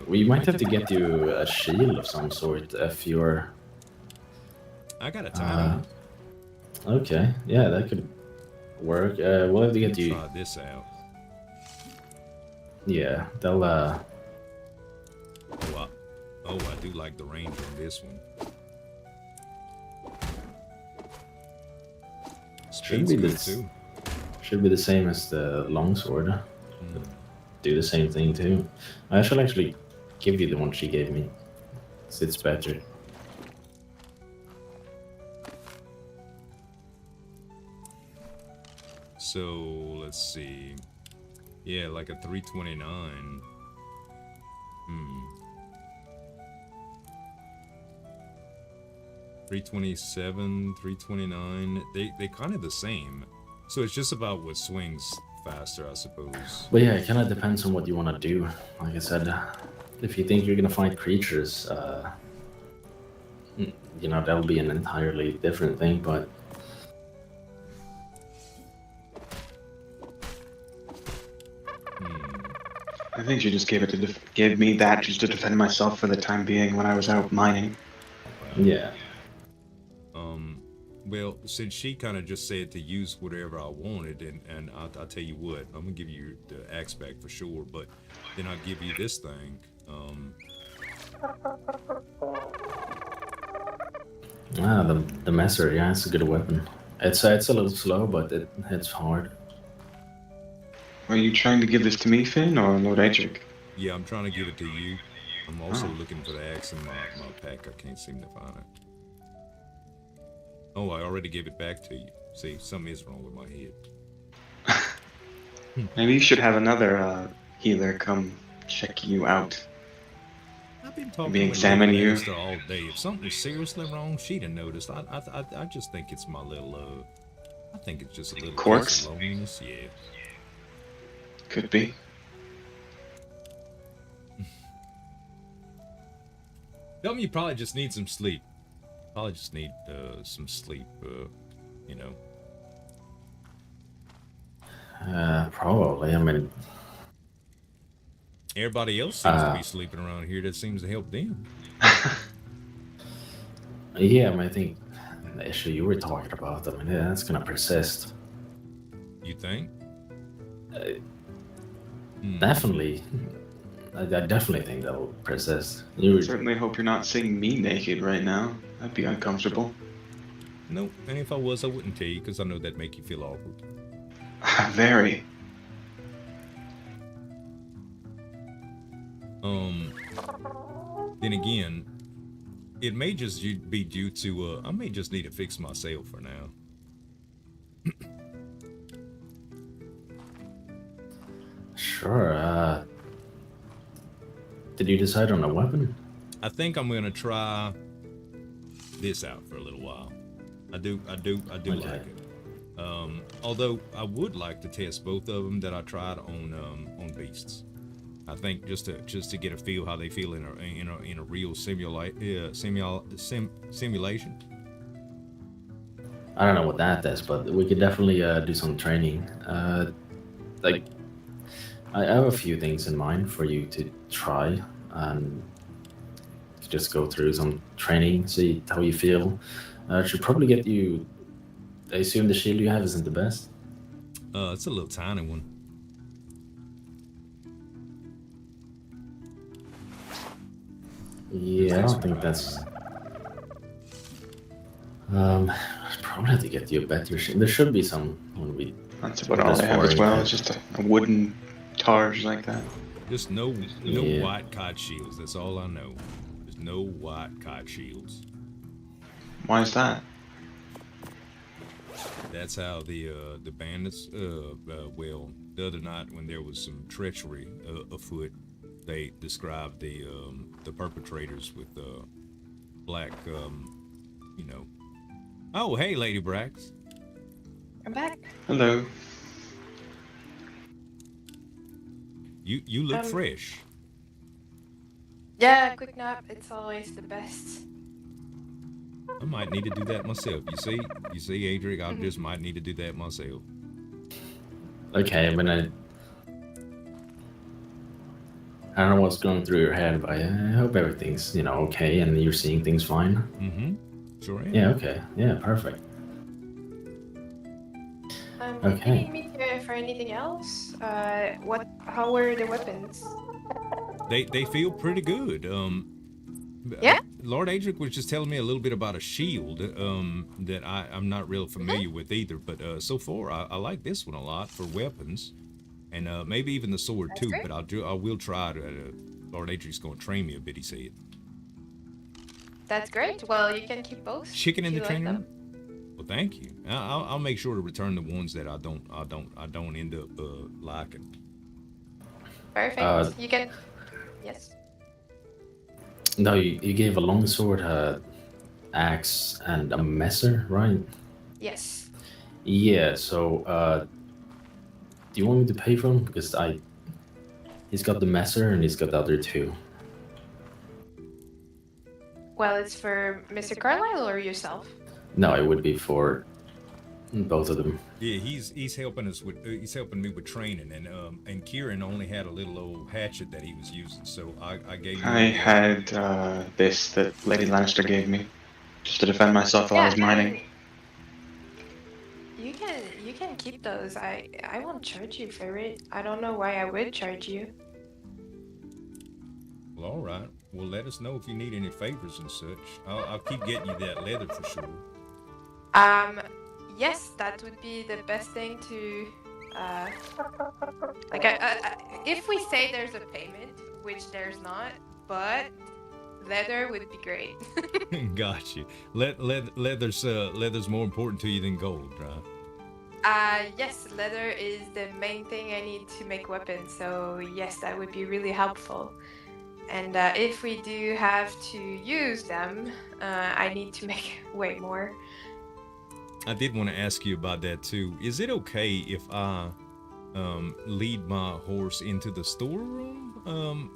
We might have to get you a shield of some sort if you're... I got a time. Okay, yeah, that could work. We'll have to get you... Try this out. Yeah, they'll... Oh, I do like the range on this one. Should be the same as the longsword. Do the same thing too. I shall actually give you the one she gave me. It's better. So let's see. Yeah, like a 329. 327, 329. They kind of the same. So it's just about what swings faster, I suppose. But yeah, it kind of depends on what you want to do. Like I said, if you think you're gonna fight creatures, that'll be an entirely different thing. But I think she just gave me that just to defend myself for the time being when I was out mining. Yeah. Well, since she kind of just said to use whatever I wanted, and I'll tell you what, I'm gonna give you the axe back for sure, but then I'll give you this thing. The messer, yeah, it's a good weapon. It's a little slow, but it hits hard. Are you trying to give this to me, Finn, or Lord Adric? Yeah, I'm trying to give it to you. I'm also looking for the axe in my pack. I can't seem to find it. Oh, I already gave it back to you. See, something is wrong with my head. Maybe you should have another healer come check you out. I've been talking Maybe with examine you. Lannister all day. If something's seriously wrong, she'd have noticed. I just think it's my little I think it's just a little Quirks? loneliness. Yeah. Could be. Tell me, you probably just need some sleep. Probably just need some sleep. Probably. I mean, everybody else seems to be sleeping around here. That seems to help them. Yeah, I mean, I think the issue you were talking about, I mean, yeah, that's gonna persist. You think? Definitely. I definitely think that'll persist. I certainly hope you're not seeing me naked right now. That'd be uncomfortable. Nope, and if I was, I wouldn't tell you, because I know that'd make you feel awkward. Very. Then again, it may just be due to, I may just need to fix myself for now. Sure, did you decide on a weapon? I think I'm gonna try this out for a little while. I do like it. Although I would like to test both of them that I tried on beasts. I think just to get a feel how they feel in a real simulation. I don't know what that is, but we could definitely do some training. Like, I have a few things in mind for you to try and just go through some training, see how you feel. Should probably get you. I assume the shield you have isn't the best. It's a little tiny one. Yeah, I don't think that's. Probably have to get you a better shield. There should be some when we. That's about all I have as well. It's just a wooden targe like that. Just no white kite shields. That's all I know. There's no white kite shields. Why is that? That's how the bandits. Well, the other night when there was some treachery afoot, they described the perpetrators with black. You know. Oh, hey, Lady Brax. I'm back. Hello. You look fresh. Yeah, quick nap. It's always the best. I might need to do that myself. You see, Adric, I just might need to do that myself. Okay, I mean, I don't know what's going through your head, but I hope everything's, okay, and you're seeing things fine. Mm-hmm. Sure am. Yeah, okay. Yeah, perfect. Do you need me to for anything else? How were the weapons? They feel pretty good. Yeah? Lord Adric was just telling me a little bit about a shield that I'm not real familiar with either, but so far I like this one a lot for weapons, and maybe even the sword too. But I will try to. Lord Adric's going to train me a bit. He said. That's great. Well, you can keep both. Chicken in the training room. Well, thank you. I'll make sure to return the ones that I don't end up liking. Perfect. You can. Yes. No, you gave a longsword, axe, and a messer, right? Yes. Yeah. So, do you want me to pay for him? Because he's got the messer and he's got the other two. Well, it's for Mr. Carlyle or yourself? No, it would be for both of them. Yeah, he's helping us with he's helping me with training, and Kieran only had a little old hatchet that he was using, so I gave him. I had this that Lady Lannister gave me, just to defend myself while I was mining. You can keep those. I won't charge you for it. I don't know why I would charge you. Well, all right. Well, let us know if you need any favors and such. I'll keep getting you that leather for sure. Yes, that would be the best thing to. If we say there's a payment, which there's not, but leather would be great. Gotcha. Leather's more important to you than gold, right? Yes, leather is the main thing I need to make weapons. So yes, that would be really helpful. And if we do have to use them, I need to make way more. I did want to ask you about that too. Is it okay if I lead my horse into the storeroom,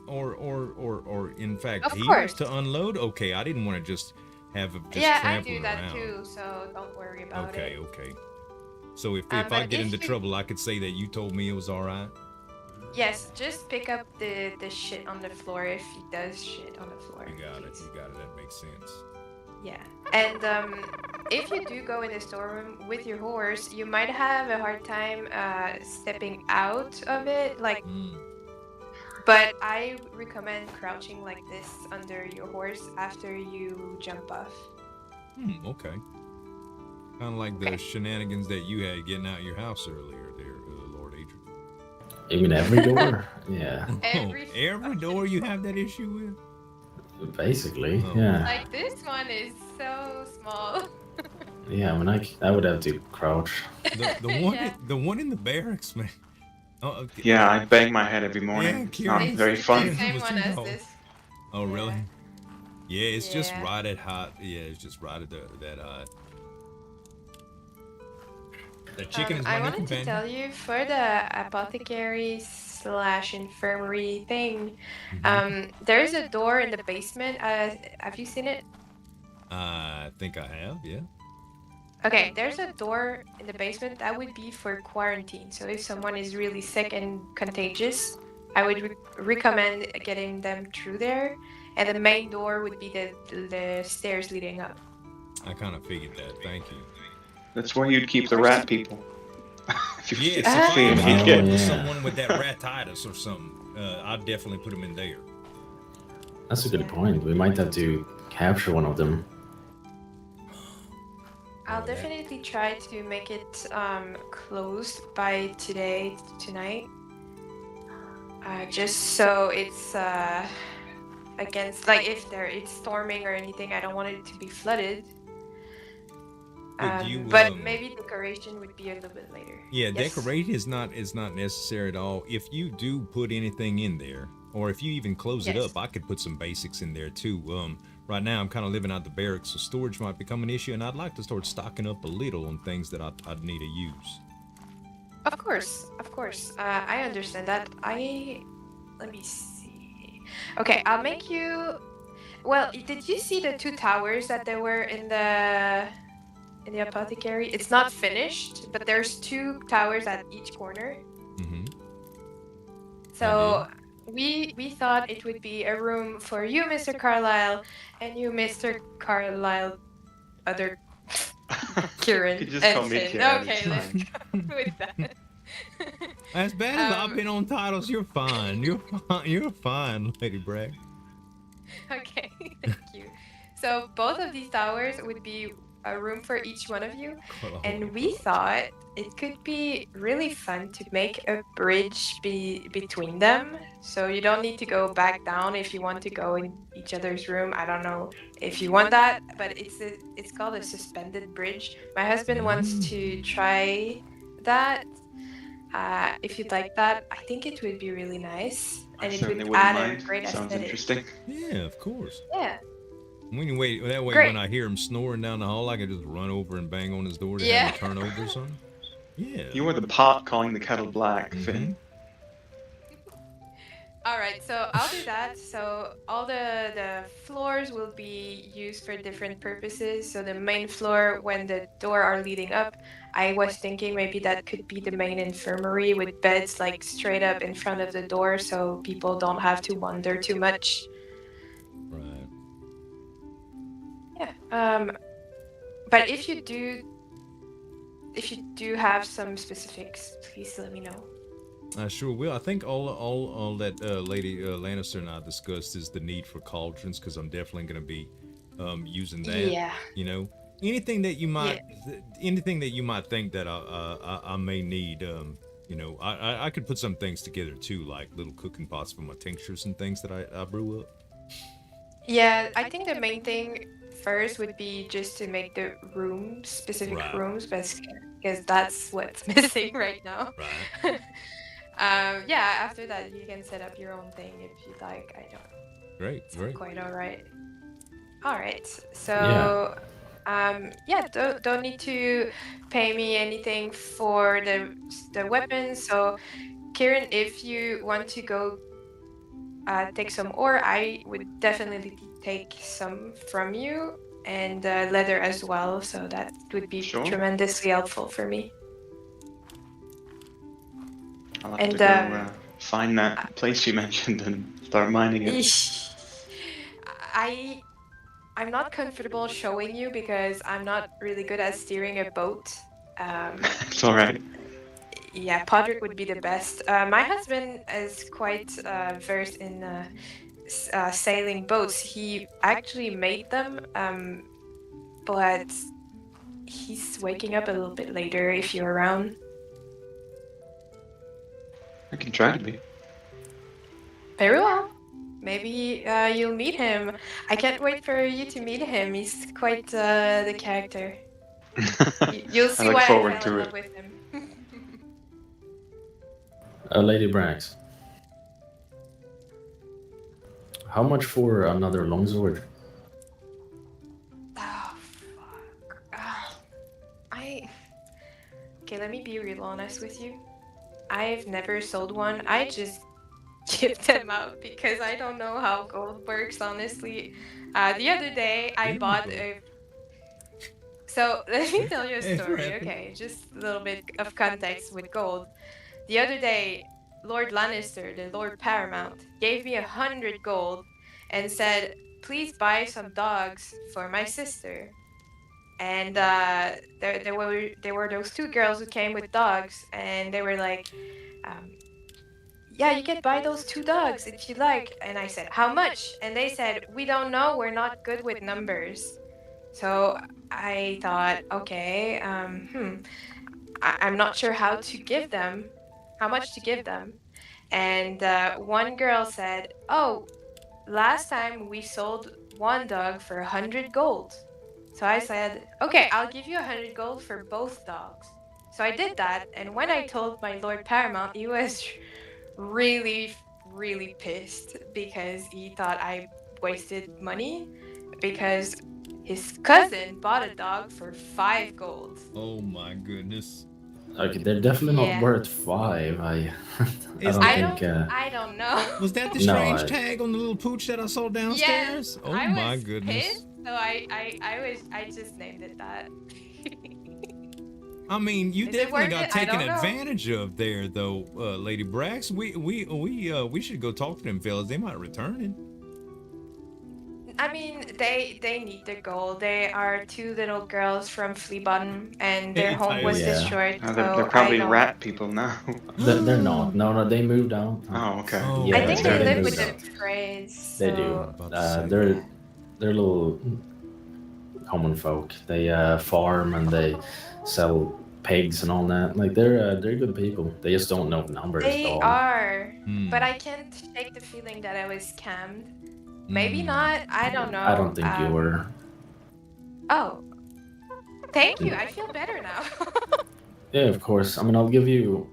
or in fact here to unload? Okay, I didn't want to just have it just traveling around. I do that too, so don't worry about it. Okay. So if I get into trouble, I could say that you told me it was all right. Yes, just pick up the shit on the floor if he does shit on the floor. You got it. That makes sense. Yeah, and if you do go in the storeroom with your horse, you might have a hard time stepping out of it, But I recommend crouching like this under your horse after you jump off. Okay. Kind of like the shenanigans that you had getting out of your house earlier there, Lord Adric. You mean every door? Yeah. Every door you have that issue with? Basically, yeah. Like this one is so small. Yeah, I mean, I would have to crouch. The one in the barracks, man. Yeah, I bang my head every morning. It's not very fun. The same one as this. Oh, really? Yeah, it's just right at height. Yeah, it's just right at that height. The chicken is my I new wanted companion. to tell you, for the apothecary/infirmary thing, there's a door in the basement. Have you seen it? I think I have, yeah. Okay, there's a door in the basement that would be for quarantine. So if someone is really sick and contagious, I would recommend getting them through there. And the main door would be the stairs leading up. I kind of figured that. Thank you. That's where you'd keep the rat people. Yes, Ah. if I If you hit get- with someone with that ratitis or something, I'd definitely put them in there. That's a good point. We might have to capture one of them. I'll definitely try to make it closed by tonight. Just so it's against, like, if it's storming or anything, I don't want it to be flooded. But maybe decoration would be a little bit later. Yeah, Yes? decorate is not necessary at all. If you do put anything in there, or if you even close it Yes. up, I could put some basics in there too. Right now I'm kind of living out the barracks, so storage might become an issue, and I'd like to start stocking up a little on things that I'd need to use. Of course. I understand that. Let me see. Okay, I'll make you. Well, did you see the 2 towers that there were in the apothecary? It's not finished, but there's 2 towers at each corner. Mm-hmm. So we thought it would be a room for you, Mr. Carlyle, and you, Mr. Carlyle, other Kieran. You could just call and me Finn. Kieran, Okay, it's let's fine. go with that. As bad as I've been on titles, you're fine. You're fine, Lady Bragg. Okay, thank you. So both of these towers would be a room for each one of you, and we thought it could be really fun to make a bridge between them. So you don't need to go back down if you want to go in each other's room. I don't know if you want that, but it's called a suspended bridge. My husband wants to try that. If you'd like that, I think it would be really nice, and it Certainly would wouldn't add a mind. great Sounds aesthetic. interesting. Yeah, of course. Yeah. Anyway, that way Great. when I hear him snoring down the hall, I can just run over and bang on his door to have him turn over or something. Yeah. You are the pot calling the kettle black, Finn. All right, so I'll do that. So all the floors will be used for different purposes. So the main floor, when the door are leading up, I was thinking maybe that could be the main infirmary with beds like straight up in front of the door, so people don't have to wander too much. Right. Yeah. But if you do have some specifics, please let me know. I sure will. I think all that Lady Lannister and I discussed is the need for cauldrons, because I'm definitely going to be using that. Yeah. You know, anything that you might think that I may need. You know, I could put some things together too, like little cooking pots for my tinctures and things that I brew up. Yeah, I think the main thing first would be just to make the rooms, specific rooms, because that's what's missing right now. Right. Yeah, after that you can set up your own thing if you'd like. I don't. Great. Quite all right. All right. So, don't need to pay me anything for the weapons. So, Kieran, if you want to go take some ore, I would definitely take some from you, and leather as well. So that would be tremendously helpful for me. I'll have to go find that place you mentioned and start mining it. I'm not comfortable showing you because I'm not really good at steering a boat. It's alright. Yeah, Podrick would be the best. My husband is quite versed in sailing boats. He actually made them, but he's waking up a little bit later if you're around. I can try to be. Very well. Maybe you'll meet him. I can't wait for you to meet him. He's quite the character. You'll see I look why forward I fell to in it. love with him. Lady Brax. How much for another longsword? Oh, fuck. Okay, let me be real honest with you. I've never sold one. I just give them out because I don't know how gold works, honestly. The other day, I bought a So let me tell you a Hey, story, Fred. okay? Just a little bit of context with gold. The other day, Lord Lannister, the Lord Paramount, gave me 100 gold and said, "Please buy some dogs for my sister." And there were those two girls who came with dogs, and they were like, "Yeah, you can buy those two dogs if you like." And I said, "How much?" And they said, "We don't know. We're not good with numbers." So I thought, okay, I'm not sure how to give them, how much to give them. And one girl said, "Oh, last time we sold one dog for 100 gold." So I said, "Okay, I'll give you 100 gold for both dogs." So I did that, and when I told my Lord Paramount, he was really, really pissed because he thought I wasted money because his cousin bought a dog for 5 gold. Oh my goodness. Okay, they're definitely not Yeah. worth 5. I Is don't I think. don't know. Was that the No, strange I- tag on the little pooch that I saw downstairs? Yes, Oh I my was goodness. pissed, so I just named it that. I mean, you Is it definitely worth got it? I taken don't know. advantage of there, though, Lady Brax. We should go talk to them fellas. They might return it. I mean, they need the gold. They are two little girls from Fleabottom, and their Hey, home was Yeah. destroyed. They're So I probably don't. rat people now. They're not. No, they moved out. Oh, okay. Oh, Yeah, I think they they live moved with the out. Preys. They So do. about to say. They're little common folk. They farm and they sell pigs and all that. Like they're good people. They just don't know numbers at they all. are, Hmm. but I can't shake the feeling that I was scammed. Hmm. Maybe not. I don't know. I don't think you were. Oh, thank you. I feel better now. Yeah, of course. I mean, I'll give you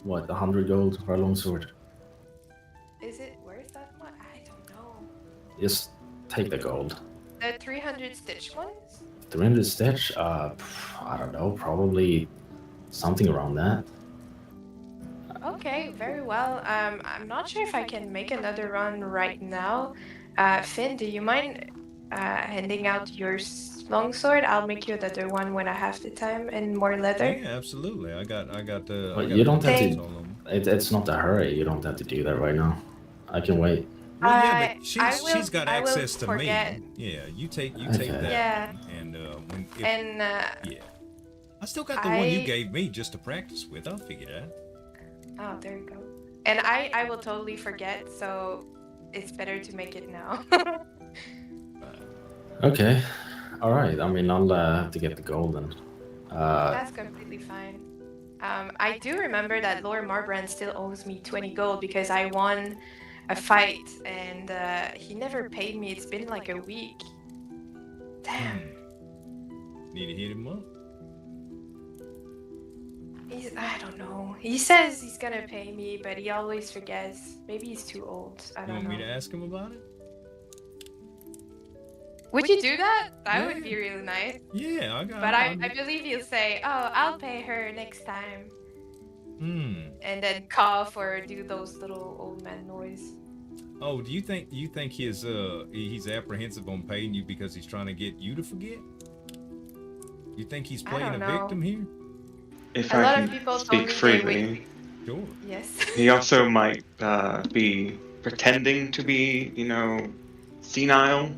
100 gold for a longsword. Is it worth that much? I don't know. Just take the gold. The 300 stitch ones? 300 stitch. I don't know. Probably something around that. Okay, very well. I'm not sure if I can make another run right now. Finn, do you mind handing out your longsword? I'll make you another one when I have the time and more leather. Yeah, absolutely. I got the. But you don't have Thank- to. It's not a hurry. You don't have to do that right now. I can wait. Well, yeah, I but will- she's got I will access to forget. me. Yeah, you take Okay. that. Yeah. And And yeah, I still got the one you I- gave me just to practice with. I'll figure it out. oh, there you go. And I will totally forget, so it's better to make it now. Okay. All right. I mean, I'll have to get the gold then. That's completely fine. I do remember that Lord Marbrand still owes me 20 gold because I won a fight and he never paid me. It's been like a week. Damn. Need to hit him up. I don't know. He says he's gonna pay me, but he always forgets. Maybe he's too old. I You don't want know. me to ask him about it? Would you do that? That Yeah. would be really nice. Yeah, I got. But I believe he'll say, "Oh, I'll pay her next time," and then cough or do those little old man noise. Oh, do you think he's apprehensive on paying you because he's trying to get you to forget? You think he's I playing a don't know. victim here? If A I lot of can people told speak me they freely, Sure. Yes. he also might be pretending to be, senile.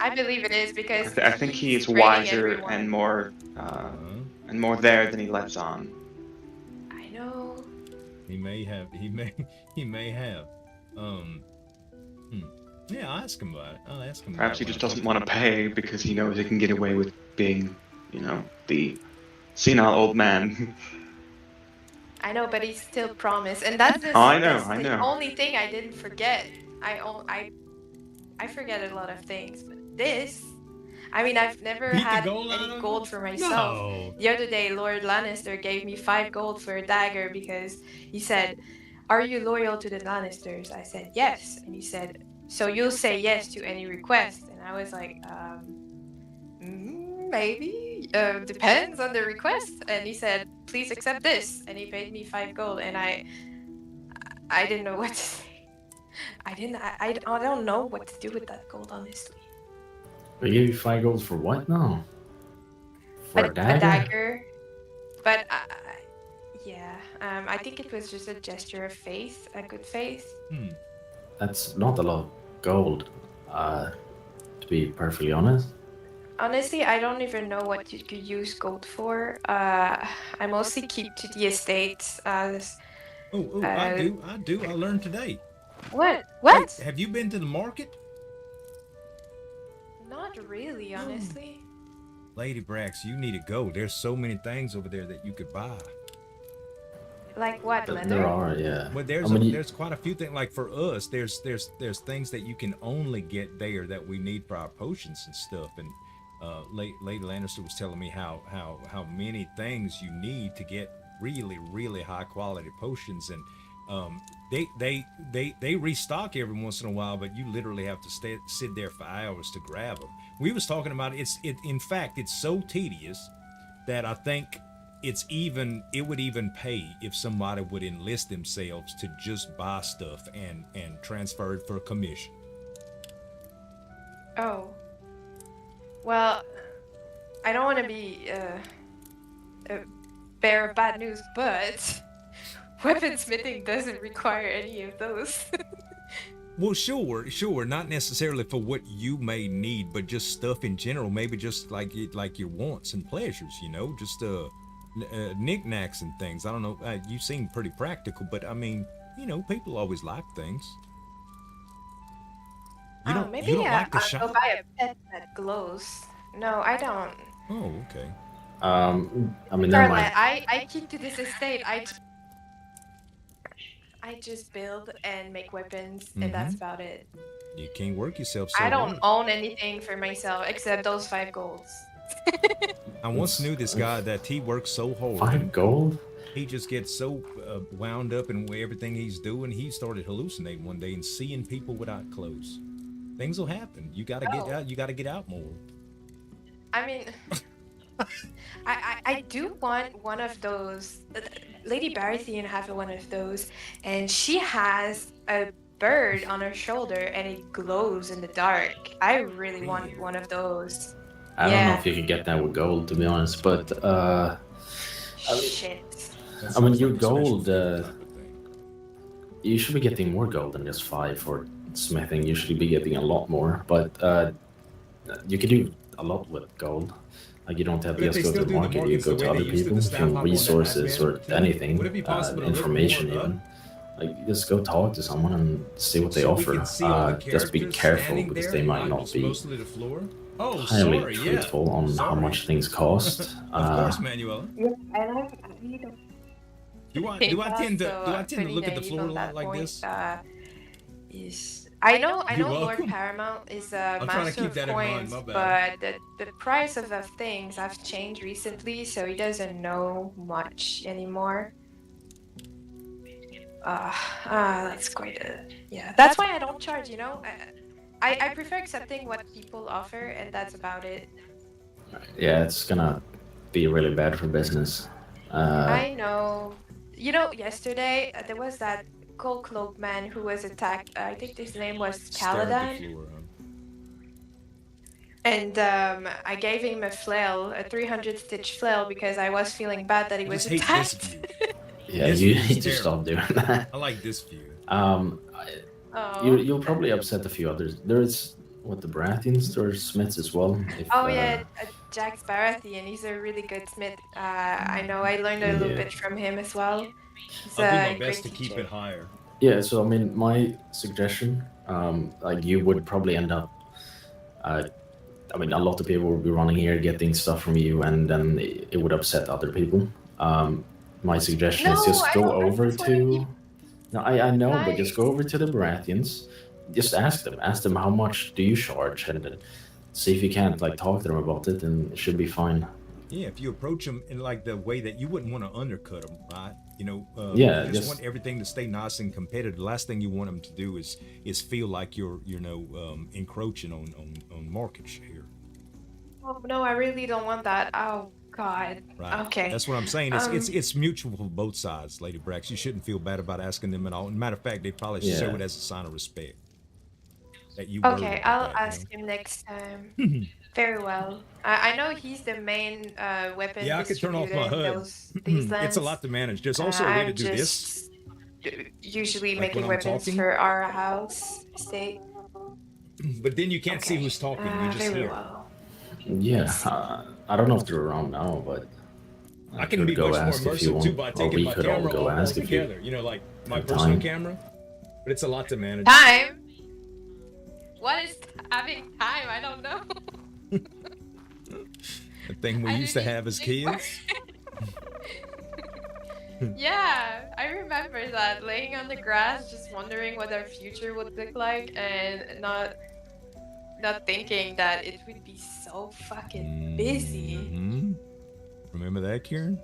I believe it is because I think he he's is rating wiser everyone. and more there than he lets on. I know. He may have. Yeah, I'll ask him about it. I'll ask him. Perhaps he about just it. doesn't want to pay because he knows he can get away with being, the senile old man. I know, but he still promised, and that's the, Oh, I know, that's I the know. only thing I didn't forget. I forget a lot of things, but this. I mean, I've never Beat the had gold out any of gold him? for myself. No. The other day, Lord Lannister gave me 5 gold for a dagger because he said, "Are you loyal to the Lannisters?" I said, "Yes." And he said, "So you'll say yes to any request?" And I was like, maybe. Depends on the request. And he said, "Please accept this." And he paid me 5 gold. And I didn't know what to say. I don't know what to do with that gold, honestly. We give you 5 gold for what now? For a dagger? A dagger. But yeah, I think it was just a gesture of faith, a good faith. That's not a lot of gold, to be perfectly honest. Honestly, I don't even know what you could use gold for. I mostly keep to the estate. I do. I learned today. What? Wait, have you been to the market? Not really, honestly. Lady Brax, you need to go. There's so many things over there that you could buy. Like what, leather? There are, yeah. Well, there's quite a few things. Like for us, there's things that you can only get there that we need for our potions and stuff. And Lady Lannister was telling me how many things you need to get really high quality potions, and they restock every once in a while, but you literally have to sit there for hours to grab them. We was talking about in fact it's so tedious that I think it would even pay if somebody would enlist themselves to just buy stuff and transfer it for a commission. Oh. Well, I don't want to be a bearer of bad news, but weaponsmithing doesn't require any of those. Well, sure, not necessarily for what you may need, but just stuff in general. Maybe just like your wants and pleasures, just knickknacks and things. I don't know. You seem pretty practical, but I mean, people always like things. Maybe I'll go buy a pet that glows. No, I don't. Oh, okay. I mean, Carlyle, I keep to this estate. I just build and make weapons, and that's about it. You can't work yourself so I don't hard. own anything for myself except those 5 golds. I once knew this guy that he works so hard. 5 gold? He just gets so wound up in everything he's doing. He started hallucinating one day and seeing people without clothes. Things will happen. You gotta get out. You gotta get out more. I mean, I do want one of those. Lady Baratheon have one of those, and she has a bird on her shoulder, and it glows in the dark. I really want one of those. I don't know if you can get that with gold, to be honest, but Shit. I mean, your gold, you should be getting more gold than just 5 for smithing. You should be getting a lot more, but you can do a lot with gold. Like, you don't have to just go to the market, you go to other people, from resources or anything, information even. Like, just go talk to someone and see what they offer. Just be careful, because they might not be highly truthful on how much things cost. Of course, Manuela. Yeah, and Do I tend to look at the floor a lot like this? I know Lord Paramount is a master of coins, but the price of the things have changed recently, so he doesn't know much anymore. That's quite yeah. That's why I don't charge, I prefer accepting what people offer, and that's about it. Yeah, it's gonna be really bad for business. I know. Yesterday there was that gold cloak man who was attacked. I think his name was Caladan. And I gave him a flail, a 300 stitch flail, because I was feeling bad that he was attacked. Yeah, you need to stop doing that. I like this view. You'll probably upset a few others. There's the Baratheons or smiths as well. Jax Baratheon. He's a really good smith. I know. I learned a little bit from him as well. I'll do my best to keep it higher. Yeah. So I mean, my suggestion, you would probably end up. I mean, a lot of people would be running here, getting stuff from you, and then it would upset other people. My suggestion is just go over to. No, I know, but just go over to the Baratheons. Just ask them how much do you charge, and see if you can't talk to them about it, and it should be fine. Yeah, if you approach them in the way that you wouldn't want to undercut them, right? You just want everything to stay nice and competitive. The last thing you want them to do is feel like you're encroaching on market share. Oh no, I really don't want that. Oh God. Right. Okay. That's what I'm saying. It's mutual for both sides, Lady Brax. You shouldn't feel bad about asking them at all. Matter of fact, they probably should show it as a sign of respect. that you worried Okay, about I'll that, ask him next time. Very well. I know he's the main weapon Yeah, I could turn off distributor my in HUD. these It's a lands. lot to manage. There's also a way to I'm do this. just usually Like when making I'm weapons talking. for our house estate. But then you can't see Okay. who's talking. You just Very hear. well. Yeah, I don't know if they're around now, but I can could be go much more ask if you immersive too want, by or taking we my could all camera go off ask if you altogether. You know, like my have personal time. camera. But it's a lot to manage. Time? What is having time? I don't know. The thing we used to have as kids. Yeah, I remember that, laying on the grass, just wondering what our future would look like, and not thinking that it would be so fucking busy. Mm-hmm. Remember that, Kieran?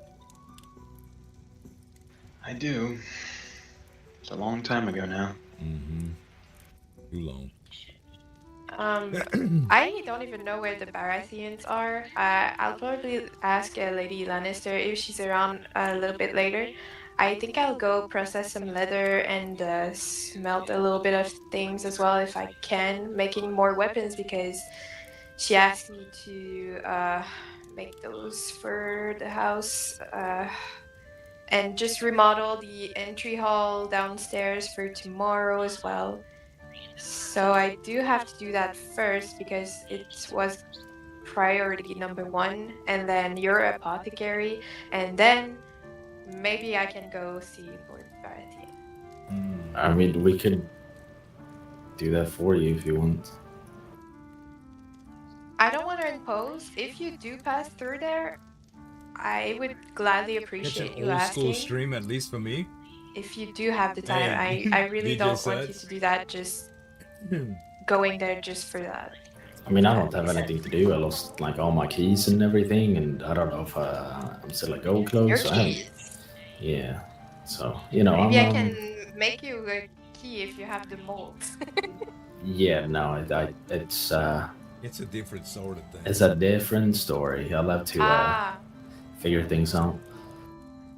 I do. It's a long time ago now. Mm-hmm. Too long. I don't even know where the Baratheons are. I'll probably ask Lady Lannister if she's around a little bit later. I think I'll go process some leather and smelt a little bit of things as well if I can, making more weapons because she asked me to make those for the house and just remodel the entry hall downstairs for tomorrow as well. So I do have to do that first because it was priority number 1, and then you're apothecary, and then maybe I can go see Lord Baratheon. I mean, we could do that for you if you want. I don't want to impose. If you do pass through there, I would gladly It's appreciate an you old school asking. stream, at least for me. If you do have the time, Hey, I really DJ don't want you Suds. to do that, just going there just for that. I mean, I don't have anything to do. I lost like all my keys and everything, and I don't know if I'm still a gold cloak. Your So I haven't. keys. Yeah. So you know, Maybe I I'm. can make you a key if you have the molds. Yeah, no, it's It's a different sort of thing. it's a different story. I'll have to figure things out.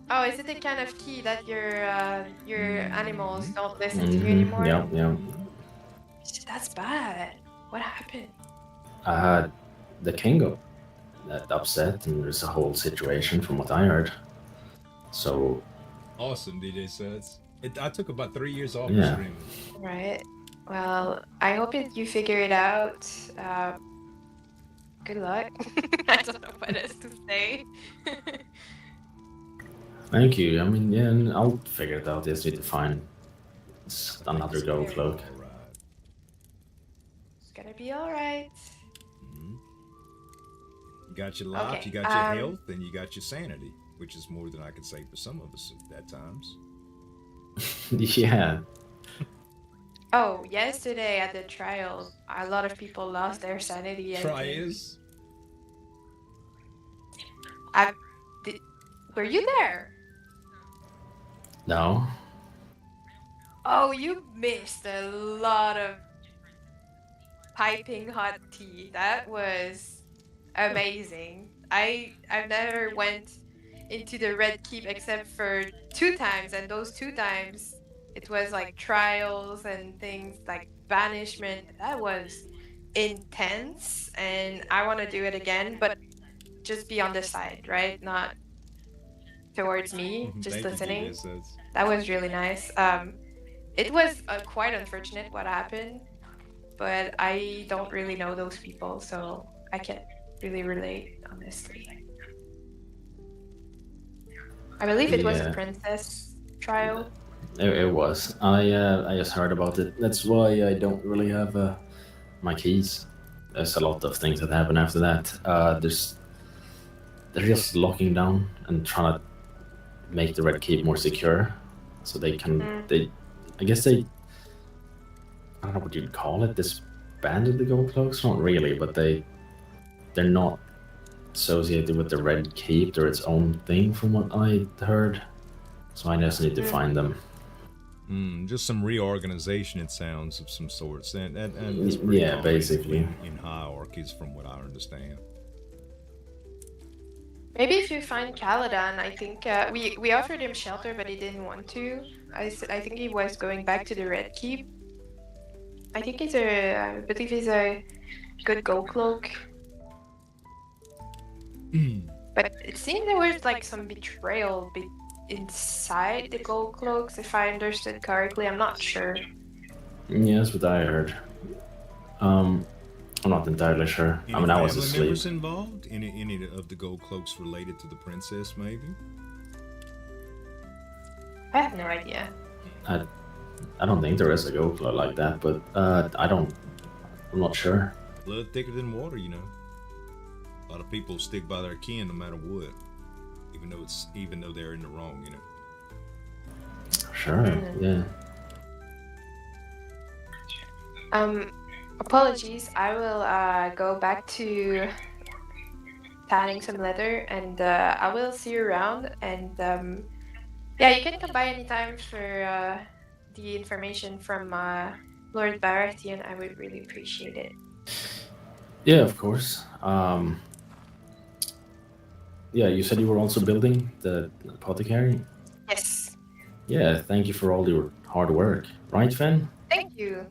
Oh, is it the kind of key that your animals don't listen to you Mm-hmm. anymore? Yeah. That's bad. What happened? I had the king got upset, and there's a whole situation from what I heard. So Awesome, DJ Suds. I took about 3 years off Yeah. streaming. Right. Well, I hope you figure it out. Good luck. I don't know what else to say. thank you. I mean, yeah, and I'll figure it out. Just need to find another gold cloak. It's gonna be all right. You got your life, Okay, you got your health, and you got your sanity, which is more than I can say for some of us at times. Yeah. Oh, yesterday at the trial, a lot of people lost their sanity. I think. Trials? Were you there? No. Oh, you missed a lot of piping hot tea. That was amazing. I've never went into the Red Keep except for 2 times, and those 2 times it was like trials and things like banishment. That was intense, and I want to do it again, but just be on the side, right? Not towards me, just Thank you, listening. DJ Suds. That was really nice. It was quite unfortunate what happened, but I don't really know those people, so I can't really relate, honestly. I believe it was a Yeah. princess trial. It was. I just heard about it. That's why I don't really have my keys. There's a lot of things that happen after that. They're just locking down and trying to make the Red Keep more secure, so they can. I guess I don't know what you'd call it. Disbanded the Gold Cloaks? Not really, but they're not associated with the Red Keep. They're its own thing, from what I heard. So I just need to find them. Just some reorganization, it sounds, of some sorts. And it's pretty Yeah, common basically. in hierarchies, from what I understand. Maybe if you find Caladan, I think we offered him shelter, but he didn't want to. I think he was going back to the Red Keep. I think I believe he's a good gold cloak. But it seemed there was like some betrayal inside the gold cloaks, if I understood correctly. I'm not sure. Yeah, that's what I heard. I'm not entirely sure. I mean, I was family asleep. members involved? Any of the gold cloaks related to the princess, maybe? I have no idea. I don't think there is a gold cloak like that, but I'm not sure. Blood thicker than water, you know. A lot of people stick by their kin no matter what, even though they're in the wrong, you know. Sure, yeah. Apologies. I will go back to tanning some leather, and I will see you around. And yeah, you can come by anytime for the information from Lord Baratheon. I would really appreciate it. Yeah, of course. Yeah, you said you were also building the apothecary? Yes. Yeah, thank you for all your hard work. Right, Finn? Thank you.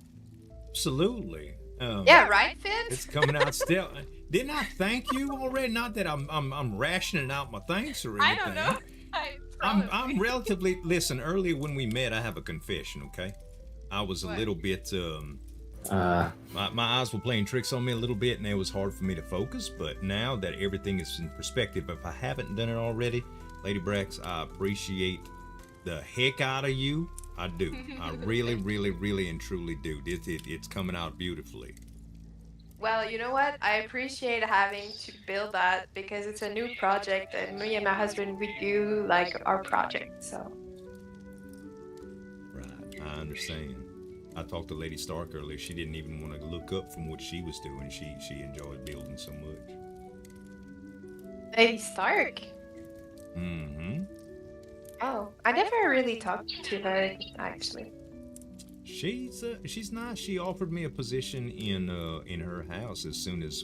Absolutely. Yeah, right, Finn? It's coming out still. Didn't I thank you already? Not that I'm rationing out my thanks or anything. I don't know. I'm relatively. Listen, earlier when we met, I have a confession. Okay, I was a little bit. My eyes were playing tricks on me a little bit, and it was hard for me to focus. But now that everything is in perspective, if I haven't done it already, Lady Brax, I appreciate the heck out of you. I do. I really, really, really, and truly do. It's coming out beautifully. Well, you know what? I appreciate having to build that because it's a new project, and me and my husband, we do like our project, so. Right, I understand. I talked to Lady Stark earlier. She didn't even want to look up from what she was doing. She enjoyed building so much. Lady Stark? Mm-hmm. Oh, I never really talked to her, actually. She's nice. She offered me a position in her house as soon as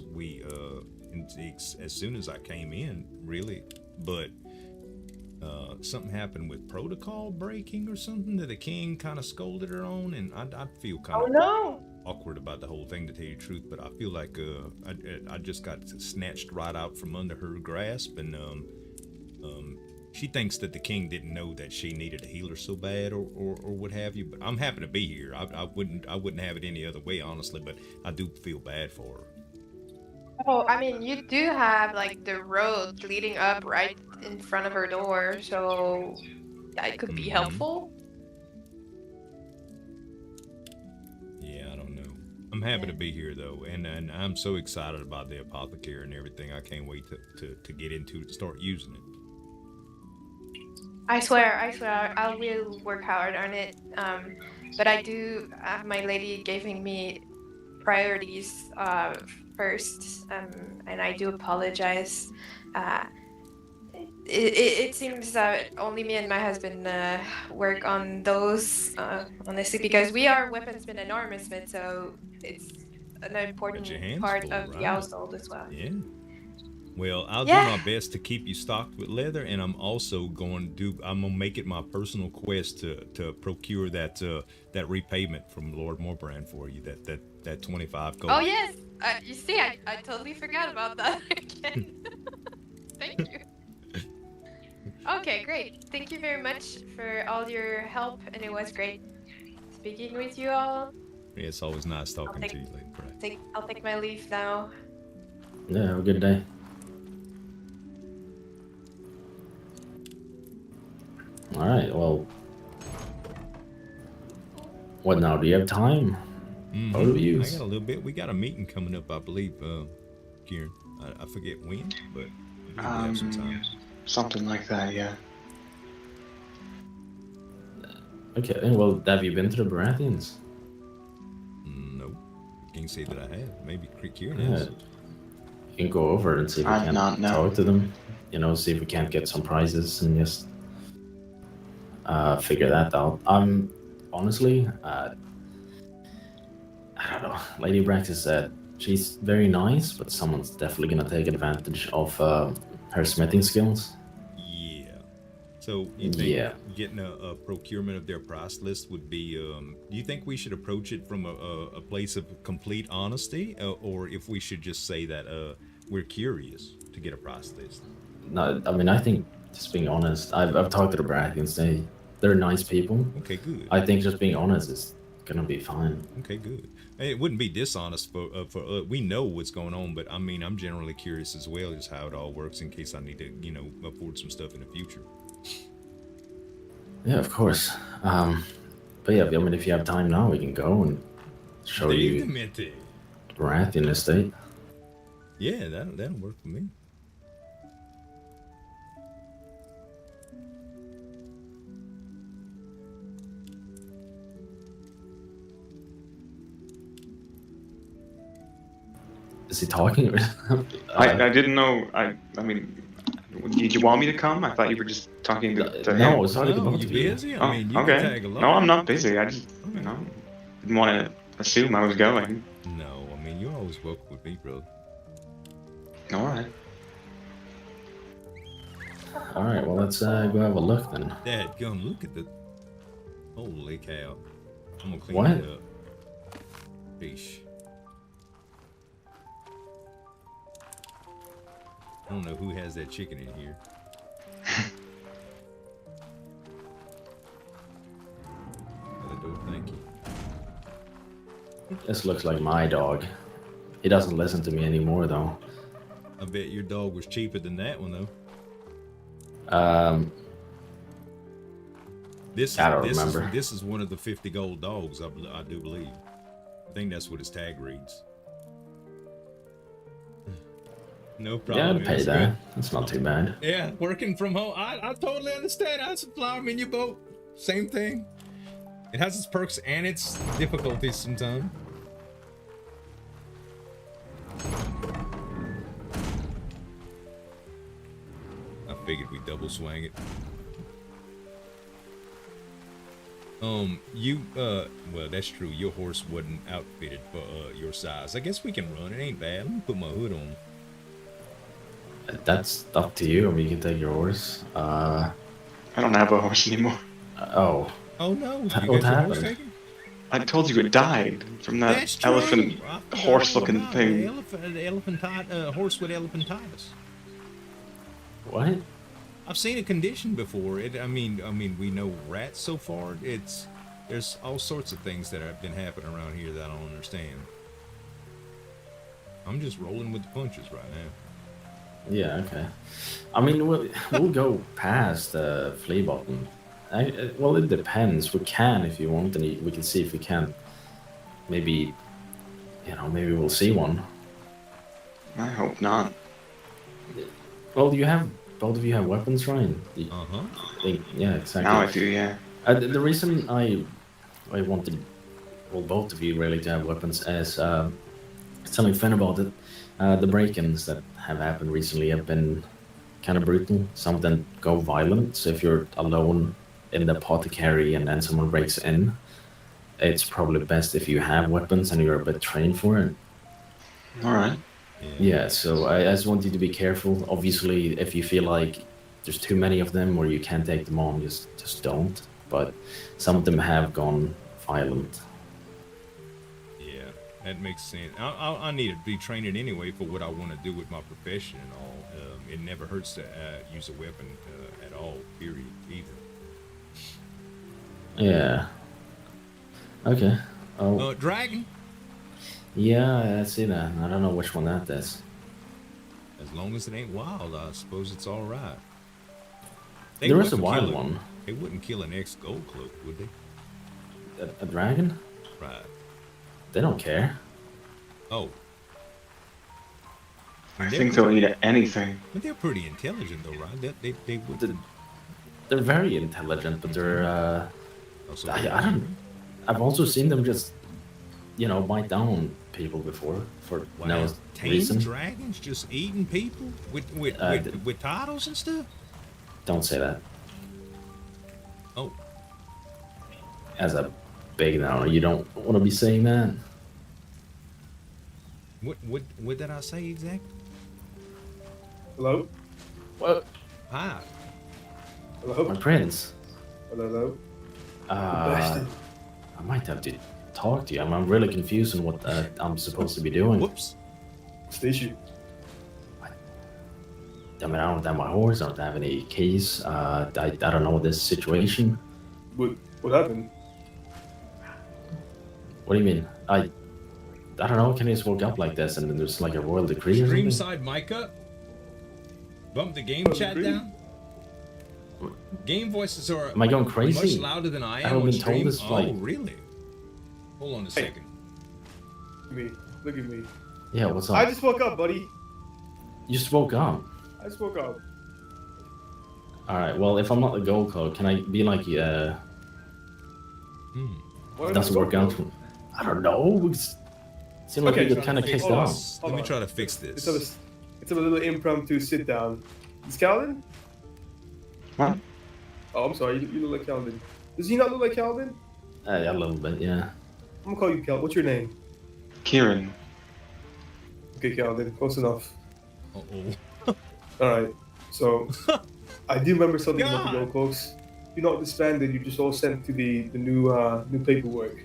I came in, really. But something happened with protocol breaking or something that the king kind of scolded her on, and I feel kind of awkward about the whole thing, to tell you the truth. But I feel like I just got snatched right out from under her grasp, and she thinks that the king didn't know that she needed a healer so bad, or what have you. But I'm happy to be here. I wouldn't have it any other way, honestly. But I do feel bad for her. Oh, I mean, you do have like the road leading up right in front of her door, so that could be helpful. Yeah, I don't know. I'm happy to be here though, and I'm so excited about the apothecary and everything. I can't wait to get into it, to start using it. I swear, I will work hard on it. But I do, my lady giving me priorities first, and I do apologize. It seems that only me and my husband work on those, honestly, because we are weaponsmith and armorsmith, so it's an important part of the household as well. Yeah. Well, I'll do my best to keep you stocked with leather, and I'm also going to make it my personal quest to procure that repayment from Lord Morbrand for you, that 25 gold. Oh yes, you see, I totally forgot about that again. Thank you. Okay, great. Thank you very much for all your help, and it was great speaking with you all. Yeah, it's always nice talking to you, Lady Brax. I'll take my leave now. Yeah, have a good day. Alright, well... What now? Do you have time? Both of you? I got a little bit. We got a meeting coming up, I believe, Kieran. I forget when, but we have some time. Something like that, yeah. Okay, well, have you been to the Baratheons? No. Can't say that I have. Maybe Kieran Yeah. has. You can go over and see if we can talk to them. You know, see if we can't get some prizes and just figure that out. Honestly, I don't know. Lady Brax is she's very nice, but someone's definitely gonna take advantage of her smithing skills. Yeah. So you think Yeah. getting a procurement of their price list would be? Do you think we should approach it from a place of complete honesty, or if we should just say that we're curious to get a price list? No, I mean, I think just being honest. I've talked to the Baratheons. They're nice people. Okay, good. I think just being honest is gonna be fine. Okay, good. It wouldn't be dishonest for we know what's going on, but I mean, I'm generally curious as well, just how it all works in case I need to, afford some stuff in the future. Yeah, of course. But yeah, I mean, if you have time now, we can go and show you Baratheon estate. Yeah, that'll work for me. Is he talking? I didn't know. I mean, did you want me to come? I thought you were just talking to him. No, I was talking No, about you you. busy? I mean, you okay. can tag along. No, I'm not busy. I just, didn't want to assume I was going. No, I mean, you're always welcome with me, bro. All right. All right, well, let's go have a look then. Dad, come look at the. Holy cow! I'm gonna clean What? it up. Fish. I don't know who has that chicken in here. Thank you. This looks like my dog. He doesn't listen to me anymore, though. I bet your dog was cheaper than that one, though. I don't remember. This is one of the 50 gold dogs, I do believe. I think that's what his tag reads. No problem. Yeah, I'd pay It's that. good. That's not too bad. Yeah, working from home. I totally understand. I supply them in your boat. Same thing. It has its perks and its difficulties sometimes. I figured we'd double swang it. Well, that's true. Your horse wasn't outfitted for your size. I guess we can run. It ain't bad. Let me put my hood on. That's up to you. I mean, you can take your horse. I don't have a horse anymore. Oh. Oh no! You got What your horse happened? taken? I told you it died from that That's true. elephant I forgot horse-looking all about thing. The horse with elephantitis. What? I've seen a condition before. I mean, we know rats so far. There's all sorts of things that have been happening around here that I don't understand. I'm just rolling with the punches right now. Yeah, okay. I mean, we'll go past the flea button. Well, it depends. We can if you want, and we can see if we can. Maybe, maybe we'll see one. I hope not. Well, both of you have weapons, Ryan? Uh-huh. Yeah, exactly. Now I do, yeah. The reason I wanted, well, both of you really to have weapons is telling Finn about it. The break-ins that have happened recently have been kind of brutal. Some of them go violent. So if you're alone in the apothecary and then someone breaks in, it's probably best if you have weapons and you're a bit trained for it. All right. Yeah, so I just want you to be careful. Obviously, if you feel like there's too many of them or you can't take them on, just don't. But some of them have gone violent. Yeah, that makes sense. I need to be trained anyway for what I want to do with my profession and all. It never hurts to use a weapon at all, period, either. Yeah. Okay. Oh. Dragon? Yeah, I see that. I don't know which one that is. As long as it ain't wild, I suppose it's all right. There is a wild one. They wouldn't kill an ex-gold cloak, would they? A dragon? Right. They don't care. Oh. I think they'll eat anything. But they're pretty intelligent, though, right? They would. They're very intelligent, but they're. Also I don't. I've also seen them just, bite down people before for no reason. Dragons just eating people with titles and stuff. Don't say that. Oh. As a big downer, you don't want to be saying that. What did I say exactly? Hello? What? Hi. Hello? My prince. Hello? I might have to talk to you. I'm really confused on what I'm supposed to be doing. Whoops. What's the issue? I mean, I don't have my horse. I don't have any keys. I don't know this situation. What happened? What do you mean? I don't know. Can I just woke up like this and then there's like a royal decree or something? Streamside mic up. Bump the game chat down. Game voices are Am I going crazy? much louder than I am. I haven't on been told stream. this, like... Oh, really? Hold on a second. Look at me. Yeah, what's up? I just woke up, buddy. You just woke up. I just woke up. Alright, well, if I'm not the gold code, can I be like, it doesn't work out. I don't know. It seemed like you got kind of kicked off. Let me try to fix this. It's a little impromptu sit down. Is Calvin? What? Oh, I'm sorry. You look like Calvin. Does he not look like Calvin? A little bit, yeah. I'm gonna call you Calvin. What's your name? Kieran. Okay, Calvin. Close enough. Uh-oh. Alright. So, I do remember something about the gold cloaks. You're not disbanded. You're just all sent to the new paperwork.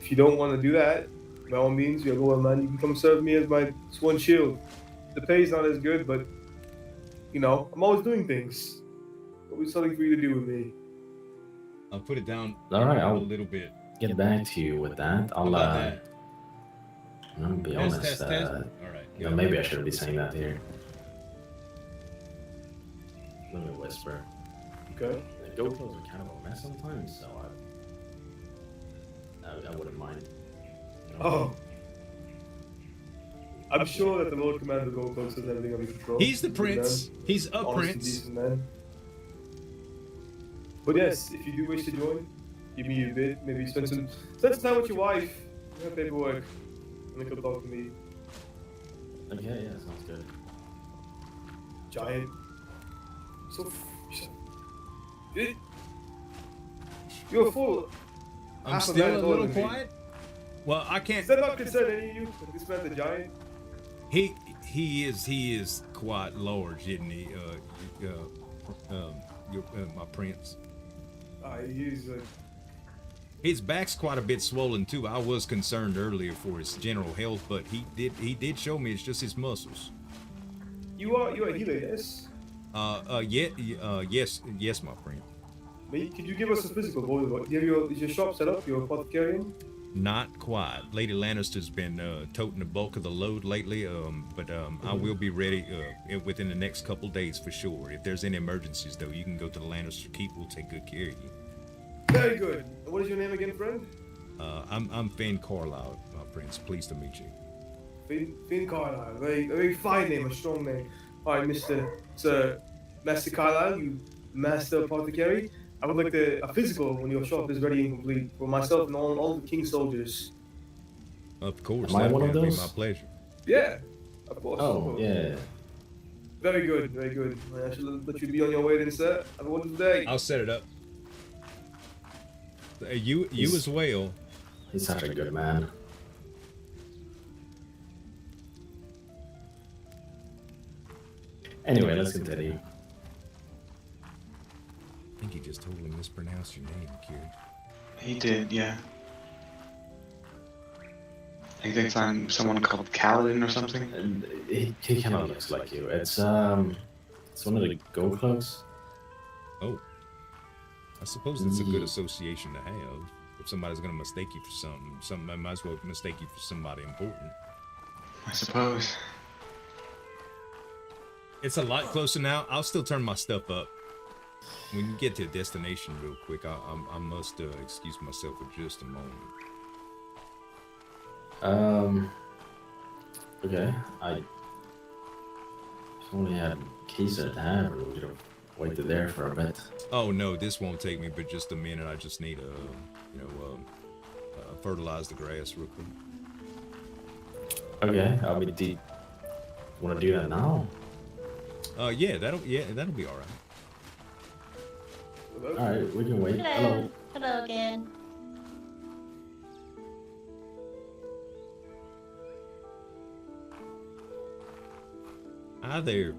If you don't want to do that, by all means, you're a loyal man. You can come serve me as my sworn shield. The pay's not as good, but you know, I'm always doing things. Always something for you to do with me. I'll put it down. Alright, a I'll little bit. get back to you with that. I'll be honest. Test. Alright. You know, maybe I shouldn't be saying that here. Let me whisper. Okay. The gold clothes are kind of a mess sometimes, so I wouldn't mind. You know? Oh. I'm sure that the Lord Commander of the Gold Cloaks has everything under control. He's the prince. He's a Honest and prince. decent man. But yes, if you do wish to join, give me a bit. Maybe spend some time with your wife. You have paperwork. And then come talk to me. Okay, yeah, sounds good. Giant. You're full. I'm still a little quiet. Well, I can't. Is that not concern any of you? This man, the giant. He is quite large, isn't he? My prince. He's His back's quite a bit swollen too. I was concerned earlier for his general health, but he did show me it's just his muscles. You are a healer, yes? Yes, my friend. Could you give us a physical? Is your shop set up? Your apothecarian? Not quite. Lady Lannister's been toting the bulk of the load lately, but I will be ready within the next couple days for sure. If there's any emergencies, though, you can go to the Lannister Keep. We'll take good care of you. Very good. What is your name again, friend? I'm Finn Carlyle, my prince. Pleased to meet you. Finn Carlyle. Very fine name, a strong name. All right, Master Carlyle, you master apothecary. I would like a physical when your shop is ready and complete for myself and all the King's soldiers. Of course. Am I one of That'd be those? my pleasure. Yeah, of course. Oh, yeah. Very good, very good. I should let you be on your way then, sir. Have a wonderful day. I'll set it up. You as well. He's such a good man. Anyway, let's continue. I think he just totally mispronounced your name, Kieran. He did, yeah. He thinks I'm someone called Kaladin or something. And he kind of looks like you. It's one of the gold cloaks. Oh, I suppose it's a good association to have. If somebody's gonna mistake you for something, I might as well mistake you for somebody important. I suppose. It's a lot closer now. I'll still turn my stuff up. When you get to a destination real quick, I must excuse myself for just a moment. Okay. I only had keys at the tavern. We could have waited there for a bit. Oh no, this won't take me but just a minute. I just need to, fertilize the grass real quick. Okay. I mean, do you want to do that now? Yeah, that'll be all right. All right, we can wait. Hello. Hello again. Hi there.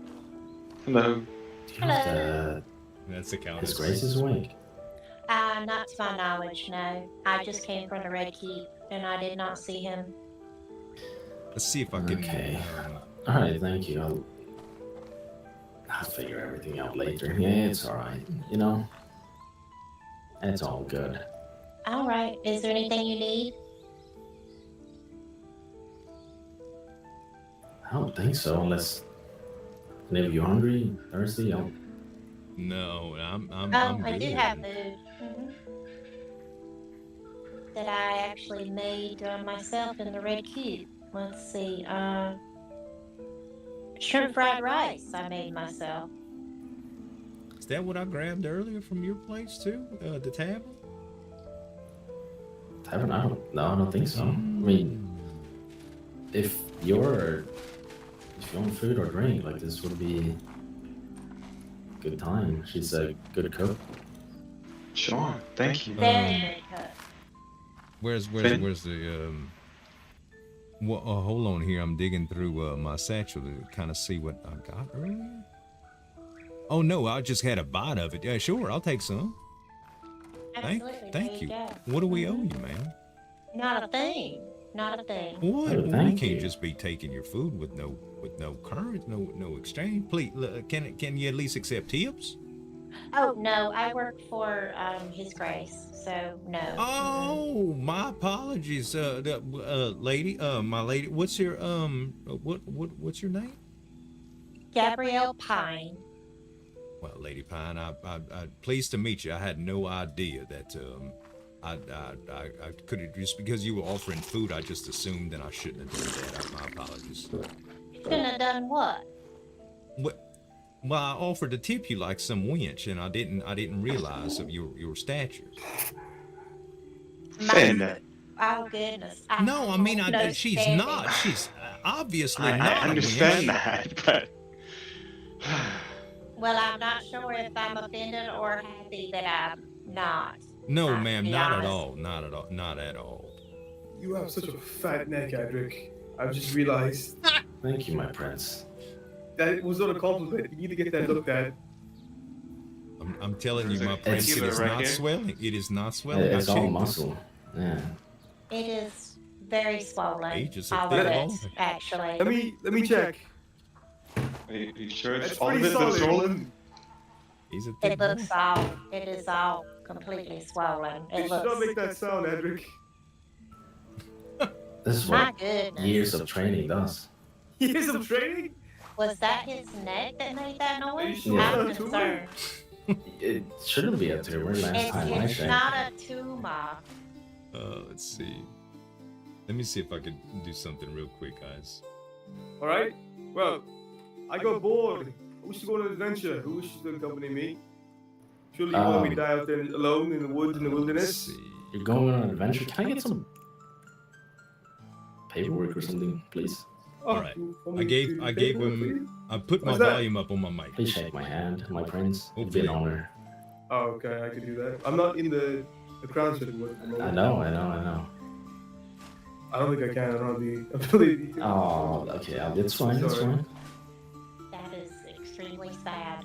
Hello. Do you have the That's the count. His Grace is awake. Not to my knowledge, no. I just came from the Red Keep, and I did not see him. Let's see if I can. Okay. All right, thank you. I'll figure everything out later. Yeah, it's all right. You know, it's all good. All right. Is there anything you need? I don't think so, unless maybe you're hungry, thirsty. No, I'm I good. do have food. That I actually made myself in the Red Cube. Let's see. Shrimp fried rice I made myself. Is that what I grabbed earlier from your place too? The tavern? Tavern? I don't think so. I mean, if you want food or drink, like this would be a good time. She's a good cook. Sure, thank you. Very good cook. Where's the Well, hold on here. I'm digging through my satchel to kind of see what I got earlier. Oh no, I just had a bite of it. Yeah, sure, I'll take some. Absolutely. Thank you. Go. What do we owe you, man? Not a thing. Not a thing. What? Oh, We thank can't you. just be taking your food with no currency, no exchange. Please, can you at least accept tips? Oh no, I work for His Grace, so no. Oh, my apologies, lady. My lady, what's your what's your name? Gabrielle Pine. Well, Lady Pine, I pleased to meet you. I had no idea that I could have, just because you were offering food, I just assumed that I shouldn't have done that. My apologies. Shouldn't have done what? Well, I offered to tip you like some wench, and I didn't realize of your stature. Finn, Oh goodness. No, I mean, no she's standing. not. She's obviously not. I a understand wench. that, but Well, I'm not sure if I'm offended or happy that I'm not. No, to ma'am, be not at honest. all. Not at all. Not at all. You have such a fat neck, Adric. I've just realized Thank you, my prince. that was not a compliment. You need to get that looked at. I'm telling you, my It's prince, it is right not here. swelling. It is not swelling. It's I all checked. muscle. Yeah. It is very swollen. Ages of All of thick it, bone. actually. Let me check. are you sure it's That's all of pretty it that's solid. swollen? He's a thick It looks all. It is all completely swollen. You It should not looks. make that sound, Adric. This is My what goodness. years of training does. Years of training? Was that his neck that made that Are you noise? sure I'm it's not a concerned. It shouldn't be a tumor. Last time I It's checked. not a tumor. Let's see. Let me see if I could do something real quick, guys. All right. Well, I got bored. I wish to go on an adventure. Who wishes to accompany me? Surely you want me to die out there alone in the woods in the Let's wilderness? see. You're going on an adventure. Can I get some paperwork or something, please? Oh, Alright. you want I me gave to I do gave paperwork for him. you? I put my What's that? volume up on my mic. Please shake my hand, my prince. It'd be an honor. Oh, okay, I can do that. I'm not in the crown circle at the moment. I know. I don't think I can. I don't have the ability to. Oh, okay. It's fine. It's Sorry. fine. That is extremely sad.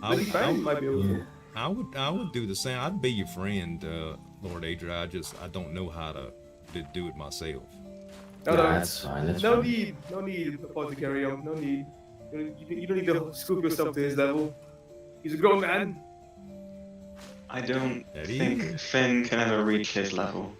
Lady Fang might be able to. Yeah. I would do the same. I'd be your friend, Lord Adria. I don't know how to do it myself. No, Yeah, no, that's fine. That's no fine. need, apothecary. No need. You don't need to scoop yourself to his level. He's a grown man. I don't That is. think Finn can ever reach his level.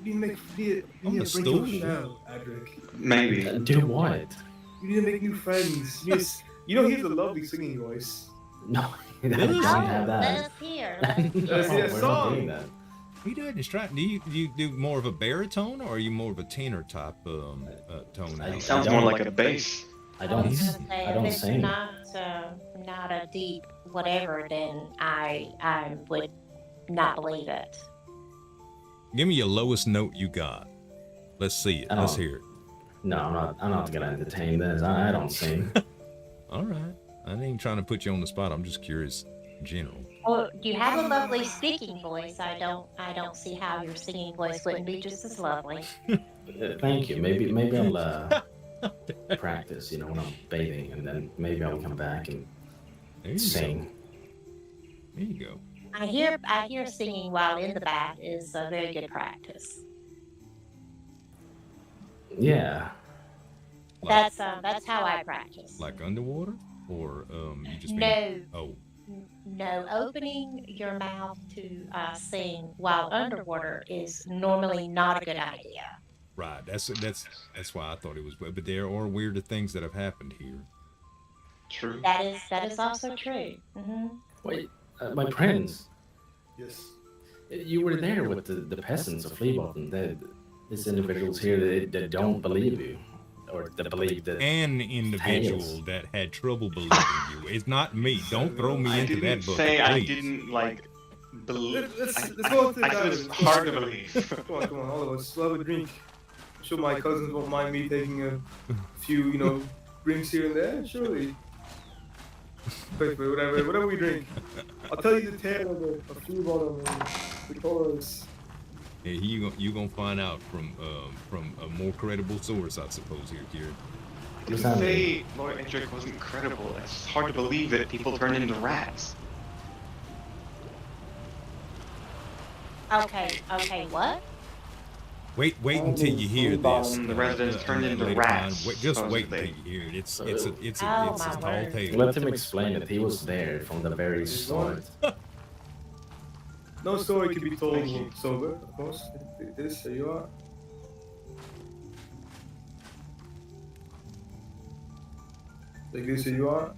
You need to On the break stool. your shell, Adric. Maybe. Do what? You need to make new friends. You know he has a lovely singing voice. No, I don't Really? have Let that. us hear. Let's No, hear a we're not song. doing that. He doing this right. Do you do more of a baritone or are you more of a tenor type tone? I- It sounds I more don't- like a bass. I I don't. was gonna say, I don't if it's sing. not a deep whatever, then I would not believe it. Give me your lowest note you got. Let's see it. Let's Oh. hear it. No, I'm not gonna entertain this. I don't sing. All right. I ain't trying to put you on the spot. I'm just curious in general. Well, you have a lovely speaking voice. I don't see how your singing voice wouldn't be just as lovely. Thank you. Maybe I'll practice. When I'm bathing, and then maybe I'll come back and There you sing. There you go. I hear singing while in the bath is a very good practice. Yeah. That's how I practice. Like underwater, or you just No. Oh, No, opening your mouth to sing while underwater is normally not a good idea. right. That's why I thought it was. But there are weirder things that have happened here. True. That is also true. Wait, my prince. Yes. You were there with the peasants of Fleabottom. These individuals here that don't believe you, or that believe that An individual that had trouble believing you. It's not me. Don't throw me into that book. I didn't like believe. Let's go to the I said it's hard to believe. Come on, all of us. We'll have a drink. I'm sure my cousins won't mind me taking a few, drinks here and there. Surely. Wait, whatever we drink. I'll tell you the tale of Fleabottom and the chorus. Yeah, you gonna find out from a more credible source, I suppose, here, Kieran. I didn't say Lord Edric wasn't credible. It's hard to believe that people turn into rats. Okay, what? Wait until you hear this. The residents turned into later rats. on. Just wait until supposedly. you hear it. It's a tall tale. Let him explain it. He was there from the very start. No story can be told sober, of course. It is, so you are. Like this, so you are.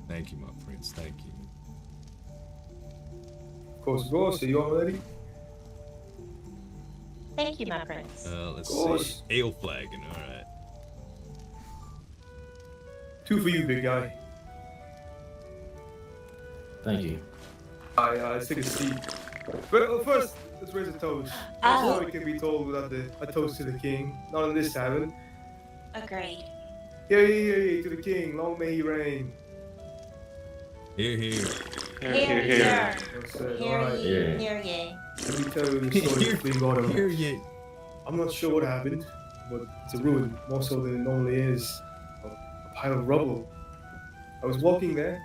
Thank you, my friends. Thank you. Of course, so you are ready? Thank you, my prince. Let's see. Ale flagon, alright. 2 for you, big guy. Thank you. Let's take a seat. But first, let's raise a toast. No story can be told without a toast to the king. Not in this tavern. Agreed. Yay, to the king. Long may he reign. Here. Here. Alright. Hear ye. Let me tell you the story of Fleabottom. Here ye. I'm not sure what happened, but it's a ruin, more so than it normally is. A pile of rubble. I was walking there,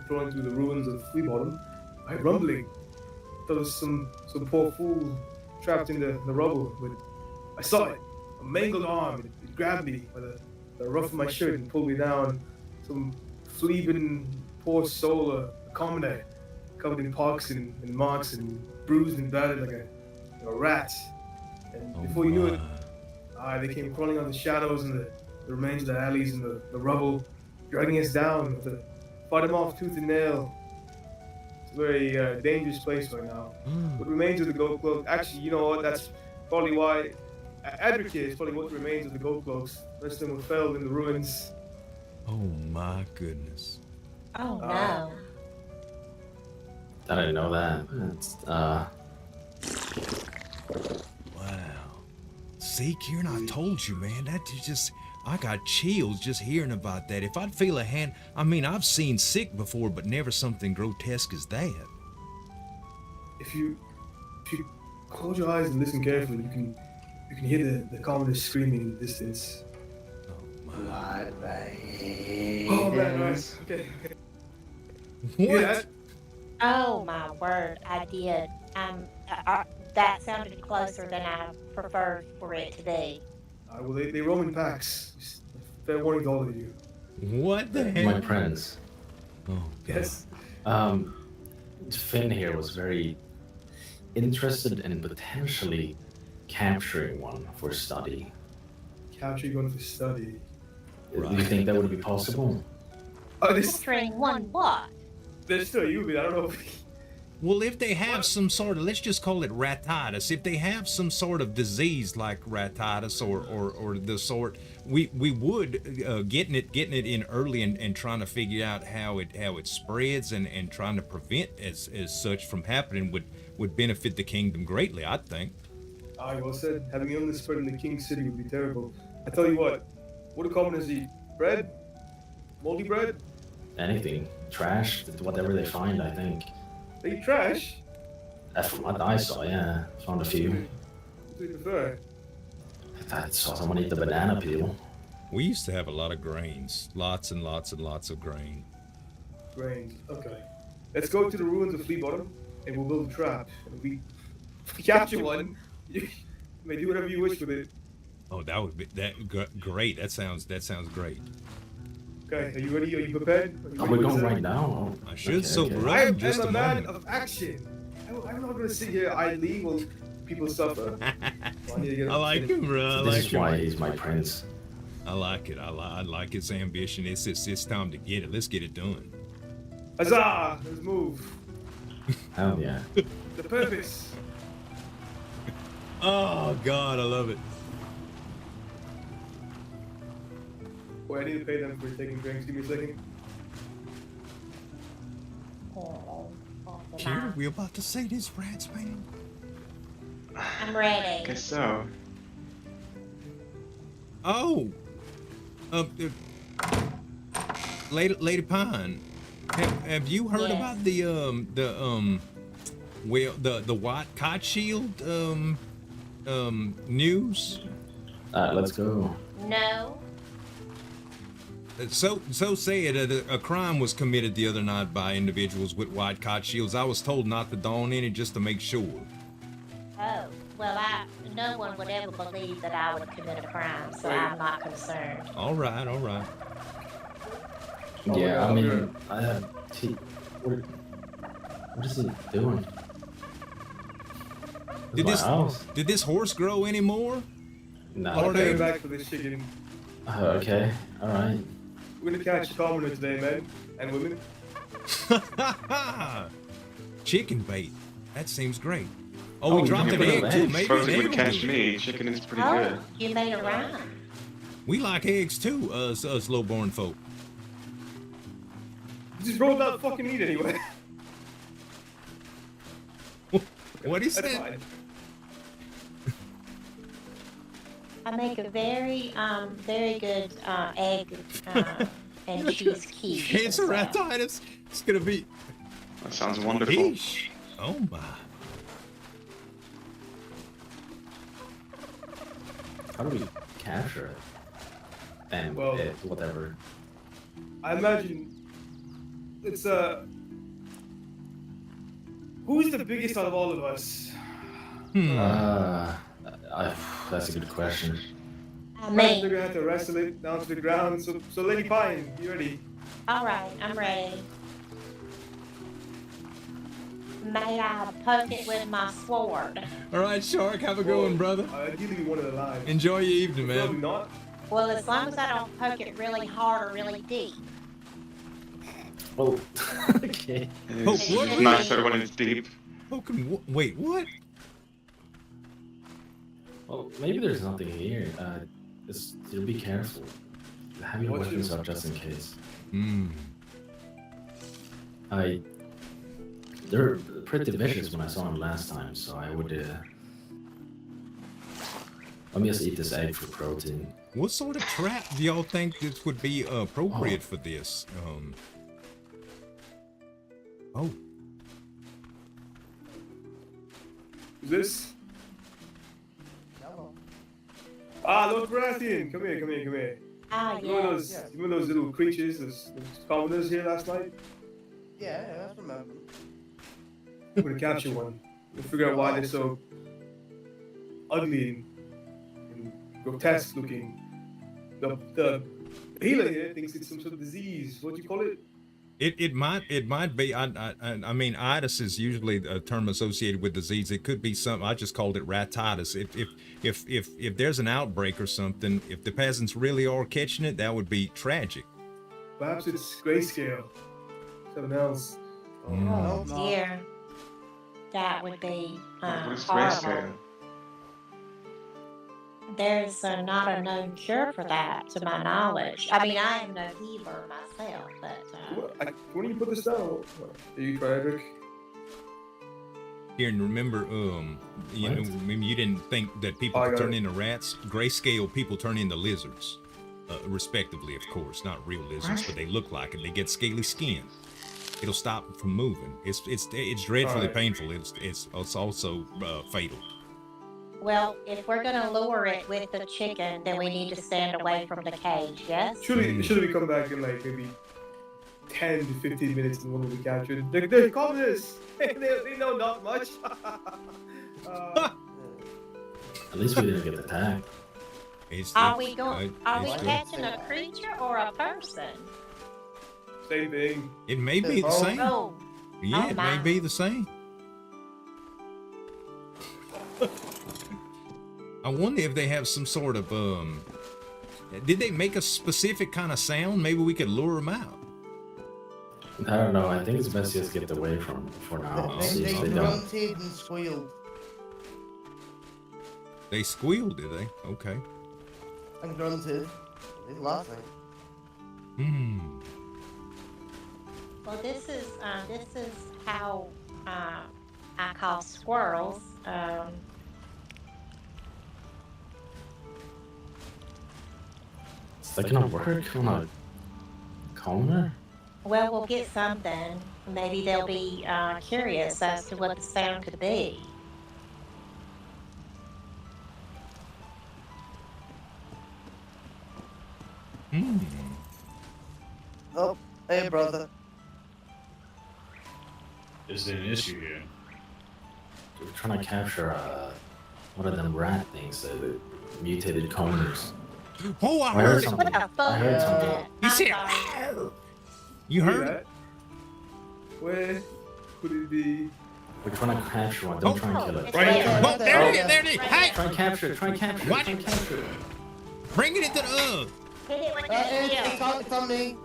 going through the ruins of Fleabottom. I heard rumbling. There was some poor fool trapped in the rubble, but I saw it. A mangled arm. It grabbed me by the ruff of my shirt and pulled me down. Some fleabin' poor soul, a commoner, covered in pox and marks and bruised and battered like a rat. And before you knew it, they came crawling out of the shadows and the remains of the alleys and the rubble, dragging us down to fight them off tooth and nail. It's a very dangerous place right now. What remains of the gold cloak? Actually, you know what? That's probably why Adric here is probably what remains of the gold cloaks. The rest of them were felled in the ruins. Oh my goodness. Oh no. I didn't know that. That's, Wow. See, Kieran, I told you, man. That is just... I got chills just hearing about that. If I'd feel a hand... I mean, I've seen sick before, but never something grotesque as that. If you close your eyes and listen carefully, you can hear the commoners screaming in the distance. Blood Oh man, nice. Okay. What? Oh my word, I did. That sounded closer than I preferred for it to be. Well, they roam in packs. Just fair warning to all of you. What the hell? my prince. Oh, Yes. Finn here was very interested in potentially capturing one for study. Capturing one for study. Do you think that would be possible? Capturing one what? There's still you, but I don't know. Well, if they have some sort of, let's just call it ratitis, if they have some sort of disease like ratitis or the sort, we would getting it in early and trying to figure out how it spreads and trying to prevent as such from happening would benefit the kingdom greatly, I think. Well said. Having illness spread in the king's city would be terrible. I tell you what do commoners eat? Bread? Moldy bread? Anything. Trash, whatever they find, I think. They eat trash? That's from what I saw, yeah. Found a few. What do you prefer? I saw someone eat the banana peel. We used to have a lot of grains. Lots and lots and lots of grain. Grains. Okay. Let's go to the ruins of Flea Bottom, and we'll build a trap. And if we capture one, you may do whatever you wish with it. Oh, that would be great. That sounds great. Okay, are you ready? Are you prepared? We're going right now. Oh, I should okay, sober okay. up I in am just a a man moment. of action. I'm not gonna sit here idly while people suffer. I like him, bro. I This like is him. why he's my prince. I like it. I like his ambition. It's time to get it. Let's get it done. Huzzah! Let's move. Hell yeah. The purpose. Oh God, I love it. Boy, I need to pay them for taking drinks. Give me a second. Kira, we about to say this, rats, man. I'm ready. Guess so. Oh, Lady Pine, have you heard Yes. about the White Kite Shield news? Let's go. No. So said a crime was committed the other night by individuals with white kite shields. I was told not to don any just to make sure. Oh, well, no one would ever believe that I would commit a crime, so I'm not concerned. All right, all right. Yeah, I mean, what is he doing? Did this horse grow anymore? No. I'll pay you back for this chicken. Okay, all right. We're gonna catch a commoner today, men and women. Chicken bait. That seems great. Oh, Oh, we you dropped can an put egg an too. egg. Maybe Suppose an it egg would will catch do it. me. Chicken is pretty Oh, good. you made a rhyme. We like eggs too, us low-born folk. Just rolled out fucking meat anyway. What he That's said? fine. I make a very good egg and cheese quiche. Cancer as well. ratitis. It's gonna be. That sounds wonderful. Yeesh. Oh my. How do we capture it? And Well- whatever. I imagine it's who's the biggest out of all of us? That's a good question. Imagine they're gonna have to wrestle it down to the ground. So Lady Pine, you ready? All right, I'm ready. May I poke it with my sword? All right, Shark. Have a good one, brother. Ideally, we want it alive. Enjoy your evening, Probably man. not. Well, as long as I don't poke it really hard or really deep. Oh, okay. It's what? nicer when it's deep. Wait, what? Well, maybe there's nothing here. Just be careful. Have your What's weapons your- up just in case. Hmm. They're pretty vicious when I saw them last time, so I would. Let me just eat this egg for protein. What sort of trap do y'all think this would be appropriate for this? Oh. Is this? Ah, Lord Baratheon, come here, come here, come here. Ah, You remember yes. those little creatures, those commoners here last night? Yeah, I remember. We're gonna capture one. We'll figure out why they're so ugly and grotesque looking. The healer here thinks it's some sort of disease. What do you call it? It might be. I mean, itis is usually a term associated with disease. It could be something. I just called it ratitis. If there's an outbreak or something, if the peasants really are catching it, that would be tragic. Perhaps it's grayscale. Something else. Oh dear. That would be What is horrible. grayscale? There's not a known cure for that, to my knowledge. I mean, I am no healer myself, but When do you put this down? Are you Frederick? Here, and remember, you know, maybe you didn't think that people I could got turn it. into rats. Grayscale people turn into lizards, respectively, of course. Not real lizards, but they look like it. They get scaly skin. It'll stop them from moving. It's dreadfully Alright. painful. It's also fatal. Well, if we're gonna lure it with the chicken, then we need to stand away from the cage, yes? Should we come back in like maybe 10 to 15 minutes and one will be captured? They're communists! they know not much. At least we didn't get attacked. Are we catching a creature or a person? Same thing. It may be the same. Oh. Yeah, Oh, it may my. be the same. I wonder if they have some sort of did they make a specific kind of sound? Maybe we could lure them out. I don't know. I think it's best just get away from for now. See They if they don't. grunted and squealed. They squealed, did they? Okay. And grunted. They're laughing. Hmm. Well, this is how I call squirrels. Is that gonna work on a calmer? Well, we'll get something. Maybe they'll be curious as to what the sound could be. Hmm. Oh, hey, brother. Is there an issue here? We're trying to capture one of them rat things, the mutated coners. Oh, I I heard heard it. something. I heard something. He said, you heard it? Where could it be? We're trying to capture one. Don't try and kill it. Right. Well, there it is. There it is. Hey, Try and capture it. Try and capture it. What? Try and capture it. bring it into the Hit it with the It's on me.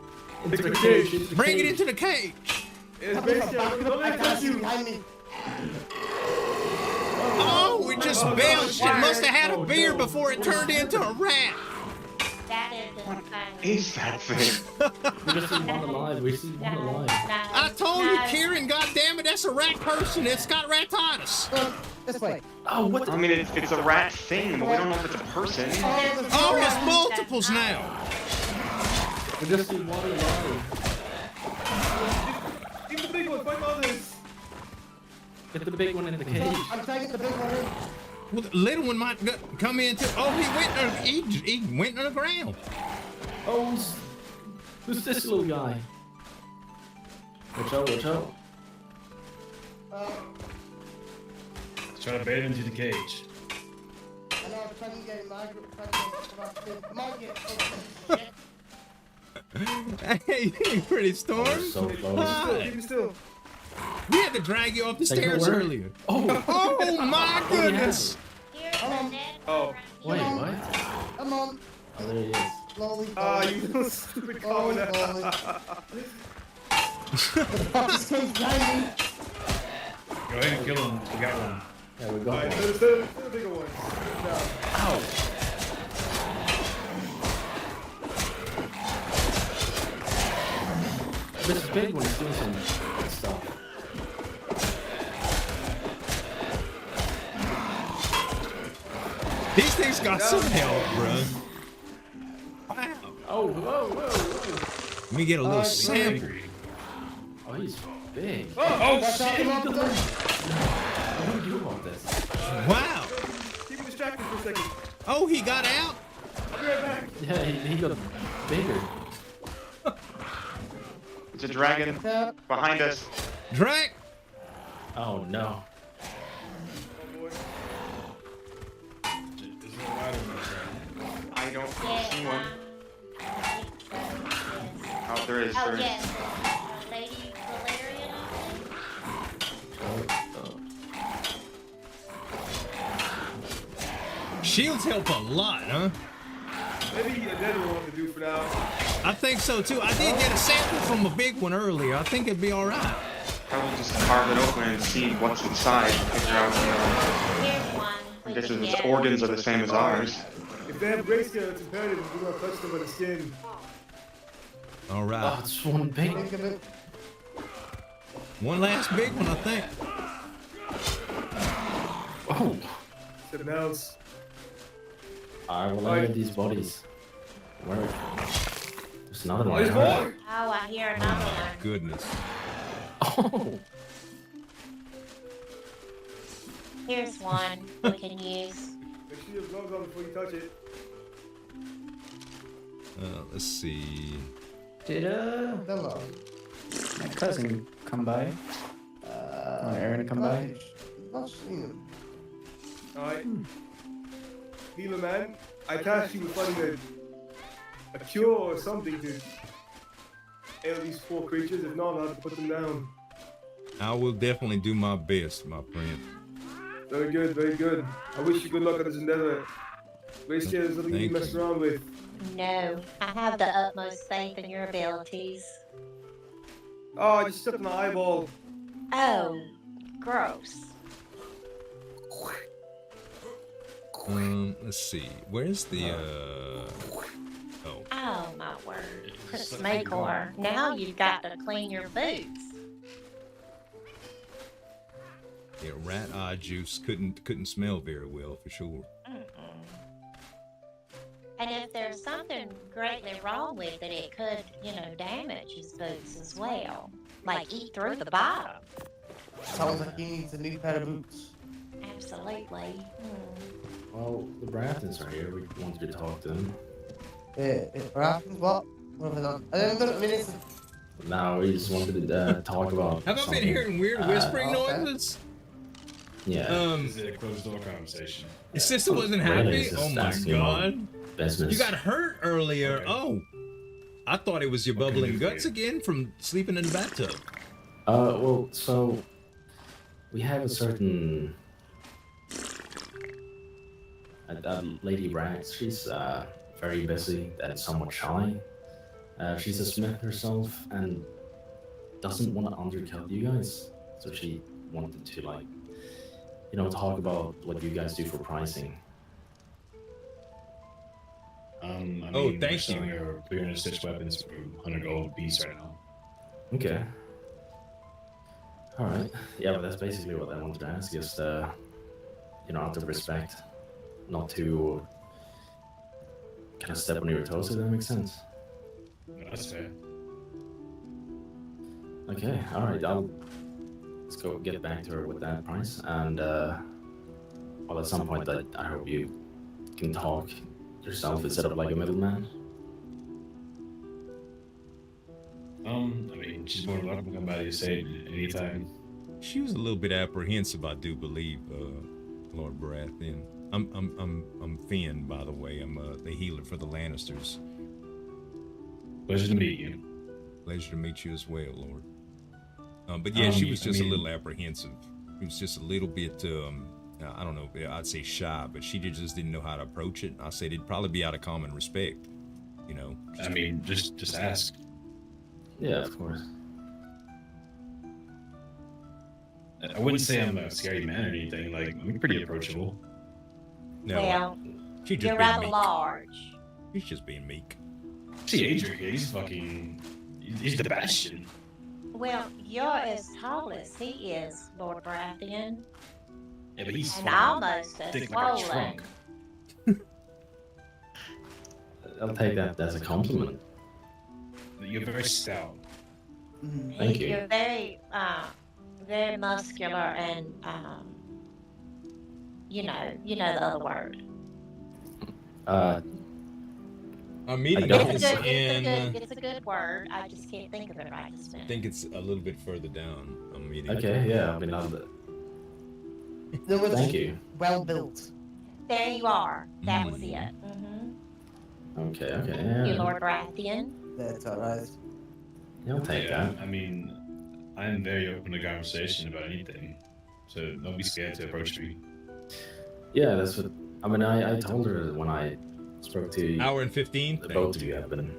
Into the cage. Into the bring it cage. into the cage. It's Come here, basically, back don't up. let I it got touch you you. behind me. Oh, we just belched. It must have had a beer before it turned into a rat. That is insane. Is that thing? We just see one alive. We see one alive. I told you, Kieran, goddammit, that's a rat person. It's got ratitis. Look, this way. Oh, what the? I mean, it's a rat thing, but we don't know if it's a person. Oh, it's multiples now. We just see one alive. Even the big one, fight others. Get the big one in the cage. I'm taking the big one in. Well, the little one might come into. Oh, he went on the ground. Oh, who's this little guy? Watch out, watch out. Try to bait into the cage. I know I'm trying to get Margaret pregnant. Hey, you pretty Storm. So close. Hi. Keep it still. We had to drag you up the They can stairs work. earlier. Oh, Oh my goodness. Oh. wait, what? Come on. Oh, there he is. Slowly. Ah, you little stupid commoner. The box comes behind me. Go ahead and kill him. We got one. Yeah, we got Alright, one. the bigger one. Ow. This big one is doing some good stuff. These things got some help, bro. Wow. Oh, whoa, whoa, whoa. Let me get a little sample. Oh, he's big. Oh, Watch out, come on, come on. What do we do about this? Wow. Keep me distracted for a second. Oh, he got out. I'll be right back. Yeah, he got bigger. It's a dragon behind us. Drag. Oh, no. There's no ladder in this. I don't Yes, see one. yes. Oh, there is. Oh, There is. yes. Lady Valerian. Shields help a lot, huh? Maybe a dead one to do for now. I think so too. I did get a sample from a big one earlier. I think it'd be all right. Probably just carve it open and see what's inside. Figure out, Here's one. I guess if its organs are the same as ours. If they have grayscale, it's imperative we do not touch them by the skin. All Oh, right. it's one big. Think of it. One last big one, I think. Oh. Something else. I will look at these bodies. Where? There's another Oh, one. there's more. Oh, I hear another one. Goodness. Oh. Here's one we can use. Make sure you have gloves on before you touch it. Let's see. Did my cousin come by? Aaron come by? Not seen him. Alright. Healer man, I tasked you with finding a cure or something to ail these poor creatures. If not, I'll have to put them down. I will definitely do my best, my friend. Very good, very good. I wish you good luck on this endeavor. Grayscale is nothing to Thank mess you. around with. No, I have the utmost faith in your abilities. Oh, I just stepped in the eyeball. Oh, gross. Let's see. Where's the Oh. Oh my word. Chris Maycor, now you've got to clean your boots. Yeah, rat eye juice couldn't smell very well for sure. And if there's something greatly wrong with it, it could, damage his boots as well. Like eat through the bottom. Sounds like he needs a new pair of boots. Absolutely. Well, the Brattons are here. We wanted to talk to them. What happens? What? What have I done? I didn't mean it's... No, we just wanted to talk about. Have I been something. hearing weird whispering okay. noises? Yeah. This is a closed door conversation. His sister wasn't Really, happy? it's just Oh my asking god. Business. You got hurt earlier. Okay. Oh. I thought it was your What can I bubbling do for guts you? again from sleeping in the bathtub. Well, so we have a certain Lady Rags. She's very busy and somewhat shy. She's a smith herself and doesn't want to undercut you guys. So she wanted to talk about what you guys do for pricing. I mean, Oh, we're thank selling you. our 300 stitch weapons for 100 gold a piece right now. Okay. All right. Yeah, but that's basically what I wanted to ask. Just out of respect, not to kind of step on your toes. If that makes sense. No, that's fair. Okay. All right. Let's go get back to her with that price, and at some point, I hope you can talk yourself instead of like a middleman. I mean, she's more than welcome to come by the estate anytime. She was a little bit apprehensive, I do believe, Lord Baratheon. I'm Finn, by the way. I'm the healer for the Lannisters. Pleasure to meet you. Pleasure to meet you as well, Lord. But yeah, she was just a little apprehensive. She was just a little bit, I don't know, I'd say shy, but she just didn't know how to approach it. I said it'd probably be out of common respect, I mean, just ask. Yeah, of course. I wouldn't say I'm a scary man or anything. Like, I'm pretty approachable. No, Well, she just you're being rather meek. large. She's just being meek. See, Adric, he's fucking... He's the Bastion. Well, you're as tall as he is, Lord Baratheon. Yeah, but he's And fucking almost as thick like a swollen. trunk. I'll take that as a compliment. You're very stout. Thank you. You're very, very muscular and, you know the other word. I'm meeting don't- us in. It's a good word. I just can't think of it right this I minute. think it's a little bit further down. I'm meeting. Okay, yeah. I mean, There was thank you. well built. There you are. That was it. Okay, You, yeah. Lord Baratheon. That's alright. Yeah, I'll take Yeah, that. I mean, I'm very open to conversation about anything. So don't be scared to approach me. Yeah, that's what. I mean, I told her when I spoke to you. Hour and 15. The both of you have been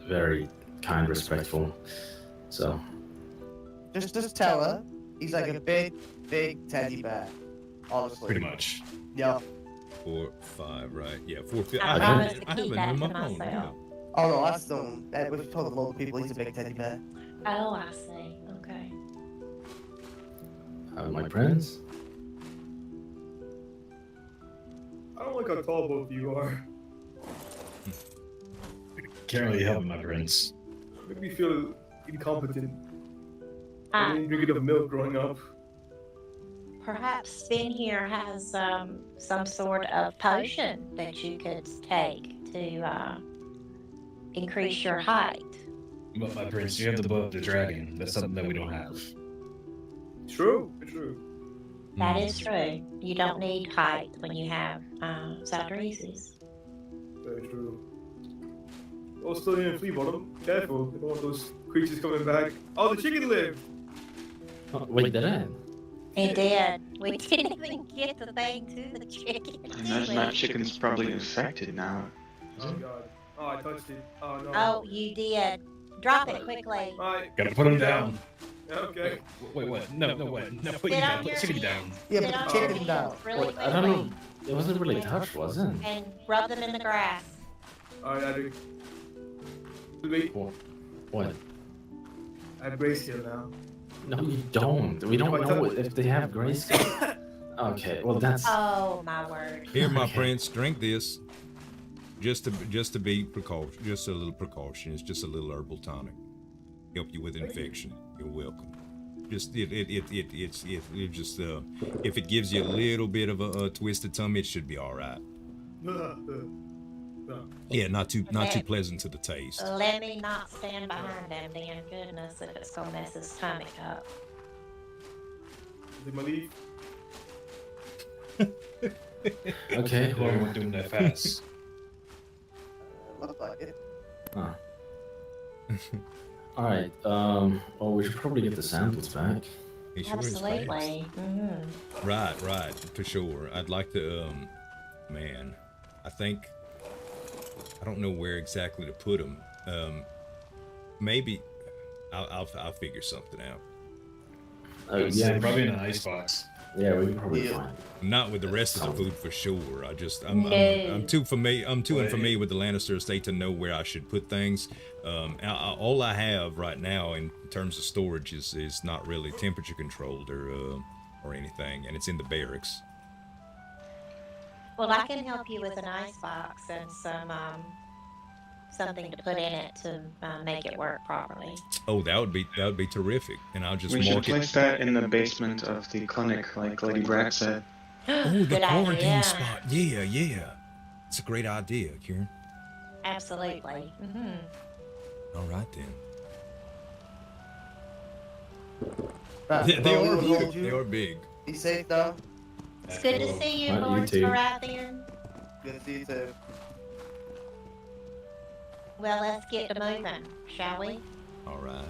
very kind, respectful. So. Just tell her he's like a big teddy bear. Honestly. Pretty much. Yeah. 4, 5, right? Yeah, 4, 5. I I promise have to it keep in that my to phone. Yeah. myself. Oh no, that's not. We've told a lot of people he's a big teddy bear. Oh, I see. Okay. My prince. I don't like how tall both of you are. Can't really help it, my prince. Make me feel incompetent. I Ah, didn't drink enough milk growing up. perhaps Spin here has some sort of potion that you could take to increase your height. But my prince, you have the bow of the dragon. That's something that we don't have. True. That is true. You don't need height when you have Zydresis. Very true. Oh, still in flea bottom. Careful. You don't want those creatures coming back. Oh, the chicken lived. Oh, wait, did I? It did. We didn't even get the thing to the chicken. I imagine that chicken's probably infected now. Oh god. Oh, I touched it. Oh no. Oh, you did. Drop it quickly. Alright. Gotta put him down. Okay. Wait, what? No, what? No, put Sit him on down. Put your chicken feet. down. Yeah, Sit put on the your chicken feet down. really Wait, I don't know. quickly It wasn't really touched, was it? and rub them in the grass. Alright, I do. Wait. What? I have grayscale now. No, you don't. We don't know if they have grayscale. Okay, well that's. Oh my word. Here, my prince, drink this. Just to be precaution, just a little precaution. It's just a little herbal tonic. Help you with infection. You're welcome. Just it's just if it gives you a little bit of a twisted tummy, it should be all right. No. Yeah, not too pleasant to the taste. Let me not stand behind him, then. Goodness, if it's gonna mess his stomach up. Did my leave? Okay, Well, we weren't doing that fast. Looks like it. Huh. All right. Well, we should probably get the samples back. It sure is fast. Absolutely. Mm-hmm. Right, for sure. I'd like to, man, I think, I don't know where exactly to put them. Maybe, I'll figure something out. Yeah, probably in an icebox. Yeah, we can probably find it. Not with the rest of the food for sure. I'm too unfamiliar with the Lannister estate to know where I should put things. All I have right now in terms of storage is not really temperature controlled or anything, and it's in the barracks. Well, I can help you with an icebox and something to put in it to make it work properly. Oh, that would be terrific, and I'll just We should mark place it. that in the basement of the clinic, like Lady Brack said. Oh, the Good quarantine idea. spot. Yeah. It's a great idea, Kieran. Absolutely. Mm-hmm. All right then. Right, They well, are we will big. hold you. They are big. Be safe though. It's good to see you, You Lord too. Baratheon. Good to see you too. Well, let's get to moving, shall we? All right.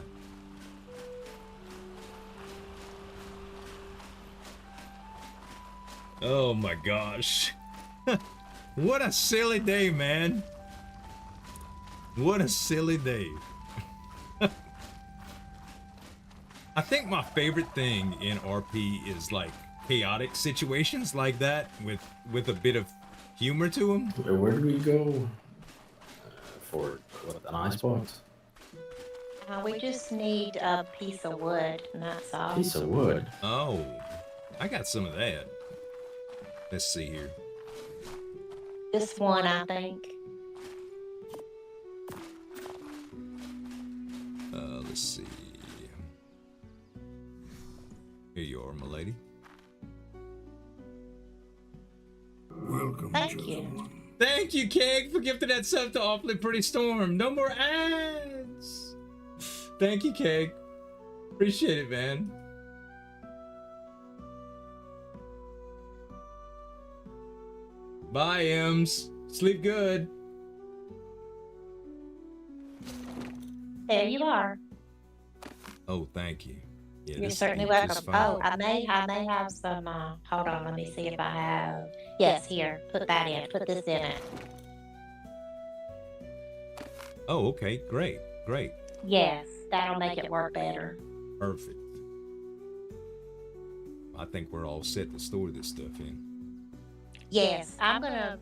Oh my gosh. What a silly day, man. What a silly day. I think my favorite thing in RP is like chaotic situations like that with a bit of humor to them. Where did we go for an icebox? We just need a piece of wood, and that's all. Piece of wood. Oh, I got some of that. Let's see here. Just one, I think. Let's see. Here you are, my lady. Welcome, Thank you. Thank you, Keg, for gifting that sub to Awfully Pretty Storm. No more ads. Thank you, Keg. Appreciate it, man. Bye, Ems. Sleep good. There you are. Oh, thank you. Yeah, You're this certainly speech is welcome. fine. Oh, I may have some. Hold on, let me see if I have. Yes, here. Put that in. Put this in it. Oh, okay. Great. Yes, that'll make it work better. Perfect. I think we're all set to store this stuff in. Yes, I'm gonna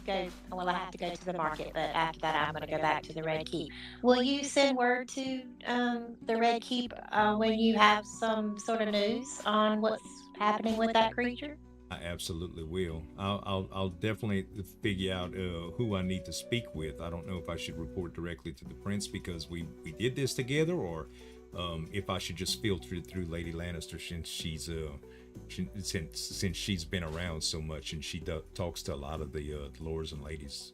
go. Well, I have to go to the market, but after that, I'm gonna go back to the Red Keep. Will you send word to the Red Keep when you have some sort of news on what's happening with that creature? I absolutely will. I'll definitely figure out who I need to speak with. I don't know if I should report directly to the prince because we did this together, or if I should just filter it through Lady Lannister since since she's been around so much and she talks to a lot of the lords and ladies.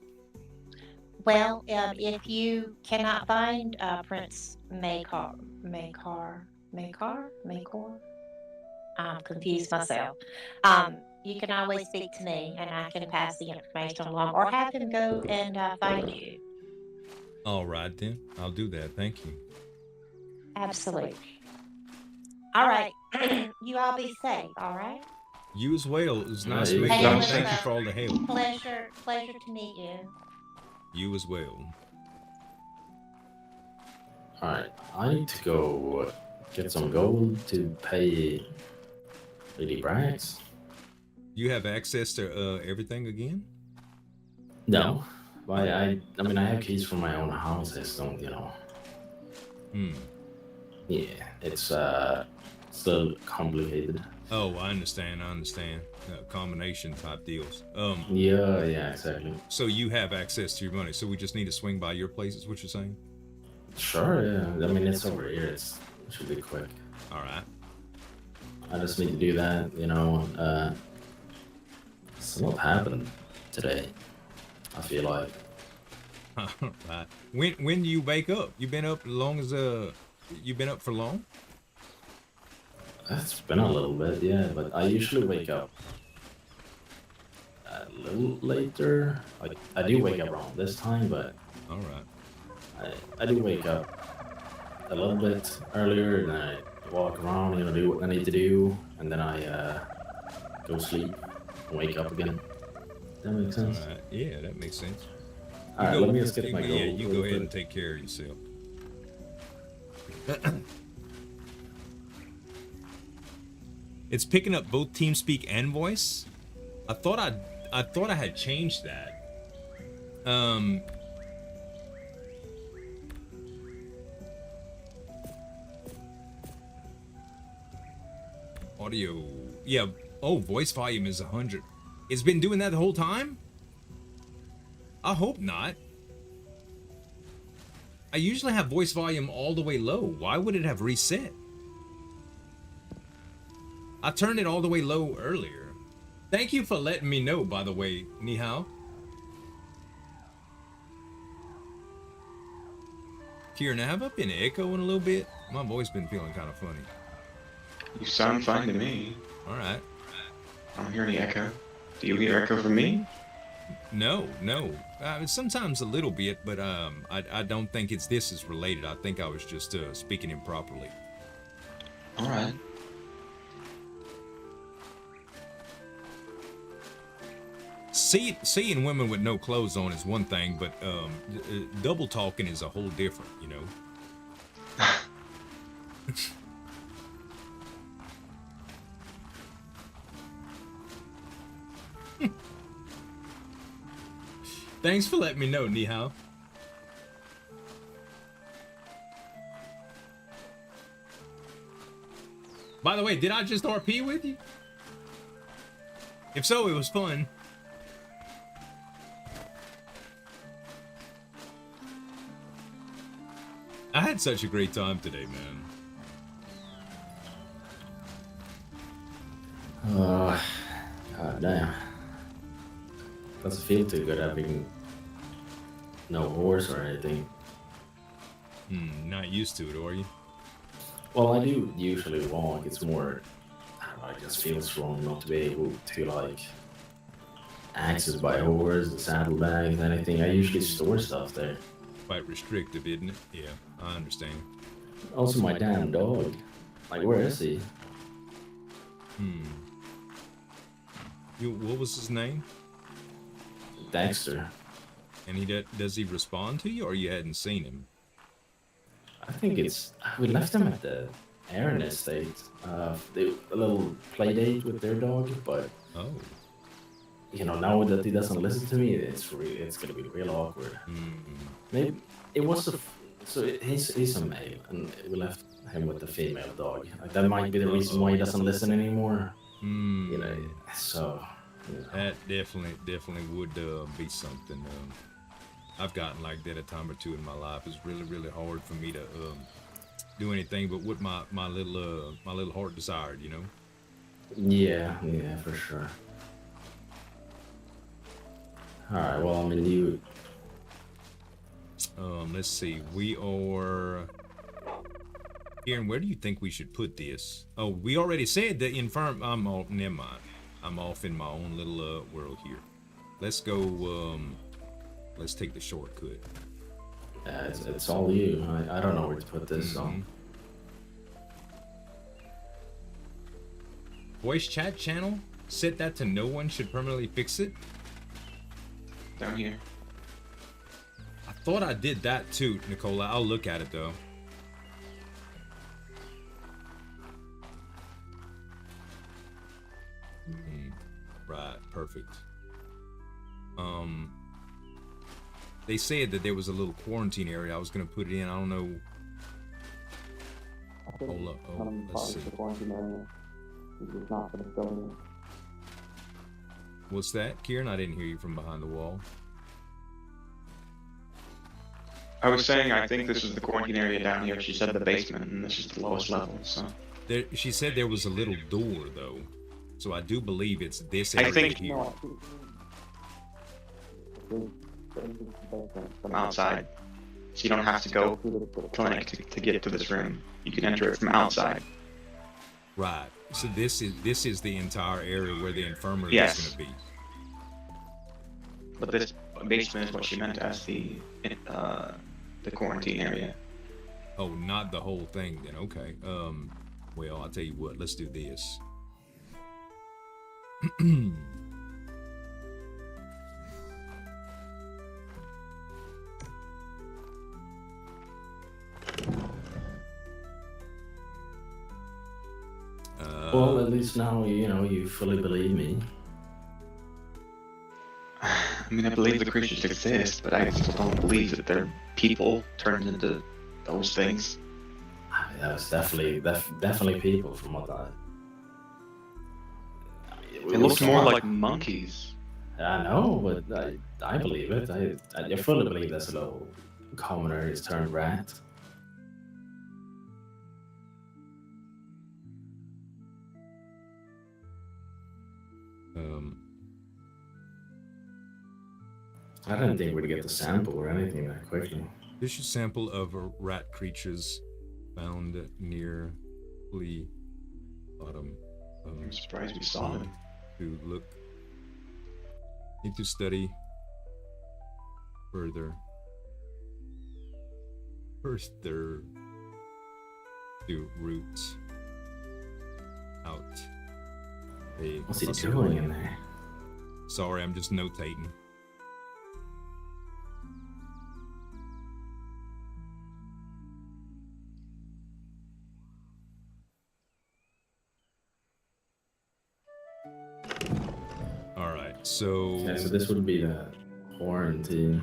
Well, if you cannot find Prince Makar, I'm confused myself. You can always speak to me, and I can pass the information along, or have him go and find you. All right, then. I'll do that. Thank you. Absolutely. All right. You all be safe, all right? You as well. It was nice you meeting as you. well. Thank you for all the help. Pleasure to meet you. You as well. Alright, I need to go get some gold to pay Lady Brax. You have access to everything again? No. I mean, I have keys for my own house. I just don't, Yeah, it's still complicated. Oh, I understand. Combination type deals. Yeah, exactly. So you have access to your money. So we just need to swing by your place, is what you're saying? Sure, yeah. I mean, it's over here. It should be quick. All right. I just need to do that, It's not happened today, I feel like. All right. When do you wake up? You been up you've been up for long? It's been a little bit, yeah, but I usually wake up a little later. I do wake up around this time, but all right. I do wake up a little bit earlier, and I walk around, do what I need to do, and then I go sleep and wake up again. That makes sense? All right. Yeah, that makes sense. Alright, let me just get my gold. Yeah, you go ahead and take care of yourself. It's picking up both TeamSpeak and voice. I thought I had changed that. Audio. Yeah. Oh, voice volume is 100. It's been doing that the whole time? I hope not. I usually have voice volume all the way low. Why would it have reset? I turned it all the way low earlier. Thank you for letting me know, by the way, Ni hao. Kieran, have I been echoing a little bit? My voice been feeling kind of funny. You sound fine to me. All right. I don't hear any echo. Do you hear echo from me? No. Sometimes a little bit, but I don't think this is related. I think I was just speaking improperly. All right. Seeing women with no clothes on is one thing, but double talking is a whole different, Thanks for letting me know, Ni hao. By the way, did I just RP with you? If so, it was fun. I had such a great time today, man. God damn. Doesn't feel too good having no horse or anything. Not used to it, are you? Well, I do usually walk. It's more, I don't know, it just feels wrong not to be able to, access by horse, the saddlebags, anything. I usually store stuff there. Quite restrictive, isn't it? Yeah, I understand. Also, my damn dog. Where is he? What was his name? Dexter. And does he respond to you, or you hadn't seen him? I think we left him at the Aaron estate. A little play date with their dog, but now that he doesn't listen to me, it's gonna be real awkward. Maybe it was he's a male, and we left him with the female dog. That might be the reason why he doesn't listen anymore. So. That definitely would be something. I've gotten like that a time or two in my life. It's really, really hard for me to do anything but what my little heart desired, you know. Yeah, for sure. All right. Well, I mean, you. Let's see. We are. Aaron, where do you think we should put this? Oh, we already said the infirm. Never mind. I'm off in my own little world here. Let's go. Let's take the shortcut. Yeah, it's all you. I don't know where to put this. So. Voice chat channel. Set that to no one should permanently fix it. Down here. I thought I did that too, Nicola. I'll look at it though. Right, perfect. They said that there was a little quarantine area. I was gonna put it in. I don't know. Hold up. Oh, let's see. What's that, Kieran? I didn't hear you from behind the wall. I was saying I think this is the quarantine area down here. She said the basement, and this is the lowest level. So She said there was a little door though, so I do believe it's this area I think here. From outside, so you don't have to go to the clinic to get to this room. You can enter it from outside. Right. So this is the entire area where the infirmary Yes. is going to be. But this basement is what she meant as the quarantine area. Oh, not the whole thing then. Okay. Well, I'll tell you what. Let's do this. Well, at least now you fully believe me. I mean, I believe the creatures exist, but I still don't believe that they're people turned into those things. That was definitely people from what I. It looks more like monkeys. I know, but I believe it. I fully believe this little commoner is turned rat. I didn't think we'd get the sample or anything that quickly. Tissue sample of rat creatures found near the bottom. I'm surprised we saw them. To look. Need to study further. Further to root out. What's he doing in there? Sorry, I'm just notating. All right, so. Okay, so this would be the quarantine.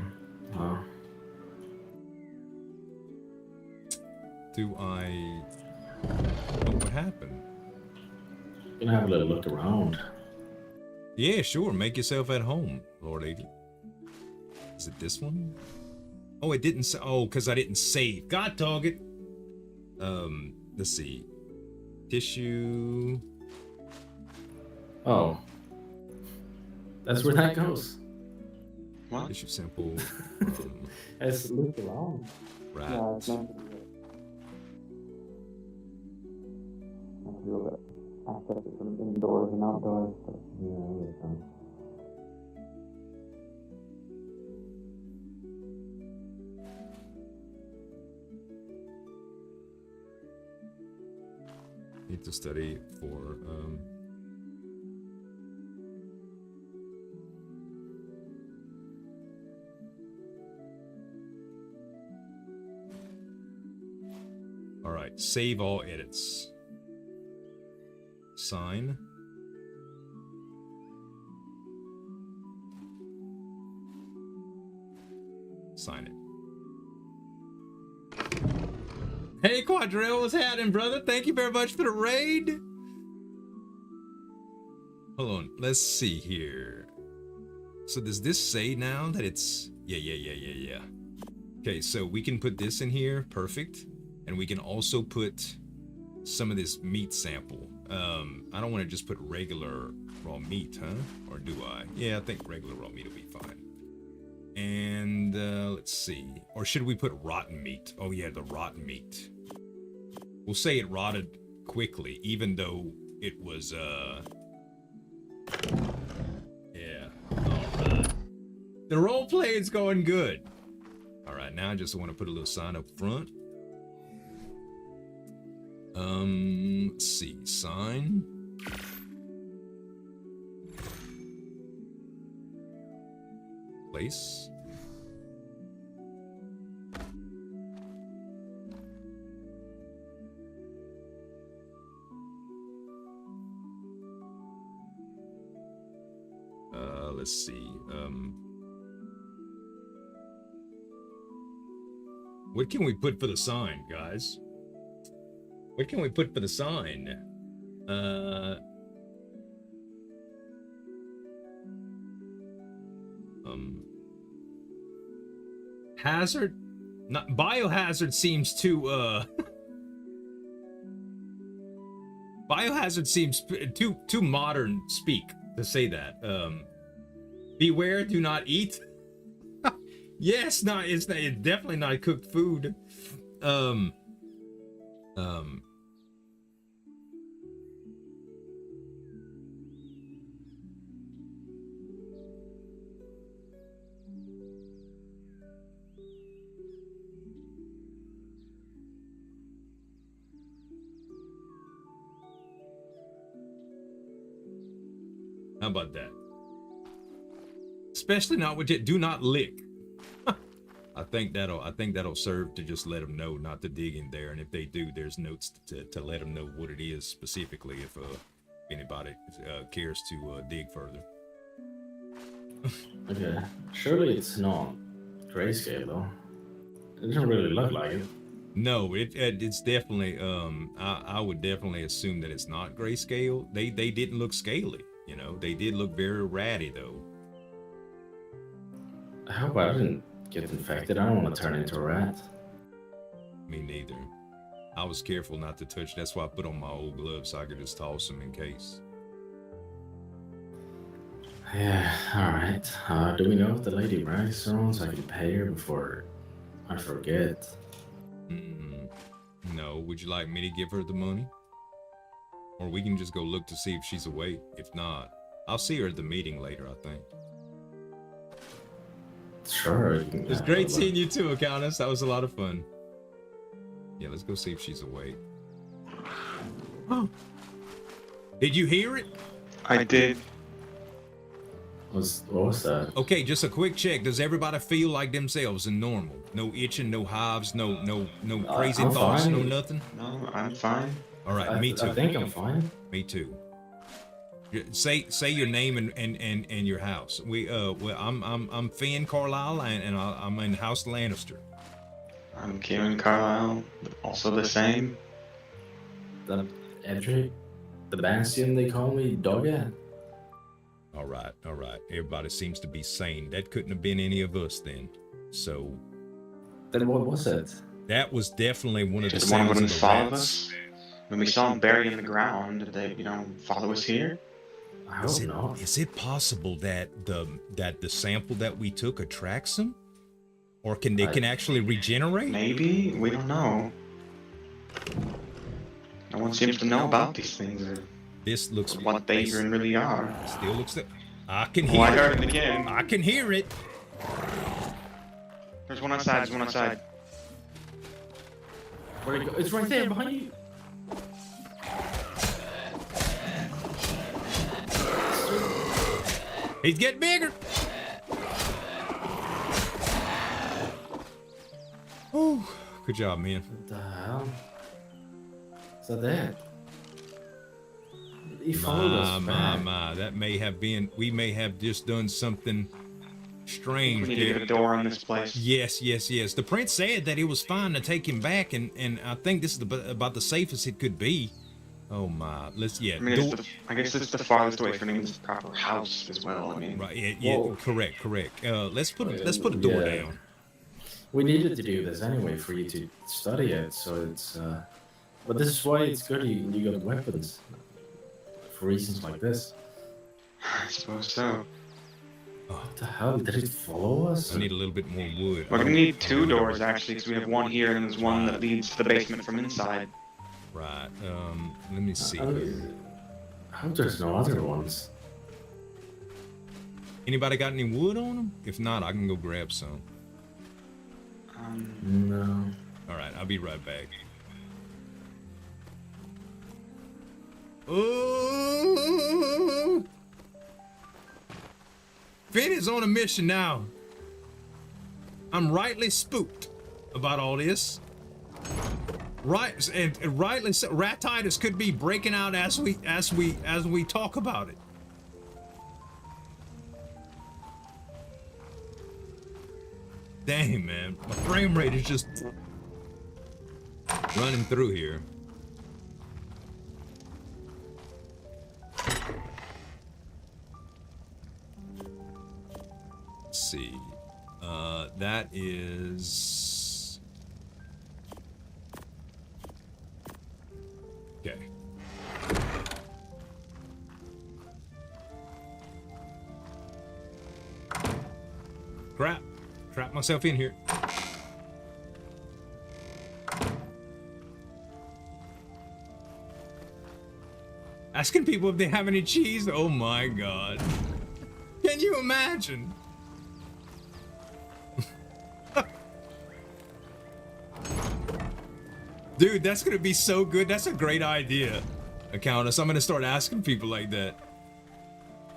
Huh? Do I know what happened? Gonna have a little look around. Yeah, sure. Make yourself at home, Lord Adrian. Is it this one? Oh, it didn't say. Oh, because I didn't save. God dog it. Let's see. Tissue. Oh. That's where that goes. What? Tissue sample. It's looked around. Right. Yeah, it's meant to be a little bit access it from indoors and outdoors. But Yeah. Need to study for all right, save all edits. Sign. Sign it. Hey, Quadrille, what's happening, brother? Thank you very much for the raid. Hold on, let's see here. So does this say now that it's... Yeah. Okay, so we can put this in here. Perfect. And we can also put some of this meat sample. I don't want to just put regular raw meat, huh? Or do I? Yeah, I think regular raw meat will be fine. And let's see. Or should we put rotten meat? Oh yeah, the rotten meat. We'll say it rotted quickly, even though it was yeah. Alright. The role play is going good. Alright, now I just want to put a little sign up front. Let's see, sign. Place. Let's see. What can we put for the sign, guys? What can we put for the sign? Hazard? Not biohazard seems too biohazard seems too modern speak to say that. Beware, do not eat. Yes, it's definitely not cooked food. How about that? Especially not with it. Do not lick. I think that'll serve to just let them know not to dig in there, and if they do, there's notes to let them know what it is specifically if anybody cares to dig further. Okay, surely it's not grayscale though. It doesn't really look like it. No, it's definitely. I would definitely assume that it's not grayscale. They didn't look scaly. You know, they did look very ratty though. I hope I didn't get infected. I don't want to turn into a rat. Me neither. I was careful not to touch. That's why I put on my old gloves so I could just toss them in case. Yeah, alright. Do we know if the lady Bryce owns? I can pay her before I forget. No, would you like me to give her the money? Or we can just go look to see if she's awake. If not, I'll see her at the meeting later, I think. Sure. It was great seeing you too, Countess. That was a lot of fun. Yeah, let's go see if she's awake. Oh. Did you hear it? I did. What was that? Okay, just a quick check. Does everybody feel like themselves and normal? No itching, no hives, no crazy I'm thoughts, fine. no nothing? No, I'm fine. All right, me too. I think I'm fine. Me too. Say your name and your house. I'm Finn Carlyle and I'm in House Lannister. I'm Kieran Carlyle, also the same. The Edric, the Bastion they call me, Dogget. All right. Everybody seems to be sane. That couldn't have been any of us then. So. Then what was it? That was definitely one of the Just one of them sounds of the followed rats. us. When we saw him buried in the ground, did they, follow us here? I hope not. Is it possible that the sample that we took attracts them, or can actually regenerate? Maybe, we don't know. No one seems to know about these things or this looks what they even really are. Still looks like I can hear. I heard it again. I can hear it. There's one outside. There's one outside. Where'd it go? It's right there behind you. He's getting bigger. Oh, good job, man. What the hell? Is that? He followed us back. That may have been. We may have just done something strange. We need to get a door on this place. Yes. The prince said that it was fine to take him back, and I think this is about the safest it could be. Oh my, let's I mean, I guess it's the farthest away from his proper house as well. I mean, right? Yeah, correct. Let's put a door down. We needed to do this anyway for you to study it, so it's. But this is why it's good you got weapons. For reasons like this. I suppose so. What the hell? Did it follow us? I need a little bit more wood. We're gonna need 2 doors actually, because we have one here and there's one that leads to the basement from inside. Right. Let me see here. I hope there's no other ones. Anybody got any wood on them? If not, I can go grab some. No. All right, I'll be right back. Oh! Finn is on a mission now. I'm rightly spooked about all this. Right, and rightly so. Ratitis could be breaking out as we talk about it. Dang, man, my frame rate is just running through here. Let's see. That is... Okay. Crap. Trap myself in here. Asking people if they have any cheese? Oh my god. Can you imagine? Dude, that's gonna be so good. That's a great idea, Countess. I'm gonna start asking people like that.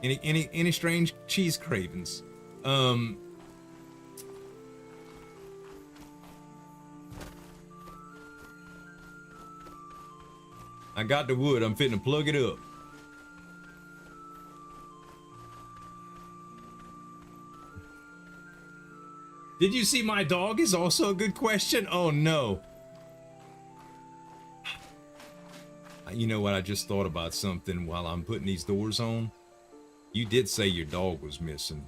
Any strange cheese cravings? I got the wood. I'm fitting to plug it up. Did you see my dog is also a good question? Oh no. You know what? I just thought about something while I'm putting these doors on. You did say your dog was missing.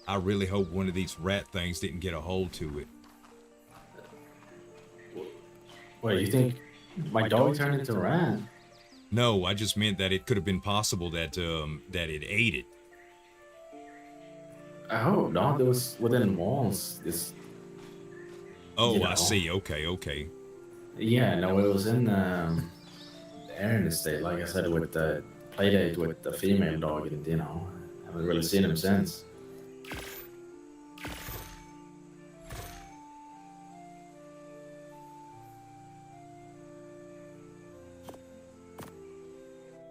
I really hope one of these rat things didn't get a hold to it. Wait, you think my dog turned into a rat? No, I just meant that it could have been possible that that it ate it. I hope not. It was within walls. Oh, you know. I see. Okay. Yeah, no, it was in the Aaron estate, like I said, with the playdate with the female dog, and you know, I haven't really seen him since.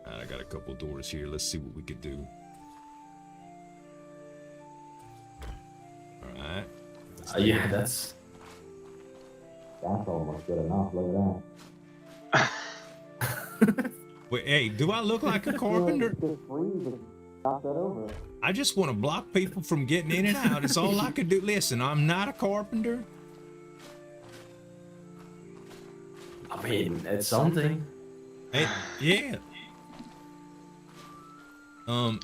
I got a couple doors here. Let's see what we could do. All right. Yeah, that's almost good enough. Look at that. Wait, hey, do I look like a carpenter? Knock that over. I just want to block people from getting in and out. It's all I could do. Listen, I'm not a carpenter. I mean, it's something. Hey, yeah.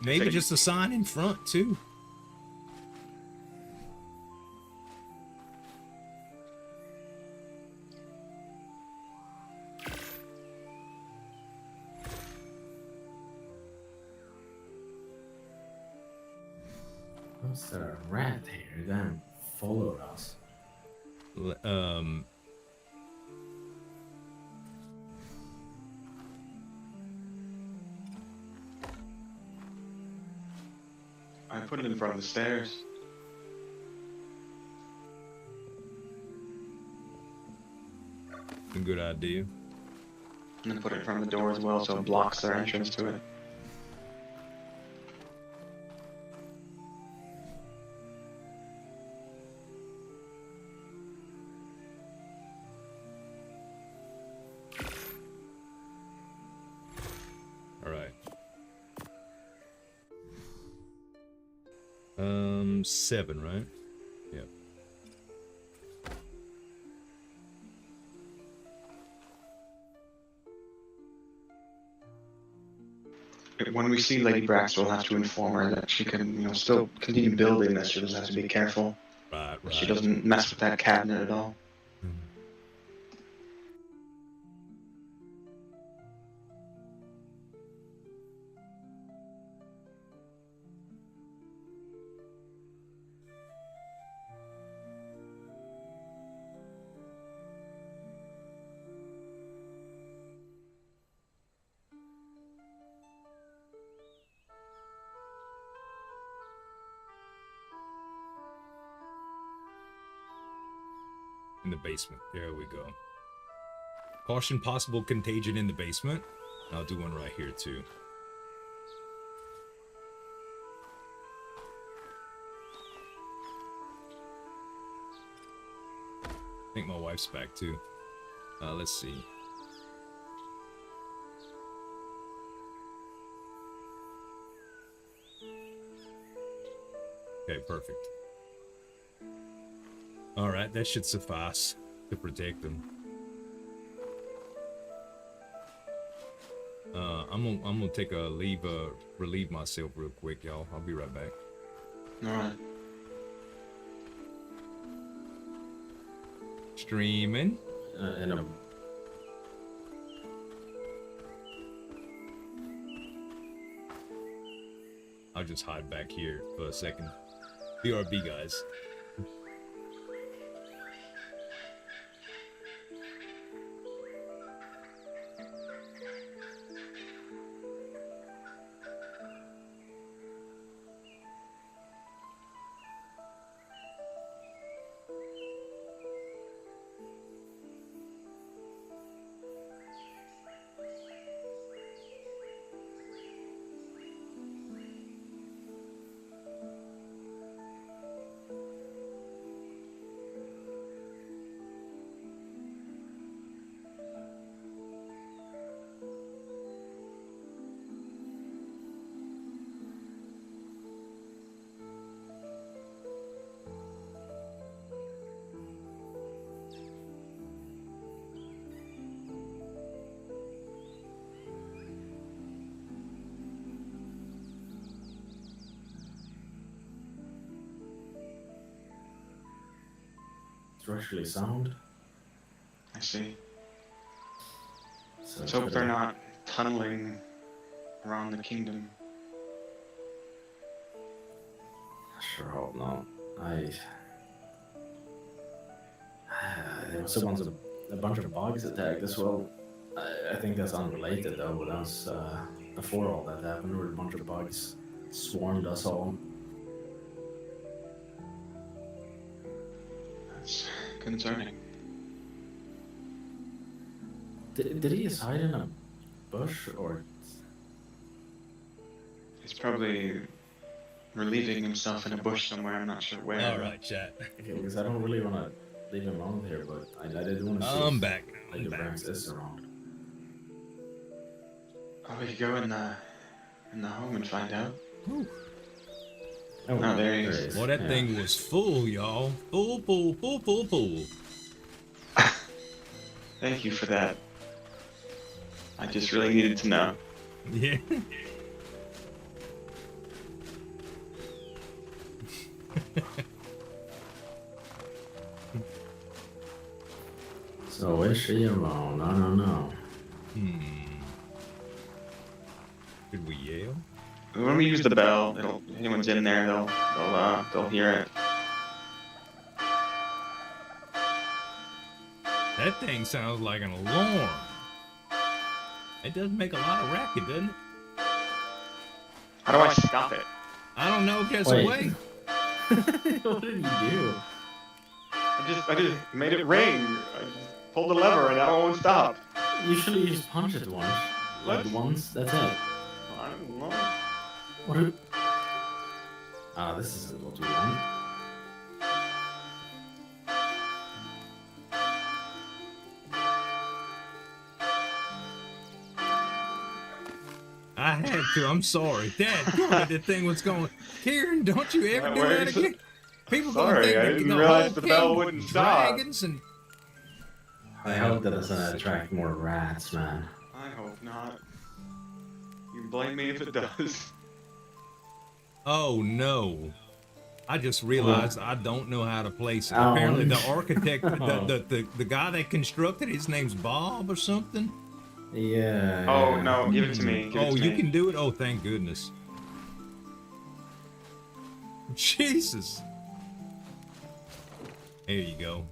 Maybe just a sign in front too. Was there a rat here that followed us? I put it in front of the stairs. A good idea. I'm gonna put it in front of the door as well, so it blocks their entrance to it. All right. 7, right? Yep. When we see Lady Brax, we'll have to inform her that she can, still continue building this. She'll just have to be careful. Right. She doesn't mess with that cabinet at all. In the basement. There we go. Caution possible contagion in the basement. I'll do one right here too. I think my wife's back too. Let's see. Okay, perfect. Alright, that should suffice to protect them. I'm gonna take a leave, relieve myself real quick, y'all. I'll be right back. Alright. Streaming. I'll just hide back here for a second. BRB, guys. Structurally sound. I see. So Let's hope they're not tunneling around the kingdom. I sure hope not. There was a bunch of bugs attacked as well. I think that's unrelated though, but that's before all that happened, there were a bunch of bugs swarmed us all. That's concerning. Did he just hide in a bush, or? He's probably relieving himself in a bush somewhere, I'm not sure where. Alright, chat. Okay, because I don't really want to leave him alone here, but I did want to see I'm if back. Lady Brax is around. Oh, we could go in the home and find out. Ooh. Oh, there he is. Well, that thing was full, y'all. Full. Thank you for that. I just really needed to know. Yeah. So is she around? I don't know. Did we yell? When we use the bell, if anyone's in there, they'll hear it. That thing sounds like an alarm. It doesn't make a lot of racket, doesn't it? How do I stop it? I don't know. There's a Wait. way. What did you do? I just made it ring. I just pulled the lever and now it won't stop. Usually you just punch it once. Like What? once, that's it. I don't know. What are... Ah, this isn't what we want. I had to. I'm sorry. Dad, that thing was going. Kieran, don't you ever do that again? People gonna Sorry, think I that didn't the realize whole the bell king wouldn't was stop. dragons and. I hope that doesn't attract more rats, man. I hope not. You blame me if it does. Oh no. I just realized I don't know how to place it. Oh. Apparently, the architect, the guy that constructed, his name's Bob or something. Yeah. Oh no, give it to me. Give it Oh, to you me. can do it. Oh, thank goodness. Jesus. There you go.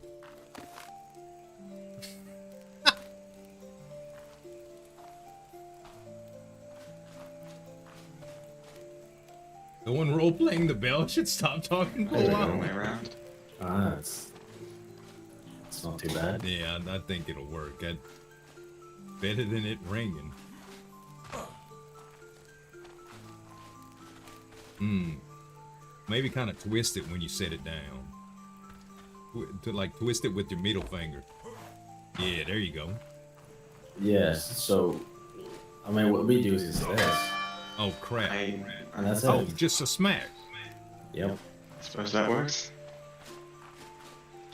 The one role-playing the bell should stop talking for a There's while. no way around. It's not too bad. Yeah, I think it'll work. Better than it ringing. Maybe kind of twist it when you set it down. To like twist it with your middle finger. Yeah, there you go. Yes, so, I mean, what we do is this. Oh, crap. And that's Oh, it. just a smack. Yep. Suppose that works.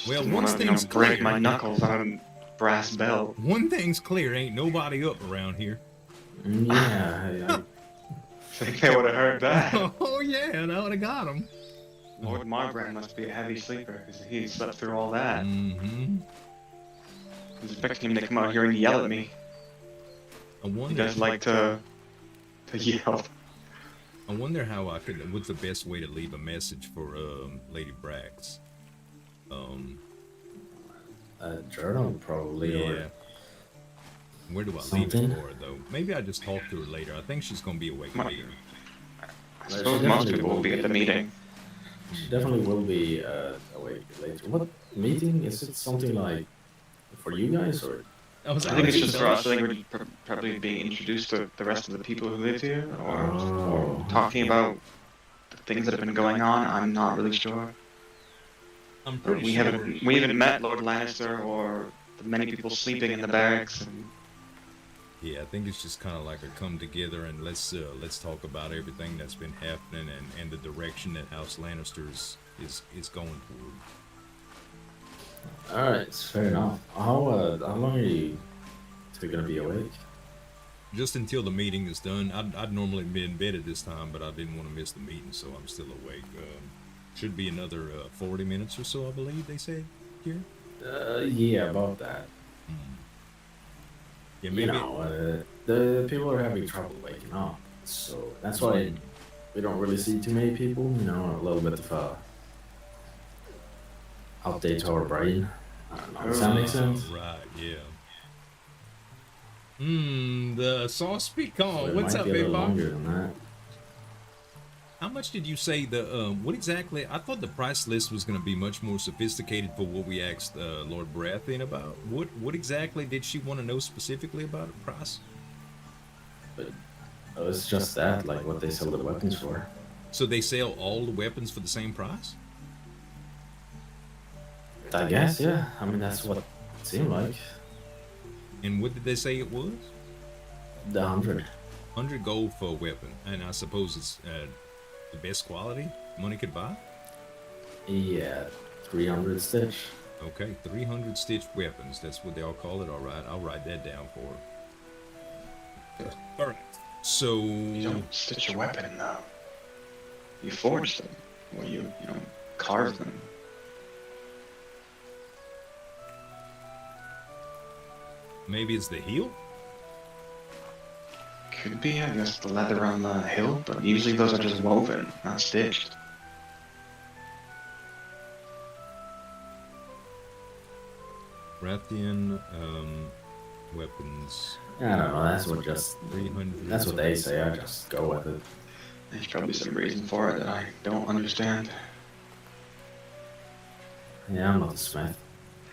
Well, Didn't one wanna, thing's break clear. my knuckles on a brass bell. One thing's clear, ain't nobody up around here. Yeah. I think they would have heard that. Oh yeah, that would have got him. Lord Marbrand must be a heavy sleeper because he slept through all that. Mm-hmm. I was expecting him to come out here and yell at me. I wonder. He does like to yell. I wonder how I could. What's the best way to leave a message for Lady Brax? A journal, probably. Yeah. Or Where do I leave something? it for her, though? Maybe I just talk to her later. I think she's gonna be awake later. I suppose most people will be at the meeting. She definitely will be awake later. What meeting? Is it something like for you guys or? I think it's just for us. I think we're probably being introduced to the rest of the people who live here, or talking about the things that have been going on. I'm not really sure. I'm pretty we sure. haven't met Lord Lannister or the many people sleeping in the barracks. And Yeah, I think it's just kind of like a come together and let's talk about everything that's been happening and the direction that House Lannister is going toward. All right, fair enough. How long are you two gonna be awake? Just until the meeting is done. I'd normally be in bed at this time, but I didn't want to miss the meeting, so I'm still awake. Should be another 40 minutes or so, I believe they said here. Yeah, about that. Yeah, You maybe. know, the people are having trouble waking up, so that's why we don't really see too many people. You know, a little bit of a update to our brain. I don't know. Does that make sense? Right, yeah. The sauce pecan. So it What's might up, be a big little Bob? longer than that. How much did you say what exactly? I thought the price list was going to be much more sophisticated for what we asked Lord Baratheon about. What exactly did she want to know specifically about the price? But it's just that, like what they sell the weapons for. So they sell all the weapons for the same price? I guess, yeah. I mean, that's what it seemed like. And what did they say it was? The 100. 100 gold for a weapon, and I suppose it's the best quality money could buy. Yeah, 300 stitch. Okay, 300 stitched weapons. That's what they all call it. All right, I'll write that down for her. All right. So you don't stitch a weapon, though. You forge them, or you carve them. Maybe it's the heel? Could be, I guess, the leather on the hilt, but usually those are just woven, not stitched. Baratheon weapons. I don't know, that's what 300. That's what they say, I just go with it. There's probably some reason for it that I don't understand. Yeah, I'm not a smith.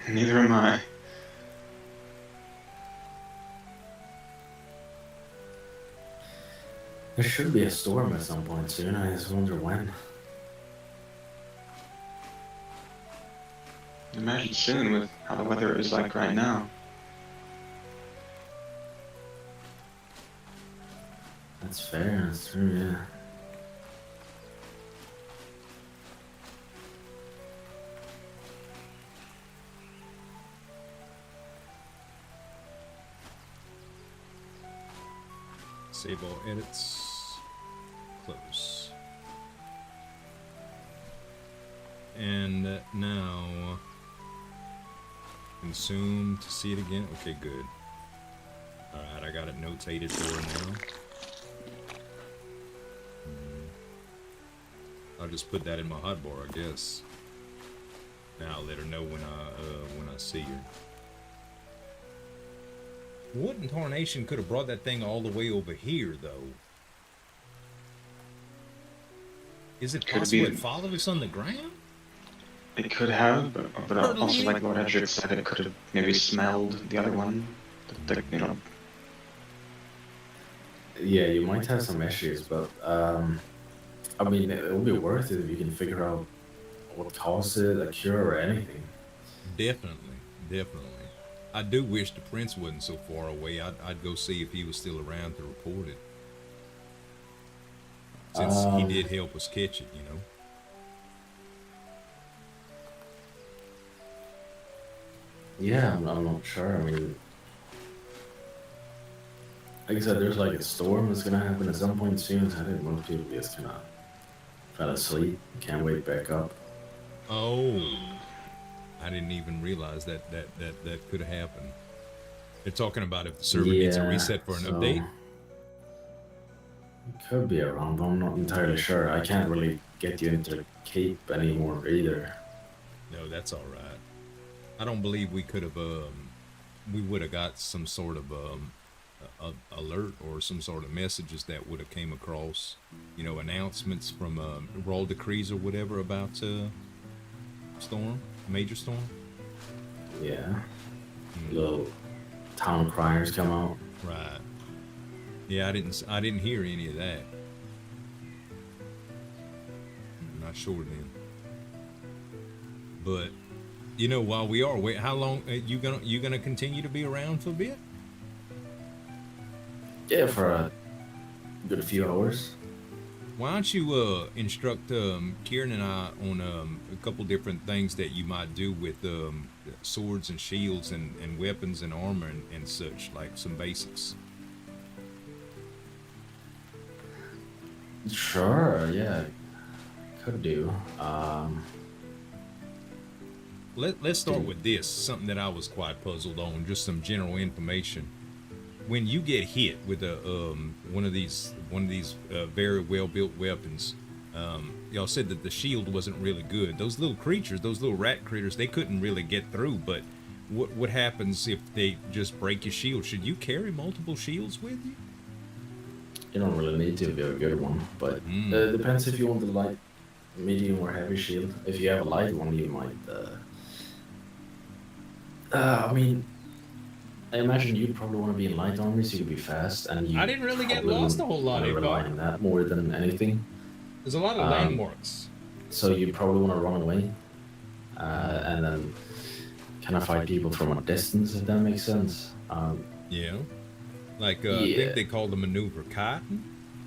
Neither am I. There should be a storm at some point soon, I just wonder when. Imagine soon with how the weather is like right now. That's fair, that's true, yeah. Save all edits. Close. and now consume to see it again. Okay, good. All right, I got it notated for her now. I'll just put that in my hotbar, I guess. Now I'll let her know when I see her. What in tarnation could have brought that thing all the way over here, though? Is it possible it followed us on the ground? It could have, but also like Lord Edric said, it could have maybe smelled the other one. You know. Yeah, you might have some issues, but I mean, it will be worth it if you can figure out what caused it, a cure, or anything. Definitely, definitely. I do wish the prince wasn't so far away. I'd go see if he was still around to report it. Since he did help us catch it, you know. Yeah, I'm not sure. I mean, like I said, there's like a storm that's gonna happen at some point soon. So I think most people just kind of fell asleep, can't wake back up. Oh, I didn't even realize that could have happened. They're talking about if the server needs a reset for an update. It could be around, but I'm not entirely sure. I can't really get you into the cape anymore either. No, that's all right. I don't believe we could have. We would have got some sort of alert or some sort of messages that would have came across, you know, announcements from royal decrees or whatever about storm, major storm. Yeah. Little town criers come out. Right. Yeah, I didn't hear any of that. I'm not sure then. But you know, while we are wait, how long you gonna continue to be around for a bit? Yeah, for a good few hours. Why don't you instruct Kieran and I on a couple different things that you might do with swords and shields and weapons and armor and such, like some basics. Sure, yeah, could do. Let's start with this, something that I was quite puzzled on, just some general information. When you get hit with a one of these very well built weapons, y'all said that the shield wasn't really good. Those little creatures, those little rat critters, they couldn't really get through. But what happens if they just break your shield? Should you carry multiple shields with you? You don't really need to be a good one, but it depends if you want the light, medium, or heavy shield. If you have a light one, you might. I mean, I imagine you'd probably want to be in light armor so you could be fast, and you. I didn't really get lost a whole lot. Rely on that more than anything. There's a lot of landmarks. So you probably want to run away, and then kind of fight people from a distance, if that makes sense. Yeah. Like I think they call the maneuver kiting.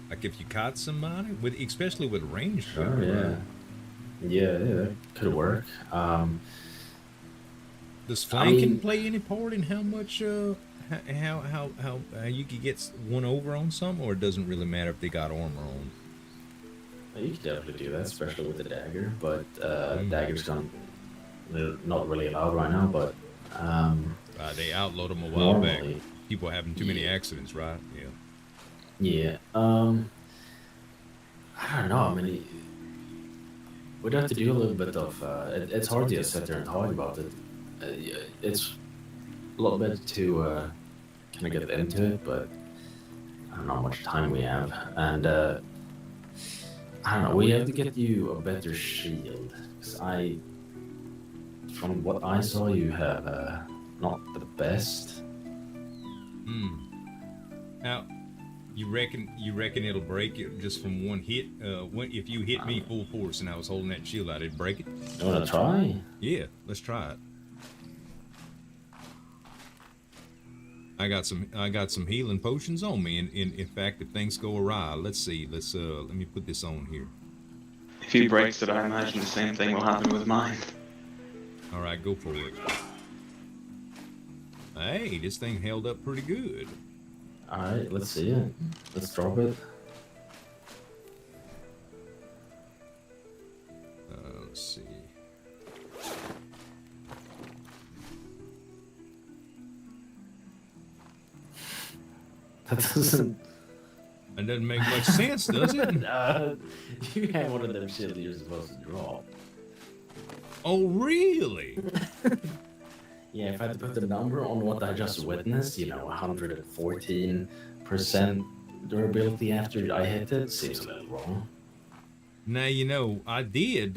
Like if you kite somebody, especially with range. Sure, yeah, that could work. Does flanking play any part in how much how you could get one over on some, or it doesn't really matter if they got armor on? You could definitely do that, especially with the dagger. But daggers they're not really allowed right now. But they outlawed them a while back. People having too many accidents, right? Yeah. I don't know. I mean, we'd have to do a little bit of. It's hard to just sit there and talk about it. It's a little bit to kind of get into it, but I don't know how much time we have, and I don't know. We have to get you a better shield, because from what I saw, you have not the best. Now, you reckon it'll break it just from one hit? If you hit me full force and I was holding that shield out, it'd break it? You wanna try? Yeah, let's try it. I got some healing potions on me, and in fact, if things go awry, let's see. Let me put this on here. If he breaks it, I imagine the same thing will happen with mine. All right, go for it. Hey, this thing held up pretty good. All right, let's see it. Let's drop it. Let's see. That doesn't. That doesn't make much sense, does it? You have one of them shields you're supposed to drop. Oh, really? Yeah, if I had to put the number on what I just witnessed, 114% durability after I hit it seems a little wrong. Now, I did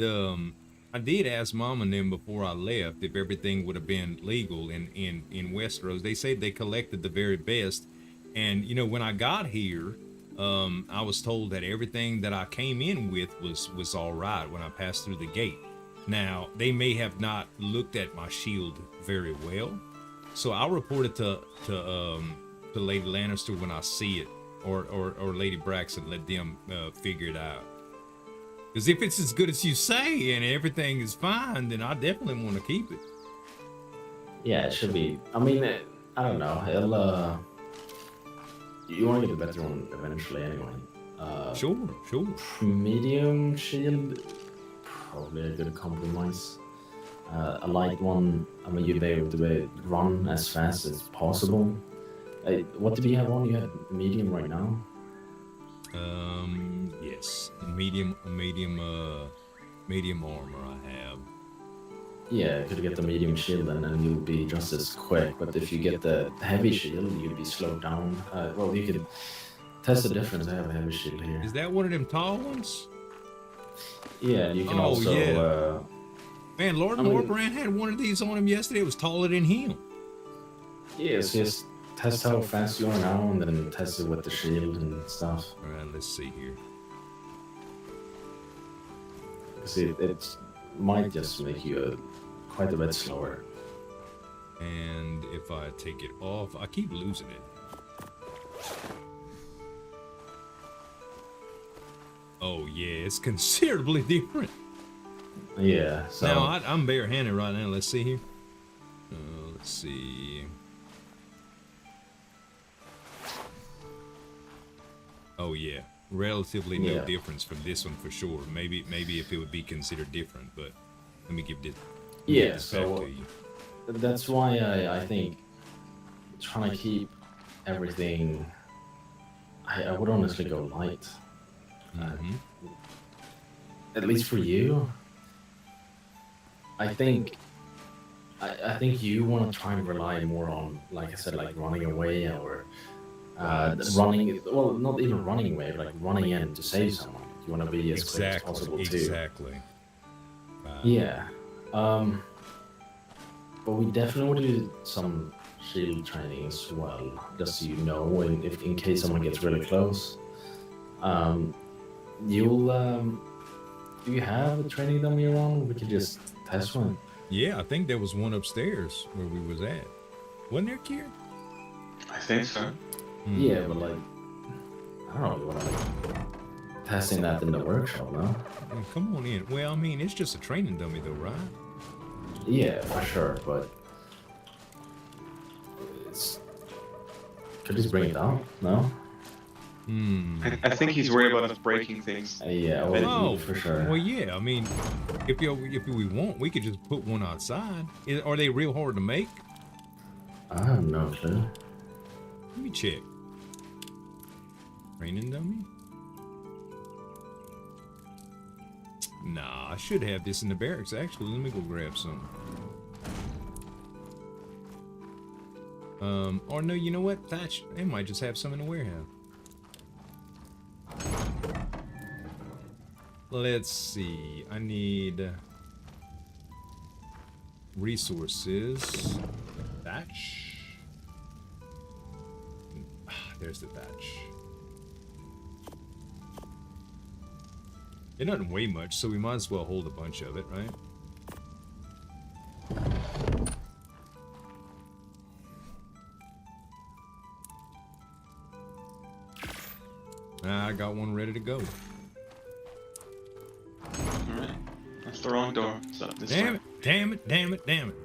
ask Mom and them before I left if everything would have been legal in Westeros. They said they collected the very best. And, when I got here, I was told that everything that I came in with was all right when I passed through the gate. Now, they may have not looked at my shield very well. So I'll report it to Lady Lannister when I see it, or Lady Braxton, let them figure it out. Because if it's as good as you say and everything is fine, then I definitely want to keep it. Yeah, it should be. I mean, I don't know. It'll, you want to get the better one eventually anyway. Sure. Medium shield, probably a good compromise. A light one, I mean, you'd be able to run as fast as possible. What did you have on? You had medium right now? Yes, medium armor I have. Yeah, could get the medium shield and you'll be just as quick. But if you get the heavy shield, you'd be slowed down. Well, you could test the difference. I have a heavy shield here. Is that one of them tall ones? Yeah, you can also. Yeah. Man, Lord Morbrand had one of these on him yesterday. It was taller than him. Yeah, so just test how fast you are now, and then test it with the shield and stuff. All right, let's see here. See, it might just make you quite a bit slower. And if I take it off, I keep losing it. Oh yeah, it's considerably different. Yeah. So now I'm barehanded right now. Let's see here. Let's see. Oh yeah, relatively no difference from this one for sure. Maybe if it would be considered different, but let me give this. Yeah. Back So to you. that's why I think trying to keep everything. I would honestly go light. At least for you. I think you want to try and rely more on, like I said, like running away or running. Well, not even running away, but like running in to save someone. You want to be as quick as possible too. Exactly. Yeah. But we definitely want to do some shield training as well, just so you know, in case someone gets really close. Do you have a training dummy around? We could just test one. Yeah, I think there was one upstairs where we was at. Wasn't there, Kier? I think so. Yeah, but like, I don't know, you want to testing that in the workshop, no? Oh, come on in. Well, I mean, it's just a training dummy though, right? Yeah, for sure, but could just bring it down, no? I think he's worried about us breaking things. Yeah, well, for sure. Well, yeah. I mean, if we want, we could just put one outside. Are they real hard to make? I have no clue. Let me check. Training dummy? Nah, I should have this in the barracks. Actually, let me go grab some. Or no, you know what? Thatch, they might just have some in the warehouse. Let's see. I need resources. Thatch. There's the thatch. It doesn't weigh much, so we might as well hold a bunch of it, right? I got one ready to go. Alright. That's the wrong door. So this Damn way. it, damn it, damn it, damn it.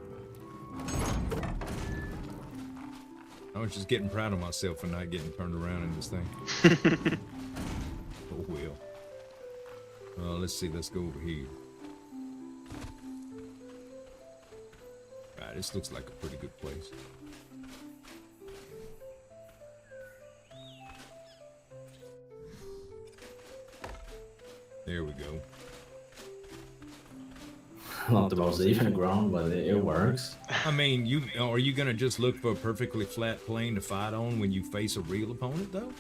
I was just getting proud of myself for not getting turned around in this thing. Oh well. Let's see, let's go over here. Alright, this looks like a pretty good place. There we go. Not the most even ground, but it works. I mean, are you gonna just look for a perfectly flat plane to fight on when you face a real opponent, though?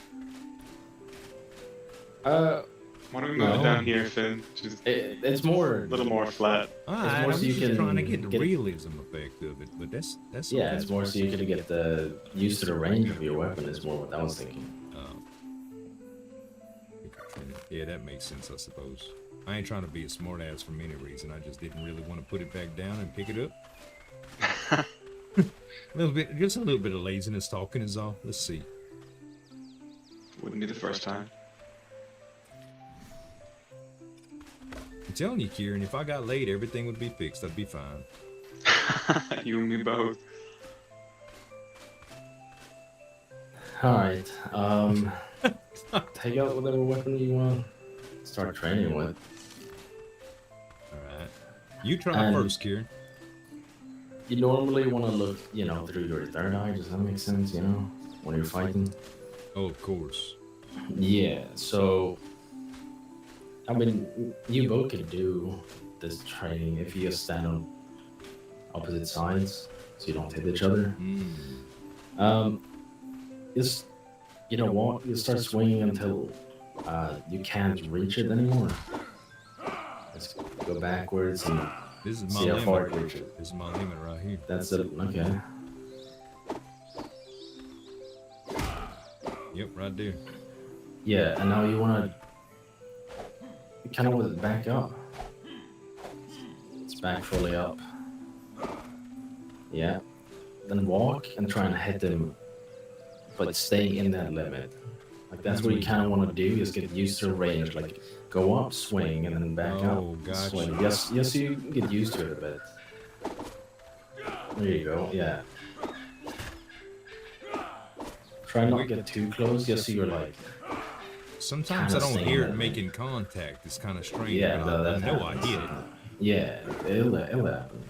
Why don't we move it down here, Finn? It's more a little more flat. It's more so you can trying to get the realism effect of it, but that's yeah, okay. it's more so you can get used to the range of your weapon. Is more what I was thinking. Yeah, that makes sense, I suppose. I ain't trying to be a smartass for any reason. I just didn't really want to put it back down and pick it up. Just a little bit of laziness talking is all. Let's see. Wouldn't be the first time. I'm telling you, Kieran, if I got laid, everything would be fixed. I'd be fine. You and me both. Alright, take out whatever weapon you want. Start training with. Alright. You try first, Kieran. You normally want to look, through your third eye. Does that make sense, when you're fighting? Oh, of course. Yeah, so... I mean, you both could do this training if you just stand on opposite sides, so you don't hit each other. Just, walk, you start swinging until you can't reach it anymore. Let's go backwards and this is see my how far it limit. reaches. This is my limit right here. That's it, okay. Yep, right there. Yeah, and now you want to kind of want it back up. It's back fully up. Yeah. Then walk and try and hit them, but stay in that limit. Like that's what you kind of want to do, is get used to the range. Like go up, swing, and then back up, gotcha. swing. Yes, you get used to it a bit. There you go. Yeah. Try not to get too close, just so you're like. Sometimes I don't hear it making contact. It's kind of strange. Yeah, but I know happens. I hit it. Yeah, it'll happen.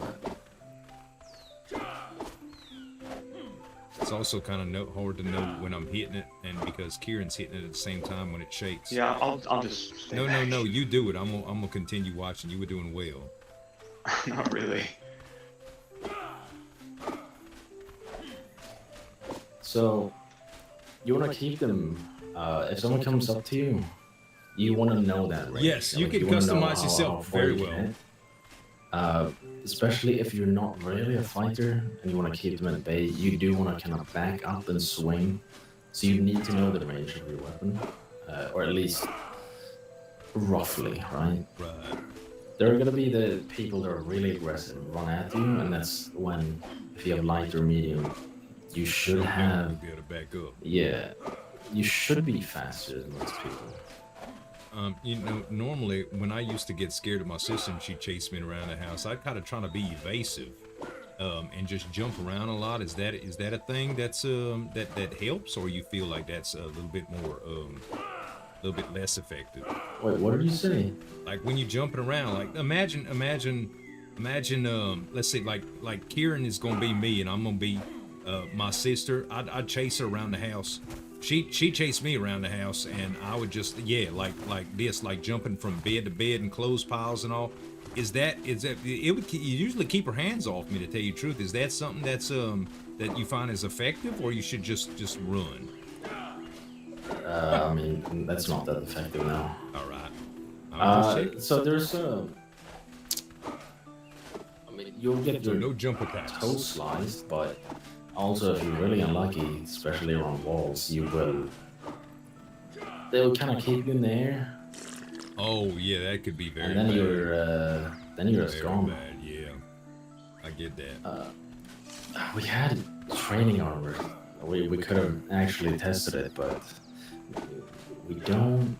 It's also kind of hard to know when I'm hitting it, and because Kieran's hitting it at the same time when it shakes. Yeah, I'll just stay back. No, you do it. I'm gonna continue watching. You were doing well. Not really. So, you want to keep them. If someone comes up to you, you want to know that range. Yes, you Like, can wanna know customize how yourself far very you can well. hit. Especially if you're not really a fighter and you want to keep them at bay, you do want to kind of back up and swing. So you need to know the range of your weapon, or at least roughly, right? Right. There are going to be the people that are really aggressive and run at you, and that's when, if you have light or medium, you should have. Be able to back up. Yeah, you should be faster than most people. Normally when I used to get scared of my sister and she'd chase me around the house, I'd kind of try to be evasive, and just jump around a lot. Is that a thing that's that helps, or you feel like that's a little bit more, a little bit less effective? Wait, what did you say? Like when you're jumping around, like imagine, let's say like Kieran is gonna be me and I'm gonna be my sister. I'd chase her around the house. She chased me around the house, and I would just like this, like jumping from bed to bed and clothes piles and all. Is that it would usually keep her hands off me, to tell you the truth? Is that something that's that you find is effective, or you should just run? I mean, that's not that effective now. All right. So there's I mean, you'll get your no jump attacks. Toe sliced, but also if you're really unlucky, especially around walls, they'll kind of keep you in the air. Oh yeah, that could be very. And then bad. you're Very gone. bad, yeah. I get that. We had training armor. We could have actually tested it, but we don't.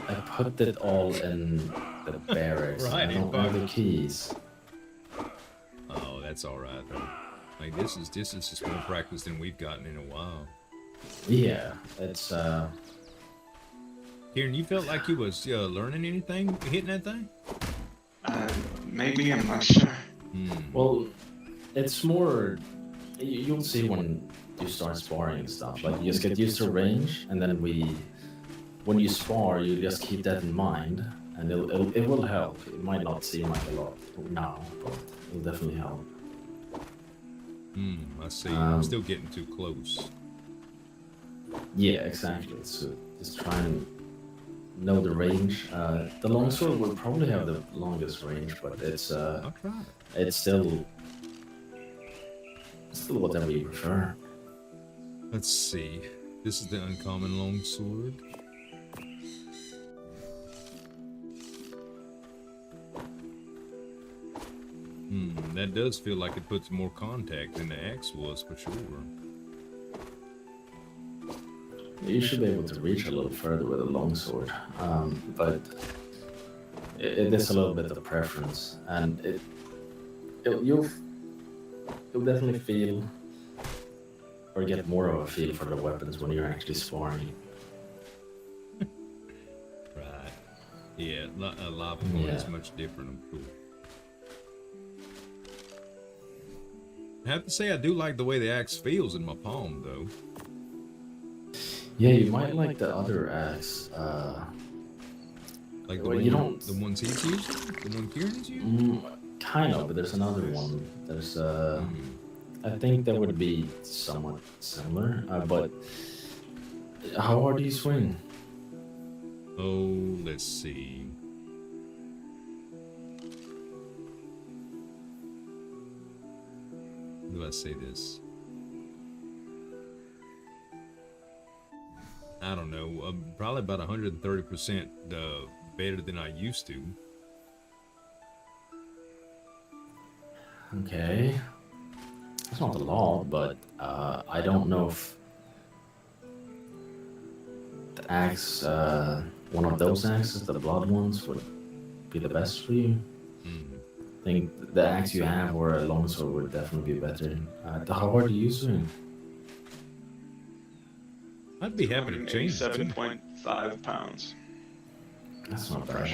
I put it all in the barracks. Right, I don't have the keys. Oh, that's all right though. Like this is just more practice than we've gotten in a while. Yeah, it's Kieran, you felt like you was learning anything hitting that thing? Maybe, I'm not sure. Well, it's more. You'll see when you start sparring and stuff. Like you just get used to range, and then we when you spar, you just keep that in mind, and it will help. It might not seem like a lot now, but it'll definitely help. I see. I'm still getting too close. Yeah, exactly. So just try and know the range. The longsword will probably have the longest range, but it's I'll try it. it's still whatever you prefer. Let's see. This is the uncommon longsword. That does feel like it puts more contact than the axe was, for sure. You should be able to reach a little further with a longsword, but it is a little bit of preference, and you'll definitely feel or get more of a feel for the weapons when you're actually sparring. Right. Yeah, a lot is much different, I'm sure. I have to say, I do like the way the axe feels in my palm, though. Yeah, you might like the other axe. Like the ones he's using? The one Kieran is using? Kind of, but there's another one. There's I think that would be somewhat similar, but how hard do you swing? Oh, let's see. How do I say this? I don't know. Probably about 130% better than I used to. Okay. That's not a lot, but I don't know if the axe, one of those axes, the blood ones, would be the best for you. I think the axe you have or a longsword would definitely be better. How hard do you swing? I'd be happy to change 7.5 pounds. That's not bad.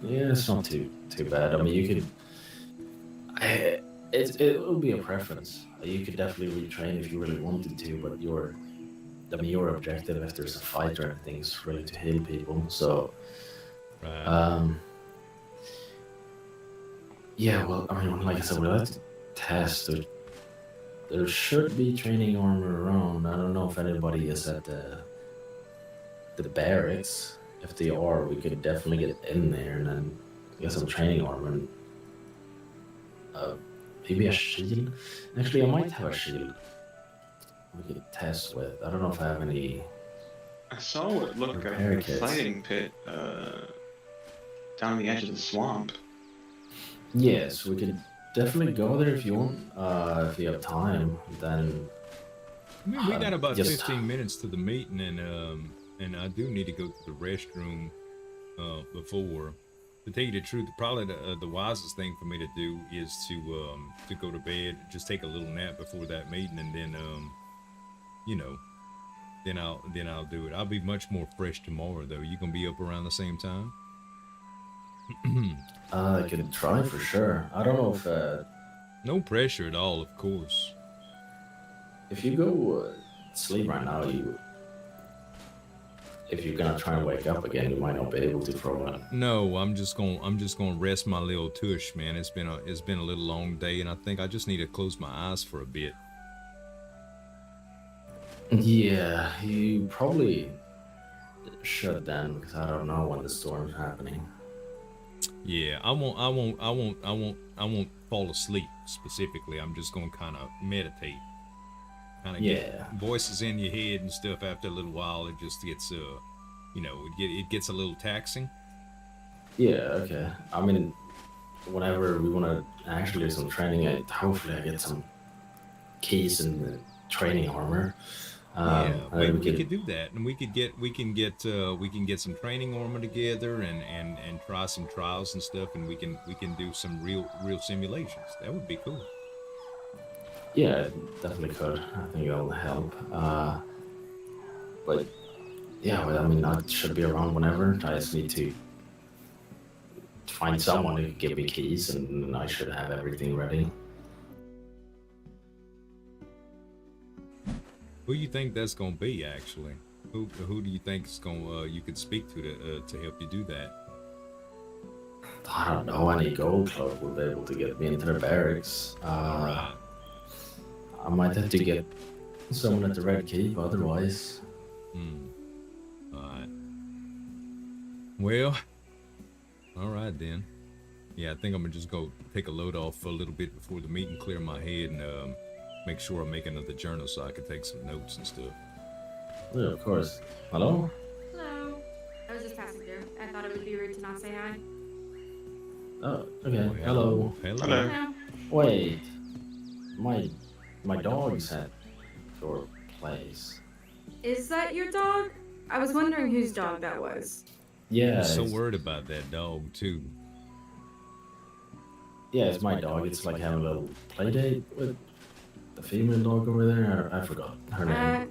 Yeah, it's not too bad. I mean, you could. It will be a preference. You could definitely retrain if you really wanted to, but your objective, if there's a fight or anything, is really to heal people. So, yeah. Well, I mean, like I said, we'll have to test. There should be training armor around. I don't know if anybody is at the barracks. If they are, we could definitely get in there and then get some training armor. And, maybe a shield. Actually, I might have a shield we could test with. I don't know if I have any. I saw what looked like a fighting pit down the edge of the swamp. Yes, we could definitely go there if you want. If you have time, then. I mean, we got about 15 minutes to the meeting, and I do need to go to the restroom before. To tell you the truth, probably the wisest thing for me to do is to go to bed, just take a little nap before that meeting, and then then I'll do it. I'll be much more fresh tomorrow, though. You gonna be up around the same time? I could try for sure. I don't know if no pressure at all, of course. If you go sleep right now, if you're gonna try and wake up again, you might not be able to for a while. No, I'm just gonna rest my little tush, man. It's been a little long day, and I think I just need to close my eyes for a bit. Yeah, you probably should then, because I don't know when the storm's happening. Yeah, I won't fall asleep specifically. I'm just gonna kind of meditate. Kind of get voices in your head and stuff. After a little while, it just gets it gets a little taxing. Yeah, okay. I mean, whenever we want to actually do some training, hopefully I get some keys and training armor. We could do that, and we can get some training armor together and try some trials and stuff, and we can do some real simulations. That would be cool. Yeah, definitely could. I think that'll help. But yeah, I mean, I should be around whenever. I just need to find someone who can give me keys, and I should have everything ready. Who you think that's gonna be, actually? Who do you think is gonna you could speak to help you do that? I don't know. Any gold club will be able to get me into the barracks. I might have to get someone at the Red Keep otherwise. Alright. Well, alright then. Yeah, I think I'm gonna just go take a load off for a little bit before the meeting, clear my head, and make sure I make another journal so I can take some notes and stuff. Yeah, of course. Hello? Hello. I was just passing through. I thought it would be rude to not say hi. Oh, okay. Hello. Hello. Wait. My dog's at your place. Is that your dog? I was wondering whose dog that was. Yeah. I'm so worried about that dog too. Yeah, it's my dog. It's like having a little play date with the female dog over there. I forgot her name.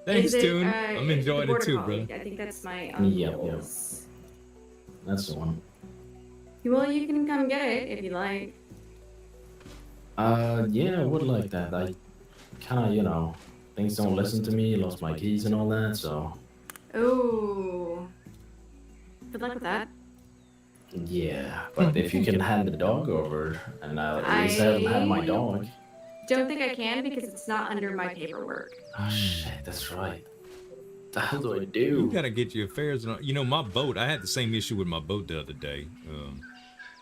Thanks, Is it, Toon. I'm enjoying the it too, border bro. collie? I think that's my Yep. uncle's. That's the one. Well, you can come get it if you like. Yeah, I would like that. I kinda, things don't listen to me, lost my keys and all that, so. Oh. Good luck with that. Yeah, but if you can hand the dog over, and at least I haven't had my dog. Don't think I can because it's not under my paperwork. Oh shit, that's right. What the hell do I do? You gotta get your affairs in. You know, my boat. I had the same issue with my boat the other day,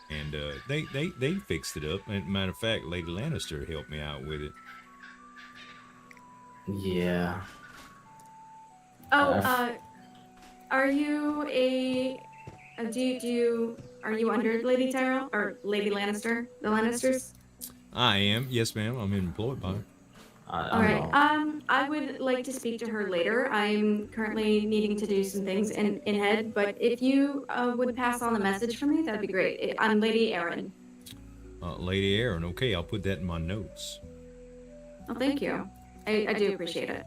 and they fixed it up. And matter of fact, Lady Lannister helped me out with it. Yeah. Oh, are you are you under Lady Tyrell or Lady Lannister? The Lannisters? I am. Yes, ma'am. I'm employed by her. All right. I would like to speak to her later. I'm currently needing to do some things in head, but if you would pass on the message for me, that'd be great. I'm Lady Erin. Lady Erin. Okay, I'll put that in my notes. Oh, thank you. I do appreciate it.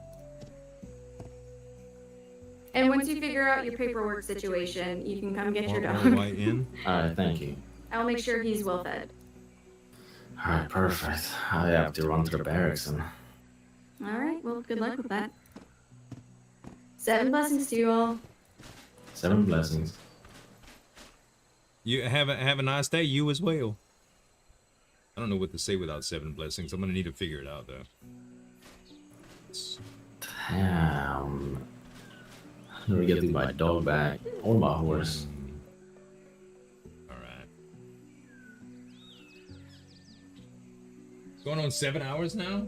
And once you figure out your paperwork situation, you can come get your dog. Alright, thank you. I'll make sure he's well fed. Alright, perfect. I have to run to the barracks and. All right. Well, good luck with that. 7 blessings to you all. 7 blessings. You have a nice day. You as well. I don't know what to say without 7 blessings. I'm gonna need to figure it out though. Damn. Let me get my dog back or my horse. Alright. Going on 7 hours now?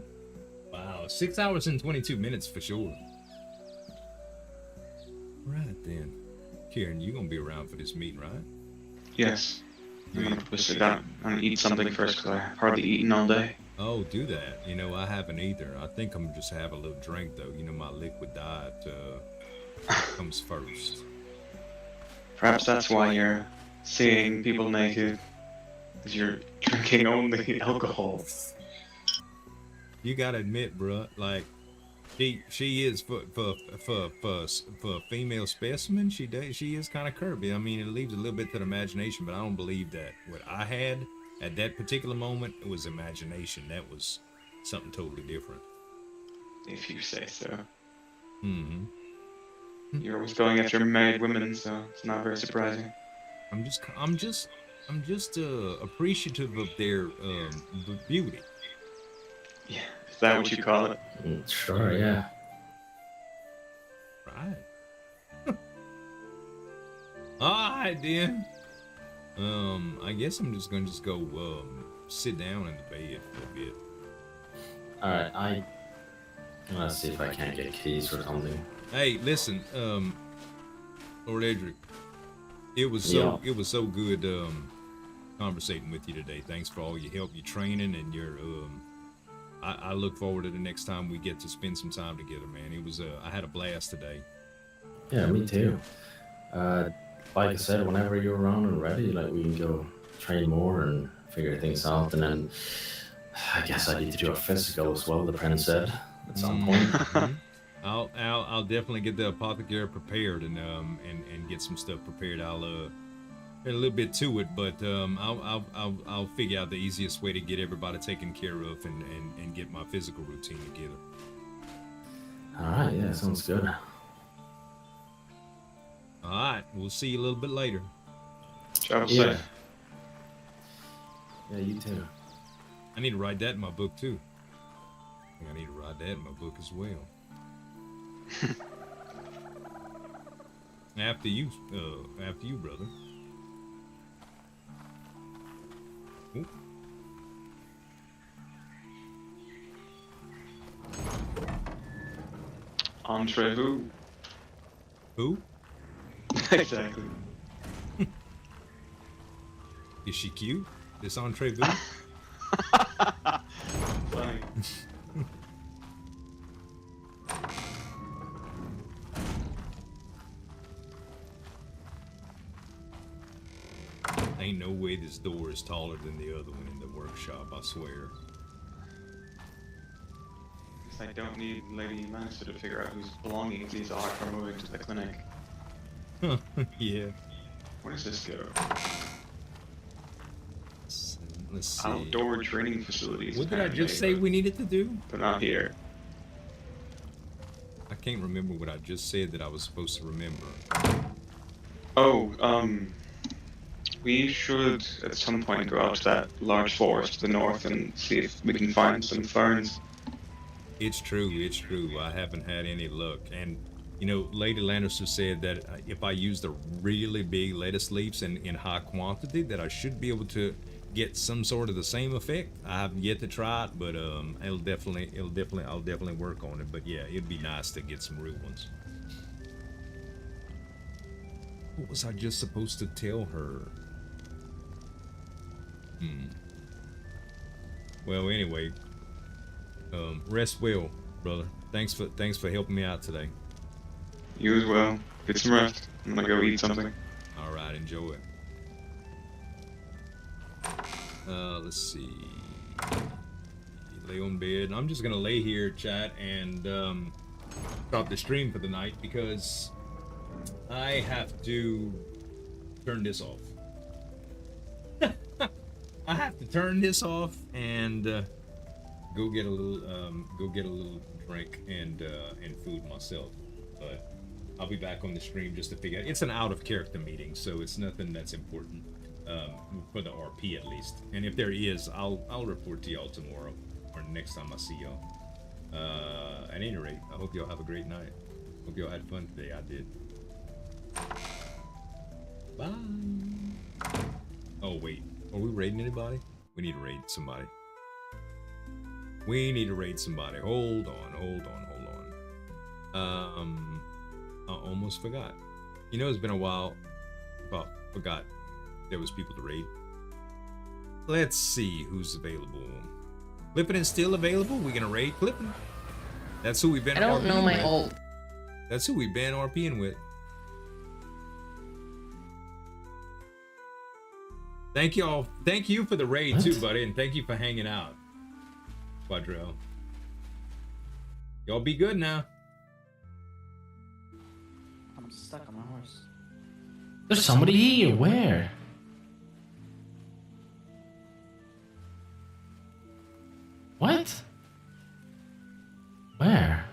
Wow, 6 hours and 22 minutes for sure. Right then. Kieran, you gonna be around for this meeting, right? Yes. I'm gonna push it down and eat something first because I've hardly eaten all day. Oh, do that. You know, I haven't either. I think I'm just have a little drink though. You know, my liquid diet comes first. Perhaps that's why you're seeing people naked, because you're drinking only alcohol. You gotta admit, bruh, like she is for female specimen. She is kind of curvy. I mean, it leaves a little bit to the imagination, but I don't believe that what I had at that particular moment it was imagination. That was something totally different. If you say so. Mm-hmm. You're always going after married women, so it's not very surprising. I'm just appreciative of their beauty. Yeah, is that what you call it? Sure, yeah. Right. Alright then. I guess I'm just gonna go sit down in the bed for a bit. Alright, let's see if I can't get keys or something. Hey, listen, Lord Edric, it was so good conversating with you today. Thanks for all your help, your training, and your I look forward to the next time we get to spend some time together, man. It was I had a blast today. Yeah, me too. Like I said, whenever you're around and ready, like we can go train more and figure things out, and then I guess I need to do a physical as well. The prince said at some point. I'll definitely get the apothecary prepared and get some stuff prepared. I'll add a little bit to it, but I'll figure out the easiest way to get everybody taken care of and get my physical routine together. All right, yeah, sounds good. All right, we'll see you a little bit later. Travel Yeah. safe. Yeah, you too. I need to write that in my book too. I think I need to write that in my book as well. After you, brother. Ooh. Entrez-vous. Who? Exactly. Is she cute? This entree-vous? Funny. Ain't no way this door is taller than the other one in the workshop, I swear. I don't need Lady Lannister to figure out whose belongings these are for moving to the clinic. Yeah. Where does this go? Let's see. Outdoor training facilities. What did I just say we needed to do? But not here. I can't remember what I just said that I was supposed to remember. Oh, we should at some point go out to that large forest to the north and see if we can find some ferns. It's true, it's true. I haven't had any luck. And, you know, Lady Lannister said that if I use the really big lettuce leaves in high quantity, that I should be able to get some sort of the same effect. I haven't yet to try it, but I'll definitely work on it. But yeah, it'd be nice to get some real ones. What was I just supposed to tell her? Well, anyway, rest well, brother. Thanks for helping me out today. You as well. Get some rest. I'm gonna go eat something. All right, enjoy it. Let's see. Lay on bed. I'm just gonna lay here, chat, and stop the stream for the night because I have to turn this off. I have to turn this off and go get a little drink and food myself. But I'll be back on the stream just to figure out. It's an out of character meeting, so it's nothing that's important for the RP at least. And if there is, I'll report to y'all tomorrow or next time I see y'all. At any rate, I hope y'all have a great night. Hope y'all had fun today. I did. Bye. Oh wait, are we raiding anybody? We need to raid somebody. We need to raid somebody. Hold on. I almost forgot. You know, it's been a while. Well, forgot there was people to raid. Let's see who's available. Clippin is still available. We're gonna raid Clippin. That's who we've been. I don't know my ult. That's who we've been RPing with. Thank y'all. Thank you for the raid too, buddy, and thank you for hanging out, Quadrell. Y'all be good now. I'm stuck on my horse. There's somebody here. Where? What? Where?